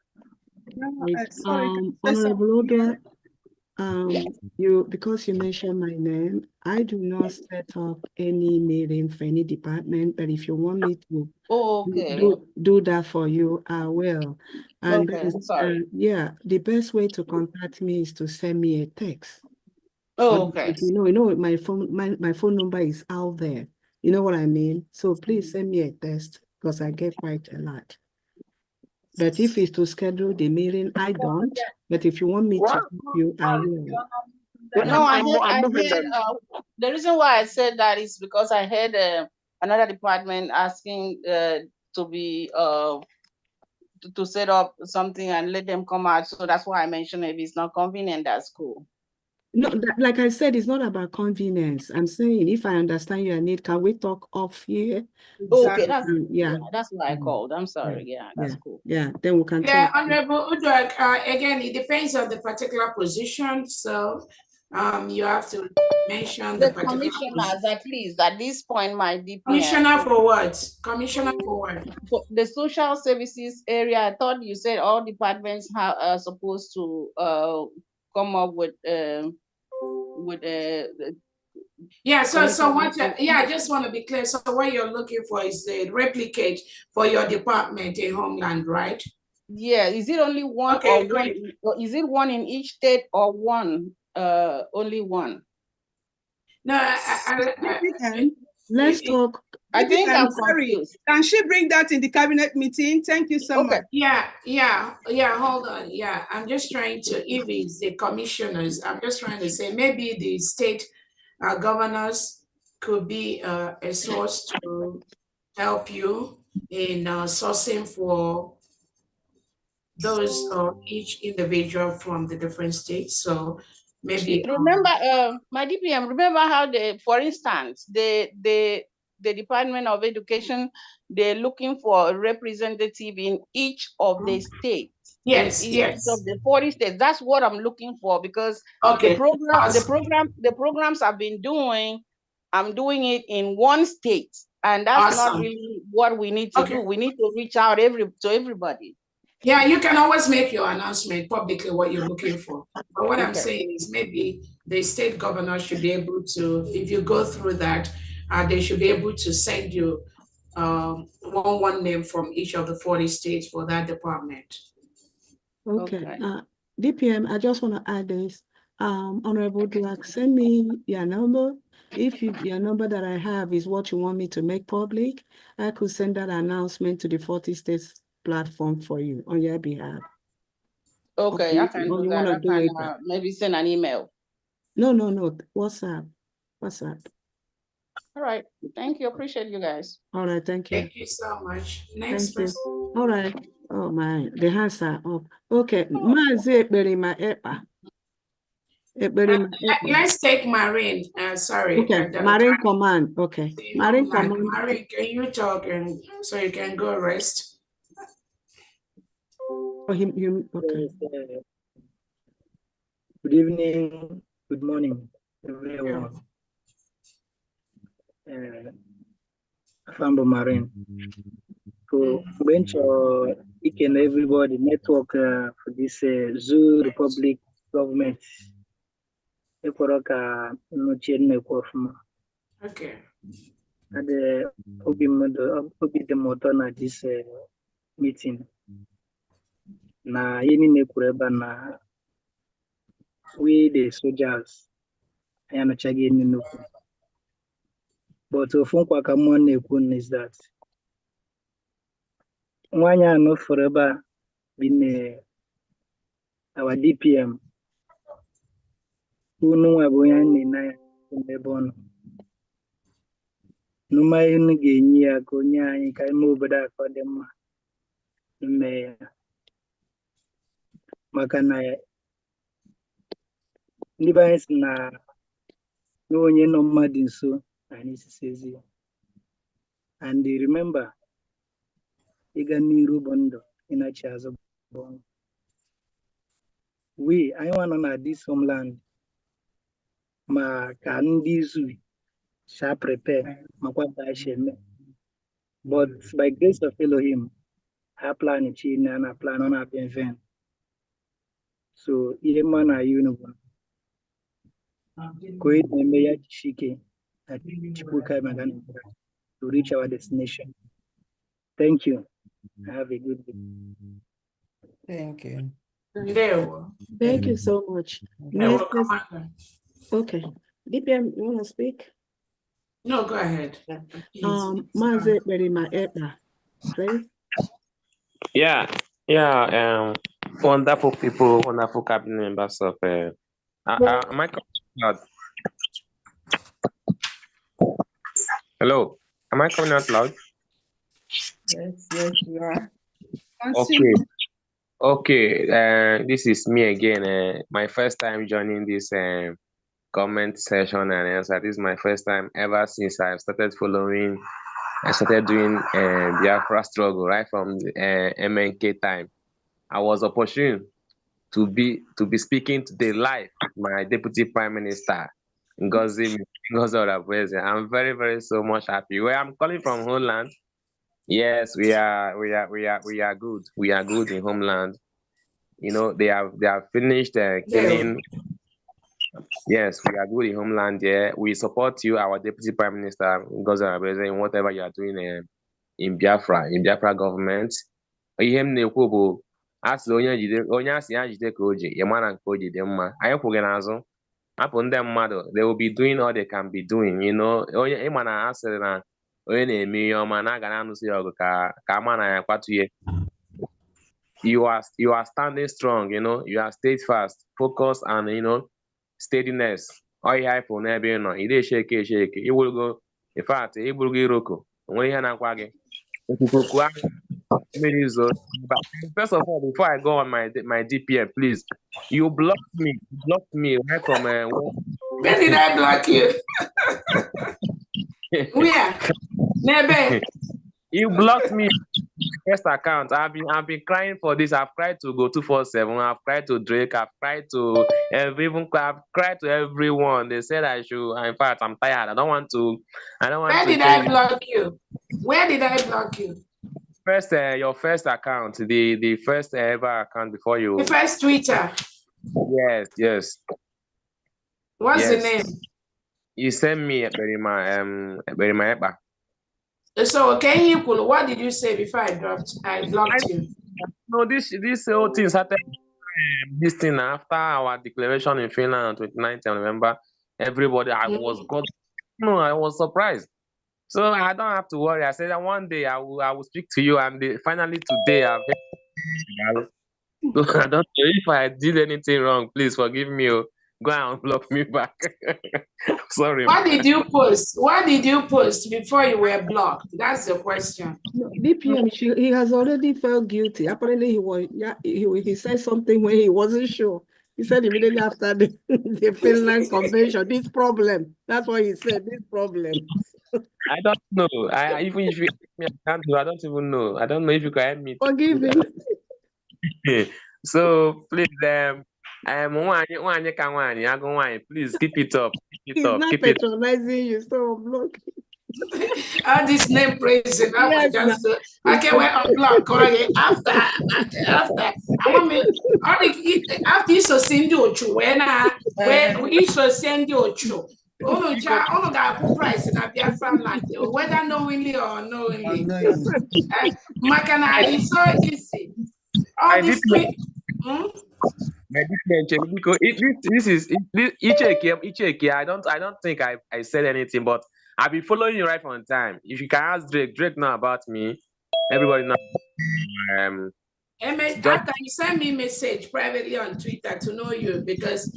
Honorable Oga, because you mentioned my name, I do not set up any meeting for any department, but if you want me to do that for you, I will. And okay, I'm sorry. Yeah, the best way to contact me is to send me a text. Okay. You know, my phone number is out there. You know what I mean? So please send me a text, because I get quite a lot. But if it's to schedule the meeting, I don't. But if you want me to help you, I will. No, I heard the reason why I said that is because I heard another department asking to be to set up something and let them come out. So that's why I mentioned, if it's not convenient, that's cool. No, like I said, it's not about convenience. I'm saying, if I understand your need, can we talk off here? Okay, yeah, that's why I called. I'm sorry. Yeah, that's cool. Yeah, then we can Yeah, talk. Honorable Uduak, again, it depends on the particular position. So you have to mention the particular commissioners, at least at this point, my DPM. Commissioner for what? Commissioner for what? For the social services area, I thought you said all departments are supposed to come up with yeah, so what I just want to be clear. So what you're looking for is the replicate for your department in Homeland, right? Yeah, is it only one, okay, or one, or is it one in each state, or one only one? No, let's talk. I think I'm sorry. confused. Can she bring that in the cabinet meeting? Thank you so much. Yeah, hold on. Yeah, I'm just trying to, if it's the commissioners, I'm just trying to say maybe the state Our governors could be a source to help you in sourcing for those each individual from the different states. So maybe remember, my DPM, remember how for instance, the Department of Education, they're looking for a representative in each of the states. Yes, in each yes. of the 40 states. That's what I'm looking for, because Okay. the programs I've been doing, I'm doing it in one state, and that's not really what we need to do. We need to reach out to everybody. Yeah, you can always make your announcement publicly what you're looking for. But what I'm saying is maybe the state governor should be able to, if you go through that, they should be able to send you one name from each of the 40 states for that department. Okay. DPM, I just want to add this. Honorable Dulac, send me your number. If your number that I have is what you want me to make public, I could send that announcement to the 40 states platform for you on your behalf. Okay, I can do that. I can maybe send an email. No. WhatsApp. All right. Thank you. Appreciate you guys. All right. Thank you. Thank you so much. Next Thank you. person. All right. Oh my, the hands are up. Okay. Let's take Marine. Sorry. Okay. Marine Command. Okay. Marine Command. Marine, can you talk and so you can go rest? Oh, him. Okay. Good evening. Good morning, everyone. Fambo Marine. So, bench or each and everybody network for this Zoo Republic government. Okay. And obi the motor na this meeting. Na yini ne kureba na we the soldiers ayana chagi nuku. But ufunkwa kama nekun is that mwanya no forever been our DPM unu waboya ni na mbebono numa yunu genyi ya konya anyị ka ime obodo akọ dị mma mme ya maka na ndị be anyị si na onye nọ mmadụ nso anyị sisezi and remember ịga n'iru bụ ndụ ịnachi azụ bụ ọnwụ. We anyị nọ na this homeland ma ka ndị izu shall prepare but by grace of Elohim I plan it and I plan on up in vain. So ihe mana you to reach our destination. Thank you. Have a good day. Thank you. Thank you so much. Next, okay. DPM, you want to speak? No, go ahead. Maze Berima Epa, please. Yeah. Wonderful people, wonderful cabinet members of. Am I coming out? Hello, am I coming out loud? Yes, you are. Okay. This is me again. My first time joining this comment session, and this is my first time ever since I started following. I started doing Biafra struggle right from MNK time. I was opportune to be speaking today live with my Deputy Prime Minister, Ngozi. I'm very, very so much happy. Where I'm calling from homeland. Yes, we are good. We are good in homeland. You know, they have finished killing. Yes, we are good in homeland. Yeah, we support you, our Deputy Prime Minister, Ngozi, in whatever you are doing in Biafra government. Asị onye asị ya jide ka o ji ya mara nke o ji dị mma anyị kwụghị n'azụ hapụ ndị mmadụ they will be doing all they can be doing, you know. Onye ịma na asịrị na onye na-eme ihe ọma na aga na-anụsị ya ọgụ ka ama na ya kwatụye. You are standing strong, you know. You are steadfast, focused, and you know, steadiness. ọhịa ifụ n'ebe ị nọ ị na-esheke esheke iwurugo in fact iburugo iroko onwere ihe na-akwa gị ikuku ahụ mmiri zo. But first of all, before I go on my DPM, please, you blocked me right from When did I block you? Where? Nebe. You blocked me first account. I've been crying for this. I've cried to go 247. I've cried to Drake. I've cried to I've cried to everyone. They said I should. In fact, I'm tired. I don't want to. Where did I block you? Where did I block you? First, your first account, the first ever account before you. The first Twitter. Yes. What's the name? You sent me Berima. So what did you say before I blocked you? No, this whole thing started this thing after our declaration in Finland on 29th of November. Everybody, I was surprised. So I don't have to worry. I said that one day I will speak to you, and finally today I've heard. So I don't know if I did anything wrong. Please forgive me. Go and block me back. Sorry. What did you post? What did you post before you were blocked? That's the question. No, DPM, he has already felt guilty. Apparently, he said something when he wasn't sure. He said immediately after the Finland convention, this problem. That's what he said, this problem. I don't know. Even if you ask me, I don't even know. I don't know if you can help me. Forgive him. So please, please keep it up. He's not patronizing you, so unblock. All this name praising, I just okay, we're unblock after. I want me after you so send you when we so send you all that price in a Biafra land, whether knowingly or unknowingly. Makana is so easy. All this this is Icheke. I don't think I said anything, but I've been following you right from the time. If you can ask Drake know about me. Everybody knows. After you send me a message privately on Twitter to know you, because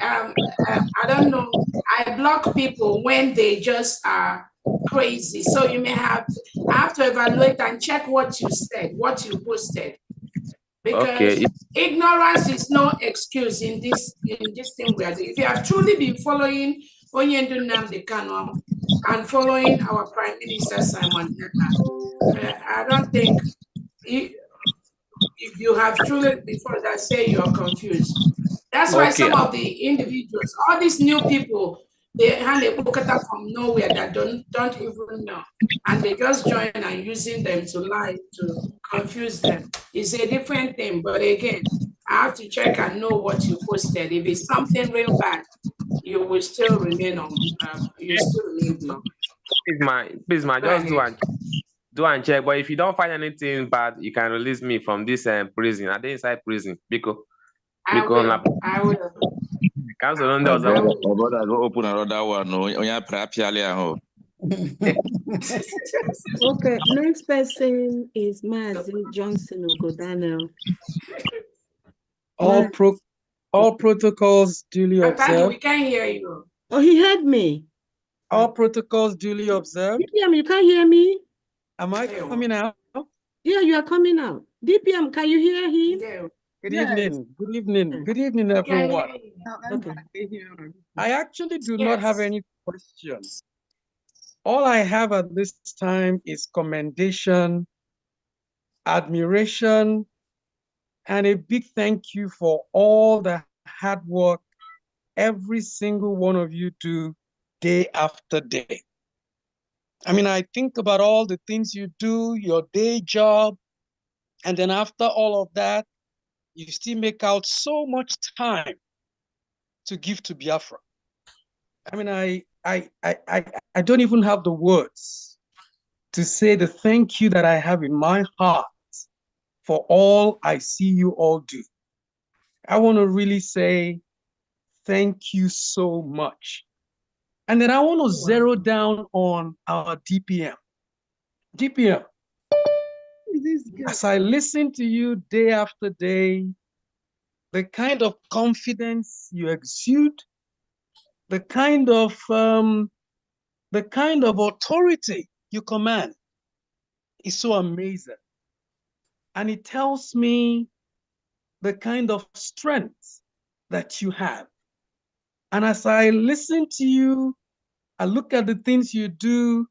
I don't know, I block people when they just are crazy. So you may have to evaluate and check what you said, what you posted. Because ignorance is no excuse in this thing we are doing. If you have truly been following Onyendu Nnamdi Kanu and following our Prime Minister Simon Ekpa, I don't think if you have truly before that say you're confused. That's why some of the individuals, all these new people, they hand a pocket from nowhere that don't even know, and they just join and using them to lie, to confuse them. It's a different thing, but again, I have to check and know what you posted. If it's something real bad, you will still remain on. You still remain blocked. Please, just do and check. But if you don't find anything bad, you can release me from this prison. Are they inside prison? I will. Council on those. Open another one. Okay, next person is Mazi Johnson Ogodano. All protocols duly observed. We can't hear you. Oh, he heard me. All protocols duly observed. DPM, you can't hear me? Am I coming out? Yeah, you are coming out. DPM, can you hear him? Good evening. Good evening. Good evening, everyone. Okay. I actually do not have any questions. All I have at this time is commendation, admiration, and a big thank you for all the hard work every single one of you do day after day. I mean, I think about all the things you do, your day job, and then after all of that, you still make out so much time to give to Biafra. I mean, I don't even have the words to say the thank you that I have in my heart for all I see you all do. I want to really say thank you so much. And then I want to zero down on our DPM. DPM, as I listen to you day after day, the kind of confidence you exude, the kind of authority you command is so amazing. And it tells me the kind of strength that you have. And as I listen to you, I look at the things you do,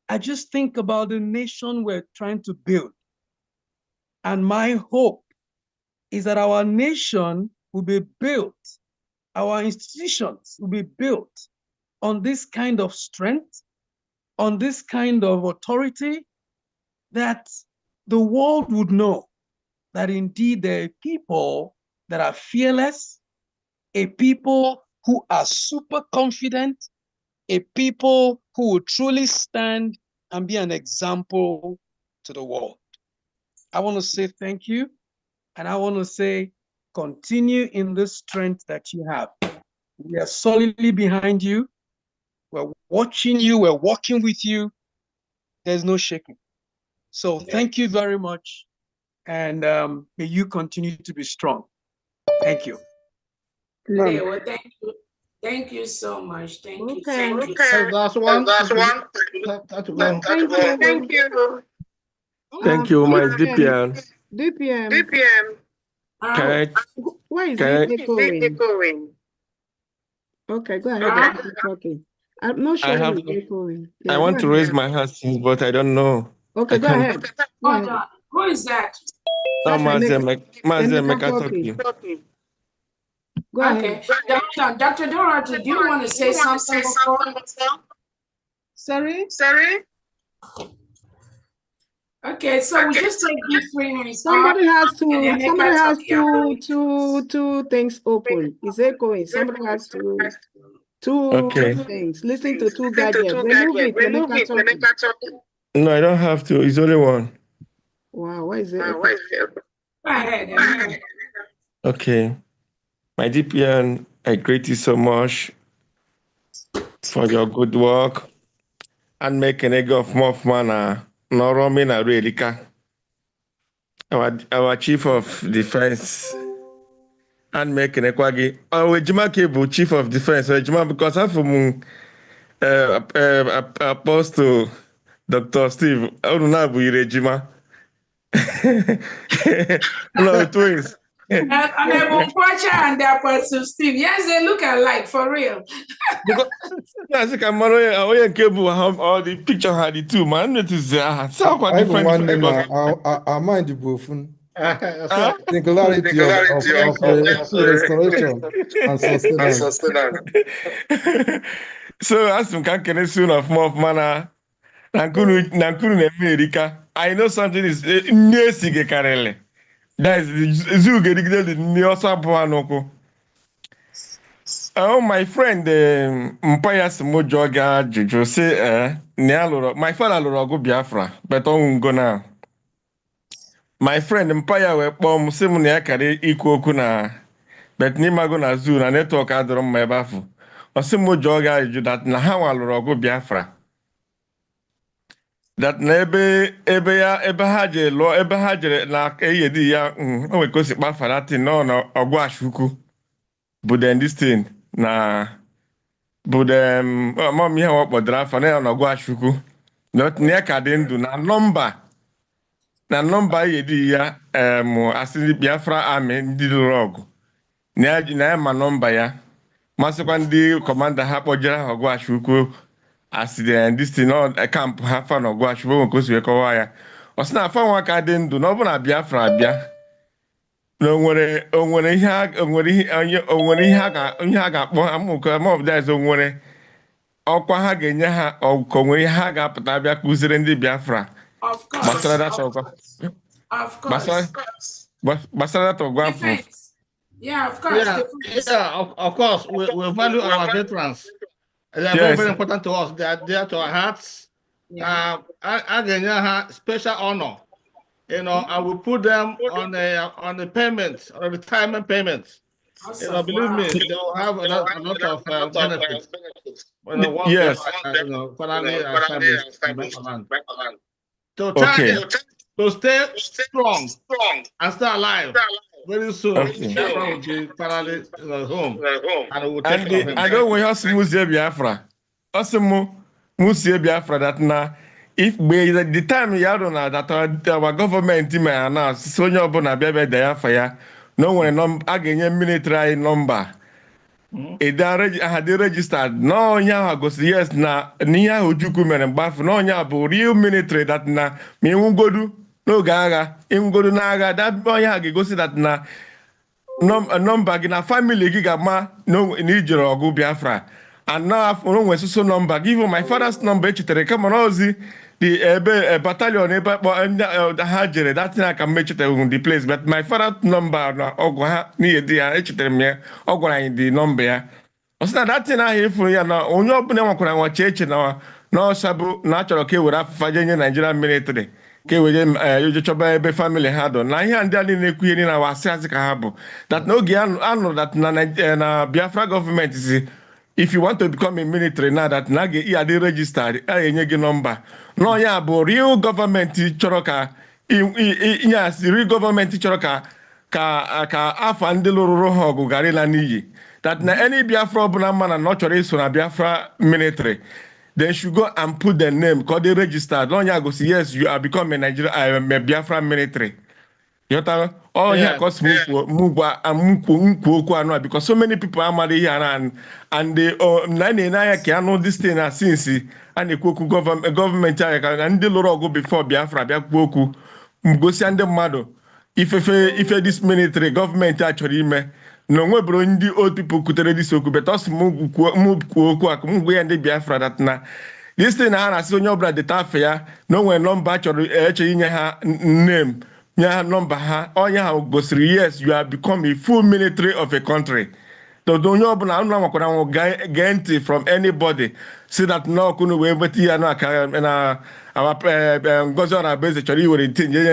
I just think about the nation we're trying to build. And my hope is that our nation will be built, our institutions will be built on this kind of strength, on this kind of authority, that the world would know that indeed there are people that are fearless, a people who are super confident, a people who will truly stand and be an example to the world. I want to say thank you, and I want to say continue in the strength that you have. We are solidly behind you. We're watching you. We're walking with you. There's no shaking. So thank you very much, and may you continue to be strong. Thank you. Okay, well, thank you so much. Thank you. Thank you. That's one. Thank you. Thank you, my DPM. DPM. Why is it echoing? Okay, go ahead. Keep talking. I'm not sure why it's echoing. Yeah, I want to raise my hand, but I don't know. Okay, go ahead. Hold on. Who is that? That's Emeka talking. Go ahead. Okay. Dr. Dorothy, do you want to say something before? Sorry? Okay, so we just take these 3 minutes. Somebody has two things open. It's echoing. Somebody has two things. Listen to two gadgets. Remove it. No, I don't have to. It's only one. Wow, why is it? Go ahead. Okay. My DPN, I greet you so much for your good work and making a go of more manner. Noromina Relika, our chief of defense, and making a quaggy. Oh, Jima Kebu, chief of defense, Jima, because I'm from Apostle Dr. Steve. I don't know Jima. No, twins. And the Apostle Steve. Yes, they look alike for real. Because I think I'm away cable all the picture had the two man. It is so quite different. I mind the both. Singularity of restoration and sustenance. So as some can soon of more mana. Nankuru America. I know something is near Sigekarele. That is Zoo getting the Niosa. Oh, my friend, Mpaya Smojoga Jojo say, my father will go Biafra, but on go now. My friend Mpaya were bomb Simonia Kari equal kuna, but Nimago na zoo na network adrom my bafu. Or Smojoga you that na how I'll go Biafra. That nebe haje lo haje na eyedi ya we go si ba farati no ogwa shuku. But then this thing na but mom here what drafa na ogwa shuku. Not near kadindu na number yedi ya asili Biafra army ndi log. Na ma number ya. Masekwa ndi commander ha kpojara ogwa shuku. As this thing on a camp have fun or watch because we call wire. Or snap fun work I didn't do no one at Biafra Bia. No when he had when he had more there's on one or Quahaganya or Conway Haga Patabia Kuzerendi Biafra. Of course. Of course. Basara to Guapo. Yeah, of course. Of course. We value our veterans. They are very, very important to us. They are dear to our hearts. Special honor. I will put them on the payments, on retirement payments. Awesome. Believe me, they will have a lot of benefits. Yes. Finally established in Beckland. To stay strong and stay alive, very soon, Okay. Biafra will be finally home, and we will take And care of him. I don't want us Musie Biafra. Also, Musie Biafra that now, if by the time you don't know that our government may announce, so you are Bebe Biafra, no one again military number. I had registered. No, nya goes yes na niya ujuku mere mgbafu. No, nya bụ real military that na me ungodu no gaga ingodu na aga that boy ha gosi that na number gị na family gị ga-ama n'ijere ọgụ Biafra and now onwe so number give my father's number echitere kama na ozi the ebe battalion ebe ha jere that thing I can mechitere the place but my father's number na ọgụ ha n'ihe dị ya echitere m ya ọ gwara anyị the number ya ọ sị na that thing ahụ ifuru ya na onye ọbụla nwekwara nwache eche na n'ọsọ bụ na achọrọ ka e were afụfa je nye Nigerian military ka eweje chọba ebe family ha dọ na ihe ndị a na-ekwu ihe na wasị asị ka ha bụ that n'oge anụ that na Biafra gọọmenti si if you want to become a military now that na ga adị registered a enye gị nọmba n'ọnya bụ real gọọmenti chọrọ ka inyasị real gọọmenti chọrọ ka afa ndị lụrụrụ ha ọgụ garịla n'iyi that na any Biafra ọbụla mma na ọ chọrọ iso na Biafra military they should go and put their name because they registered. Long go say yes, you are becoming a Biafra military. You know, all here cause move because so many people are married here and they 99 can know this thing since and the government and the law go before Biafra Biafra go see and the mother if this military government actually no nwe bro ndị old people kutere this okwu but us move okwu akụ mgbe ya ndị Biafra that na this thing ha na-asị onye ọbụla deta afọ ya na onwe nọmba chọrọ eche inye ha name nye ha nọmba ha onye ha gosiri yes you have become a full military of a country onye ọbụla anụ nwakwara nwụ gee ntị from anybody si that n'ọkụnụ wee nweta ya n'aka na Ngozi Ọrabeeze chọrọ iwere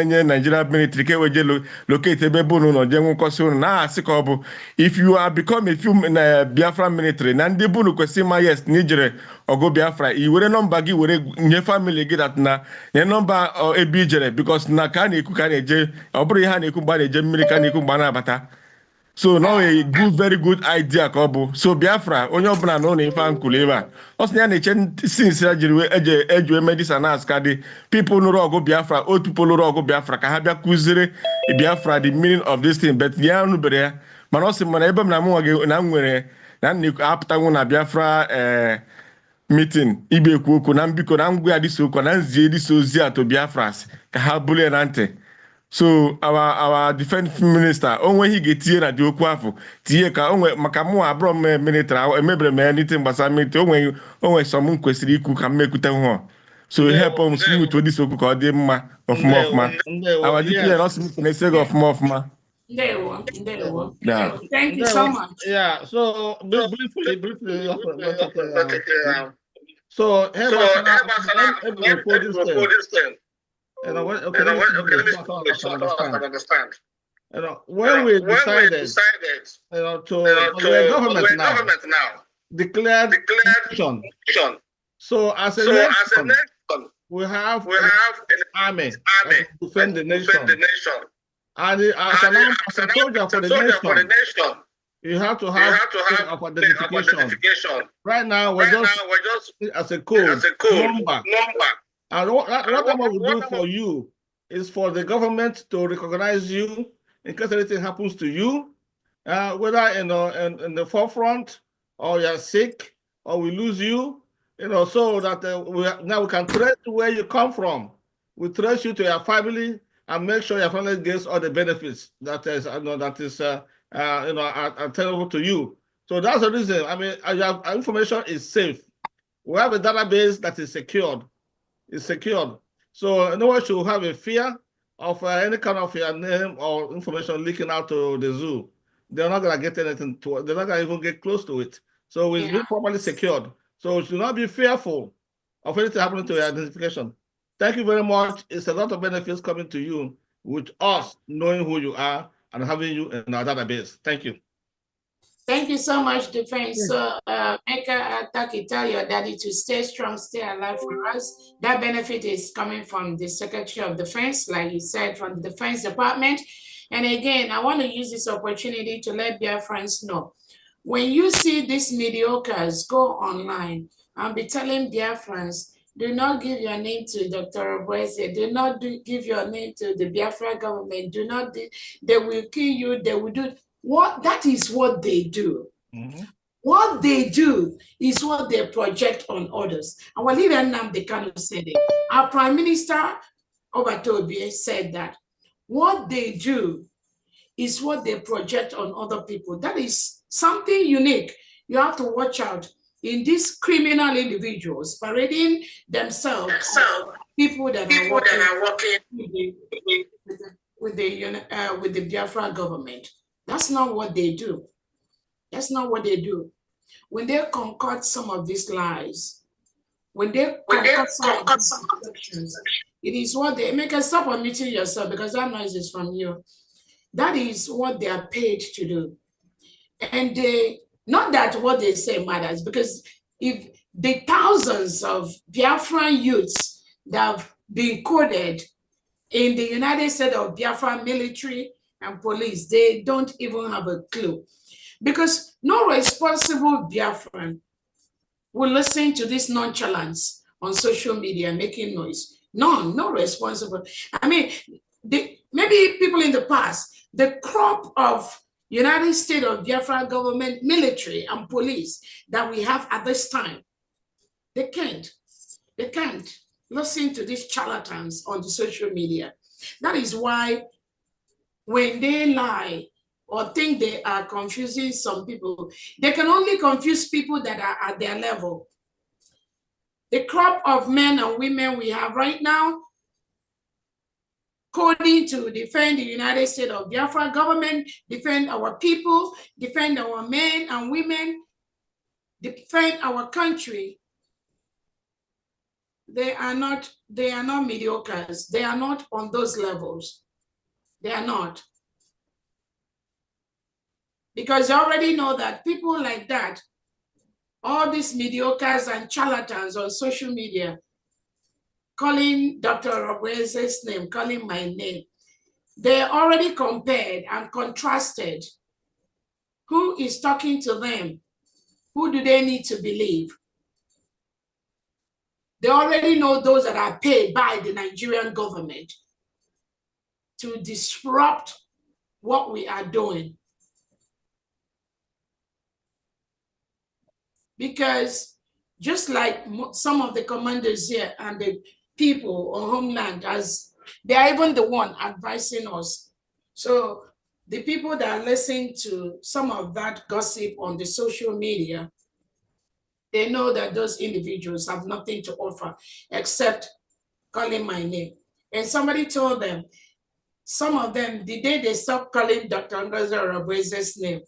nye Nigeria military ka eweje locate ebe bụ n'ụlọ je nwụkọsị ụnụ na-asị ka ọ bụ if you are become a few na Biafra military na ndị bụ kwesị ma yes na ijere ọgụ Biafra i were nọmba gị were nye family gị that na nye nọmba ebe ijere because na ka a na-ekwu ka a na-eje ọ bụrụ ihe a na-ekwu mgbe a na-eje mmiri ka a na-ekwu mgbe a na-abata so now a very good idea ka ọ bụ so Biafra onye ọbụla na ụlọ ife ankụlụ ebe a ọ sị ya na-eche since eji medicine na aska dị people nụrụ ọgụ Biafra old people nụrụ ọgụ Biafra ka ha bịa kụziri Biafra the meaning of this thing but ya nụbere ya mana ọ sị mana ebe m na mụ nwa na m nwere na apụtanwu na Biafra meeting igbe ekwu okwu na mbiko na ngwa ya dịsa okwu na nzie dịsa ozi atọ Biafras ka ha bulie na ntị so our defense minister onwe ihe ga-etinye na dị okwu afọ tinye ka onwe maka mụ abụrọ m military emebere m anything gbasara military onwe some m kwesịrị ikwu ka m mekwute hụ so help m smooth odisi okwu ka ọ dị mma ọfụma our DPM also na-ese gị ọfụma Yeah. Thank you so much. Yeah, so briefly, so help us you know, let me understand. You know, when we decided you know, the government now declared election. So as a nation, we have an army to defend the nation. And as a soldier for the nation, you have to have of identification. Right now, we're just as a code number. And whatever we do for you is for the government to recognize you in case anything happens to you, whether in the forefront or you're sick or we lose you, you know, so that now we can trace where you come from. We trace you to your family and make sure your family gets all the benefits that is attainable to you. So that's the reason. I mean, our information is safe. We have a database that is secured. It's secured. So no one should have a fear of any kind of your name or information leaking out to the zoo. They're not going to get anything to it. They're not going to even get close to it. So it's been properly secured. So you should not be fearful of anything happening to your identification. Thank you very much. It's a lot of benefits coming to you with us knowing who you are and having you in our database. Thank you. Thank you so much, Defense. So, Mecca, tell your daddy to stay strong, stay alive for us. That benefit is coming from the Secretary of Defense, like you said, from the Defense Department. And again, I want to use this opportunity to let Biafrans know, when you see these mediocres go online and be telling Biafrans, do not give your name to Dr. Obueze, do not give your name to the Biafra government, do not, they will kill you, they will do, what, that is what they do. What they do is what they project on others. And Walid Nnamdi Kanu said it. Our Prime Minister, Obatobi, said that what they do is what they project on other people. That is something unique. You have to watch out in these criminal individuals parading themselves as people that are working with the Biafra government. That's not what they do. That's not what they do. When they concoct some of these lies, when they concoct some of these deceptions, it is what they make us stop unmuting yourself because that noise is from you. That is what they are paid to do. And they, not that what they say matters, because if the thousands of Biafran youths that have been coded in the United States of Biafra military and police, they don't even have a clue. Because no responsible Biafran will listen to this nonchalance on social media making noise. No responsible. I mean, maybe people in the past, the crop of United States of Biafra government, military and police that we have at this time, they can't listen to these charlatans on the social media. That is why when they lie or think they are confusing some people, they can only confuse people that are at their level. The crop of men and women we have right now, coding to defend the United States of Biafra government, defend our people, defend our men and women, defend our country. They are not mediocres. They are not on those levels. They are not. Because you already know that people like that, all these mediocres and charlatans on social media, calling Dr. Obueze's name, calling my name, they already compared and contrasted who is talking to them, who do they need to believe. They already know those that are paid by the Nigerian government to disrupt what we are doing. Because just like some of the commanders here and the people on Homeland, as they are even the one advising us. So the people that listen to some of that gossip on the social media, they know that those individuals have nothing to offer except calling my name. And somebody told them, some of them, the day they stop calling Dr. Obueze's name,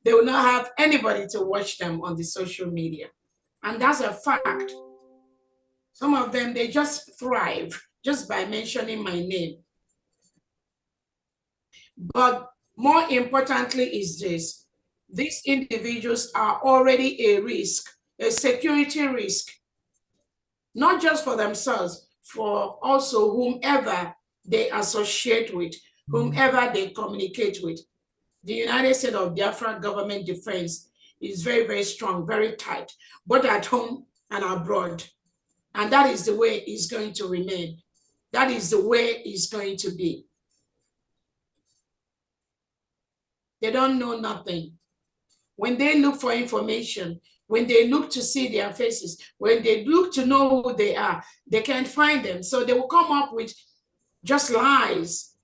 they will not have anybody to watch them on the social media. And that's a fact. Some of them, they just thrive just by mentioning my name. But more importantly is this, these individuals are already a risk, a security risk, not just for themselves, for also whomever they associate with, whomever they communicate with. The United States of Biafra government defense is very, very strong, very tight, both at home and abroad. And that is the way it's going to remain. That is the way it's going to be. They don't know nothing. When they look for information, when they look to see their faces, when they look to know who they are, they can't find them. So they will come up with just lies,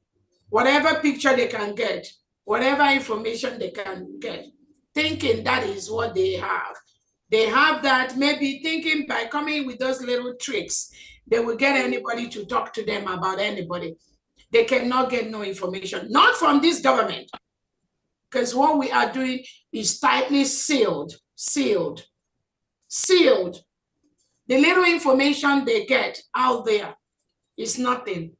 whatever picture they can get, whatever information they can get, thinking that is what they have. They have that, maybe thinking by coming with those little tricks, they will get anybody to talk to them about anybody. They cannot get no information, not from this government, because what we are doing is tightly sealed. The little information they get out there is nothing.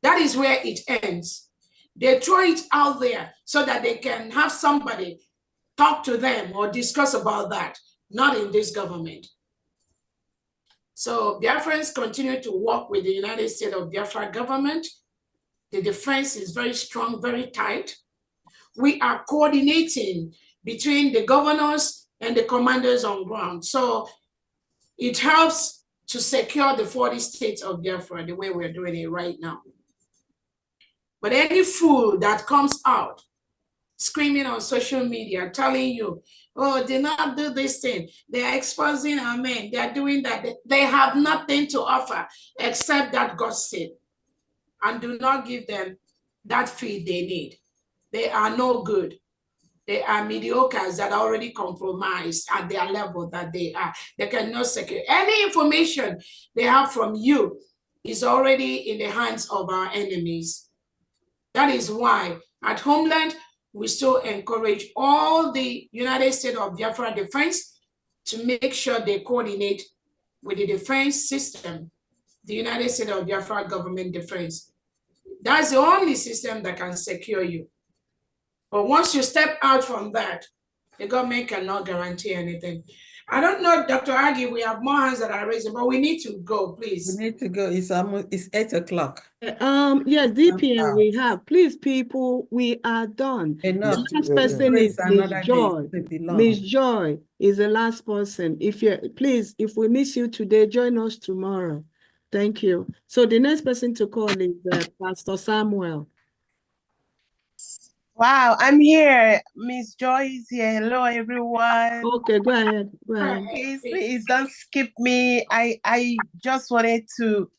That is where it ends. They throw it out there so that they can have somebody talk to them or discuss about that, not in this government. So Biafrans continue to work with the United States of Biafra government. The defense is very strong, very tight. We are coordinating between the governors and the commanders on ground. So it helps to secure the 40 states of Biafra the way we're doing it right now. But any fool that comes out screaming on social media, telling you, oh, do not do this thing. They are exposing our men. They are doing that. They have nothing to offer except that gossip. And do not give them that feed they need. They are no good. They are mediocres that are already compromised at their level that they are. They cannot secure. Any information they have from you is already in the hands of our enemies. That is why at Homeland, we still encourage all the United States of Biafra defense to make sure they coordinate with the defense system, the United States of Biafra government defense. That's the only system that can secure you. But once you step out from that, the government cannot guarantee anything. I don't know, Dr. Agi, we have more hands that are raising, but we need to go, please. We need to go. It's 8 o'clock. Yes, DPM we have. Please, people, we are done. Enough. The last person is Miss Joy. Miss Joy is the last person. Please, if we miss you today, join us tomorrow. Thank you. So the next person to call is Pastor Samuel. Wow, I'm here. Miss Joy is here. Hello, everyone. Okay, go ahead. Go ahead. Please don't skip me. I just wanted to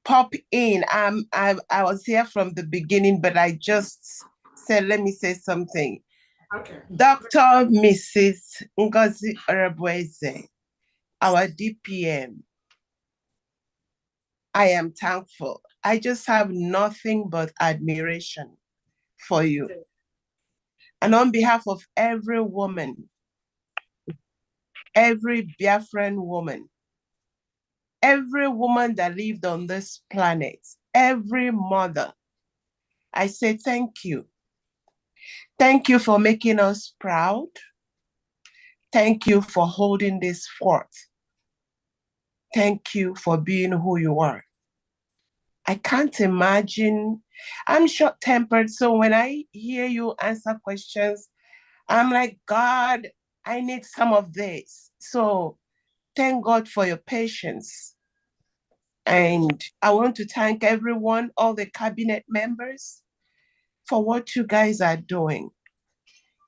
pop in. I was here from the beginning, but I just said, let me say something. Okay. Dr. Mrs. Ngozi Orebweze, our DPM, I am thankful. I just have nothing but admiration for you. And on behalf of every woman, every Biafran woman, every woman that lived on this planet, every mother, I say thank you. Thank you for making us proud. Thank you for holding this fort. Thank you for being who you are. I can't imagine. I'm short-tempered, so when I hear you answer questions, I'm like, God, I need some of this. So thank God for your patience. And I want to thank everyone, all the cabinet members, for what you guys are doing.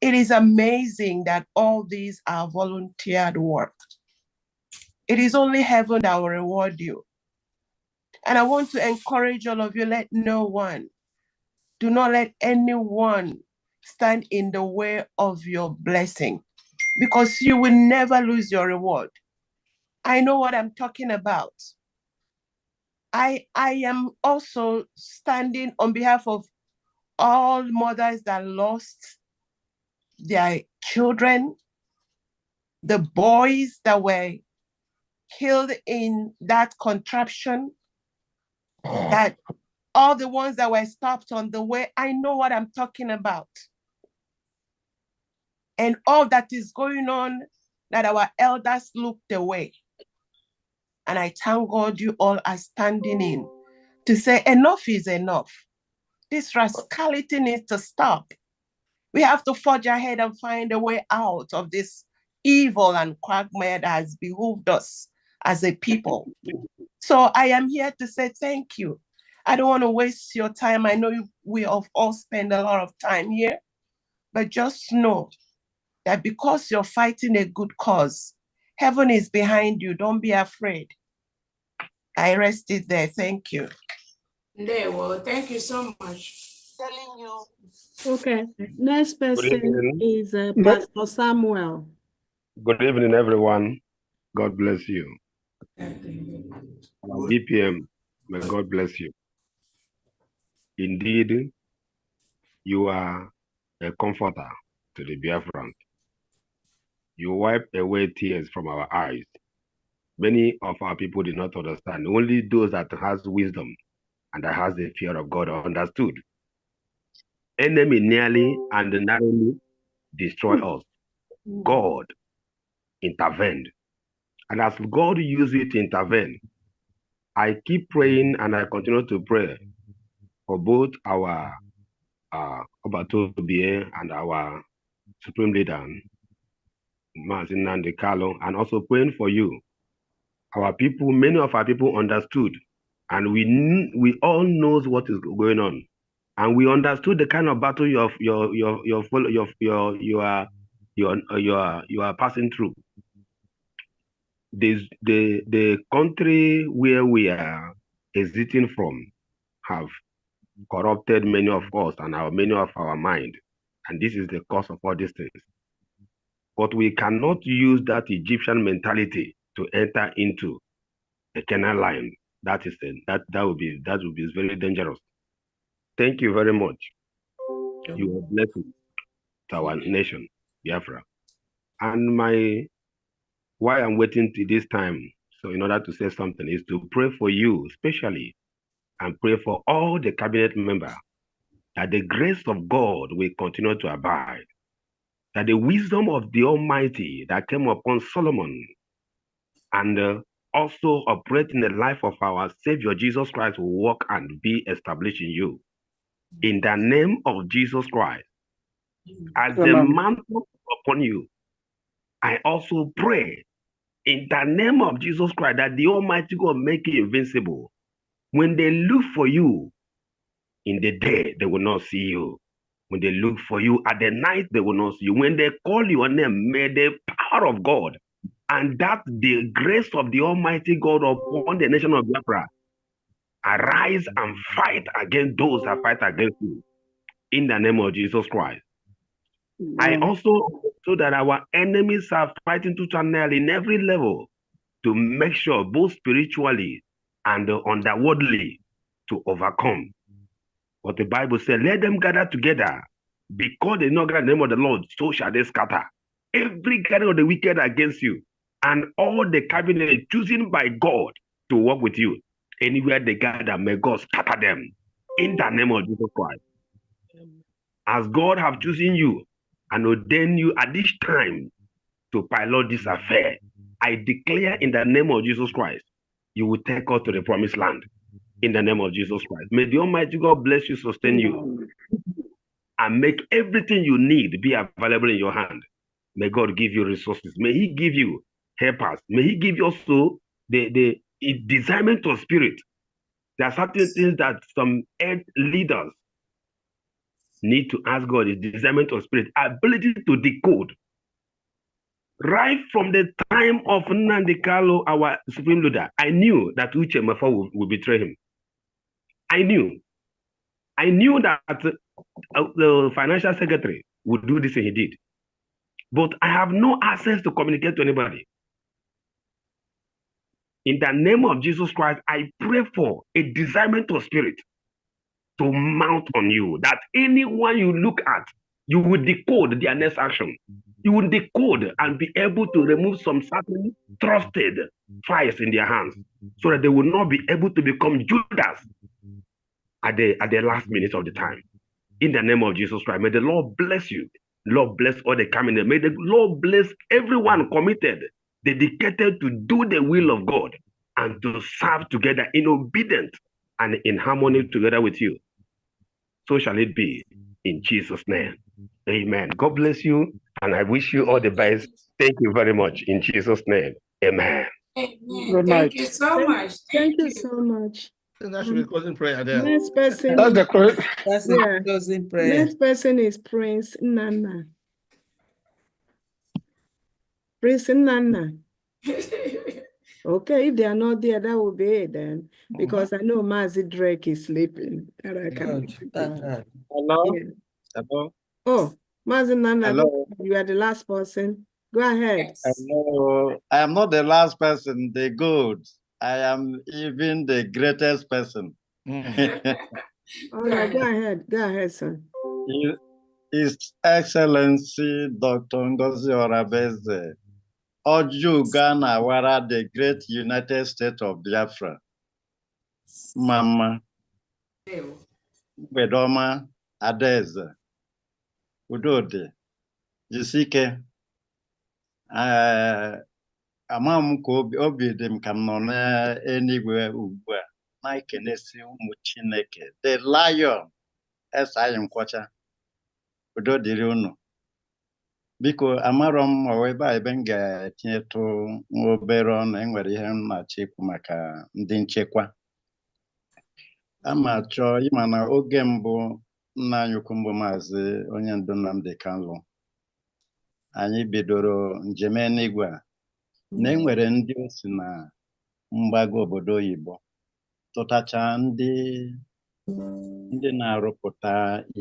It is amazing that all these are volunteered work. It is only heaven that will reward you. And I want to encourage all of you, do not let anyone stand in the way of your blessing, because you will never lose your reward. I know what I'm talking about. I am also standing on behalf of all mothers that lost their children, the boys that were killed in that contraption, that all the ones that were stopped on the way. I know what I'm talking about. And all that is going on, that our elders looked away. And I thank God you all are standing in to say enough is enough. This rascality needs to stop. We have to forge ahead and find a way out of this evil and quagmire that has behooved us as a people. So I am here to say thank you. I don't want to waste your time. I know we have all spent a lot of time here, but just know that because you're fighting a good cause, heaven is behind you. Don't be afraid. I rest it there. Thank you. There, well, thank you so much. Telling you. Okay, next person evening. is Pastor Samuel. Good evening, everyone. God bless you. DPM, may God bless you. Indeed, you are a comforter to the Biafran. You wipe away tears from our eyes. Many of our people did not understand. Only those that has wisdom and that has the fear of God understood. Enemy nearly and narrowly destroy us. God intervened. And as God used it to intervene, I keep praying and I continue to pray for both our Obatobie and our Supreme Leader, Mazin Nnamdi Kanu, and also praying for you. Our people, many of our people understood, and we all knows what is going on, and we understood the kind of battle you are passing through. The country where we are exiting from have corrupted many of us and many of our mind, and this is the cause of all these things. But we cannot use that Egyptian mentality to enter into a Canaan line. That would be very dangerous. Thank you very much. You are blessed to our nation, Biafra. And why I'm waiting till this time, so in order to say something, is to pray for you especially, and pray for all the cabinet members, that the grace of God will continue to abide, that the wisdom of the Almighty that came upon Solomon and also operate in the life of our Savior Jesus Christ will work and be established in you. In the name of Jesus Christ, as the mantle upon you, I also pray in the name of Jesus Christ that the Almighty God make you invincible. When they look for you in the day, they will not see you. When they look for you at the night, they will not see you. When they call your name, may the power of God and that the grace of the Almighty God upon the nation of Biafra arise and fight against those that fight against you. In the name of Jesus Christ. I also so that our enemies are fighting to channel in every level to make sure both spiritually and underworldly to overcome. What the Bible said, let them gather together, because they know the name of the Lord, so shall they scatter. Every gathering of the wicked against you, and all the cabinet chosen by God to work with you, anywhere they gather, may God scatter them in the name of Jesus Christ. As God have chosen you and ordained you at this time to pilot this affair, I declare in the name of Jesus Christ, you will take us to the promised land. In the name of Jesus Christ. May the Almighty God bless you, sustain you, and make everything you need be available in your hand. May God give you resources. May He give you helpers. May He give you also the discernment of spirit. There are certain things that some leaders need to ask God, is discernment of spirit, ability to decode. Right from the time of Nnamdi Kanu, our supreme leader, I knew that Uche Mefo would betray him. I knew that the financial secretary would do this, and he did. But I have no access to communicate to anybody. In the name of Jesus Christ, I pray for a discernment of spirit to mount on you, that anyone you look at, you will decode their next action. You will decode and be able to remove some certain trusted files in their hands, so that they will not be able to become Judas at the last minute of the time. In the name of Jesus Christ, may the Lord bless you. Lord bless all the cabinet. May the Lord bless everyone committed, dedicated to do the will of God and to serve together in obedience and in harmony together with you. So shall it be in Jesus' name. Amen. God bless you, and I wish you all the best. Thank you very much in Jesus' name. Amen. Amen. Thank you so much. Thank you so much. That should be closing prayer there. Next person. That's the That's the closing prayer. Next person is Prince Nana. Prince Nana. Okay, if they are not there, that will be it then. Because I know Mazi Drake is sleeping. And I can. Hello? Yeah. Hello? Oh, Mazi Nana, Hello? you are the last person. Go ahead. Hello. I am not the last person, the good. I am even the greatest person. All right, go ahead. Go ahead, son. His Excellency Dr. Ngozi Orabeze, Oju Ghana Wara, the great United States of Biafra. Mama, Bedoma, Adeze, Udode, Jisike, ama m ka obi dị m ka m nọ n'eluigwe ugbu a na-ekenesi ụmụ Chineke the lion Esai Nkwocha udo dịrị unu biko amarọ m ebe a ebe m ga-etinyetụ nwa obere ọnụ enwere ihe m na-achọ ikwu maka ndị nchekwa ama chọọ ịma na oge mbụ nna anyị ukwu mbụ maazị onye ndu Nnamdi Kanu anyị bidoro njem eluigwe a na enwere ndị o si na mgbago obodo oyibo tụtacha ndị na-arụpụta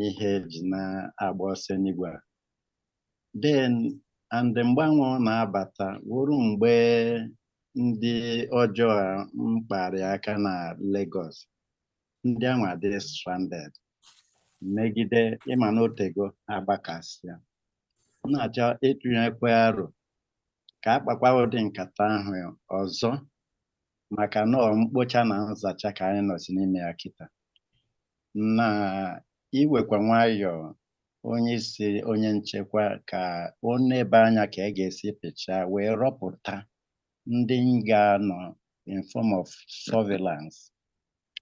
ihe eji na-agba ọsọ n'igwe a then and mgbanwe na-abata wuru mgbe ndị ọjọọ mkparị aka na Lagos ndị ahụ adị stranded megide ịma na otego agbakasịa na-achọ ịtụnyekwa aro ka akpakwa ụdị nkata ahụ ọzọ maka na mkpocha na nzacha ka anyị nọsi n'ime ya kịta na iwekwa nwayọọ onye isi onye nchekwa ka ọ nebe anya ka e ga-esi pịchaa wee rọpụta ndị ga-anọ in form of surveillance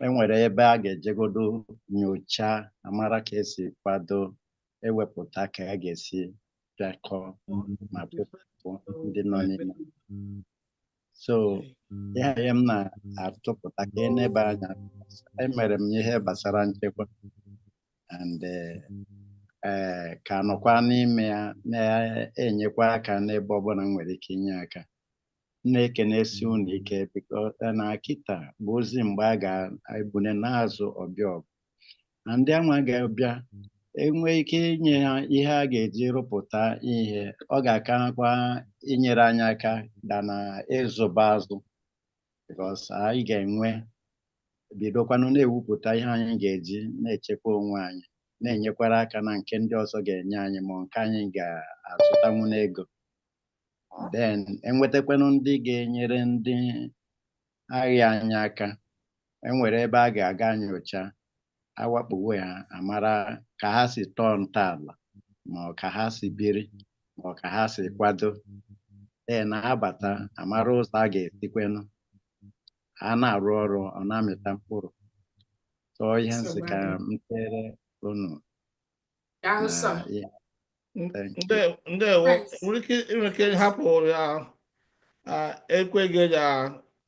enwere ebe a ga-ejegodo nyocha amara ka esi kwado ewepụta ka a ga-esi pịakọ ma pụpụ ndị nọ n'ime so ihe m na-atụpụta ka enebe anya emere m ihe gbasara nchekwa and ka nọkwa n'ime ya na-enyekwa aka n'ebe ọbụla nwere ike inye aka na-ekenesi unu ike biko na kịta bụ ozi mgbe a ga-ebune n'azụ ọbịa ọgụ na ndị anwa ga-abịa enwee ike inye ha ihe a ga-eji rụpụta ihe ọ ga-akakwa inyere anyị aka da na ịzụba azụ because anyị ga-enwe bidokwanụ na-ewupụta ihe anyị ga-eji na-echekwa onwe anyị na-enyekwara aka na nke ndị ọzọ ga-enye anyị ma nke anyị ga-azụtanwu n'ego then enwetakwanụ ndị ga-enyere ndị agha anyị aka enwere ebe a ga-aga nyocha awakpuwe ha amara ka ha si tọọ ntọala ma ọ ka ha si biri ma ọ ka ha si kwado na-abata amara ụzọ a ga-esikwenụ ha na-arụ ọrụ ọ na-amịta mkpụrụ tọọ ihe nsị ka m tere unu ndewo nwere ike hapụ ya ekweghị ya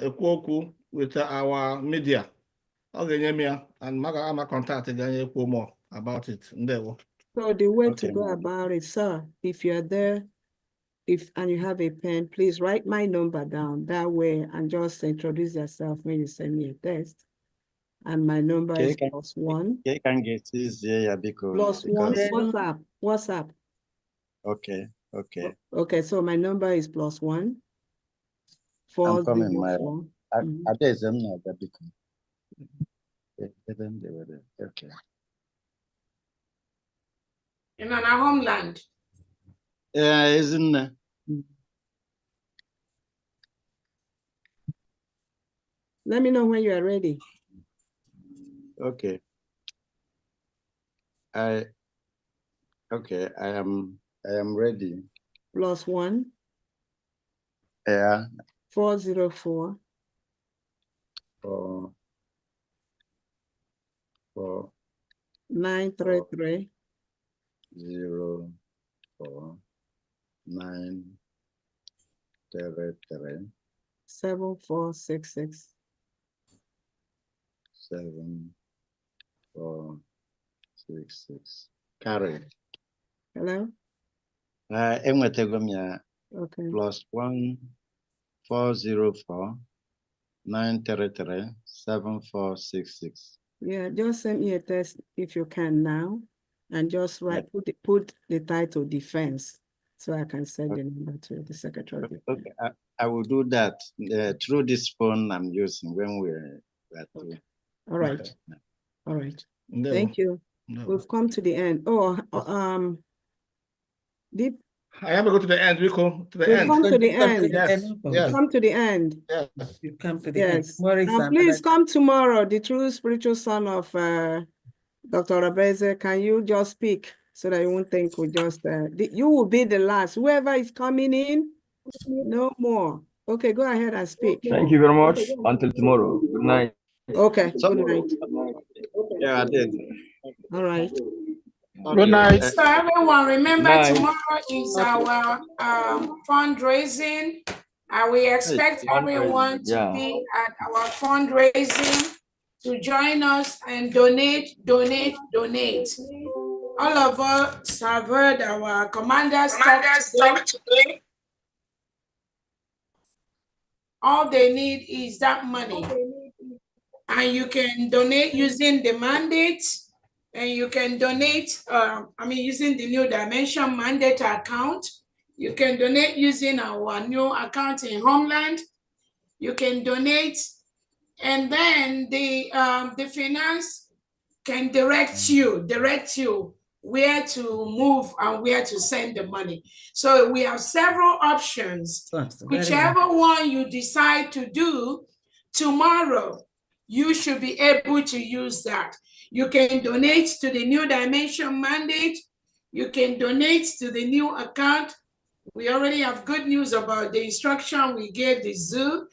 ekwu okwu with our media ọ ga-enye m ya and ma contact ga-enye ekwu more about it ndewo. So the way to go about it, sir, if you're there, and you have a pen, please write my number down that way and just introduce yourself when you send me a text. And my number is +1. +1 WhatsApp. Okay. Okay, so my number is +1 404. Okay. In our homeland. Isn't there? Let me know when you are ready. Okay. I am ready. +1. Yeah. 404. 933. 04933 7466. 7466. Carry. Hello? Enwetego m ya. Okay. +1 404 933 7466. Yeah, just send me a text if you can now, and just write put the title defense, so I can send the number to the secretary. Okay, I will do that through this phone I'm using when we're okay. All right. All right. No. Thank you. No. We've come to the end. I have to go to the end. We come to the end. Come to the end. Yes. Yes. Come to the end. Yes. You come to the end. And please come tomorrow. The true spiritual son of Dr. Rabeze. Can you just speak so that you won't think we just you will be the last. Whoever is coming in, no more. Okay, go ahead and speak. Thank you very much. Until tomorrow. Good night. Okay, So, good night. yeah, I did. All right. Good night. So everyone, remember Night. tomorrow is our fundraising. We expect everyone to be at our fundraising to join us and donate. All of us have heard our commanders talk today. All they need is that money. And you can donate using the mandate, and you can donate, using the New Dimension mandate account. You can donate using our new account in Homeland. You can donate, and then the finance can direct you where to move and where to send the money. So we have several options. Whichever one you decide to do tomorrow, you should be able to use that. You can donate to the New Dimension mandate. You can donate to the new account. We already have good news about the instruction we gave the zoo.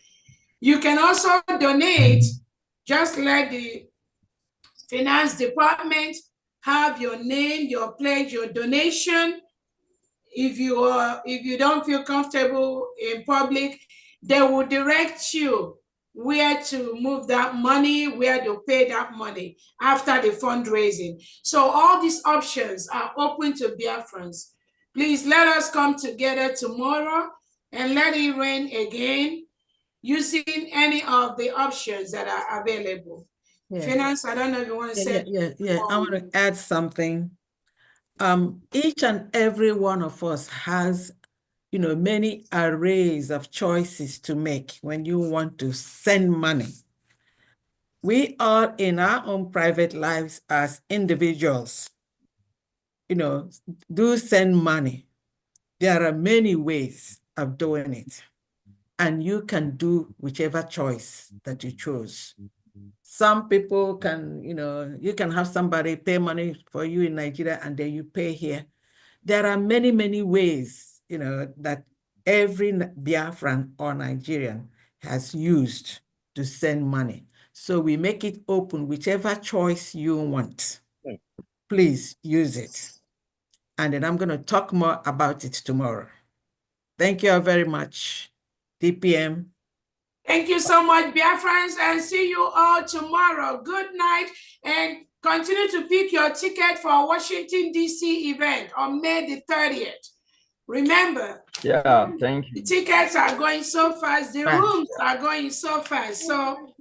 You can also donate, just let the finance department have your name, your pledge, your donation. If you don't feel comfortable in public, they will direct you where to move that money, where to pay that money after the fundraising. So all these options are open to Biafrans. Please let us come together tomorrow and let it rain again using any of the options that are available. Yeah. Finance, I don't know if you want to say. Yeah. I want to add something. Each and every one of us has, many arrays of choices to make when you want to send money. We are in our own private lives as individuals, do send money. There are many ways of doing it, and you can do whichever choice that you chose. Some people can, you can have somebody pay money for you in Nigeria and then you pay here. There are many, many ways, that every Biafran or Nigerian has used to send money. So we make it open, whichever choice you want. Please use it. And then I'm going to talk more about it tomorrow. Thank you all very much. DPM. Thank you so much, Biafrans, and see you all tomorrow. Good night, and continue to pick your ticket for Washington, D.C. event on May the 30th. Remember, thank you. The tickets are going so fast, the rooms are going so fast. So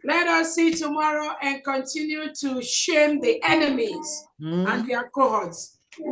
let us see tomorrow and continue to shame the enemies and their cohorts.